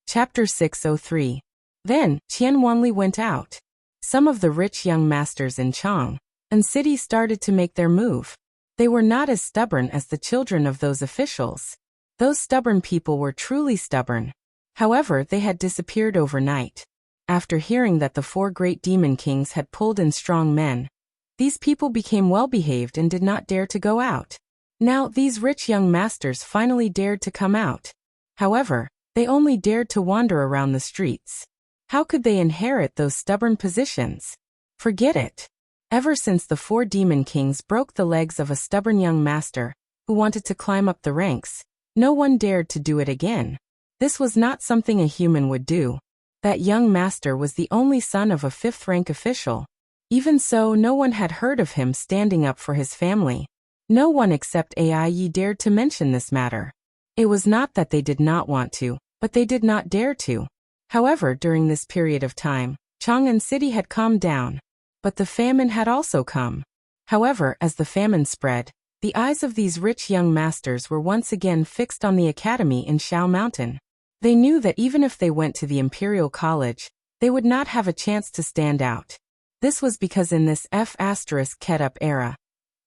Chapter 603. Then, Qian Wanli went out. Some of the rich young masters in Chang and city started to make their move. They were not as stubborn as the children of those officials. Those stubborn people were truly stubborn. However, they had disappeared overnight. After hearing that the 4 great demon kings had pulled in strong men, these people became well-behaved and did not dare to go out. Now, these rich young masters finally dared to come out. However, they only dared to wander around the streets. How could they inherit those stubborn positions? Forget it. Ever since the 4 demon kings broke the legs of a stubborn young master who wanted to climb up the ranks, no one dared to do it again. This was not something a human would do. That young master was the only son of a 5th-rank official. Even so, no one had heard of him standing up for his family. No one except Ai dared to mention this matter. It was not that they did not want to, but they did not dare to. However, during this period of time, Chang'an City had calmed down. But the famine had also come. However, as the famine spread, the eyes of these rich young masters were once again fixed on the academy in Shao Mountain. They knew that even if they went to the Imperial College, they would not have a chance to stand out. This was because in this F***Ketup era,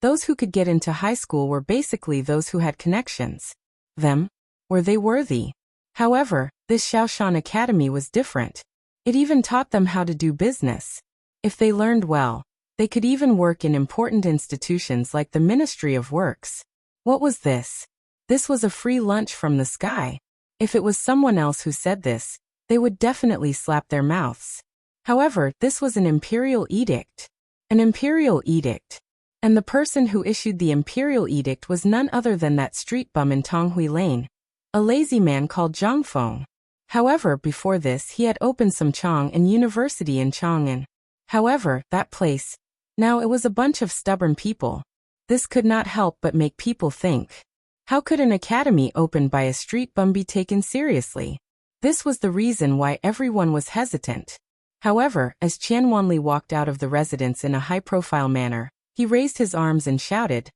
those who could get into high school were basically those who had connections. Were they worthy? However, this Shaoshan Academy was different. It even taught them how to do business. If they learned well, they could even work in important institutions like the Ministry of Works. What was this? This was a free lunch from the sky. If it was someone else who said this, they would definitely slap their mouths. However, this was an imperial edict. An imperial edict. And the person who issued the imperial edict was none other than that street bum in Tonghui Lane, a lazy man called Zhang Feng. However, before this he had opened some Chang and University in Chang'an. However, that place, now it was a bunch of stubborn people. This could not help but make people think. How could an academy opened by a street bum be taken seriously? This was the reason why everyone was hesitant. However, as Qian Wanli walked out of the residence in a high-profile manner, he raised his arms and shouted,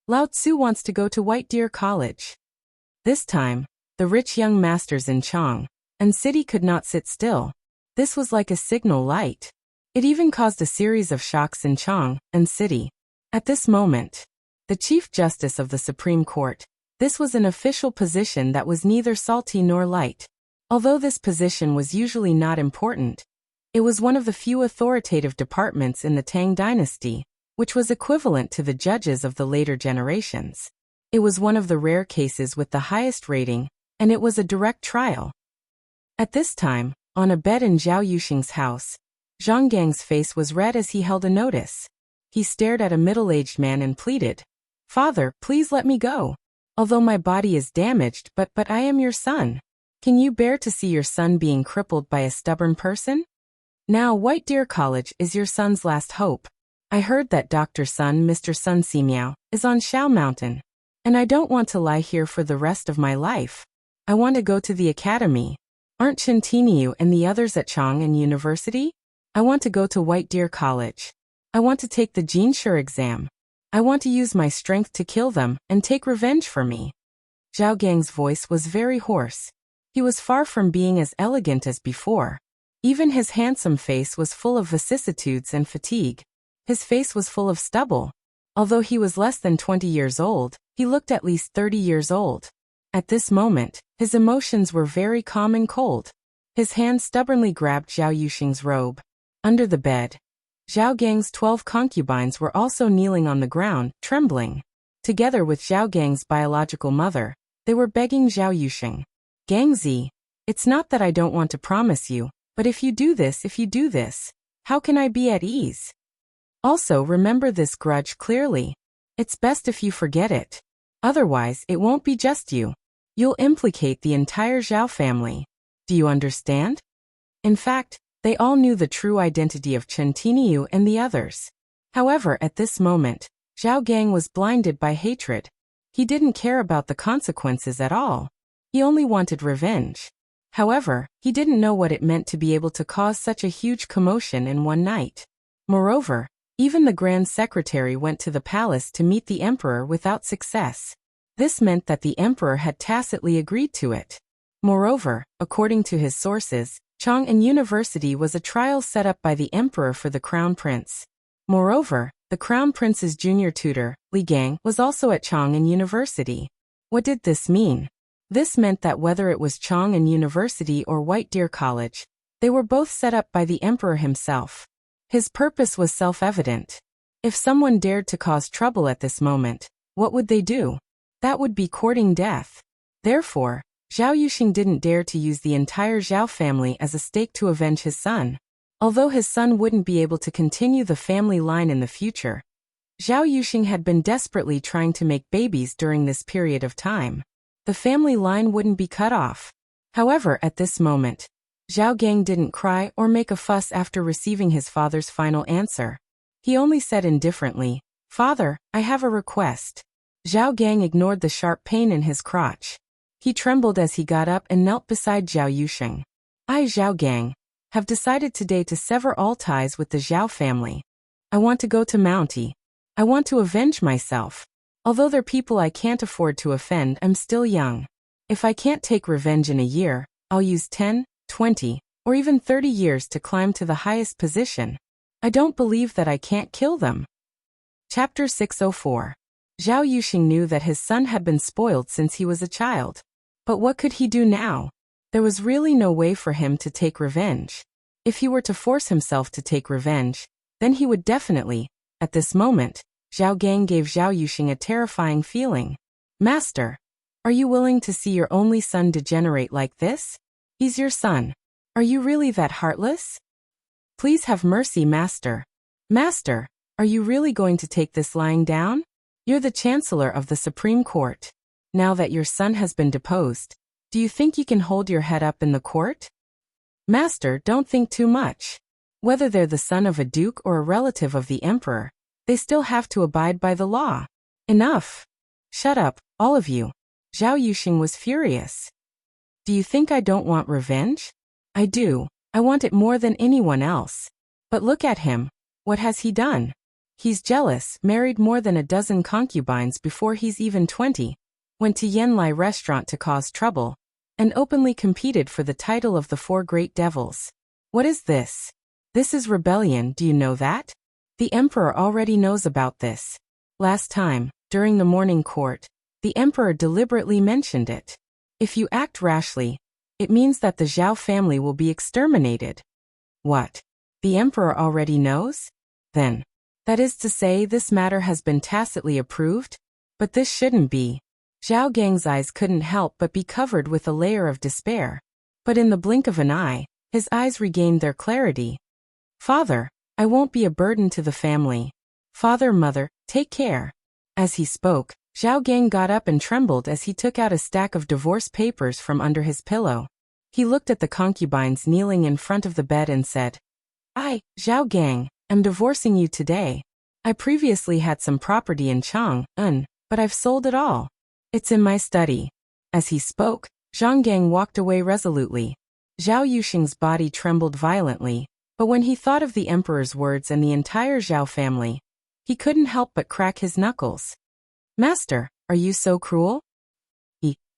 Lao Tzu wants to go to White Deer College. This time, the rich young masters in Chang and city could not sit still. This was like a signal light. It even caused a series of shocks in Chang and city. At this moment, the Chief Justice of the Supreme Court, this was an official position that was neither salty nor light. Although this position was usually not important, it was one of the few authoritative departments in the Tang dynasty, which was equivalent to the judges of the later generations. It was one of the rare cases with the highest rating, and it was a direct trial. At this time, on a bed in Zhao Yuxing's house, Zhang Gang's face was red as he held a notice. He stared at a middle-aged man and pleaded, "Father, please let me go. Although my body is damaged, but I am your son. Can you bear to see your son being crippled by a stubborn person? Now White Deer College is your son's last hope. I heard that Dr. Sun, Mr. Sun Simiao, is on Shao Mountain. And I don't want to lie here for the rest of my life. I want to go to the academy. Aren't Chen Tiniu and the others at Chang'an University? I want to go to White Deer College. I want to take the Jinshe exam. I want to use my strength to kill them and take revenge for me." Zhao Gang's voice was very hoarse. He was far from being as elegant as before. Even his handsome face was full of vicissitudes and fatigue. His face was full of stubble. Although he was less than 20 years old, he looked at least 30 years old. At this moment, his emotions were very calm and cold. His hand stubbornly grabbed Zhao Yuxing's robe. Under the bed, Zhao Gang's 12 concubines were also kneeling on the ground, trembling. Together with Zhao Gang's biological mother, they were begging Zhao Yuxing, "Gangzi, it's not that I don't want to promise you, but if you do this, how can I be at ease? Also remember this grudge clearly. It's best if you forget it. Otherwise, it won't be just you. You'll implicate the entire Zhao family. Do you understand?" In fact, they all knew the true identity of Chen Tiniu and the others. However, at this moment, Zhao Gang was blinded by hatred. He didn't care about the consequences at all. He only wanted revenge. However, he didn't know what it meant to be able to cause such a huge commotion in one night. Moreover, even the Grand Secretary went to the palace to meet the Emperor without success. This meant that the Emperor had tacitly agreed to it. Moreover, according to his sources, Chang'an University was a trial set up by the Emperor for the Crown Prince. Moreover, the Crown Prince's junior tutor, Li Gang, was also at Chang'an University. What did this mean? This meant that whether it was Chang'an University or White Deer College, they were both set up by the Emperor himself. His purpose was self-evident. If someone dared to cause trouble at this moment, what would they do? That would be courting death. Therefore, Zhao Yuxing didn't dare to use the entire Zhao family as a stake to avenge his son. Although his son wouldn't be able to continue the family line in the future, Zhao Yuxing had been desperately trying to make babies during this period of time. The family line wouldn't be cut off. However, at this moment, Zhao Gang didn't cry or make a fuss after receiving his father's final answer. He only said indifferently, "Father, I have a request." Zhao Gang ignored the sharp pain in his crotch. He trembled as he got up and knelt beside Zhao Yuxing. "I, Zhao Gang, have decided today to sever all ties with the Zhao family. I want to go to Mountie. I want to avenge myself. Although they're people I can't afford to offend, I'm still young. If I can't take revenge in a year, I'll use 10, 20, or even 30 years to climb to the highest position. I don't believe that I can't kill them." Chapter 604. Zhao Yuxing knew that his son had been spoiled since he was a child. But what could he do now? There was really no way for him to take revenge. If he were to force himself to take revenge, then he would definitely. At this moment, Zhao Gang gave Zhao Yuxing a terrifying feeling. "Master, are you willing to see your only son degenerate like this? He's your son. Are you really that heartless? Please have mercy, Master. Master, are you really going to take this lying down? You're the Chancellor of the Supreme Court. Now that your son has been deposed, do you think you can hold your head up in the court? Master, don't think too much. Whether they're the son of a duke or a relative of the emperor, they still have to abide by the law. Enough. Shut up, all of you." Zhao Yuxing was furious. "Do you think I don't want revenge? I do. I want it more than anyone else. But look at him. What has he done? He's jealous, married more than a dozen concubines before he's even 20, went to Yanlai restaurant to cause trouble, and openly competed for the title of the Four Great Devils. What is this? This is rebellion, do you know that? The emperor already knows about this. Last time, during the morning court, the emperor deliberately mentioned it. If you act rashly, it means that the Zhao family will be exterminated." What? The emperor already knows? Then, that is to say, this matter has been tacitly approved? But this shouldn't be. Zhao Gang's eyes couldn't help but be covered with a layer of despair. But in the blink of an eye, his eyes regained their clarity. Father, I won't be a burden to the family. Father, mother, take care. As he spoke, Zhao Gang got up and trembled as he took out a stack of divorce papers from under his pillow. He looked at the concubines kneeling in front of the bed and said, I, Zhao Gang, am divorcing you today. I previously had some property in Chang'an, but I've sold it all. It's in my study. As he spoke, Zhang Gang walked away resolutely. Zhao Yuxing's body trembled violently, but when he thought of the emperor's words and the entire Zhao family, he couldn't help but crack his knuckles. Master, are you so cruel?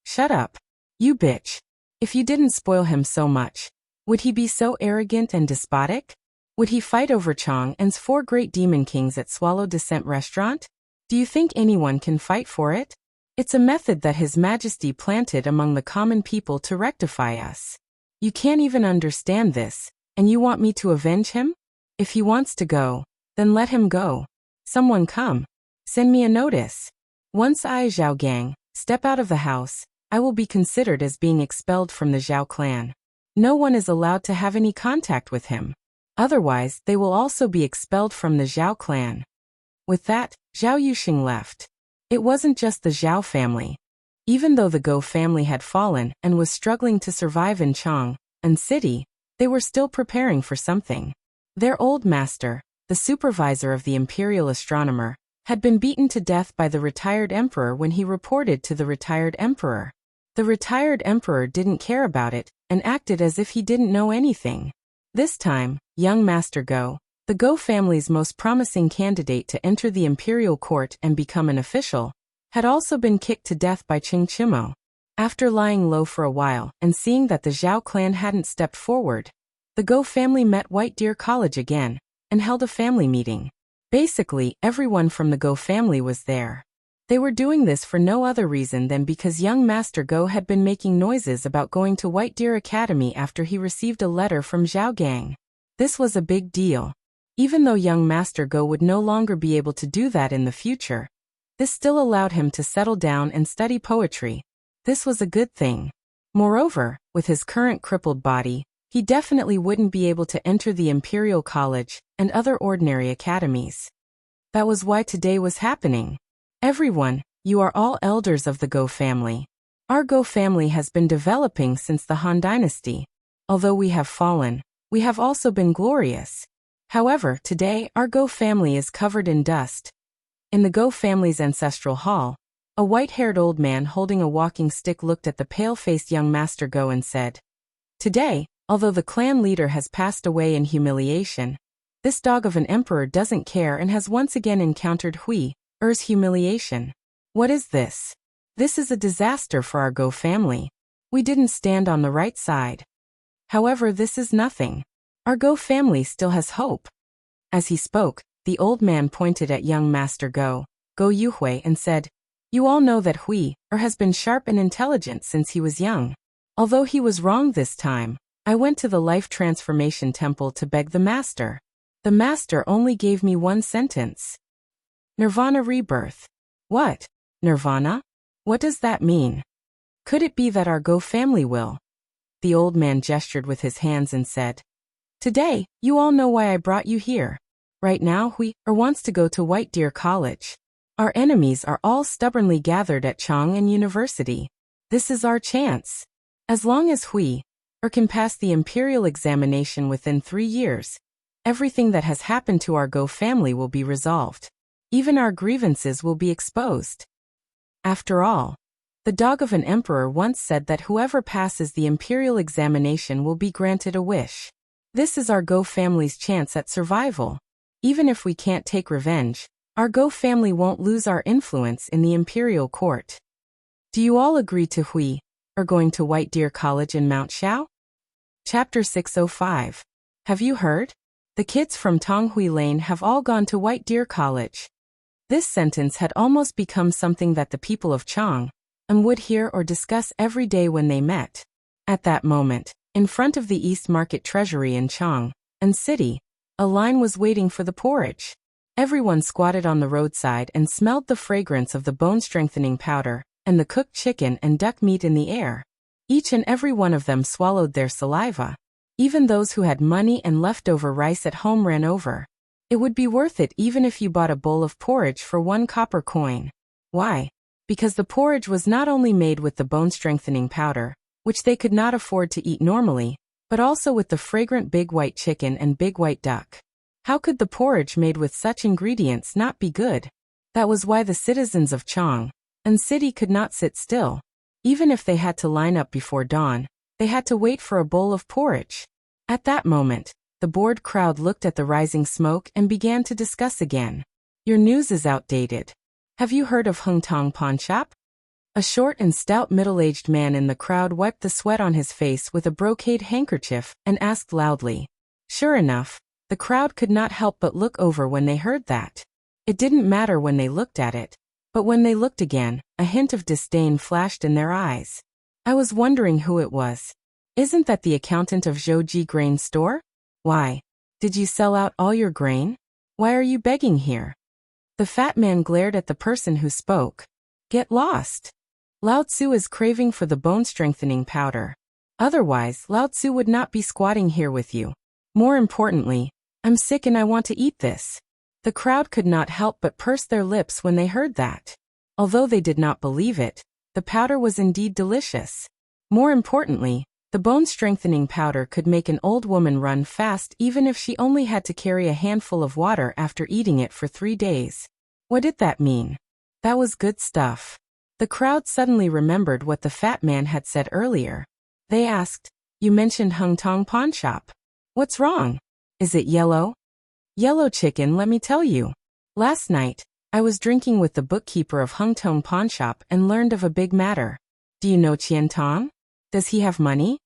Shut up. You bitch. If you didn't spoil him so much, would he be so arrogant and despotic? Would he fight over Chang'an's 4 great demon kings at Swallow Descent Restaurant? Do you think anyone can fight for it? It's a method that His Majesty planted among the common people to rectify us. You can't even understand this, and you want me to avenge him? If he wants to go, then let him go. Someone come. Send me a notice. Once I, Zhao Gang, step out of the house, I will be considered as being expelled from the Zhao clan. No one is allowed to have any contact with him. Otherwise, they will also be expelled from the Zhao clan. With that, Zhao Yuxing left. It wasn't just the Zhao family. Even though the Go family had fallen and was struggling to survive in Chang'an City, they were still preparing for something. Their old master, the supervisor of the imperial astronomer, had been beaten to death by the retired emperor when he reported to the retired emperor. The retired emperor didn't care about it and acted as if he didn't know anything. This time, young Master Go, the Go family's most promising candidate to enter the imperial court and become an official, had also been kicked to death by Qing Chimo. After lying low for a while and seeing that the Zhao clan hadn't stepped forward, the Go family met White Deer College again and held a family meeting. Basically, everyone from the Go family was there. They were doing this for no other reason than because young Master Go had been making noises about going to White Deer Academy after he received a letter from Zhao Gang. This was a big deal. Even though young Master Go would no longer be able to do that in the future, this still allowed him to settle down and study poetry. This was a good thing. Moreover, with his current crippled body, he definitely wouldn't be able to enter the Imperial College and other ordinary academies. That was why today was happening. Everyone, you are all elders of the Go family. Our Go family has been developing since the Han Dynasty. Although we have fallen, we have also been glorious. However, today our Go family is covered in dust. In the Go family's ancestral hall, a white-haired old man holding a walking stick looked at the pale-faced young Master Go and said, Today, although the clan leader has passed away in humiliation, this dog of an emperor doesn't care and has once again encountered Hui-er's humiliation. What is this? This is a disaster for our Go family. We didn't stand on the right side. However, this is nothing. Our Go family still has hope. As he spoke, the old man pointed at young Master Go Yuhui, and said, You all know that Hui-er has been sharp and intelligent since he was young. Although he was wrong this time, I went to the Life Transformation Temple to beg the Master. The Master only gave me one sentence. Nirvana rebirth. What? Nirvana? What does that mean? Could it be that our Go family will? The old man gestured with his hands and said, Today, you all know why I brought you here. Right now, Hui-er wants to go to White Deer College. Our enemies are all stubbornly gathered at Chang'an University. This is our chance. As long as Hui-er can pass the imperial examination within 3 years, everything that has happened to our Go family will be resolved. Even our grievances will be exposed. After all, the dog of an emperor once said that whoever passes the imperial examination will be granted a wish. This is our Go family's chance at survival. Even if we can't take revenge, our Go family won't lose our influence in the imperial court. Do you all agree to Hui-er going to White Deer College in Mount Xiao? Chapter 605. Have you heard? The kids from Tonghui Lane have all gone to White Deer College. This sentence had almost become something that the people of Chang'an would hear or discuss every day when they met. At that moment, in front of the East Market Treasury in Chang'an City, a line was waiting for the porridge. Everyone squatted on the roadside and smelled the fragrance of the bone-strengthening powder and the cooked chicken and duck meat in the air. Each and every one of them swallowed their saliva. Even those who had money and leftover rice at home ran over. It would be worth it even if you bought a bowl of porridge for 1 copper coin. Why? Because the porridge was not only made with the bone-strengthening powder, which they could not afford to eat normally, but also with the fragrant big white chicken and big white duck. How could the porridge made with such ingredients not be good? That was why the citizens of Chang and city could not sit still. Even if they had to line up before dawn, they had to wait for a bowl of porridge. At that moment, the bored crowd looked at the rising smoke and began to discuss again. Your news is outdated. Have you heard of Hung Tong Pawn Shop? A short and stout middle-aged man in the crowd wiped the sweat on his face with a brocade handkerchief and asked loudly. Sure enough, the crowd could not help but look over when they heard that. It didn't matter when they looked at it, but when they looked again, a hint of disdain flashed in their eyes. I was wondering who it was. Isn't that the accountant of Zhouji Grain Store? Why? Did you sell out all your grain? Why are you begging here? The fat man glared at the person who spoke. Get lost. Lao Tzu is craving for the bone-strengthening powder. Otherwise, Lao Tzu would not be squatting here with you. More importantly, I'm sick and I want to eat this. The crowd could not help but purse their lips when they heard that. Although they did not believe it, the powder was indeed delicious. More importantly, the bone-strengthening powder could make an old woman run fast even if she only had to carry a handful of water after eating it for 3 days. What did that mean? That was good stuff. The crowd suddenly remembered what the fat man had said earlier. They asked, You mentioned Hung Tong Pawn Shop. What's wrong? Is it yellow? Yellow chicken, let me tell you. Last night, I was drinking with the bookkeeper of Hung Tong Pawn Shop and learned of a big matter. Do you know Qian Tong? Does he have money?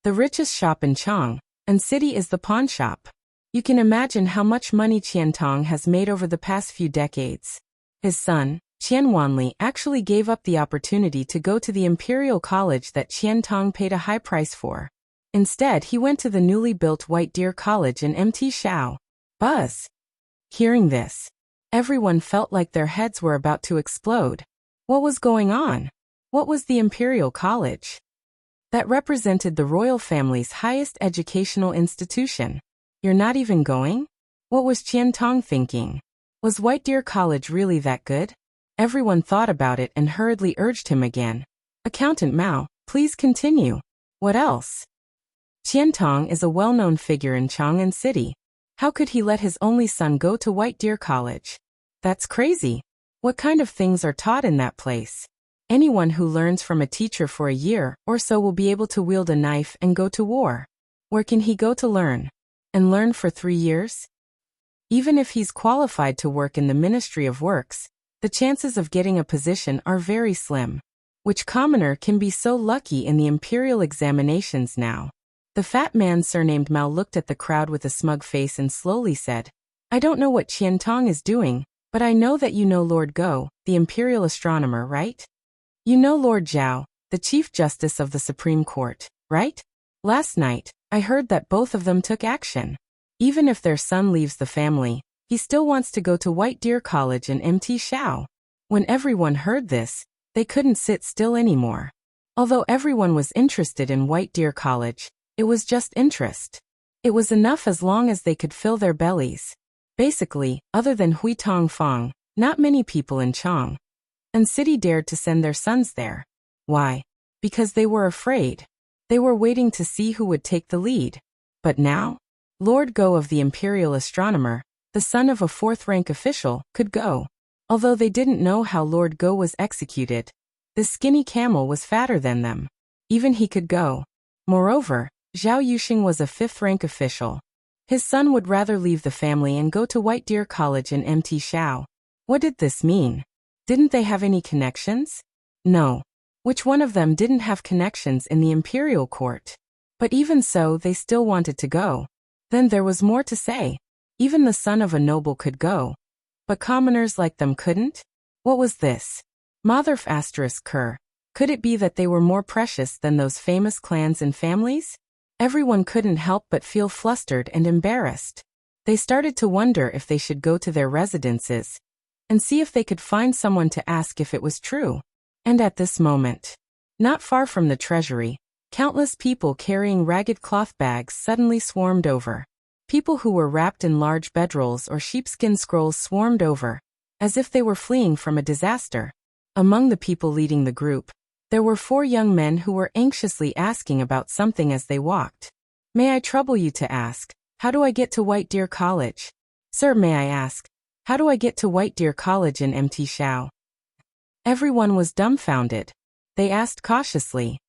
The richest shop in Chang and city is the pawn shop. You can imagine how much money Qian Tong has made over the past few decades. His son, Qian Wanli, actually gave up the opportunity to go to the imperial college that Qian Tong paid a high price for. Instead, he went to the newly built White Deer College in Mt. Shao. Buzz. Hearing this, everyone felt like their heads were about to explode. What was going on? What was the imperial college? That represented the royal family's highest educational institution. You're not even going? What was Qian Tong thinking? Was White Deer College really that good? Everyone thought about it and hurriedly urged him again. Accountant Mao, please continue. What else? Qian Tong is a well-known figure in Chang'an City. How could he let his only son go to White Deer College? That's crazy. What kind of things are taught in that place? Anyone who learns from a teacher for a year or so will be able to wield a knife and go to war. Where can he go to learn? And learn for 3 years? Even if he's qualified to work in the Ministry of Works, the chances of getting a position are very slim. Which commoner can be so lucky in the imperial examinations now? The fat man surnamed Mao looked at the crowd with a smug face and slowly said, I don't know what Qian Tong is doing, but I know that you know Lord Go, the imperial astronomer, right? You know Lord Zhao, the Chief Justice of the Supreme Court, right? Last night, I heard that both of them took action. Even if their son leaves the family, he still wants to go to White Deer College in Mt. Shao. When everyone heard this, they couldn't sit still anymore. Although everyone was interested in White Deer College, it was just interest. It was enough as long as they could fill their bellies. Basically, other than Hui Tong Fang, not many people in Chang and city dared to send their sons there. Why? Because they were afraid. They were waiting to see who would take the lead. But now, Lord Go of the imperial astronomer, the son of a 4th-rank official, could go. Although they didn't know how Lord Go was executed, the skinny camel was fatter than them. Even he could go. Moreover, Zhao Yuxing was a 5th-rank official. His son would rather leave the family and go to White Deer College in Mt. Shao. What did this mean? Didn't they have any connections? No. Which one of them didn't have connections in the imperial court? But even so, they still wanted to go. Then there was more to say. Even the son of a noble could go. But commoners like them couldn't? What was this? Motherf asterisk Ker. Could it be that they were more precious than those famous clans and families? Everyone couldn't help but feel flustered and embarrassed. They started to wonder if they should go to their residences and see if they could find someone to ask if it was true. And at this moment, not far from the treasury, countless people carrying ragged cloth bags suddenly swarmed over. People who were wrapped in large bedrolls or sheepskin scrolls swarmed over, as if they were fleeing from a disaster. Among the people leading the group, there were 4 young men who were anxiously asking about something as they walked. May I trouble you to ask, how do I get to White Deer College? Sir, may I ask, how do I get to White Deer College in MT Shao? Everyone was dumbfounded. They asked cautiously.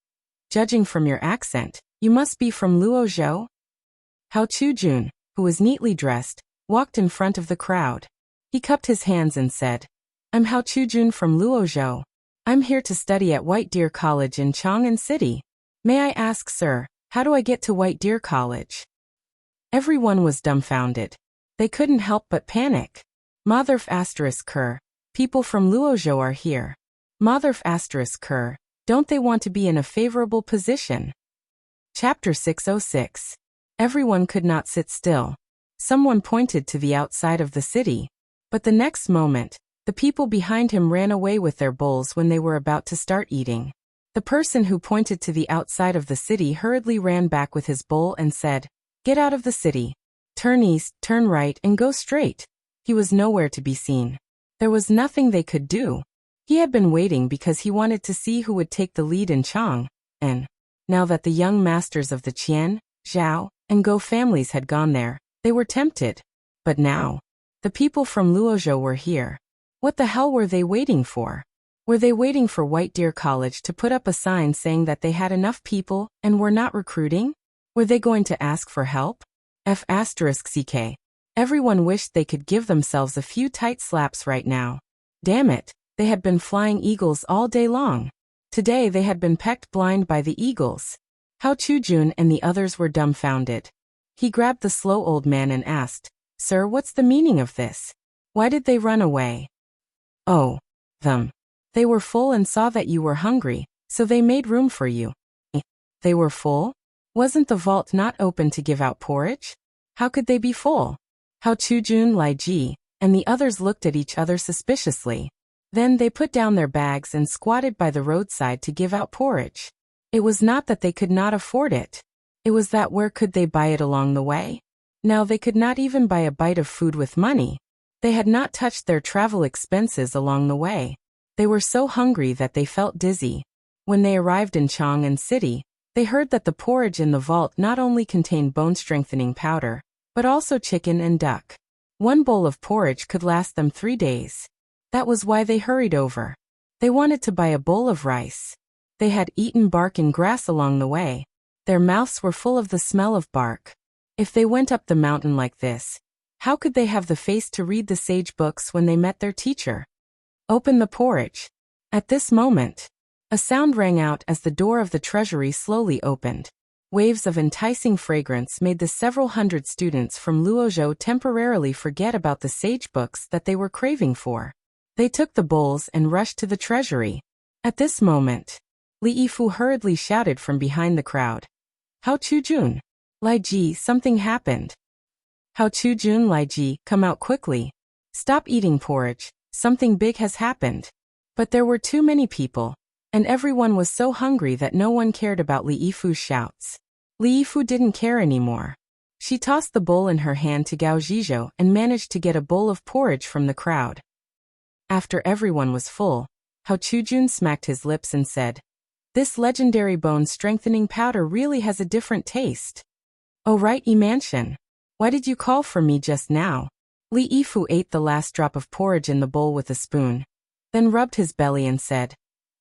Judging from your accent, you must be from Luozhou? Hao Chujun, who was neatly dressed, walked in front of the crowd. He cupped his hands and said, I'm Hao Chujun from Luozhou. I'm here to study at White Deer College in Chang'an City. May I ask, sir, how do I get to White Deer College? Everyone was dumbfounded. They couldn't help but panic. Motherf asterisk Ker, people from Luozhou are here. Motherf asterisk Ker, don't they want to be in a favorable position? Chapter 606. Everyone could not sit still. Someone pointed to the outside of the city. But the next moment, the people behind him ran away with their bowls when they were about to start eating. The person who pointed to the outside of the city hurriedly ran back with his bowl and said, Get out of the city. Turn east, turn right, and go straight. He was nowhere to be seen. There was nothing they could do. He had been waiting because he wanted to see who would take the lead in Chang, and now that the young masters of the Qian, Zhao, and Go families had gone there, they were tempted. But now, the people from Luozhou were here. What the hell were they waiting for? Were they waiting for White Deer College to put up a sign saying that they had enough people and were not recruiting? Were they going to ask for help? F***ck. Everyone wished they could give themselves a few tight slaps right now. Damn it, they had been flying eagles all day long. Today they had been pecked blind by the eagles. Hao Chujun and the others were dumbfounded. He grabbed the slow old man and asked, Sir, what's the meaning of this? Why did they run away? Oh, them. They were full and saw that you were hungry, so they made room for you. They were full? Wasn't the vault not open to give out porridge? How could they be full? Hao Chujun, Lai Ji, and the others looked at each other suspiciously. Then they put down their bags and squatted by the roadside to give out porridge. It was not that they could not afford it. It was that where could they buy it along the way? Now they could not even buy a bite of food with money. They had not touched their travel expenses along the way. They were so hungry that they felt dizzy. When they arrived in Chang'an City, they heard that the porridge in the vault not only contained bone-strengthening powder, but also chicken and duck. 1 bowl of porridge could last them 3 days. That was why they hurried over. They wanted to buy a bowl of rice. They had eaten bark and grass along the way. Their mouths were full of the smell of bark. If they went up the mountain like this, how could they have the face to read the sage books when they met their teacher? Open the porridge. At this moment, a sound rang out as the door of the treasury slowly opened. Waves of enticing fragrance made the several hundred students from Luozhou temporarily forget about the sage books that they were craving for. They took the bowls and rushed to the treasury. At this moment, Li Yifu hurriedly shouted from behind the crowd. Hao Chujun, Lai Ji, something happened. Hao Chujun, Lai Ji, come out quickly. Stop eating porridge, something big has happened. But there were too many people, and everyone was so hungry that no one cared about Li Yifu's shouts. Li Yifu didn't care anymore. She tossed the bowl in her hand to Gao Zhizhou and managed to get a bowl of porridge from the crowd. After everyone was full, Hao Chujun smacked his lips and said, This legendary bone-strengthening powder really has a different taste. Oh right, Emantian. Why did you call for me just now? Li Yifu ate the last drop of porridge in the bowl with a spoon, then rubbed his belly and said,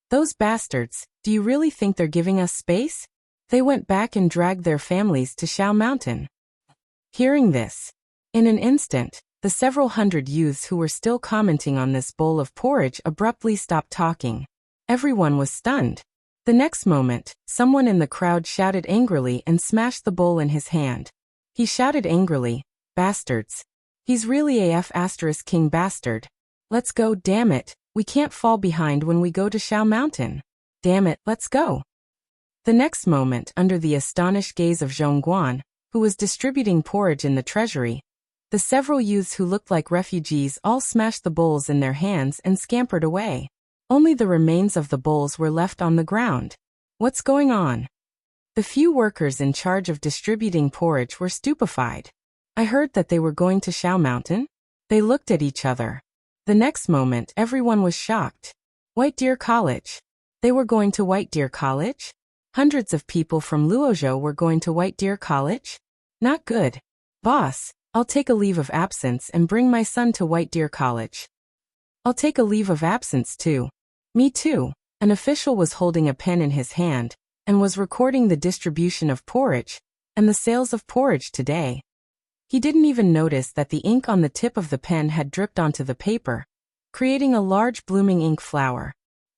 Those bastards, do you really think they're giving us space? They went back and dragged their families to Shao Mountain. Hearing this, in an instant, the several hundred youths who were still commenting on this bowl of porridge abruptly stopped talking. Everyone was stunned. The next moment, someone in the crowd shouted angrily and smashed the bowl in his hand. He shouted angrily, Bastards. He's really a F***king bastard. Let's go, damn it, we can't fall behind when we go to Shao Mountain. Damn it, let's go. The next moment, under the astonished gaze of Zhongguan, who was distributing porridge in the treasury, the several youths who looked like refugees all smashed the bowls in their hands and scampered away. Only the remains of the bowls were left on the ground. What's going on? The few workers in charge of distributing porridge were stupefied. I heard that they were going to Shao Mountain. They looked at each other. The next moment, everyone was shocked. White Deer College. They were going to White Deer College? Hundreds of people from Luozhou were going to White Deer College? Not good. Boss, I'll take a leave of absence and bring my son to White Deer College. I'll take a leave of absence too. Me too. An official was holding a pen in his hand and was recording the distribution of porridge and the sales of porridge today. He didn't even notice that the ink on the tip of the pen had dripped onto the paper, creating a large blooming ink flower.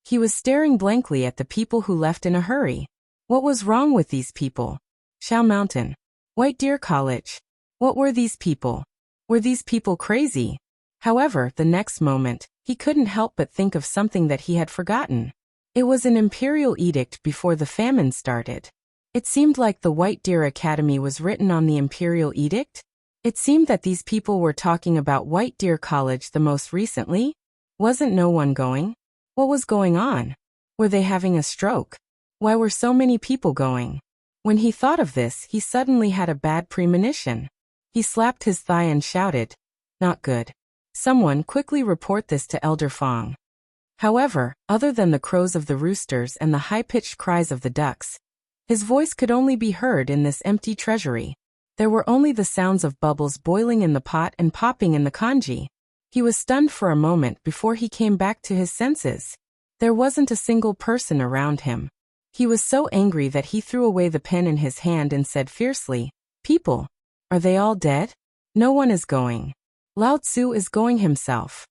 He was staring blankly at the people who left in a hurry. What was wrong with these people? Shao Mountain. White Deer College. What were these people? Were these people crazy? However, the next moment, he couldn't help but think of something that he had forgotten. It was an imperial edict before the famine started. It seemed like the White Deer Academy was written on the imperial edict. It seemed that these people were talking about White Deer College the most recently. Wasn't no one going? What was going on? Were they having a stroke? Why were so many people going? When he thought of this, he suddenly had a bad premonition. He slapped his thigh and shouted, "Not good. Someone quickly report this to Elder Fong." However, other than the crows of the roosters and the high-pitched cries of the ducks, his voice could only be heard in this empty treasury. There were only the sounds of bubbles boiling in the pot and popping in the congee. He was stunned for a moment before he came back to his senses. There wasn't a single person around him. He was so angry that he threw away the pen in his hand and said fiercely, "People, are they all dead? No one is going. Lao Tzu is going himself."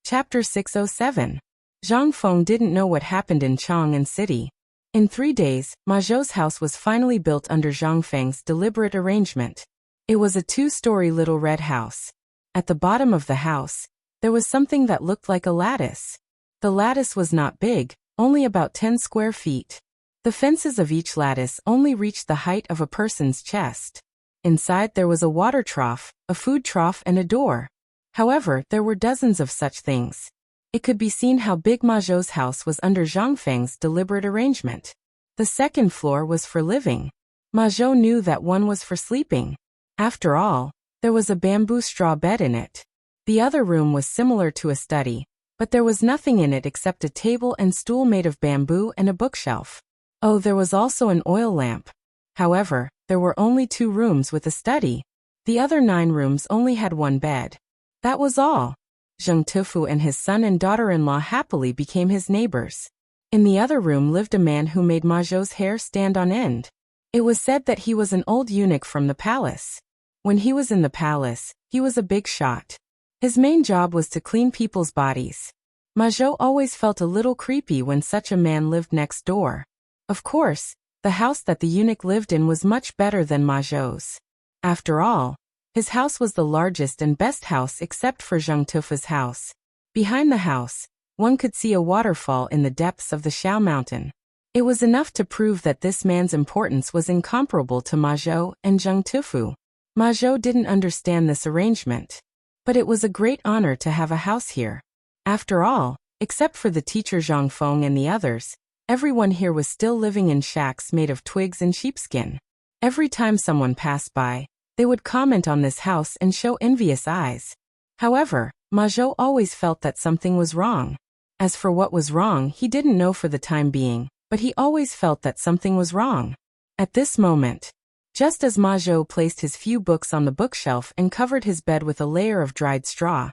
Chapter 607. Zhang Feng didn't know what happened in Chang'an City. In 3 days, Ma Zhou's house was finally built under Zhang Feng's deliberate arrangement. It was a 2-story little red house. At the bottom of the house, there was something that looked like a lattice. The lattice was not big, only about 10 square feet. The fences of each lattice only reached the height of a person's chest. Inside there was a water trough, a food trough and a door. However, there were dozens of such things. It could be seen how big Ma Zhou's house was under Zhang Feng's deliberate arrangement. The second floor was for living. Ma Zhou knew that one was for sleeping. After all, there was a bamboo straw bed in it. The other room was similar to a study, but there was nothing in it except a table and stool made of bamboo and a bookshelf. Oh, there was also an oil lamp. However, there were only 2 rooms with a study. The other 9 rooms only had 1 bed. That was all. Zheng Tufu and his son and daughter-in-law happily became his neighbors. In the other room lived a man who made Ma Zhou's hair stand on end. It was said that he was an old eunuch from the palace. When he was in the palace, he was a big shot. His main job was to clean people's bodies. Ma Zhou always felt a little creepy when such a man lived next door. Of course, the house that the eunuch lived in was much better than Ma Zhou's. After all, his house was the largest and best house except for Zheng Tufu's house. Behind the house, one could see a waterfall in the depths of the Shao Mountain. It was enough to prove that this man's importance was incomparable to Ma Zhou and Zheng Tufu. Ma Zhou didn't understand this arrangement. But it was a great honor to have a house here. After all, except for the teacher Zhang Feng and the others, everyone here was still living in shacks made of twigs and sheepskin. Every time someone passed by, they would comment on this house and show envious eyes. However, Ma Zhou always felt that something was wrong. As for what was wrong, he didn't know for the time being, but he always felt that something was wrong. At this moment, just as Ma Zhou placed his few books on the bookshelf and covered his bed with a layer of dried straw,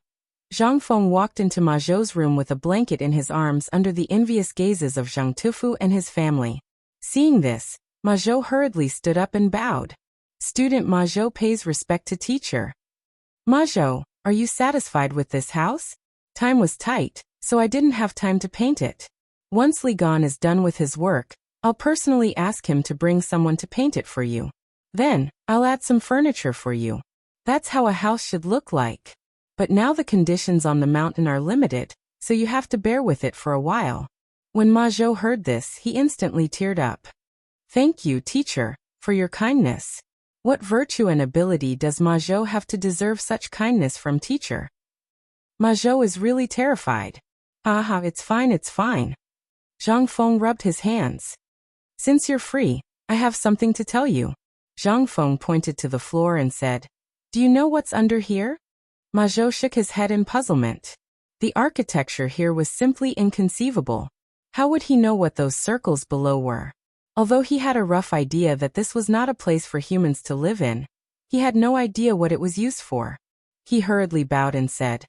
Zhang Feng walked into Ma Zhou's room with a blanket in his arms under the envious gazes of Zheng Tufu and his family. Seeing this, Ma Zhou hurriedly stood up and bowed. Student Ma Zhou pays respect to teacher. Ma Zhou, are you satisfied with this house? Time was tight, so I didn't have time to paint it. Once Li Gan is done with his work, I'll personally ask him to bring someone to paint it for you. Then, I'll add some furniture for you. That's how a house should look like. But now the conditions on the mountain are limited, so you have to bear with it for a while. When Ma Zhou heard this, he instantly teared up. Thank you, teacher, for your kindness. What virtue and ability does Ma Zhou have to deserve such kindness from teacher? Ma Zhou is really terrified. Haha, it's fine, it's fine. Zhang Feng rubbed his hands. Since you're free, I have something to tell you. Zhang Feng pointed to the floor and said, Do you know what's under here? Ma Zhou shook his head in puzzlement. The architecture here was simply inconceivable. How would he know what those circles below were? Although he had a rough idea that this was not a place for humans to live in, he had no idea what it was used for. He hurriedly bowed and said,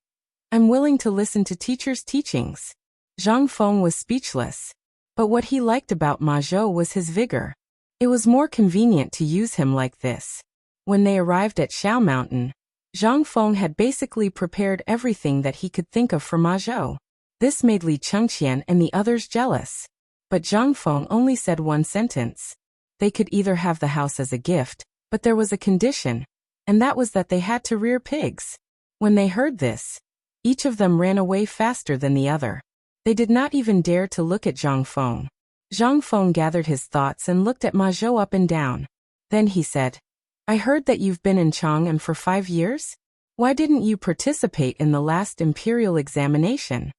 I'm willing to listen to teacher's teachings. Zhang Feng was speechless. But what he liked about Ma Zhou was his vigor. It was more convenient to use him like this. When they arrived at Xiao Mountain, Zhang Feng had basically prepared everything that he could think of for Ma Zhou. This made Li Chengqian and the others jealous. But Zhang Feng only said one sentence. They could either have the house as a gift, but there was a condition, and that was that they had to rear pigs. When they heard this, each of them ran away faster than the other. They did not even dare to look at Zhang Feng. Zhang Feng gathered his thoughts and looked at Ma Zhou up and down. Then he said, I heard that you've been in Chang'an for 5 years? Why didn't you participate in the last imperial examination?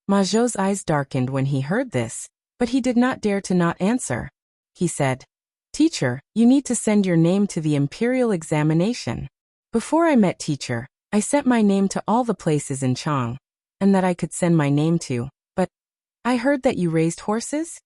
Ma Zhou's eyes darkened when he heard this, but he did not dare to not answer. He said, Teacher, you need to send your name to the imperial examination. Before I met teacher, I sent my name to all the places in Chang, and that I could send my name to, but I heard that you raised horses?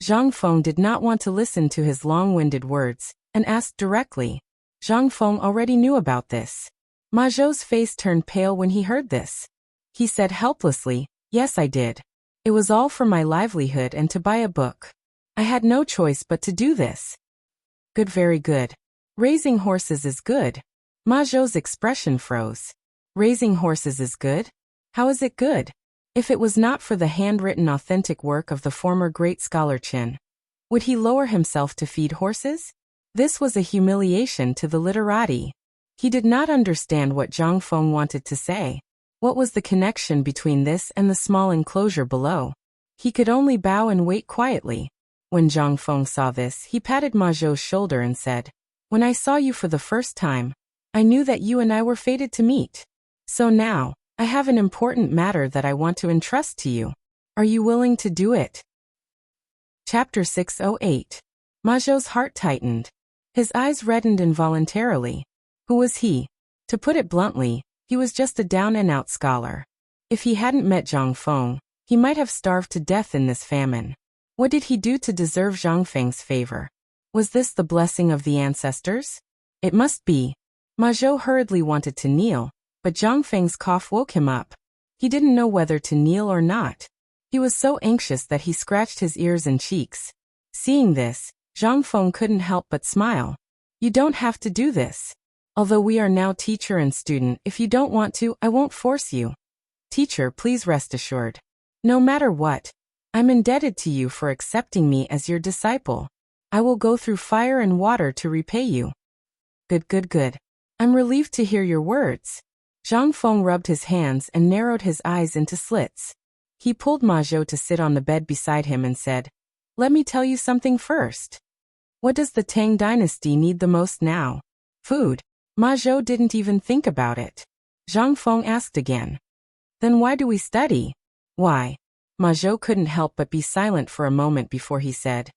Zhang Feng did not want to listen to his long-winded words, and asked directly. Zhang Feng already knew about this. Ma Zhou's face turned pale when he heard this. He said helplessly, Yes, I did. It was all for my livelihood and to buy a book. I had no choice but to do this. Good, very good. Raising horses is good. Ma Zhou's expression froze. Raising horses is good? How is it good? If it was not for the handwritten authentic work of the former great scholar Qin, would he lower himself to feed horses? This was a humiliation to the literati. He did not understand what Zhang Feng wanted to say. What was the connection between this and the small enclosure below? He could only bow and wait quietly. When Zhang Feng saw this, he patted Ma Zhou's shoulder and said, When I saw you for the first time, I knew that you and I were fated to meet. So now, I have an important matter that I want to entrust to you. Are you willing to do it? Chapter 608. Ma Zhou's heart tightened. His eyes reddened involuntarily. Who was he? To put it bluntly, he was just a down-and-out scholar. If he hadn't met Zhang Feng, he might have starved to death in this famine. What did he do to deserve Zhang Feng's favor? Was this the blessing of the ancestors? It must be. Ma Zhou hurriedly wanted to kneel, but Zhang Feng's cough woke him up. He didn't know whether to kneel or not. He was so anxious that he scratched his ears and cheeks. Seeing this, Zhang Feng couldn't help but smile. You don't have to do this. Although we are now teacher and student, if you don't want to, I won't force you. Teacher, please rest assured. No matter what, I'm indebted to you for accepting me as your disciple. I will go through fire and water to repay you. Good, good, good. I'm relieved to hear your words. Zhang Feng rubbed his hands and narrowed his eyes into slits. He pulled Ma Zhou to sit on the bed beside him and said, Let me tell you something first. What does the Tang dynasty need the most now? Food. Ma Zhou didn't even think about it. Zhang Feng asked again. Then why do we study? Why? Ma Zhou couldn't help but be silent for a moment before he said,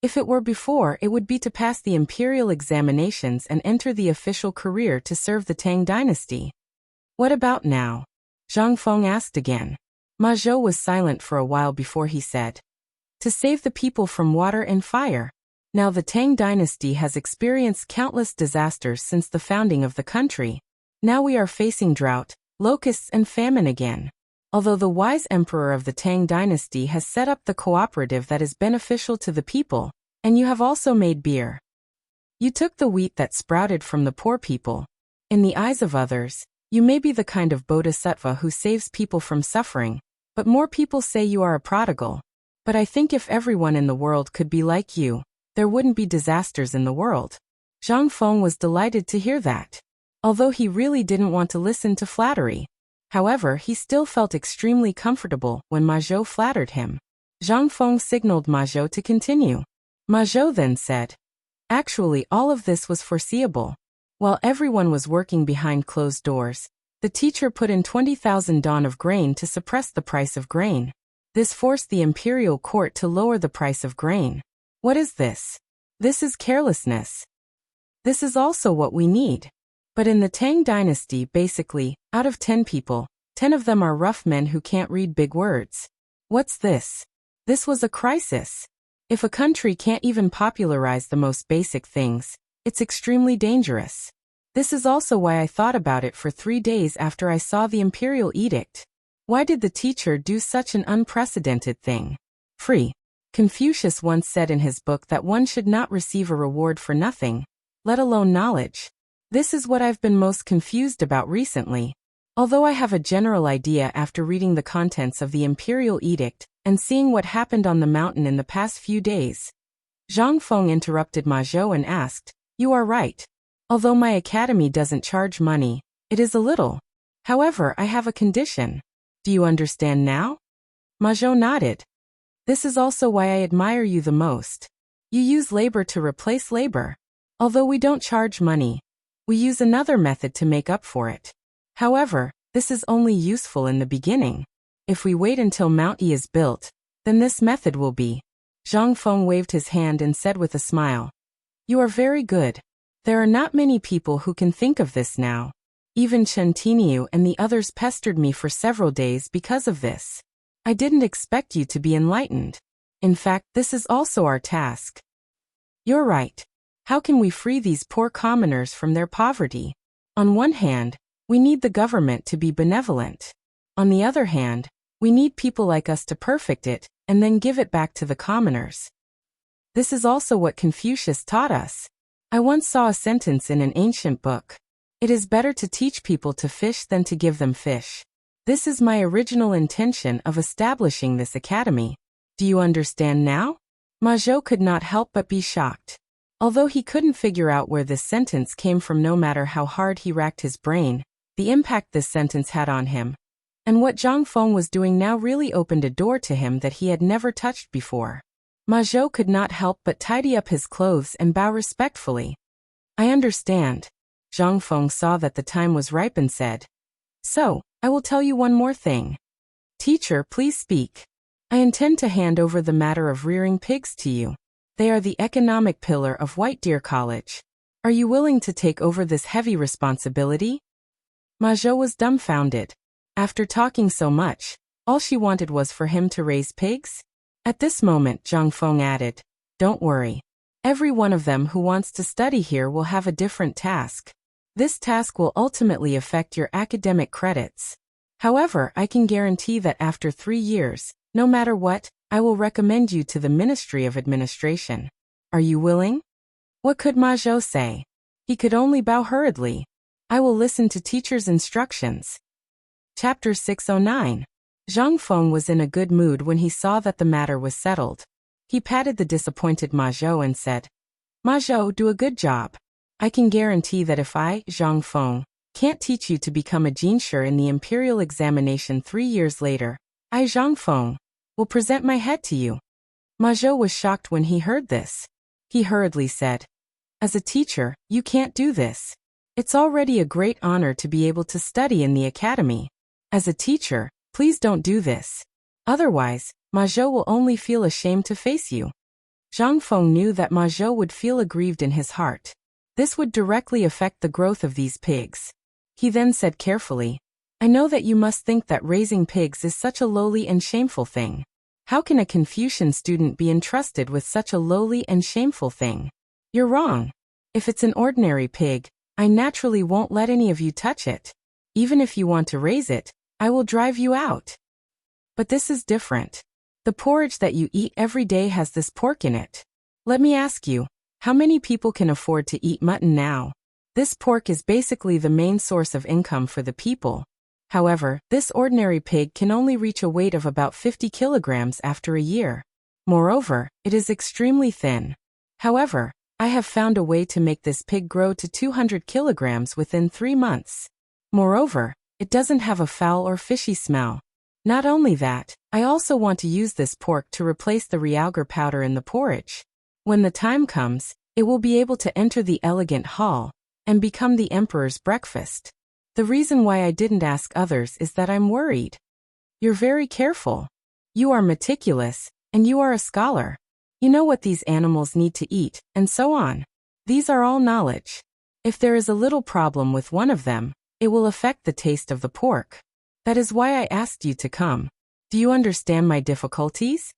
If it were before, it would be to pass the imperial examinations and enter the official career to serve the Tang dynasty. What about now? Zhang Feng asked again. Ma Zhou was silent for a while before he said, To save the people from water and fire. Now the Tang dynasty has experienced countless disasters since the founding of the country. Now we are facing drought, locusts and famine again. Although the wise emperor of the Tang dynasty has set up the cooperative that is beneficial to the people, and you have also made beer. You took the wheat that sprouted from the poor people. In the eyes of others, you may be the kind of bodhisattva who saves people from suffering, but more people say you are a prodigal. But I think if everyone in the world could be like you, there wouldn't be disasters in the world. Zhang Feng was delighted to hear that. Although he really didn't want to listen to flattery. However, he still felt extremely comfortable when Ma Zhou flattered him. Zhang Feng signaled Ma Zhou to continue. Ma Zhou then said, Actually, all of this was foreseeable. While everyone was working behind closed doors, The teacher put in 20,000 dawn of grain to suppress the price of grain. This forced the imperial court to lower the price of grain. What is this? This is carelessness. This is also what we need. But in the Tang dynasty, basically, out of 10 people, 10 of them are rough men who can't read big words. What's this? This was a crisis. If a country can't even popularize the most basic things, it's extremely dangerous. This is also why I thought about it for 3 days after I saw the imperial edict. Why did the teacher do such an unprecedented thing? Free. Confucius once said in his book that one should not receive a reward for nothing, let alone knowledge. This is what I've been most confused about recently. Although I have a general idea after reading the contents of the imperial edict and seeing what happened on the mountain in the past few days. Zhang Feng interrupted Ma Zhou and asked, "You are right. Although my academy doesn't charge money, it is a little. However, I have a condition. Do you understand now?" Ma Zhou nodded. "This is also why I admire you the most. You use labor to replace labor. Although we don't charge money, we use another method to make up for it. However, this is only useful in the beginning. If we wait until Mount E is built, then this method will be." Zhang Feng waved his hand and said with a smile, "You are very good. There are not many people who can think of this now. Even Chen Tiniu and the others pestered me for several days because of this. I didn't expect you to be enlightened. In fact, this is also our task." "You're right. How can we free these poor commoners from their poverty? On one hand, we need the government to be benevolent. On the other hand, we need people like us to perfect it and then give it back to the commoners. This is also what Confucius taught us. I once saw a sentence in an ancient book. It is better to teach people to fish than to give them fish. This is my original intention of establishing this academy. Do you understand now?" Ma Zhou could not help but be shocked. Although he couldn't figure out where this sentence came from no matter how hard he racked his brain, the impact this sentence had on him, and what Zhang Feng was doing now really opened a door to him that he had never touched before. Ma Zhou could not help but tidy up his clothes and bow respectfully. "I understand." Zhang Feng saw that the time was ripe and said, "So, I will tell you one more thing. Teacher, please speak. I intend to hand over the matter of rearing pigs to you. They are the economic pillar of White Deer College. Are you willing to take over this heavy responsibility?" Ma Zhou was dumbfounded. After talking so much, all she wanted was for him to raise pigs? At this moment, Zhang Feng added, "Don't worry. Every one of them who wants to study here will have a different task. This task will ultimately affect your academic credits. However, I can guarantee that after 3 years, no matter what, I will recommend you to the Ministry of Administration. Are you willing?" What could Ma Zhou say? He could only bow hurriedly. "I will listen to teacher's instructions." Chapter 609. Zhang Feng was in a good mood when he saw that the matter was settled. He patted the disappointed Ma Zhou and said, "Ma Zhou, do a good job. I can guarantee that if I, Zhang Feng, can't teach you to become a jinshi in the imperial examination 3 years later, I, Zhang Feng, will present my head to you." Ma Zhou was shocked when he heard this. He hurriedly said, "As a teacher, you can't do this. It's already a great honor to be able to study in the academy. As a teacher, please don't do this. Otherwise, Ma Zhou will only feel ashamed to face you." Zhang Feng knew that Ma Zhou would feel aggrieved in his heart. This would directly affect the growth of these pigs. He then said carefully, "I know that you must think that raising pigs is such a lowly and shameful thing. How can a Confucian student be entrusted with such a lowly and shameful thing? You're wrong. If it's an ordinary pig, I naturally won't let any of you touch it. Even if you want to raise it, I will drive you out. But this is different. The porridge that you eat every day has this pork in it. Let me ask you, how many people can afford to eat mutton now? This pork is basically the main source of income for the people. However, this ordinary pig can only reach a weight of about 50 kilograms after a year. Moreover, it is extremely thin. However, I have found a way to make this pig grow to 200 kilograms within 3 months. Moreover, it doesn't have a foul or fishy smell. Not only that, I also want to use this pork to replace the realgar powder in the porridge. When the time comes, it will be able to enter the elegant hall and become the emperor's breakfast." The reason why I didn't ask others is that I'm worried. You're very careful. You are meticulous, and you are a scholar. You know what these animals need to eat, and so on. These are all knowledge. If there is a little problem with one of them, it will affect the taste of the pork. That is why I asked you to come. Do you understand my difficulties?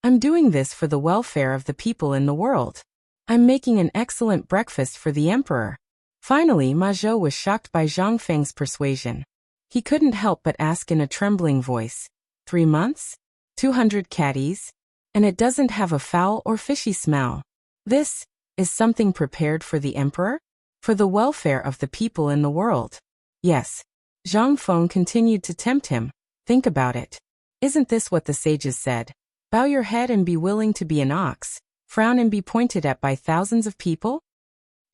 I'm doing this for the welfare of the people in the world. I'm making an excellent breakfast for the emperor. Finally, Ma Zhou was shocked by Zhang Feng's persuasion. He couldn't help but ask in a trembling voice, 3 months? 200 caddies? And it doesn't have a foul or fishy smell. This is something prepared for the emperor? For the welfare of the people in the world. Yes. Zhang Feng continued to tempt him. Think about it. Isn't this what the sages said? Bow your head and be willing to be an ox, frown and be pointed at by thousands of people?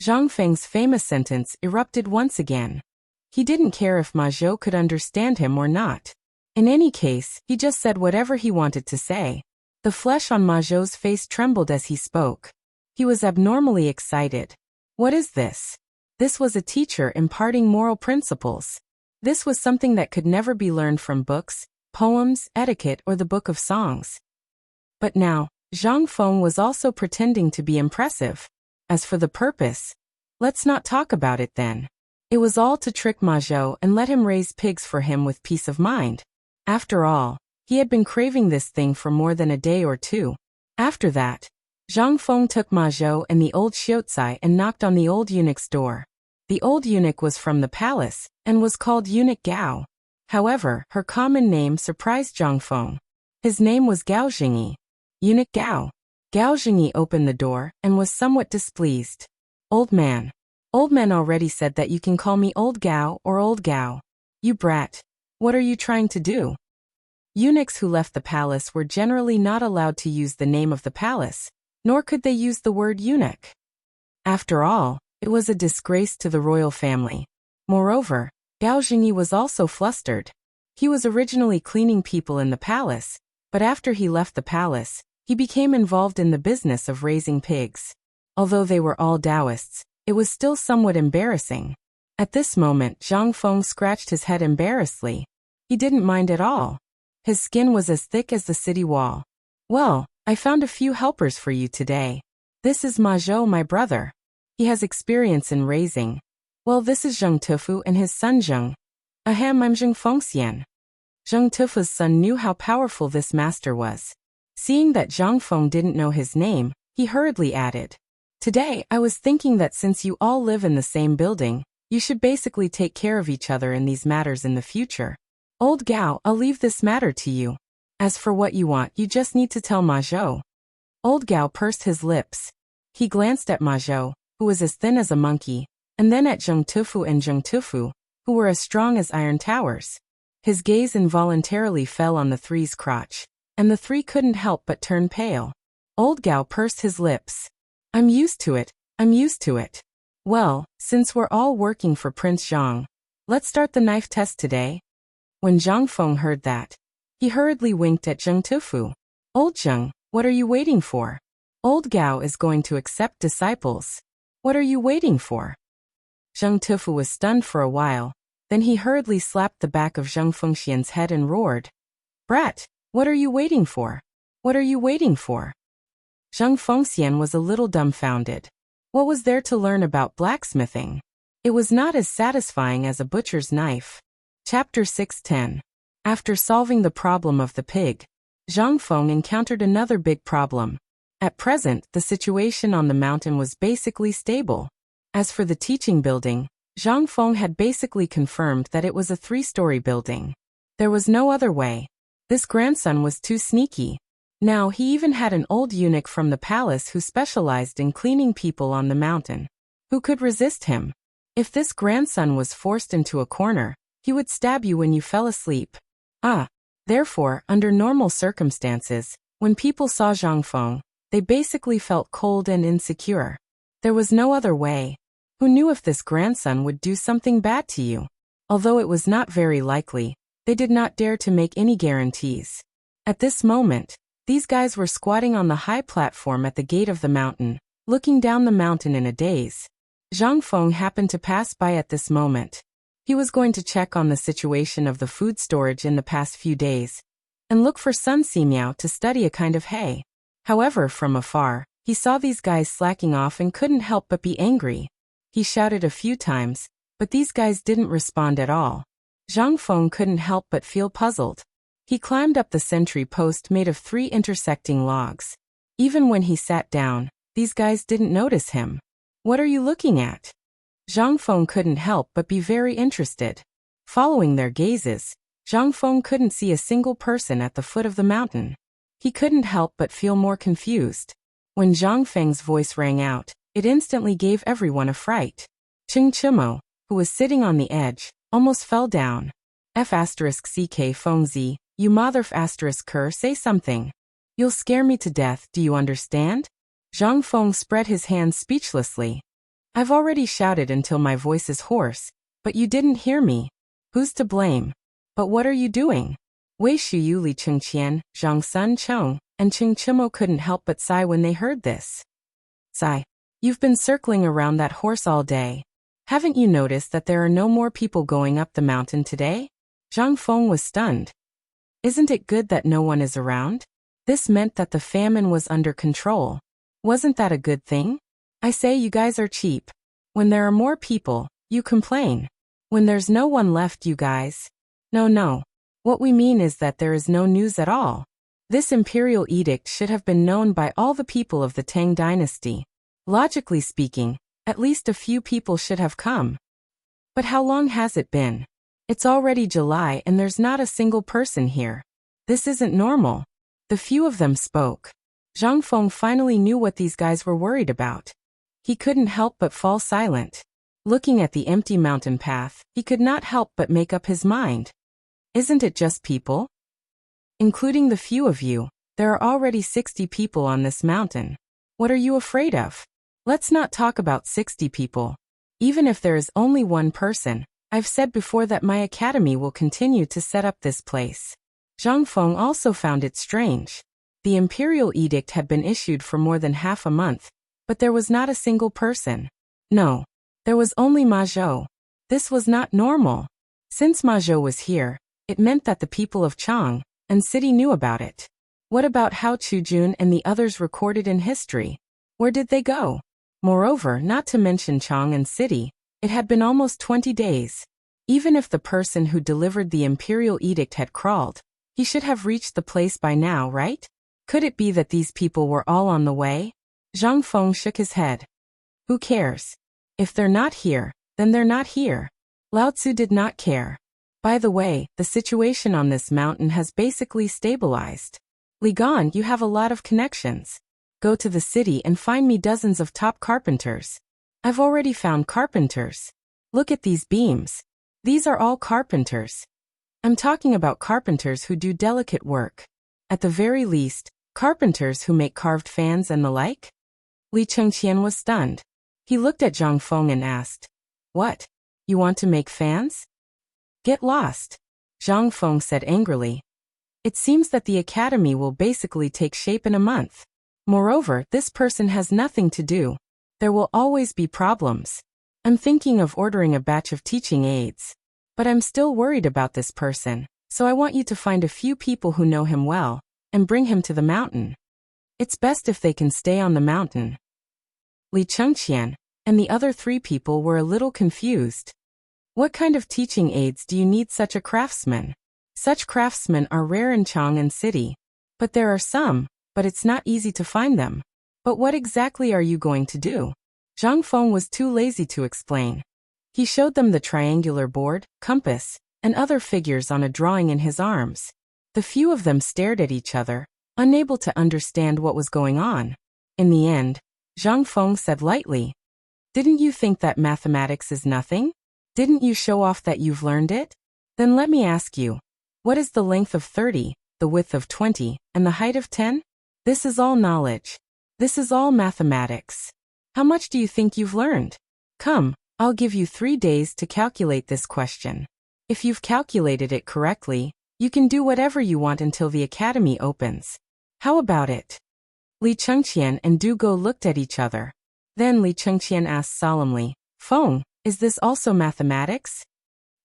Zhang Feng's famous sentence erupted once again. He didn't care if Ma Zhou could understand him or not. In any case, he just said whatever he wanted to say. The flesh on Ma Zhou's face trembled as he spoke. He was abnormally excited. What is this? This was a teacher imparting moral principles. This was something that could never be learned from books, poems, etiquette, or the book of songs. But now, Zhang Feng was also pretending to be impressive. As for the purpose, let's not talk about it then. It was all to trick Ma Zhou and let him raise pigs for him with peace of mind. After all, he had been craving this thing for more than a day or two. After that, Zhang Feng took Ma Zhou and the old Xiaocai and knocked on the old eunuch's door. The old eunuch was from the palace, and was called Eunuch Gao. However, her common name surprised Zhang Feng. His name was Gao Jingyi. Eunuch Gao. Gao Jingyi opened the door, and was somewhat displeased. Old man. Old man already said that you can call me Old Gao or Old Gao. You brat. What are you trying to do? Eunuchs who left the palace were generally not allowed to use the name of the palace, nor could they use the word eunuch. After all, it was a disgrace to the royal family. Moreover, Gao Jingyi was also flustered. He was originally cleaning people in the palace, but after he left the palace, he became involved in the business of raising pigs. Although they were all Taoists, it was still somewhat embarrassing. At this moment, Zhang Feng scratched his head embarrassedly. He didn't mind at all. His skin was as thick as the city wall. Well, I found a few helpers for you today. This is Ma Zhou, my brother. He has experience in raising. Well, this is Zheng Tufu and his son Zheng. Ahem, I'm Zheng Fengxian. Zheng Tufu's son knew how powerful this master was. Seeing that Zhang Feng didn't know his name, he hurriedly added, Today, I was thinking that since you all live in the same building, you should basically take care of each other in these matters in the future. Old Gao, I'll leave this matter to you. As for what you want, you just need to tell Ma Zhou. Old Gao pursed his lips. He glanced at Ma Zhou, who was as thin as a monkey, and then at Zheng Tufu and Zheng Tufu, who were as strong as iron towers. His gaze involuntarily fell on the three's crotch, and the three couldn't help but turn pale. Old Gao pursed his lips. I'm used to it, I'm used to it. Well, since we're all working for Prince Zhang, let's start the knife test today. When Zhang Feng heard that, he hurriedly winked at Zheng Tufu. Old Zheng, what are you waiting for? Old Gao is going to accept disciples. What are you waiting for? Zheng Tufu was stunned for a while, then he hurriedly slapped the back of Zheng Fengxian's head and roared, Brat, what are you waiting for? What are you waiting for? Zheng Fengxian was a little dumbfounded. What was there to learn about blacksmithing? It was not as satisfying as a butcher's knife. Chapter 610. After solving the problem of the pig, Zhang Feng encountered another big problem. At present, the situation on the mountain was basically stable. As for the teaching building, Zhang Feng had basically confirmed that it was a 3-story building. There was no other way. This grandson was too sneaky. Now he even had an old eunuch from the palace who specialized in cleaning people on the mountain. Who could resist him? If this grandson was forced into a corner, he would stab you when you fell asleep. Therefore, under normal circumstances, when people saw Zhang Feng, they basically felt cold and insecure. There was no other way. Who knew if this grandson would do something bad to you? Although it was not very likely, they did not dare to make any guarantees. At this moment, these guys were squatting on the high platform at the gate of the mountain, looking down the mountain in a daze. Zhang Feng happened to pass by at this moment. He was going to check on the situation of the food storage in the past few days and look for Sun Simiao to study a kind of hay. However, from afar, he saw these guys slacking off and couldn't help but be angry. He shouted a few times, but these guys didn't respond at all. Zhang Feng couldn't help but feel puzzled. He climbed up the sentry post made of 3 intersecting logs. Even when he sat down, these guys didn't notice him. What are you looking at? Zhang Feng couldn't help but be very interested. Following their gazes, Zhang Feng couldn't see a single person at the foot of the mountain. He couldn't help but feel more confused. When Zhang Feng's voice rang out, it instantly gave everyone a fright. Cheng Chimo, who was sitting on the edge, almost fell down. F*ck Feng Zi, you mother f*ker, say something. You'll scare me to death, do you understand? Zhang Feng spread his hands speechlessly. I've already shouted until my voice is hoarse, but you didn't hear me. Who's to blame? But what are you doing? Wei Shuyu, Li Chengqian, Zhang Sun Cheng, and Cheng Chimo couldn't help but sigh when they heard this. Sigh. You've been circling around that horse all day. Haven't you noticed that there are no more people going up the mountain today? Zhang Feng was stunned. Isn't it good that no one is around? This meant that the famine was under control. Wasn't that a good thing? I say you guys are cheap. When there are more people, you complain. When there's no one left, you guys. No. What we mean is that there is no news at all. This imperial edict should have been known by all the people of the Tang dynasty. Logically speaking, at least a few people should have come. But how long has it been? It's already July and there's not a single person here. This isn't normal. The few of them spoke. Zhang Feng finally knew what these guys were worried about. He couldn't help but fall silent. Looking at the empty mountain path, he could not help but make up his mind. Isn't it just people? Including the few of you, there are already 60 people on this mountain. What are you afraid of? Let's not talk about 60 people. Even if there is only one person, I've said before that my academy will continue to set up this place. Zhang Feng also found it strange. The imperial edict had been issued for more than half a month, but there was not a single person. No, there was only Ma Zhou. This was not normal. Since Ma Zhou was here, it meant that the people of Chang and city knew about it. What about Hao Chujun and the others recorded in history? Where did they go? Moreover, not to mention Chang and city, it had been almost 20 days. Even if the person who delivered the imperial edict had crawled, he should have reached the place by now, right? Could it be that these people were all on the way? Zhang Feng shook his head. Who cares? If they're not here, then they're not here. Lao Tzu did not care. By the way, the situation on this mountain has basically stabilized. Li Gan, you have a lot of connections. Go to the city and find me dozens of top carpenters. I've already found carpenters. Look at these beams. These are all carpenters. I'm talking about carpenters who do delicate work. At the very least, carpenters who make carved fans and the like? Li Chengqian was stunned. He looked at Zhang Feng and asked, What? You want to make fans? Get lost. Zhang Feng said angrily. It seems that the academy will basically take shape in a month. Moreover, this person has nothing to do. There will always be problems. I'm thinking of ordering a batch of teaching aids. But I'm still worried about this person, so I want you to find a few people who know him well, and bring him to the mountain. It's best if they can stay on the mountain. Li Chengqian and the other 3 people were a little confused. What kind of teaching aids do you need such a craftsman? Such craftsmen are rare in Chang'an City. But there are some, but it's not easy to find them. But what exactly are you going to do? Zhang Feng was too lazy to explain. He showed them the triangular board, compass, and other figures on a drawing in his arms. The few of them stared at each other, unable to understand what was going on. In the end, Zhang Feng said lightly, Didn't you think that mathematics is nothing? Didn't you show off that you've learned it? Then let me ask you, what is the length of 30, the width of 20, and the height of 10? This is all knowledge. This is all mathematics. How much do you think you've learned? Come, I'll give you 3 days to calculate this question. If you've calculated it correctly, you can do whatever you want until the academy opens. How about it? Li Chengqian and Du Go looked at each other. Then Li Chengqian asked solemnly, Feng, is this also mathematics?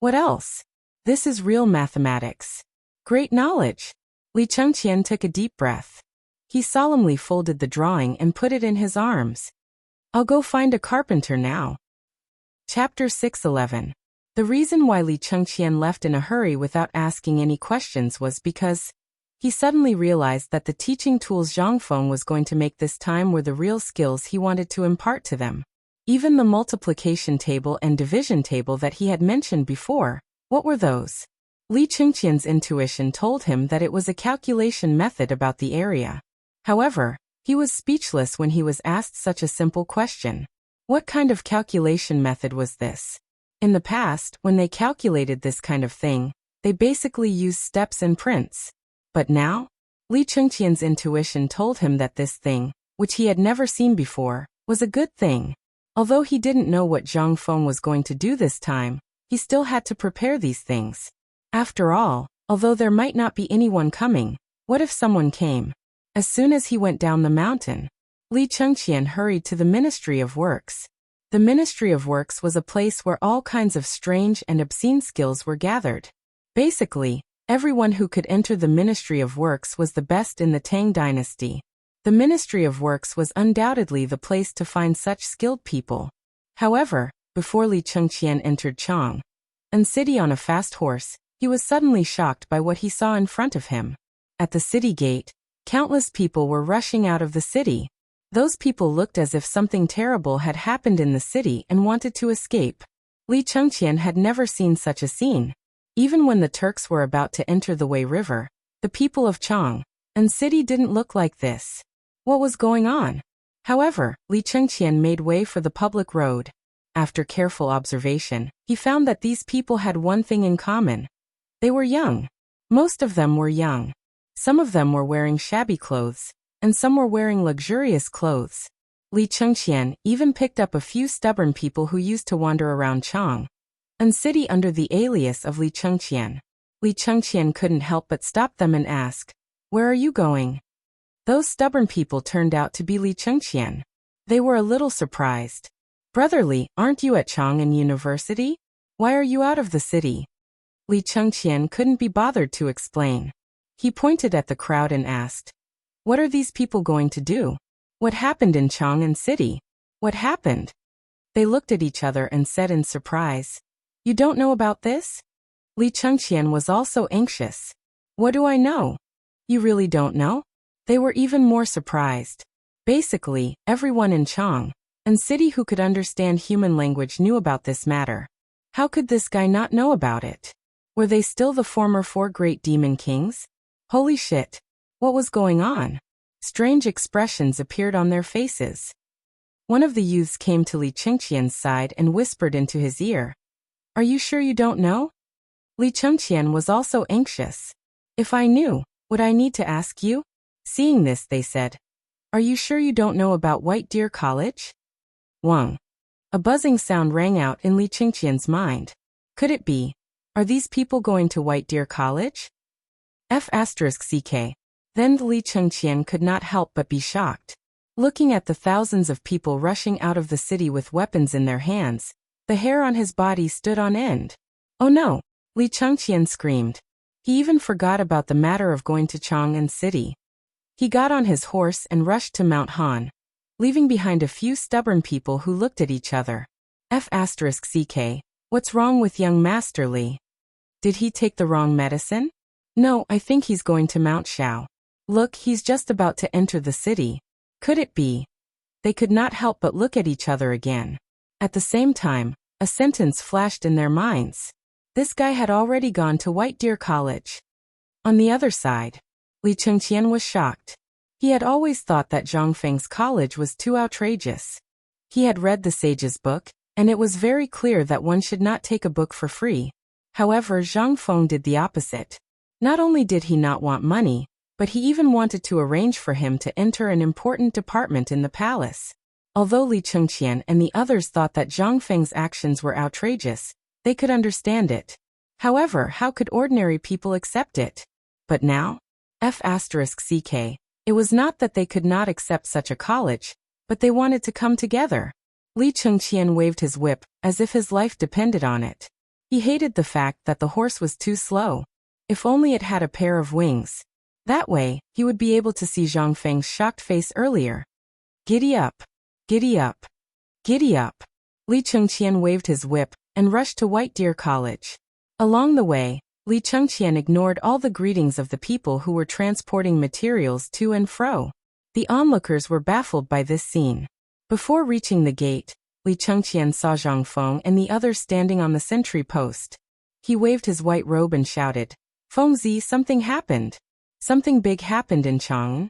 What else? This is real mathematics. Great knowledge. Li Chengqian took a deep breath. He solemnly folded the drawing and put it in his arms. I'll go find a carpenter now. Chapter 6:11. The reason why Li Chengqian left in a hurry without asking any questions was because he suddenly realized that the teaching tools Zhang Feng was going to make this time were the real skills he wanted to impart to them. Even the multiplication table and division table that he had mentioned before, what were those? Li Chengqian's intuition told him that it was a calculation method about the area. However, he was speechless when he was asked such a simple question. What kind of calculation method was this? In the past, when they calculated this kind of thing, they basically used steps and prints. But now, Li Chengqian's intuition told him that this thing, which he had never seen before, was a good thing. Although he didn't know what Zhang Feng was going to do this time, he still had to prepare these things. After all, although there might not be anyone coming, what if someone came? As soon as he went down the mountain, Li Chengqian hurried to the Ministry of Works. The Ministry of Works was a place where all kinds of strange and obscene skills were gathered. Basically, everyone who could enter the Ministry of Works was the best in the Tang dynasty. The Ministry of Works was undoubtedly the place to find such skilled people. However, before Li Chengqian entered Chang'an City on a fast horse, he was suddenly shocked by what he saw in front of him. At the city gate, countless people were rushing out of the city. Those people looked as if something terrible had happened in the city and wanted to escape. Li Chengqian had never seen such a scene. Even when the Turks were about to enter the Wei River, the people of Chang'an City didn't look like this. What was going on? However, Li Chengqian made way for the public road. After careful observation, he found that these people had one thing in common. They were young. Most of them were young. Some of them were wearing shabby clothes, and some were wearing luxurious clothes. Li Chengqian even picked up a few stubborn people who used to wander around Chang'an City under the alias of Li Chengqian. Li Chengqian couldn't help but stop them and ask, "Where are you going?" Those stubborn people turned out to be Li Chengqian. They were a little surprised. "Brotherly, aren't you at Chang'an University? Why are you out of the city?" Li Chengqian couldn't be bothered to explain. He pointed at the crowd and asked, "What are these people going to do? What happened in Chang'an City? What happened?" They looked at each other and said in surprise, "You don't know about this?" Li Chengqian was also anxious. "What do I know?" "You really don't know?" They were even more surprised. Basically, everyone in Chang'an City who could understand human language knew about this matter. How could this guy not know about it? Were they still the former 4 great demon kings? Holy shit! What was going on? Strange expressions appeared on their faces. One of the youths came to Li Chengqian's side and whispered into his ear, "Are you sure you don't know?" Li Chengqian was also anxious. "If I knew, would I need to ask you?" Seeing this, they said, "Are you sure you don't know about White Deer College?" Wang. A buzzing sound rang out in Li Chengqian's mind. Could it be? Are these people going to White Deer College? F***ck. Then Li Chengqian could not help but be shocked. Looking at the thousands of people rushing out of the city with weapons in their hands, the hair on his body stood on end. "Oh no!" Li Chengqian screamed. He even forgot about the matter of going to Chang'an City. He got on his horse and rushed to Mount Han, leaving behind a few stubborn people who looked at each other. F***ck. What's wrong with young Master Li? Did he take the wrong medicine? No, I think he's going to Mount Shao. Look, he's just about to enter the city. Could it be? They could not help but look at each other again. At the same time, a sentence flashed in their minds. This guy had already gone to White Deer College. On the other side, Li Chengqian was shocked. He had always thought that Zhang Feng's college was too outrageous. He had read the sage's book, and it was very clear that one should not take a book for free. However, Zhang Feng did the opposite. Not only did he not want money, but he even wanted to arrange for him to enter an important department in the palace. Although Li Chengqian and the others thought that Zhang Feng's actions were outrageous, they could understand it. However, how could ordinary people accept it? But now? F***ck. It was not that they could not accept such a college, but they wanted to come together. Li Chengqian waved his whip, as if his life depended on it. He hated the fact that the horse was too slow. If only it had a pair of wings. That way, he would be able to see Zhang Feng's shocked face earlier. Giddy up! Giddy up! Giddy up! Li Chengqian waved his whip and rushed to White Deer College. Along the way, Li Chengqian ignored all the greetings of the people who were transporting materials to and fro. The onlookers were baffled by this scene. Before reaching the gate, Li Chengqian saw Zhang Feng and the others standing on the sentry post. He waved his white robe and shouted, "Fengzi, something happened. Something big happened in Chang'an."